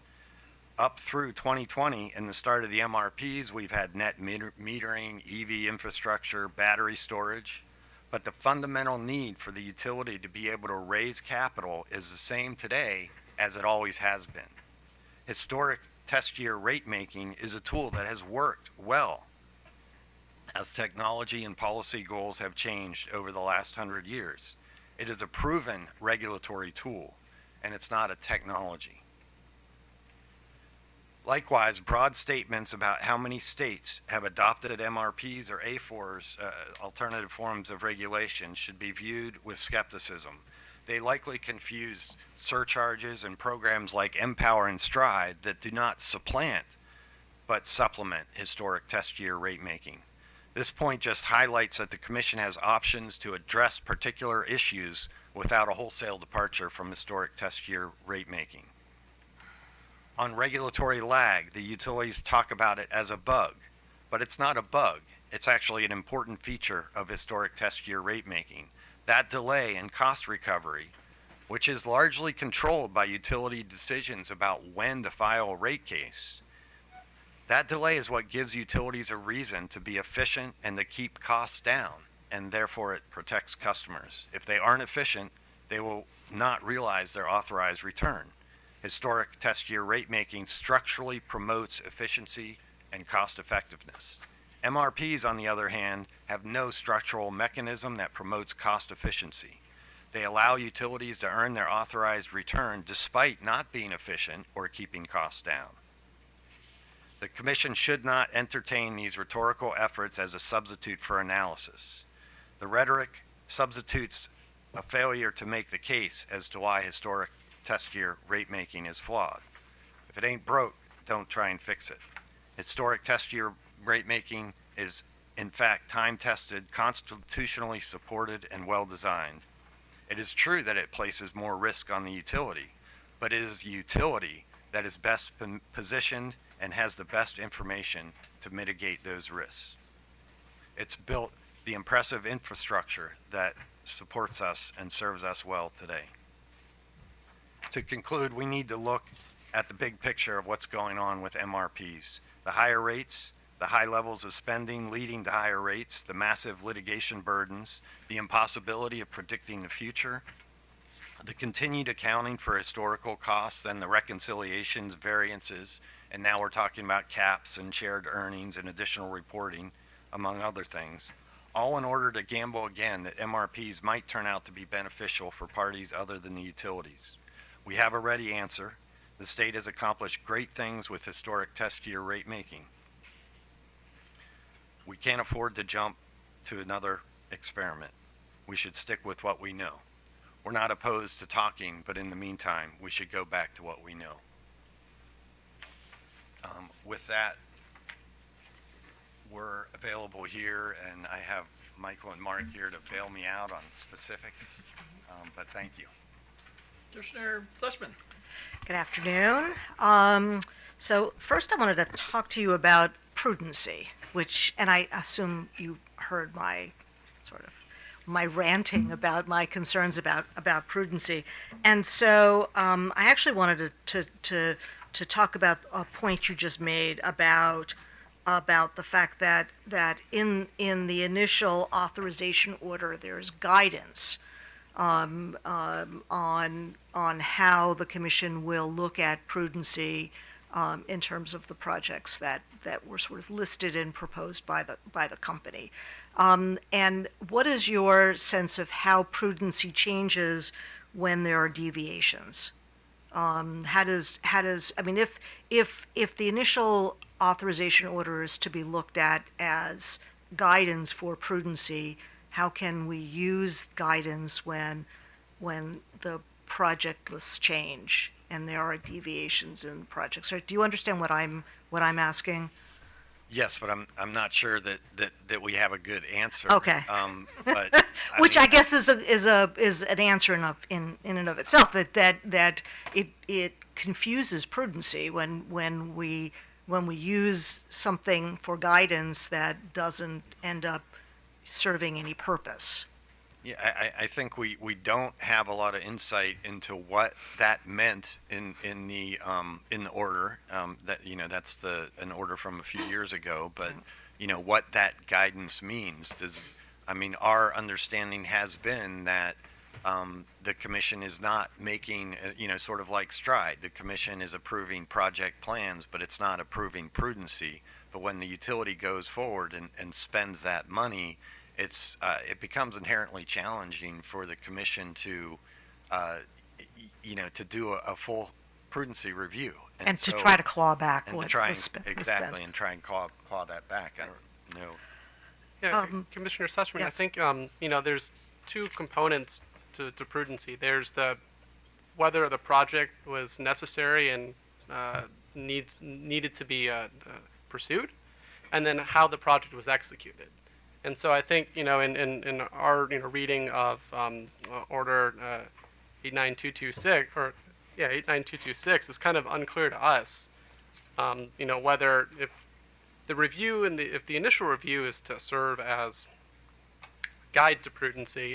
up through 2020 and the start of the MRPs, we've had net metering, EV infrastructure, battery storage. But the fundamental need for the utility to be able to raise capital is the same today as it always has been. Historic test year rate making is a tool that has worked well as technology and policy goals have changed over the last 100 years. It is a proven regulatory tool, and it's not a technology. Likewise, broad statements about how many states have adopted MRPs or A4s, alternative forms of regulation, should be viewed with skepticism. They likely confuse surcharges and programs like Empower and Stride that do not supplant but supplement historic test year rate making. This point just highlights that the Commission has options to address particular issues without a wholesale departure from historic test year rate making. On regulatory lag, the utilities talk about it as a bug, but it's not a bug. It's actually an important feature of historic test year rate making. That delay in cost recovery, which is largely controlled by utility decisions about when to file a rate case, that delay is what gives utilities a reason to be efficient and to keep costs down, and therefore it protects customers. If they aren't efficient, they will not realize their authorized return. Historic test year rate making structurally promotes efficiency and cost effectiveness. MRPs, on the other hand, have no structural mechanism that promotes cost efficiency. They allow utilities to earn their authorized return despite not being efficient or keeping costs down. The Commission should not entertain these rhetorical efforts as a substitute for analysis. The rhetoric substitutes a failure to make the case as to why historic test year rate making is flawed. If it ain't broke, don't try and fix it. Historic test year rate making is in fact time-tested, constitutionally supported, and well-designed. It is true that it places more risk on the utility, but it is the utility that is best positioned and has the best information to mitigate those risks. It's built the impressive infrastructure that supports us and serves us well today. To conclude, we need to look at the big picture of what's going on with MRPs. The higher rates, the high levels of spending leading to higher rates, the massive litigation burdens, the impossibility of predicting the future, the continued accounting for historical costs and the reconciliations, variances, and now we're talking about caps and shared earnings and additional reporting, among other things, all in order to gamble again that MRPs might turn out to be beneficial for parties other than the utilities. We have a ready answer. The state has accomplished great things with historic test year rate making. We can't afford to jump to another experiment. We should stick with what we know. We're not opposed to talking, but in the meantime, we should go back to what we know. With that, we're available here, and I have Michael and Mark here to bail me out on specifics, but thank you. Commissioner Sushman. Good afternoon. So first I wanted to talk to you about prudency, and I assume you heard my my ranting about my concerns about prudency. And so I actually wanted to talk about a point you just made about the fact that in the initial authorization order there's guidance on how the Commission will look at prudency in terms of the projects that were sort of listed and proposed by the company. And what is your sense of how prudency changes when there are deviations? How does I mean, if the initial authorization order is to be looked at as guidance for prudency, how can we use guidance when the project lists change and there are deviations in projects? So do you understand what I'm asking? Yes, but I'm not sure that we have a good answer. Okay. But which I guess is an answer in and of itself, that it confuses prudency when we use something for guidance that doesn't end up serving any purpose. Yeah, I think we don't have a lot of insight into what that meant in the order. That that's an order from a few years ago, but what that guidance means. Our understanding has been that the commission is not making sort of like Stride. The commission is approving project plans, but it's not approving prudency. But when the utility goes forward and spends that money, it becomes inherently challenging for the commission to do a full prudency review And to try to claw back and what to try was and, spent. exactly and try and claw that back. I don't know. Yeah, Commissioner Sussman, I yes. think there's two components to prudency. There's whether the project was necessary and needed to be pursued, and then how the project was executed. And so I think in our reading of Order 89226 89226, it's kind of unclear to us, whether if the review if the initial review is to serve as guide to prudency,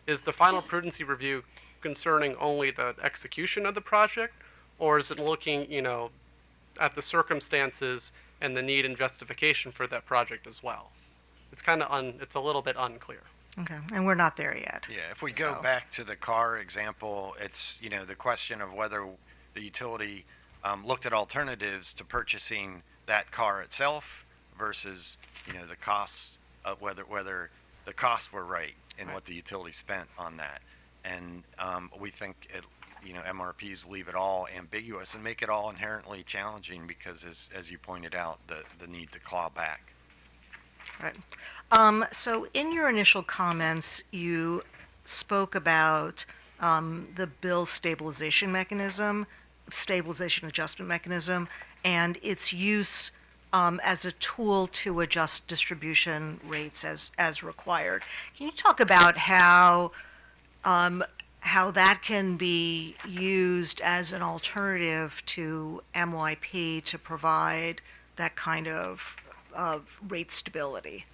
is the final prudency review concerning only the execution of the project, or is it looking at the circumstances and the need and justification for that project as well? It's kind of it's a little bit unclear. Okay, and we're not there yet. Yeah, if we go back to the car example, it's the question of whether the utility looked at alternatives to purchasing that car itself versus the costs of whether the costs were right and what the utility spent on that. And we think MRPs leave it all ambiguous and make it all inherently challenging because, as you pointed out, the need to claw back. Right. So in your initial comments, you spoke about the bill stabilization adjustment mechanism, and its use as a tool to adjust distribution rates as required. Can you talk about how that can be used as an alternative to MYP to provide that kind of rate stability?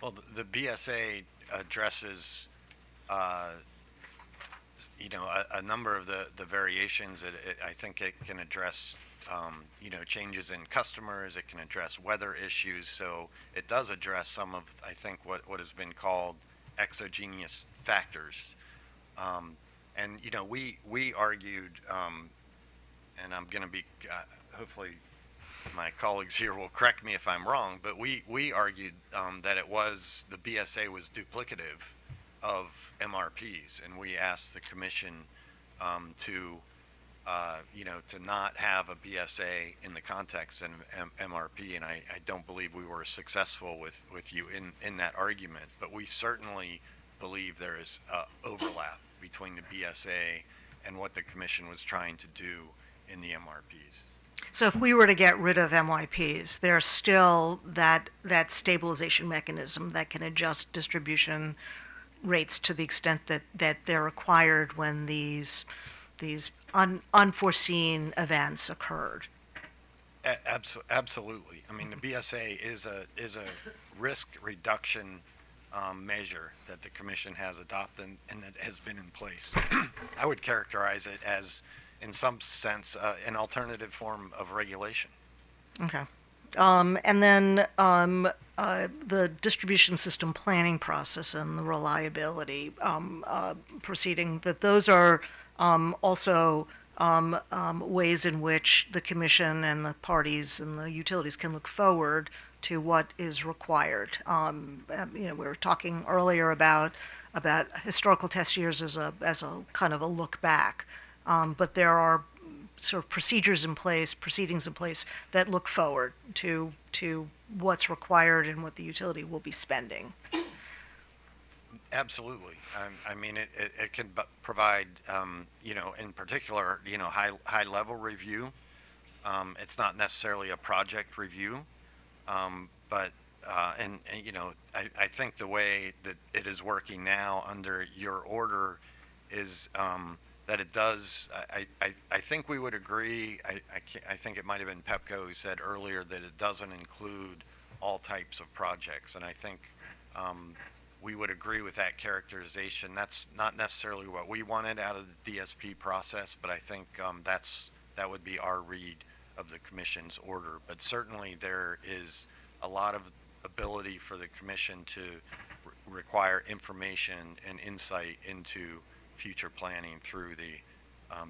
Well, the BSA addresses a number of the variations. I think it can address changes in customers. It can address weather issues. So it does address some of, I think, what has been called exogenous factors. And we argued, and I'm going to be hopefully my colleagues here will correct me if I'm wrong, but we argued that the BSA was duplicative of MRPs, and we asked the commission to not have a BSA in the context of MRP, and I don't believe we were successful with you in that argument, but we certainly believe there is overlap between the BSA and what the commission was trying to do in the MRPs. So if we were to get rid of MYPs, there's still that stabilization mechanism that can adjust distribution rates to the extent that they're required when these unforeseen events occurred. Absolutely. I mean, the BSA is a risk reduction measure that the commission has adopted and that has been in place. I would characterize it as, in some sense, an alternative form of regulation. Okay. And then the distribution system planning process and the reliability proceeding, that those are also ways in which the commission and the parties and the utilities can look forward to what is required. We were talking earlier about historical test years as a kind of a look back, but there are sort of proceedings in place that look forward to what's required and what the utility will be spending. Absolutely. I mean, it can provide, in particular, high level review. It's not necessarily a project review, but I think the way that it is working now under your order is that it does. I think we would agree. I think it might have been Pepco who said earlier that it doesn't include all types of projects, and I think we would agree with that characterization. That's not necessarily what we wanted out of the DSP process, but I think that would be our read of the commission's order. But certainly there is a lot of ability for the commission to require information and insight into future planning through the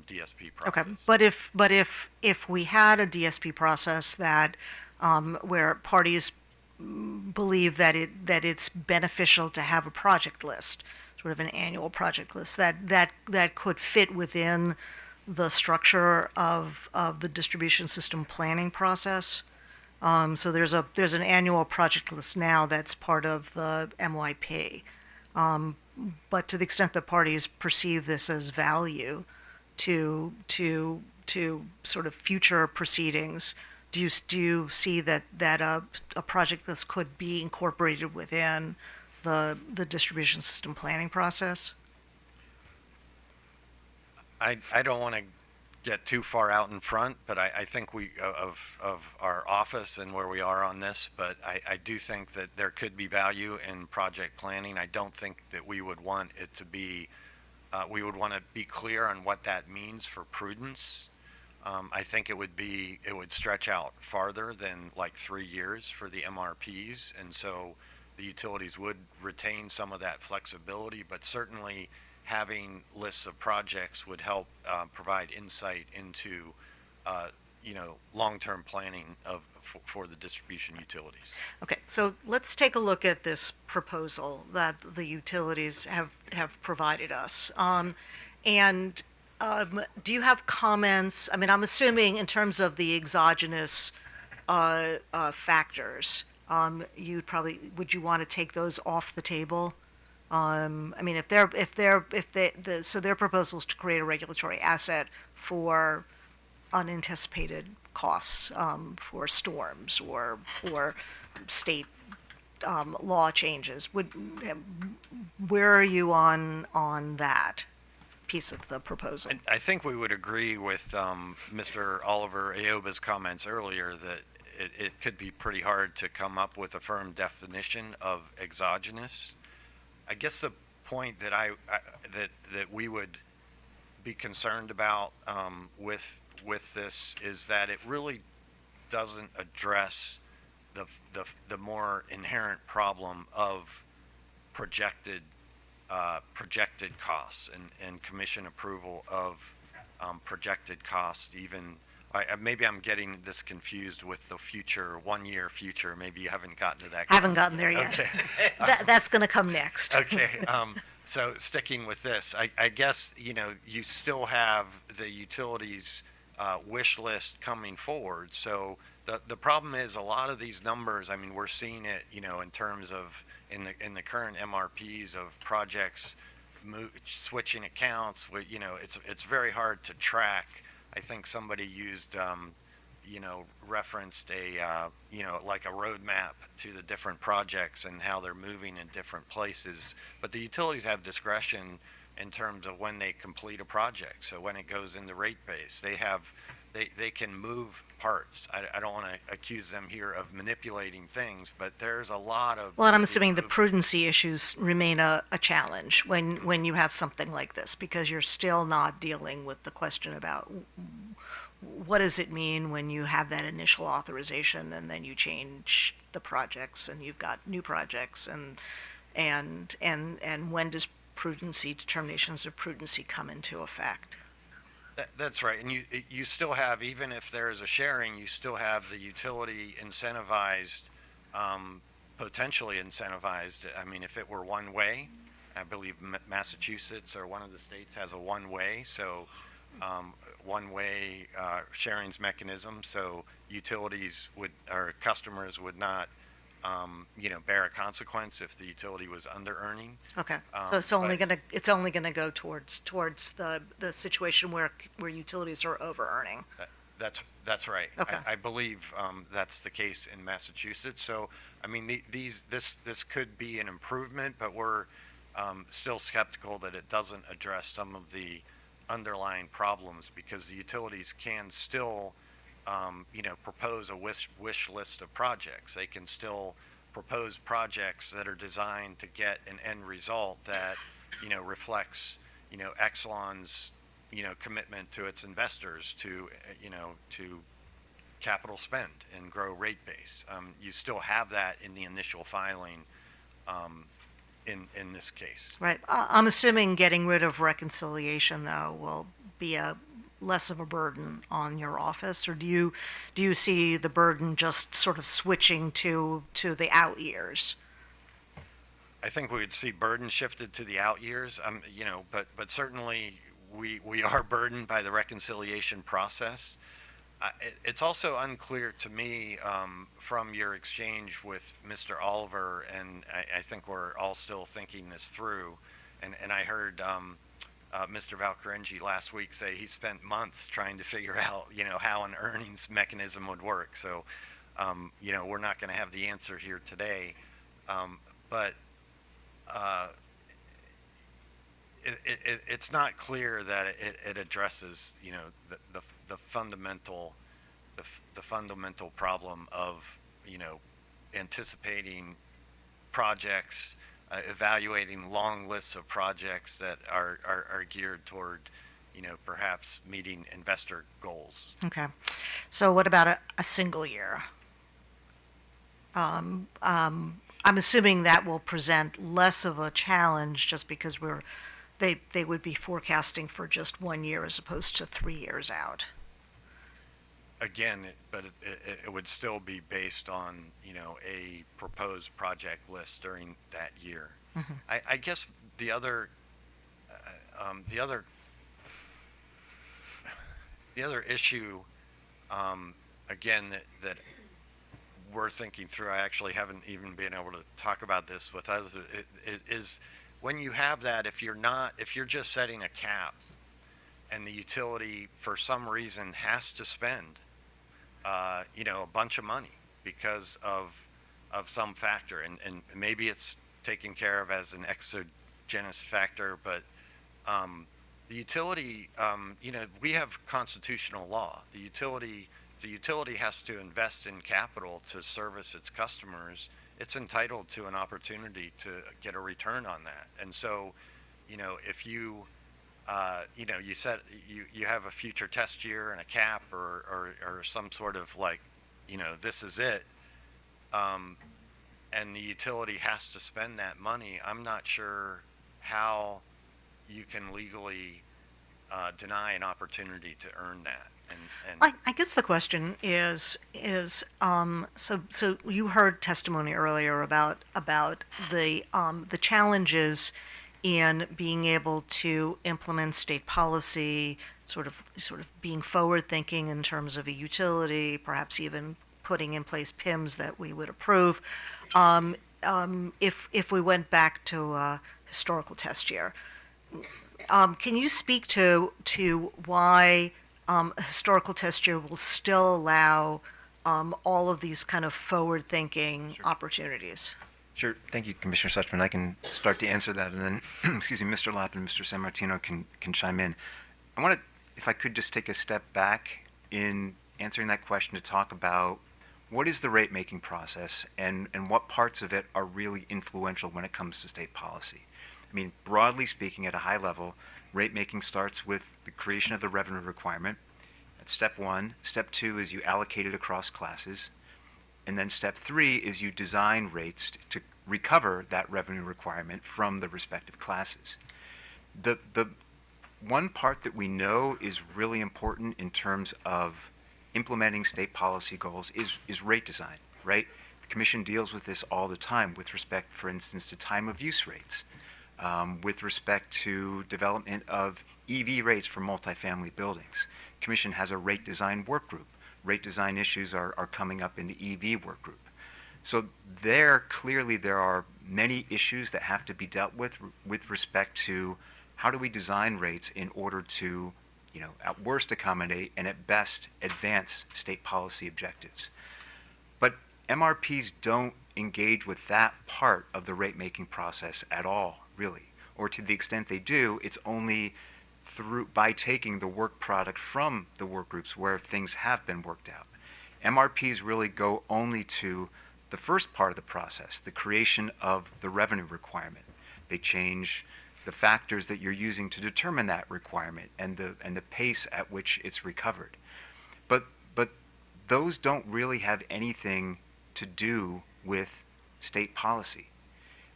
DSP process. Okay, but if we had a DSP process that where parties believe that it's beneficial to have a project list, sort of an annual project list that could fit within the structure of the distribution system planning process. So there's an annual project list now that's part of the MYP. But to the extent that parties perceive this as value to sort of future proceedings, do you see that a project list could be incorporated within the distribution system planning process? I don't want to get too far out in front, but I think we of our office and where we are on this, but I do think that there could be value in project planning. I don't think that we would want it to be, we would want to be clear on what that means for prudence. I think it would stretch out farther than like 3 years for the MRPs, and so the utilities would retain some of that flexibility, but certainly having lists of projects would help provide insight into, long-term planning for the distribution utilities. Okay, so let's take a look at this proposal that the utilities have provided us. Do you have comments? I mean, I'm assuming in terms of the exogenous factors, would you want to take those off the table? I mean, so their proposal is to create a regulatory asset for unanticipated costs, for storms or state law changes. Where are you on that piece of the proposal? I think we would agree with Mr. Oliver Aoba's comments earlier that it could be pretty hard to come up with a firm definition of exogenous. I guess the point that that we would be concerned about with this is that it really doesn't address the more inherent problem of projected costs and commission approval of projected costs. Even maybe I'm getting this confused with the future, 1 year future. Maybe you haven't gotten to that. Haven't gotten there yet. Okay. That's going to come next. Okay. So sticking with this, I guess, you still have the utilities wish list coming forward. So the problem is a lot of these numbers, I mean, we're seeing it, in terms of in the current MRPs of projects switching accounts. It's very hard to track. I think somebody used, referenced like a roadmap to the different projects and how they're moving in different places. But the utilities have discretion in terms of when they complete a project. So when it goes into rate base, they can move parts. I don't want to accuse them here of manipulating things, but there's a lot of... Well, and I'm assuming the prudency issues remain a challenge when you have something like this, because you're still not dealing with the question about what does it mean when you have that initial authorization and then you change the projects and you've got new projects, and when does determinations of prudency come into effect? That's right, and you still have, even if there is a sharing, you still have the utility incentivized, potentially incentivized. I mean, if it were one way, I believe Massachusetts or one of the states has a one way, so one way sharings mechanism, so utilities or customers would not bear a consequence if the utility was under earning. Okay, so it's only gonna go towards the situation where utilities are over earning. That's right. Okay. I believe that's the case in Massachusetts. So I mean, this could be an improvement, but we're still skeptical that it doesn't address some of the underlying problems, because the utilities can still propose a wish list of projects. They can still propose projects that are designed to get an end result that, reflects, Exelon's, commitment to its investors to, to capital spend and grow rate base. You still have that in the initial filing, in this case. Right. I'm assuming getting rid of reconciliation, though, will be less of a burden on your office, or do you see the burden just sort of switching to the out years? I think we would see burden shifted to the out years, but certainly we are burdened by the reconciliation process. It's also unclear to me from your exchange with Mr. Oliver, and I think we're all still thinking this through, and I heard Mr. Valcarengi last week say he spent months trying to figure out, how an earnings mechanism would work. So, we're not going to have the answer here today, but it's not clear that it addresses, the fundamental problem of, anticipating projects, evaluating long lists of projects that are geared toward, perhaps meeting investor goals. Okay. So what about a single year? I'm assuming that will present less of a challenge just because they would be forecasting for just 1 year as opposed to 3 years out. Again, it would still be based on, a proposed project list during that year. Mm-hmm. I guess the other issue, again, that we're thinking through, I actually haven't even been able to talk about this with others, is when you have that, if you're just setting a cap and the utility for some reason has to spend, a bunch of money because of some factor, and maybe it's taken care of as an exogenous factor, but the utility, we have constitutional law. The utility has to invest in capital to service its customers. It's entitled to an opportunity to get a return on that. And so, if you you have a future test year and a cap or some sort of this is it, and the utility has to spend that money, I'm not sure how you can legally deny an opportunity to earn that. I guess the question is so you heard testimony earlier about the challenges in being able to implement state policy, sort of being forward thinking in terms of a utility, perhaps even putting in place PIMs that we would approve. If we went back to a historical test year, can you speak to why a historical test year will still allow all of these kind of forward-thinking opportunities? Sure. Thank you, Commissioner Suchman. I can start to answer that, and then, excuse me, Mr. Lapp and Mr. San Martino can chime in. I want to, if I could just take a step back in answering that question to talk about what is the rate-making process and what parts of it are really influential when it comes to state policy. I mean, broadly speaking, at a high level, rate-making starts with the creation of the revenue requirement. That's step one. Step two is you allocate it across classes. And then step three is you design rates to recover that revenue requirement from the respective classes. The one part that we know is really important in terms of implementing state policy goals is rate design, right? The Commission deals with this all the time with respect, for instance, to time of use rates, with respect to development of EV rates for multifamily buildings. The Commission has a rate design work group. Rate design issues are coming up in the EV work group. So clearly there are many issues that have to be dealt with respect to how do we design rates in order to, at worst accommodate and at best advance state policy objectives. But MRPs don't engage with that part of the rate-making process at all, really. Or to the extent they do, it's only by taking the work product from the work groups where things have been worked out. MRPs really go only to the first part of the process, the creation of the revenue requirement. They change the factors that you're using to determine that requirement and the pace at which it's recovered. But those don't really have anything to do with state policy.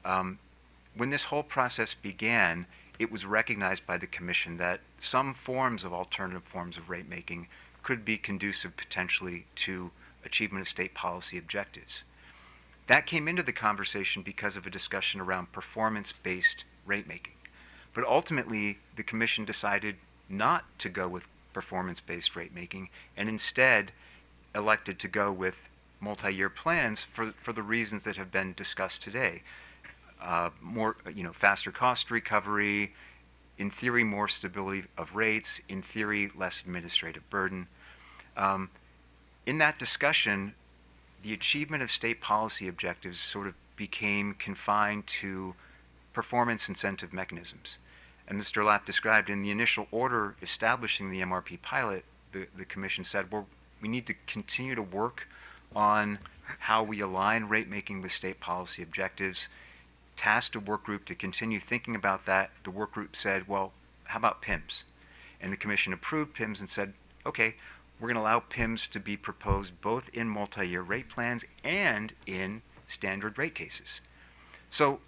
When this whole process began, it was recognized by the Commission that some forms of alternative forms of rate making could be conducive potentially to achievement of state policy objectives. That came into the conversation because of a discussion around performance-based rate making. But ultimately, the Commission decided not to go with performance-based rate making and instead elected to go with multi-year plans for the reasons that have been discussed today. More, faster cost recovery, in theory, more stability of rates, in theory, less administrative burden. In that discussion, the achievement of state policy objectives sort of became confined to performance incentive mechanisms. And Mr. Lapp described in the initial order establishing the MRP pilot, the Commission said, well, we need to continue to work on how we align rate making with state policy objectives, tasked a work group to continue thinking about that. The work group said, well, how about PIMS? And the Commission approved PIMS and said, okay, we're going to allow PIMS to be proposed both in multi-year rate plans and in standard rate cases. So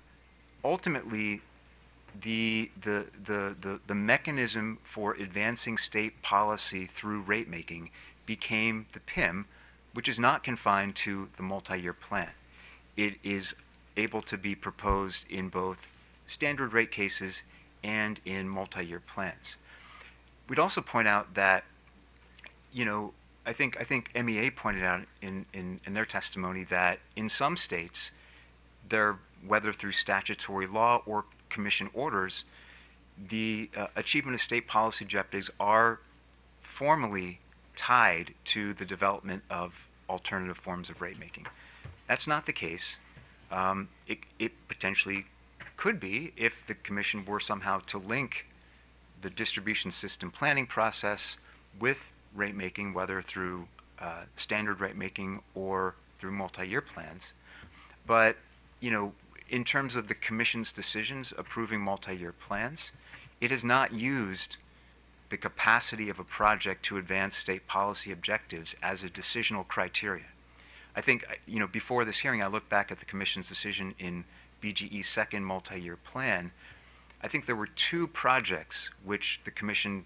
ultimately, the mechanism for advancing state policy through rate making became the PIM, which is not confined to the multi-year plan. It is able to be proposed in both standard rate cases and in multi-year plans. We'd also point out that, I think MEA pointed out in their testimony that in some states, whether through statutory law or Commission orders, the achievement of state policy objectives are formally tied to the development of alternative forms of rate making. That's not the case. It potentially could be if the Commission were somehow to link the distribution system planning process with rate making, whether through standard rate making or through multi-year plans. But, in terms of the Commission's decisions approving multi-year plans, it has not used the capacity of a project to advance state policy objectives as a decisional criteria. I think, before this hearing, I looked back at the Commission's decision in BGE's second multi-year plan. I think there were two projects which the Commission,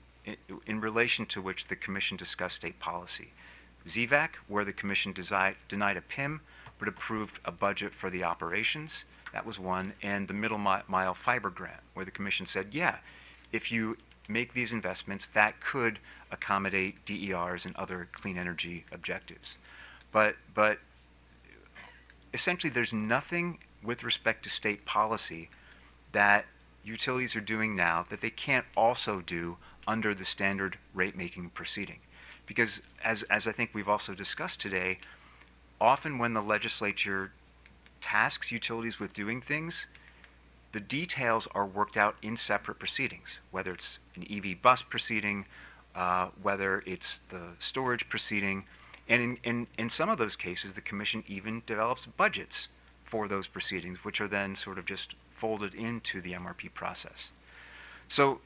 in relation to which the Commission discussed state policy. ZVAC, where the Commission denied a PIM, but approved a budget for the operations. That was one. And the Middle Mile Fiber Grant, where the Commission said, yeah, if you make these investments, that could accommodate DERs and other clean energy objectives. But essentially, there's nothing with respect to state policy that utilities are doing now that they can't also do under the standard rate-making proceeding. Because as I think we've also discussed today, often when the legislature tasks utilities with doing things, the details are worked out in separate proceedings, whether it's an EV bus proceeding, whether it's the storage proceeding. And in some of those cases, the Commission even develops budgets for those proceedings, which are then sort of just folded into the MRP process. So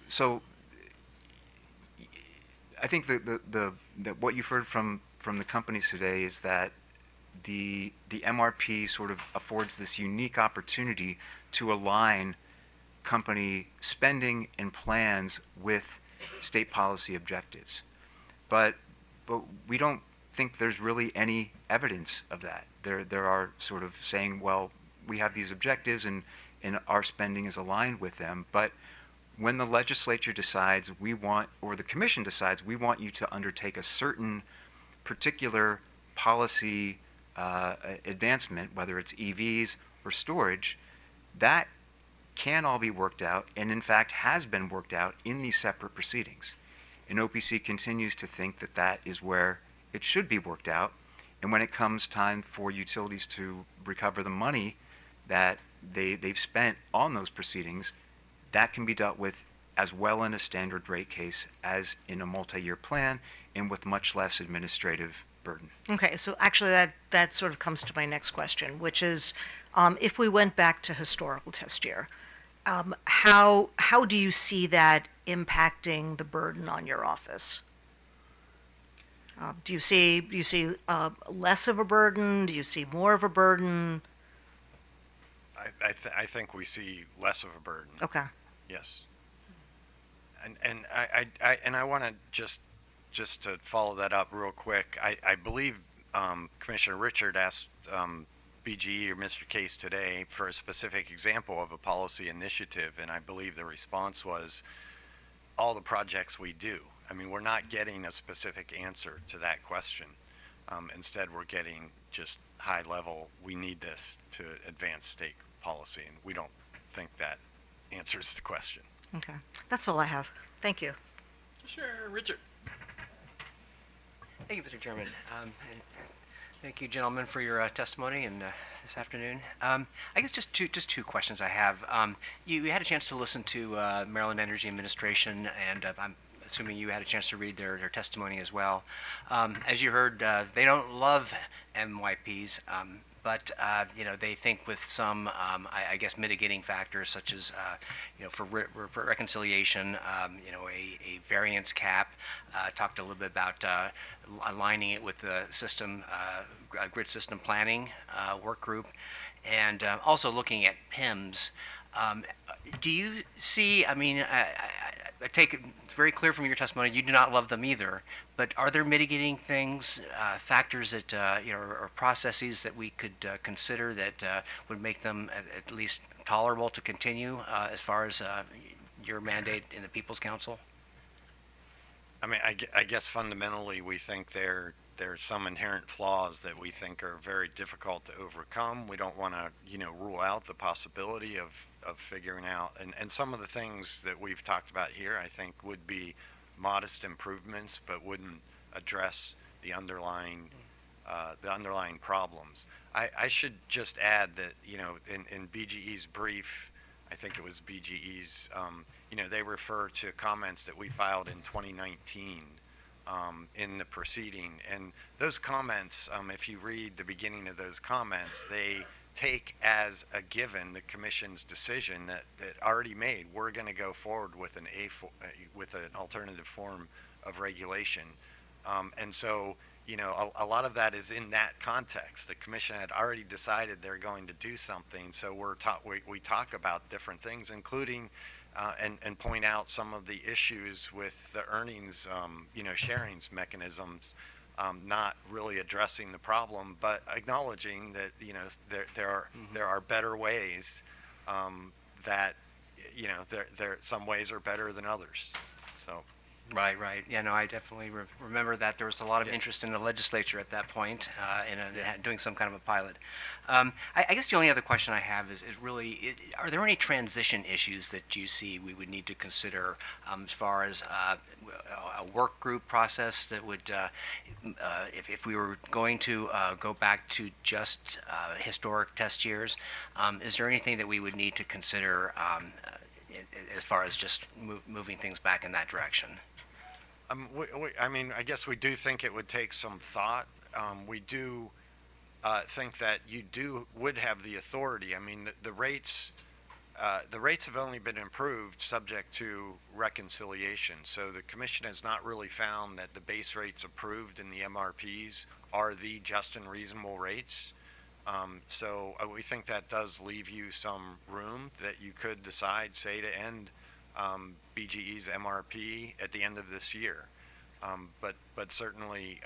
I think that what you've heard from the companies today is that the MRP sort of affords this unique opportunity to align company spending and plans with state policy objectives. But we don't think there's really any evidence of that. There are sort of saying, well, we have these objectives and our spending is aligned with them. But when the legislature decides or the Commission decides we want you to undertake a certain particular policy advancement, whether it's EVs or storage, that can all be worked out and in fact has been worked out in these separate proceedings. And OPC continues to think that that is where it should be worked out. And when it comes time for utilities to recover the money that they've spent on those proceedings, that can be dealt with as well in a standard rate case as in a multi-year plan and with much less administrative burden. Okay, so actually that sort of comes to my next question, which is, if we went back to historical test year, how do you see that impacting the burden on your office? Do you see less of a burden? Do you see more of a burden? I think we see less of a burden. Okay. Yes. And I want to just to follow that up real quick. I believe Commissioner Richard asked BGE or Mr. Case today for a specific example of a policy initiative, and I believe the response was all the projects we do. I mean, we're not getting a specific answer to that question. Instead, we're getting just high level, we need this to advance state policy, and we don't think that answers the question. Okay. That's all I have. Thank you. Sure, Richard. Thank you, Mr. Chairman. And thank you, gentlemen, for your testimony and this afternoon. I guess just two questions I have. You had a chance to listen to Maryland Energy Administration, and I'm assuming you had a chance to read their testimony as well. As you heard, they don't love MYPs, but they think with some, I guess, mitigating factors such as, for reconciliation, a variance cap. Talked a little bit about aligning it with the system, grid system planning work group, and also looking at PIMS. Do you see, I take it very clear from your testimony, you do not love them either, but are there mitigating things, factors that, or processes that we could consider that would make them at least tolerable to continue as far as your mandate in the People's Council? I mean, I guess fundamentally we think there's some inherent flaws that we think are very difficult to overcome. We don't want to, rule out the possibility of figuring out, and some of the things that we've talked about here, I think would be modest improvements, but wouldn't address the underlying problems. I should just add that, in BGE's brief, I think it was BGE's, they refer to comments that we filed in 2019 in the proceeding. And those comments, if you read the beginning of those comments, they take as a given the Commission's decision that already made. We're going to go forward with an alternative form of regulation. And so, a lot of that is in that context. The Commission had already decided they're going to do something, so we talk about different things, including and point out some of the issues with the earnings, sharings mechanisms, not really addressing the problem, but acknowledging that there are better ways, that some ways are better than others. So. Right. Yeah, no, I definitely remember that there was a lot of interest in the legislature at that point in doing some kind of a pilot. I guess the only other question I have is really, are there any transition issues that you see we would need to consider as far as a work group process that would, if we were going to go back to just historic test years, is there anything that we would need to consider as far as just moving things back in that direction? I guess we do think it would take some thought. We do think that you would have the authority. I mean, the rates have only been improved subject to reconciliation. So the Commission has not really found that the base rates approved in the MRPs are the just and reasonable rates. So we think that does leave you some room that you could decide, say, to end BGE's MRP at the end of this year. But certainly,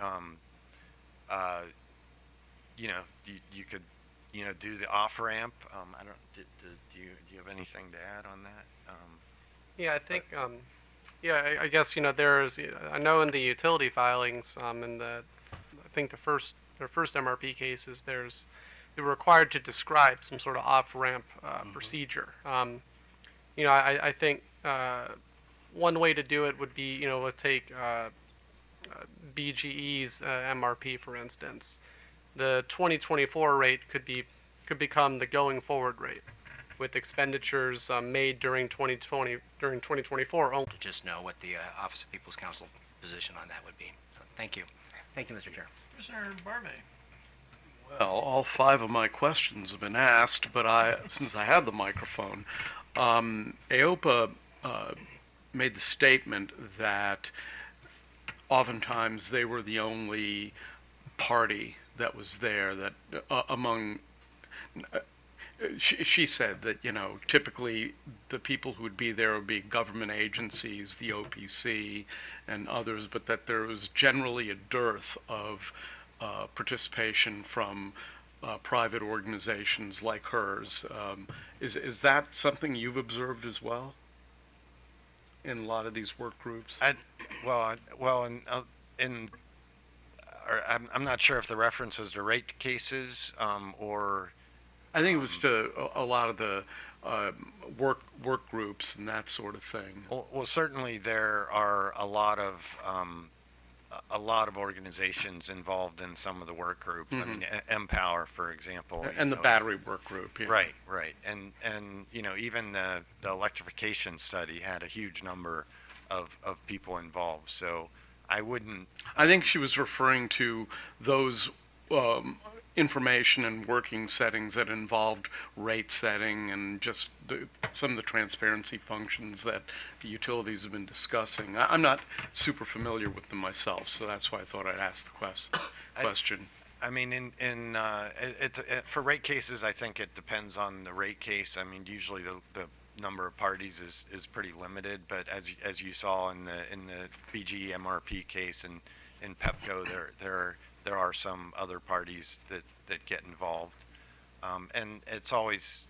you could, do the off-ramp. Do you have anything to add on that? Yeah, I think, I guess, I know in the utility filings, I think their first MRP cases, they were required to describe some sort of off-ramp procedure. I think one way to do it would be, take BGE's MRP, for instance. The 2024 rate could become the going forward rate, with expenditures made during 2024 only. To just know what the Office of People's Counsel position on that would be. So, thank you. Thank you, Mr. Chair. Commissioner Barbe. Well, all 5 of my questions have been asked, but since I have the microphone, AOPA made the statement that oftentimes they were the only party that was there that among she said that, typically the people who would be there would be government agencies, the OPC and others, but that there was generally a dearth of participation from private organizations like hers. Is that something you've observed as well in a lot of these work groups? I'm not sure if the reference was to rate cases or. I think it was to a lot of the work groups and that sort of thing. Well, certainly there are a lot of organizations involved in some of the work groups. I mean, Empower, for example, and the battery work group. Yeah. Right, and even the electrification study had a huge number of people involved. So I wouldn't. I think she was referring to those information and working settings that involved rate setting and just some of the transparency functions that the utilities have been discussing. I'm not super familiar with them myself, so that's why I thought I'd ask the question. I mean, for rate cases, I think it depends on the rate case. I mean, usually the number of parties is pretty limited, but as you saw in the BGE MRP case and in PEPCO, there are some other parties that get involved, and it's always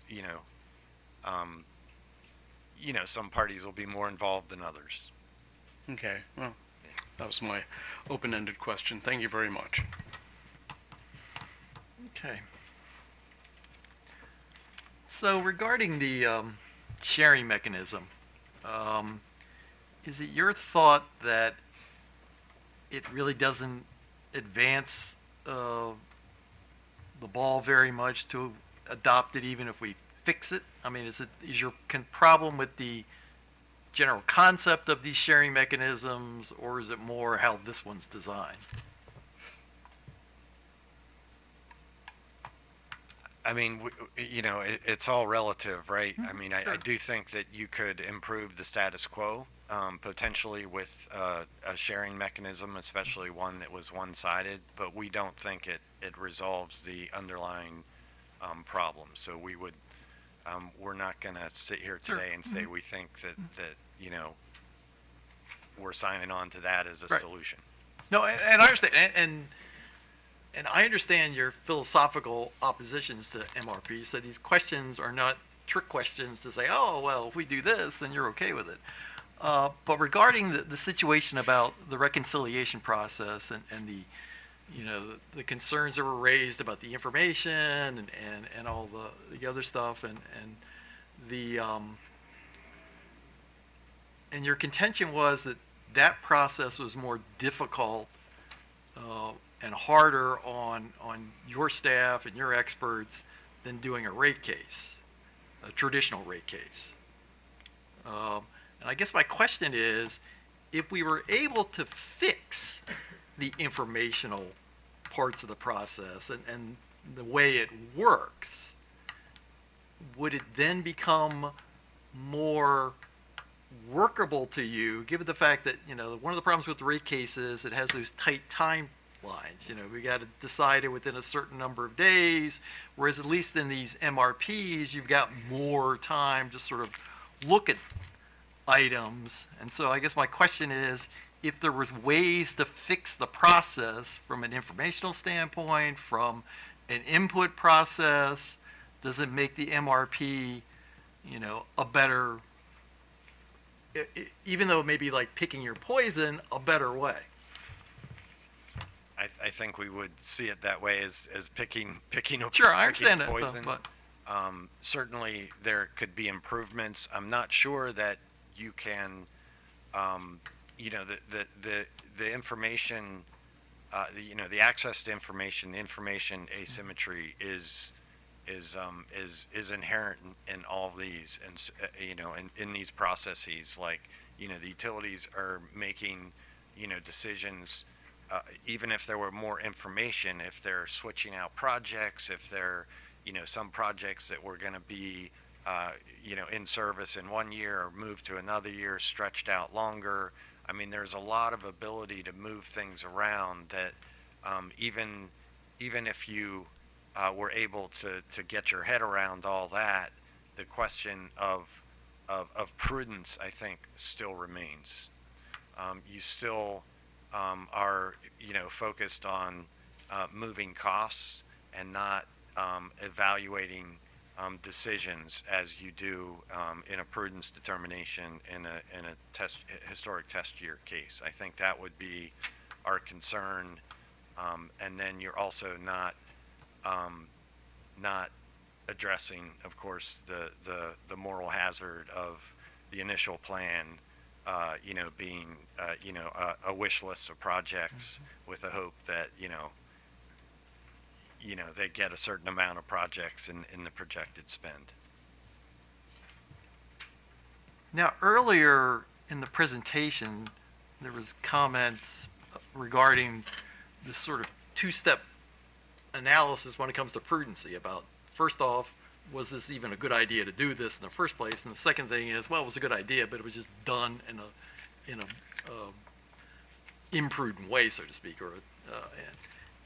some parties will be more involved than others. Okay, well, that was my open-ended question. Thank you very much. Okay. So regarding the sharing mechanism, is it your thought that it really doesn't advance the ball very much to adopt it, even if we fix it? I mean, is your problem with the general concept of these sharing mechanisms, or is it more how this one's designed? I mean, it's all relative, right? I mean, I do think that you could improve the status quo, potentially with a sharing mechanism, especially one that was one-sided, but we don't think it resolves the underlying problem. So we're not going to sit here today and say we think that we're signing on to that as a solution. No, and I understand, and I understand your philosophical oppositions to MRP. So these questions are not trick questions to say, oh, well, if we do this, then you're okay with it. But regarding the situation about the reconciliation process and the concerns that were raised about the information and all the other stuff and your contention was that process was more difficult and harder on your staff and your experts than doing a rate case, a traditional rate case. And I guess my question is, if we were able to fix the informational parts of the process and the way it works, would it then become more workable to you, given the fact that, one of the problems with the rate case is it has those tight timelines. We got to decide it within a certain number of days, whereas at least in these MRPs, you've got more time to sort of look at items. And so I guess my question is, if there was ways to fix the process from an informational standpoint, from an input process, does it make the MRP, a better, even though it may be like picking your poison, a better way? I think we would see it that way as picking Sure, I understand that, poison. but Certainly there could be improvements. I'm not sure that you can, the information, the access to information, the information asymmetry is inherent in all of these, and in these processes. Like, the utilities are making, decisions even if there were more information, if they're switching out projects, if they're, some projects that were going to be, in service in 1 year or moved to another year, stretched out longer. I mean, there's a lot of ability to move things around that even if you were able to get your head around all that, the question of prudence, I think, still remains. You still are, focused on moving costs and not evaluating decisions as you do in a prudence determination in a historic test year case. I think that would be our concern, and then you're also not addressing, of course, the moral hazard of the initial plan, being a wish list of projects with a hope that they get a certain amount of projects in the projected spend. Now, earlier in the presentation, there was comments regarding this sort of two-step analysis when it comes to prudency about, first off, was this even a good idea to do this in the first place? And the second thing is, well, it was a good idea, but it was just done in a imprudent way, so to speak,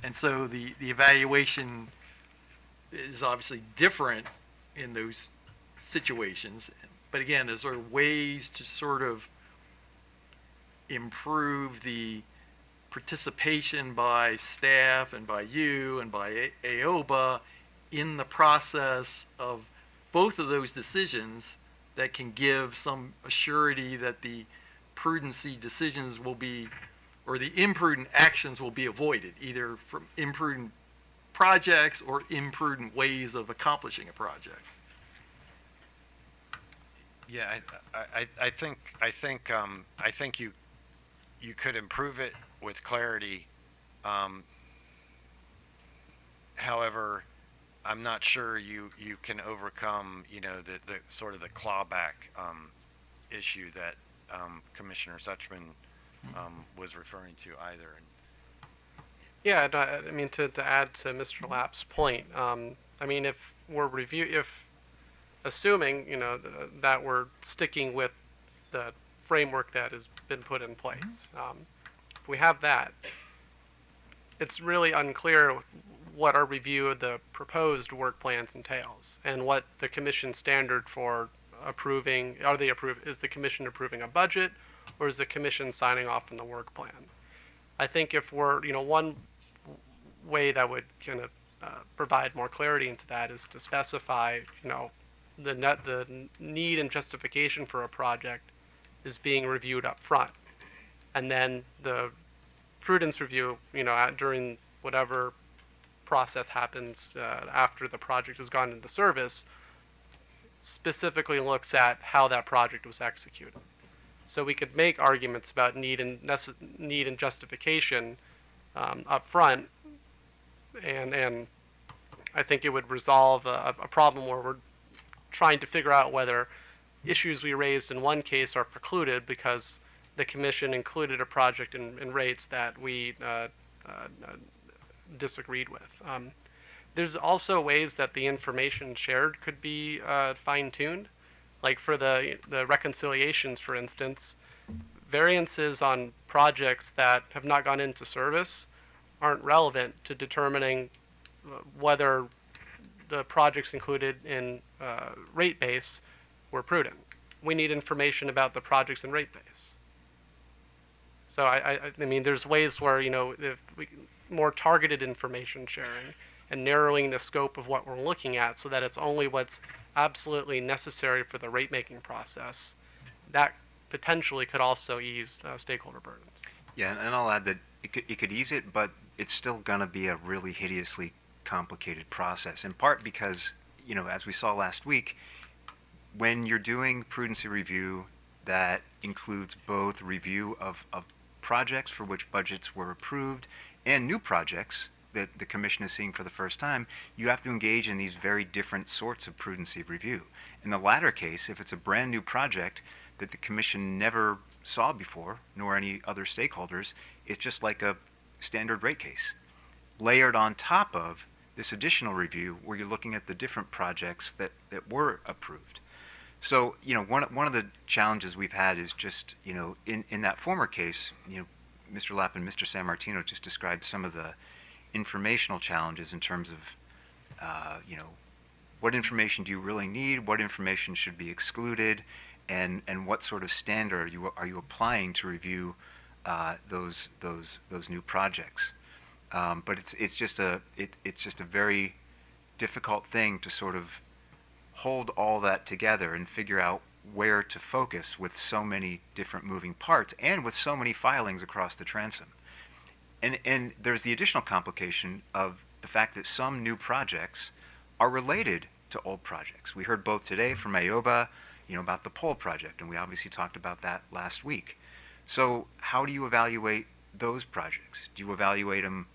and so the evaluation is obviously different in those situations. But again, there's sort of ways to sort of improve the participation by staff and by you and by AOBA in the process of both of those decisions that can give some assurity that the prudency decisions will be, or the imprudent actions will be avoided, either from imprudent projects or imprudent ways of accomplishing a project. Yeah, I think you could improve it with clarity. However, I'm not sure you can overcome the sort of the clawback issue that Commissioner Suchman was referring to either. Yeah, and I mean, to add to Mr. Lapp's point, I mean, if assuming, that we're sticking with the framework that has been put in place, if we have that, it's really unclear what our review of the proposed work plans entails and what the commission standard for approving, is the commission approving a budget or is the commission signing off on the work plan? I think if we're, one way that would kind of provide more clarity into that is to specify, the need and justification for a project is being reviewed up front. And then the prudence review, during whatever process happens after the project has gone into service, specifically looks at how that project was executed. So we could make arguments about need and justification up front, and I think it would resolve a problem where we're trying to figure out whether issues we raised in one case are precluded because the commission included a project in rates that we disagreed with. There's also ways that the information shared could be fine-tuned. Like for the reconciliations, for instance, variances on projects that have not gone into service aren't relevant to determining whether the projects included in rate base were prudent. We need information about the projects in rate base. So I mean, there's ways where, if we more targeted information sharing and narrowing the scope of what we're looking at so that it's only what's absolutely necessary for the rate making process, that potentially could also ease stakeholder burdens. Yeah, and I'll add that it could ease it, but it's still going to be a really hideously complicated process, in part because, as we saw last week, when you're doing prudency review that includes both review of projects for which budgets were approved and new projects that the commission is seeing for the first time, you have to engage in these very different sorts of prudency review. In the latter case, if it's a brand new project that the commission never saw before, nor any other stakeholders, it's just like a standard rate case, layered on top of this additional review where you're looking at the different projects that were approved. So, one of the challenges we've had is just, in that former case, Mr. Lapp and Mr. Sammartino just described some of the informational challenges in terms of, what information do you really need, what information should be excluded, and what sort of standard are you applying to review those new projects. But it's just a very difficult thing to sort of hold all that together and figure out where to focus with so many different moving parts and with so many filings across the transom. And there's the additional complication of the fact that some new projects are related to old projects. We heard both today from Ayoba, about the pole project, and we obviously talked about that last week. So how do you evaluate those projects? Do you evaluate them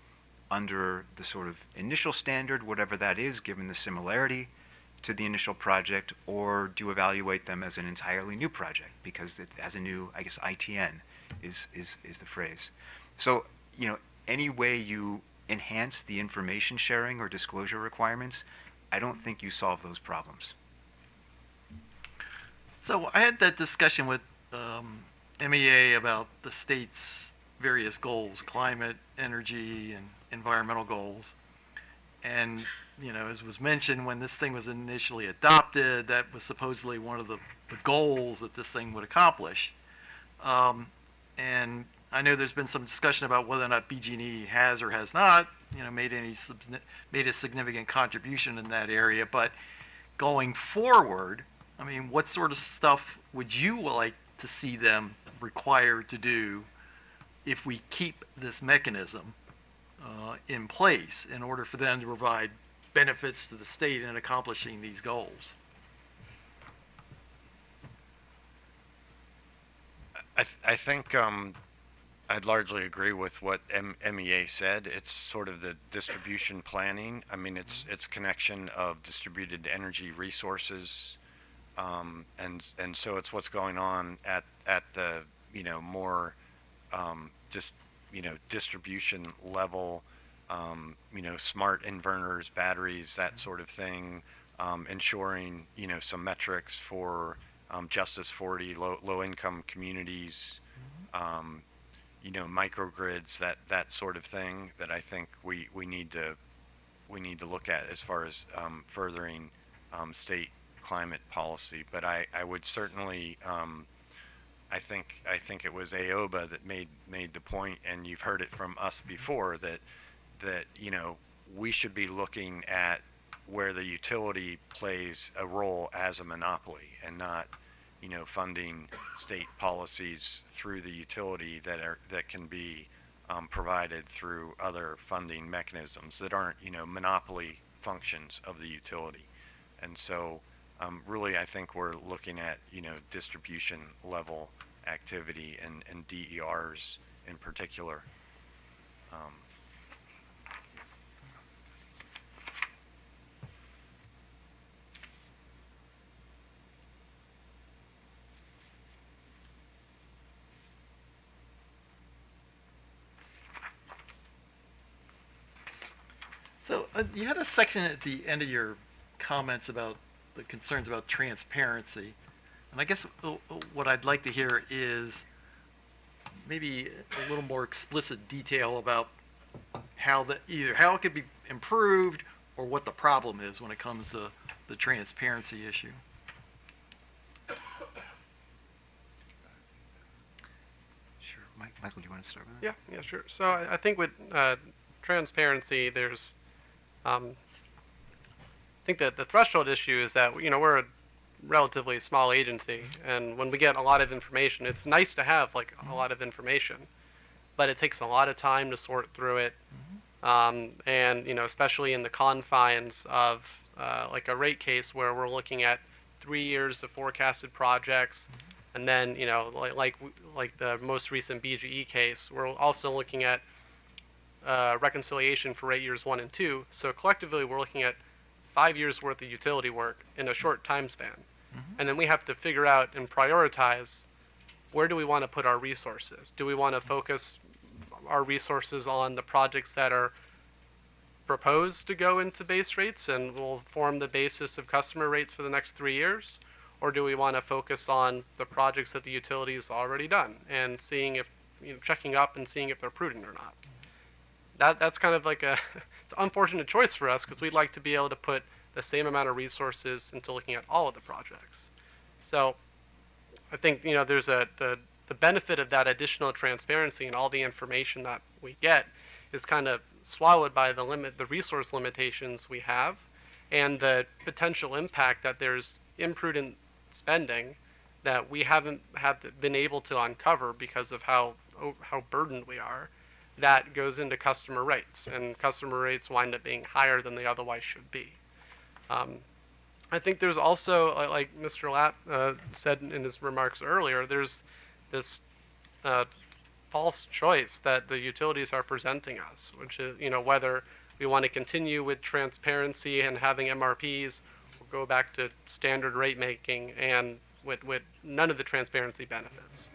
under the sort of initial standard, whatever that is, given the similarity to the initial project, or do you evaluate them as an entirely new project because it, as a new, I guess, ITN is the phrase. So, any way you enhance the information sharing or disclosure requirements, I don't think you solve those problems. So I had that discussion with MEA about the state's various goals, climate, energy, and environmental goals. And, as was mentioned, when this thing was initially adopted, that was supposedly one of the goals that this thing would accomplish. And I know there's been some discussion about whether or not BG&E has or has not, made a significant contribution in that area. But going forward, I mean, what sort of stuff would you like to see them required to do if we keep this mechanism in place in order for them to provide benefits to the state in accomplishing these goals? I think I'd largely agree with what MEA said. It's sort of the distribution planning. I mean, it's connection of distributed energy resources, and so it's what's going on at the more just distribution level. Smart inverters, batteries, that sort of thing. Ensuring some metrics for Justice 40 low income communities. Microgrids, that sort of thing that I think we need to look at as far as furthering state climate policy. But I would certainly I think it was Ayoba that made the point, and you've heard it from us before, that we should be looking at where the utility plays a role as a monopoly and not funding state policies through the utility that can be provided through other funding mechanisms that aren't monopoly functions of the utility. And so really I think we're looking at distribution level activity and DERs in particular. So you had a section at the end of your comments about the concerns about transparency. And I guess what I'd like to hear is maybe a little more explicit detail about how it could be improved or what the problem is when it comes to the transparency issue. Sure. Michael, do you want to start with that? Yeah, sure. So I think with transparency, there's I think that the threshold issue is that we're a relatively small agency, and when we get a lot of information, it's nice to have a lot of information, but it takes a lot of time to sort through it, and especially in the confines of like a rate case where we're looking at 3 years of forecasted projects, and then like the most recent BGE case, we're also looking at reconciliation for rate years 1 and 2. So collectively, we're looking at 5 years worth of utility work in a short time span. And then we have to figure out and prioritize where do we want to put our resources. Do we want to focus our resources on the projects that are proposed to go into base rates and will form the basis of customer rates for the next 3 years? Or do we want to focus on the projects that the utility's already done and seeing if, checking up and seeing if they're prudent or not? That's kind of like it's an unfortunate choice for us because we'd like to be able to put the same amount of resources into looking at all of the projects. So I think, there's the benefit of that additional transparency and all the information that we get is kind of swallowed by the resource limitations we have and the potential impact that there's imprudent spending that we haven't been able to uncover because of how burdened we are. That goes into customer rates, and customer rates wind up being higher than they otherwise should be. I think there's also, like Mr. Lapp said in his remarks earlier, there's this false choice that the utilities are presenting us, which is, whether we want to continue with transparency and having MRPs, or go back to standard rate making and with none of the transparency benefits.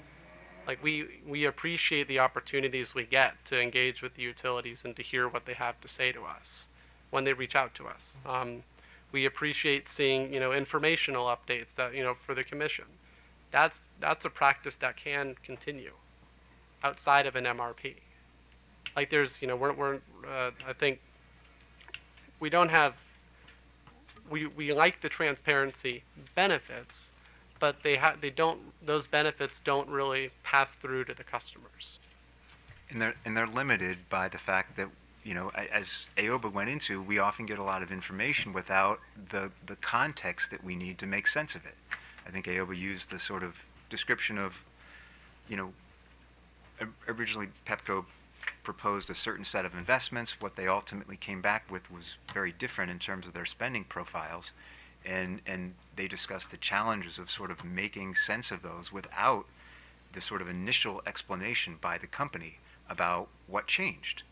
Like we appreciate the opportunities we get to engage with the utilities and to hear what they have to say to us when they reach out to us. We appreciate seeing, informational updates that, for the commission. That's a practice that can continue outside of an MRP. Like there's, I think we don't have, we like the transparency benefits, but those benefits don't really pass through to the customers. And they're limited by the fact that, as AOBA went into, we often get a lot of information without the context that we need to make sense of it. I think AOBA used the sort of description of, originally PEPCO proposed a certain set of investments. What they ultimately came back with was very different in terms of their spending profiles. And they discussed the challenges of sort of making sense of those without the sort of initial explanation by the company about what changed,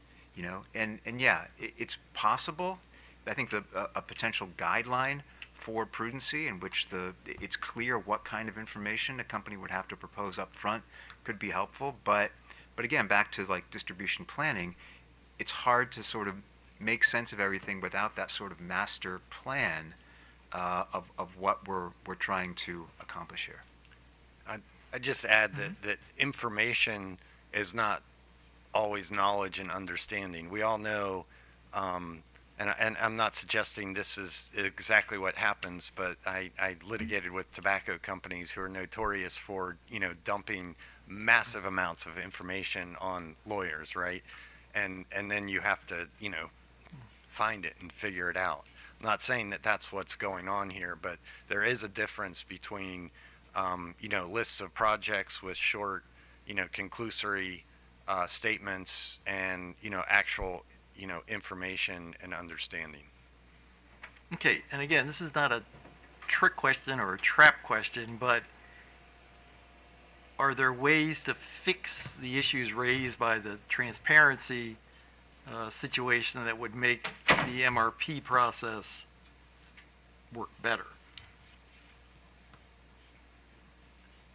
And yeah, it's possible. I think a potential guideline for prudency in which it's clear what kind of information a company would have to propose up front could be helpful. But again, back to like distribution planning, it's hard to sort of make sense of everything without that sort of master plan of what we're trying to accomplish here. I'd just add that information is not always knowledge and understanding. We all know, and I'm not suggesting this is exactly what happens, but I litigated with tobacco companies who are notorious for, dumping massive amounts of information on lawyers, right? And then you have to, find it and figure it out. I'm not saying that that's what's going on here, but there is a difference between, lists of projects with short, conclusory statements and, actual, information and understanding. Okay, and again, this is not a trick question or a trap question, but are there ways to fix the issues raised by the transparency situation that would make the MRP process work better?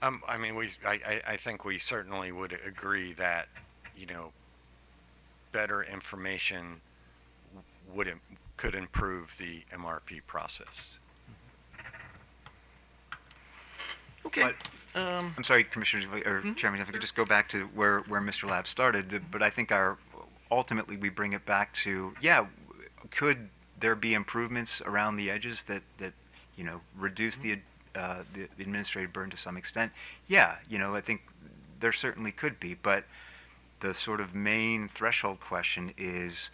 I think we certainly would agree that, better information could improve the MRP process. Okay. I'm sorry, Commissioners, or Chairman, if I could just go back to where Mr. Lapp started, but I think ultimately we bring it back to, could there be improvements around the edges that reduce the administrative burden to some extent? Yeah, I think there certainly could be, but the sort of main threshold question is,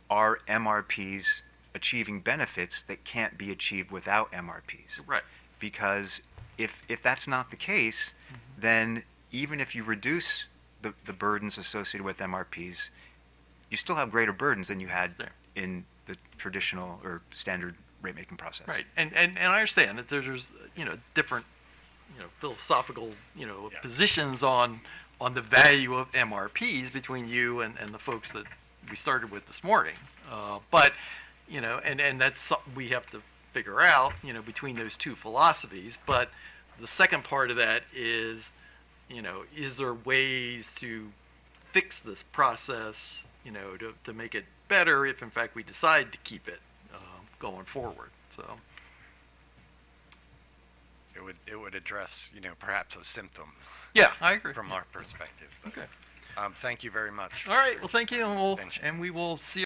are MRPs achieving benefits that can't be achieved without MRPs? Right. Because if that's not the case, then even if you reduce the burdens associated with MRPs, you still have greater burdens than you had in the traditional or standard rate-making process. Right, and I understand that there's different philosophical positions on the value of MRPs between you and the folks that we started with this morning, but and that's something we have to figure out between those two philosophies. But the second part of that is is there ways to fix this process, to make it better if in fact we decide to keep it going forward. So It would address, perhaps a symptom. yeah, I agree. From our perspective. Okay. Thank you very much. All right. Well, thank you, attention. and we will see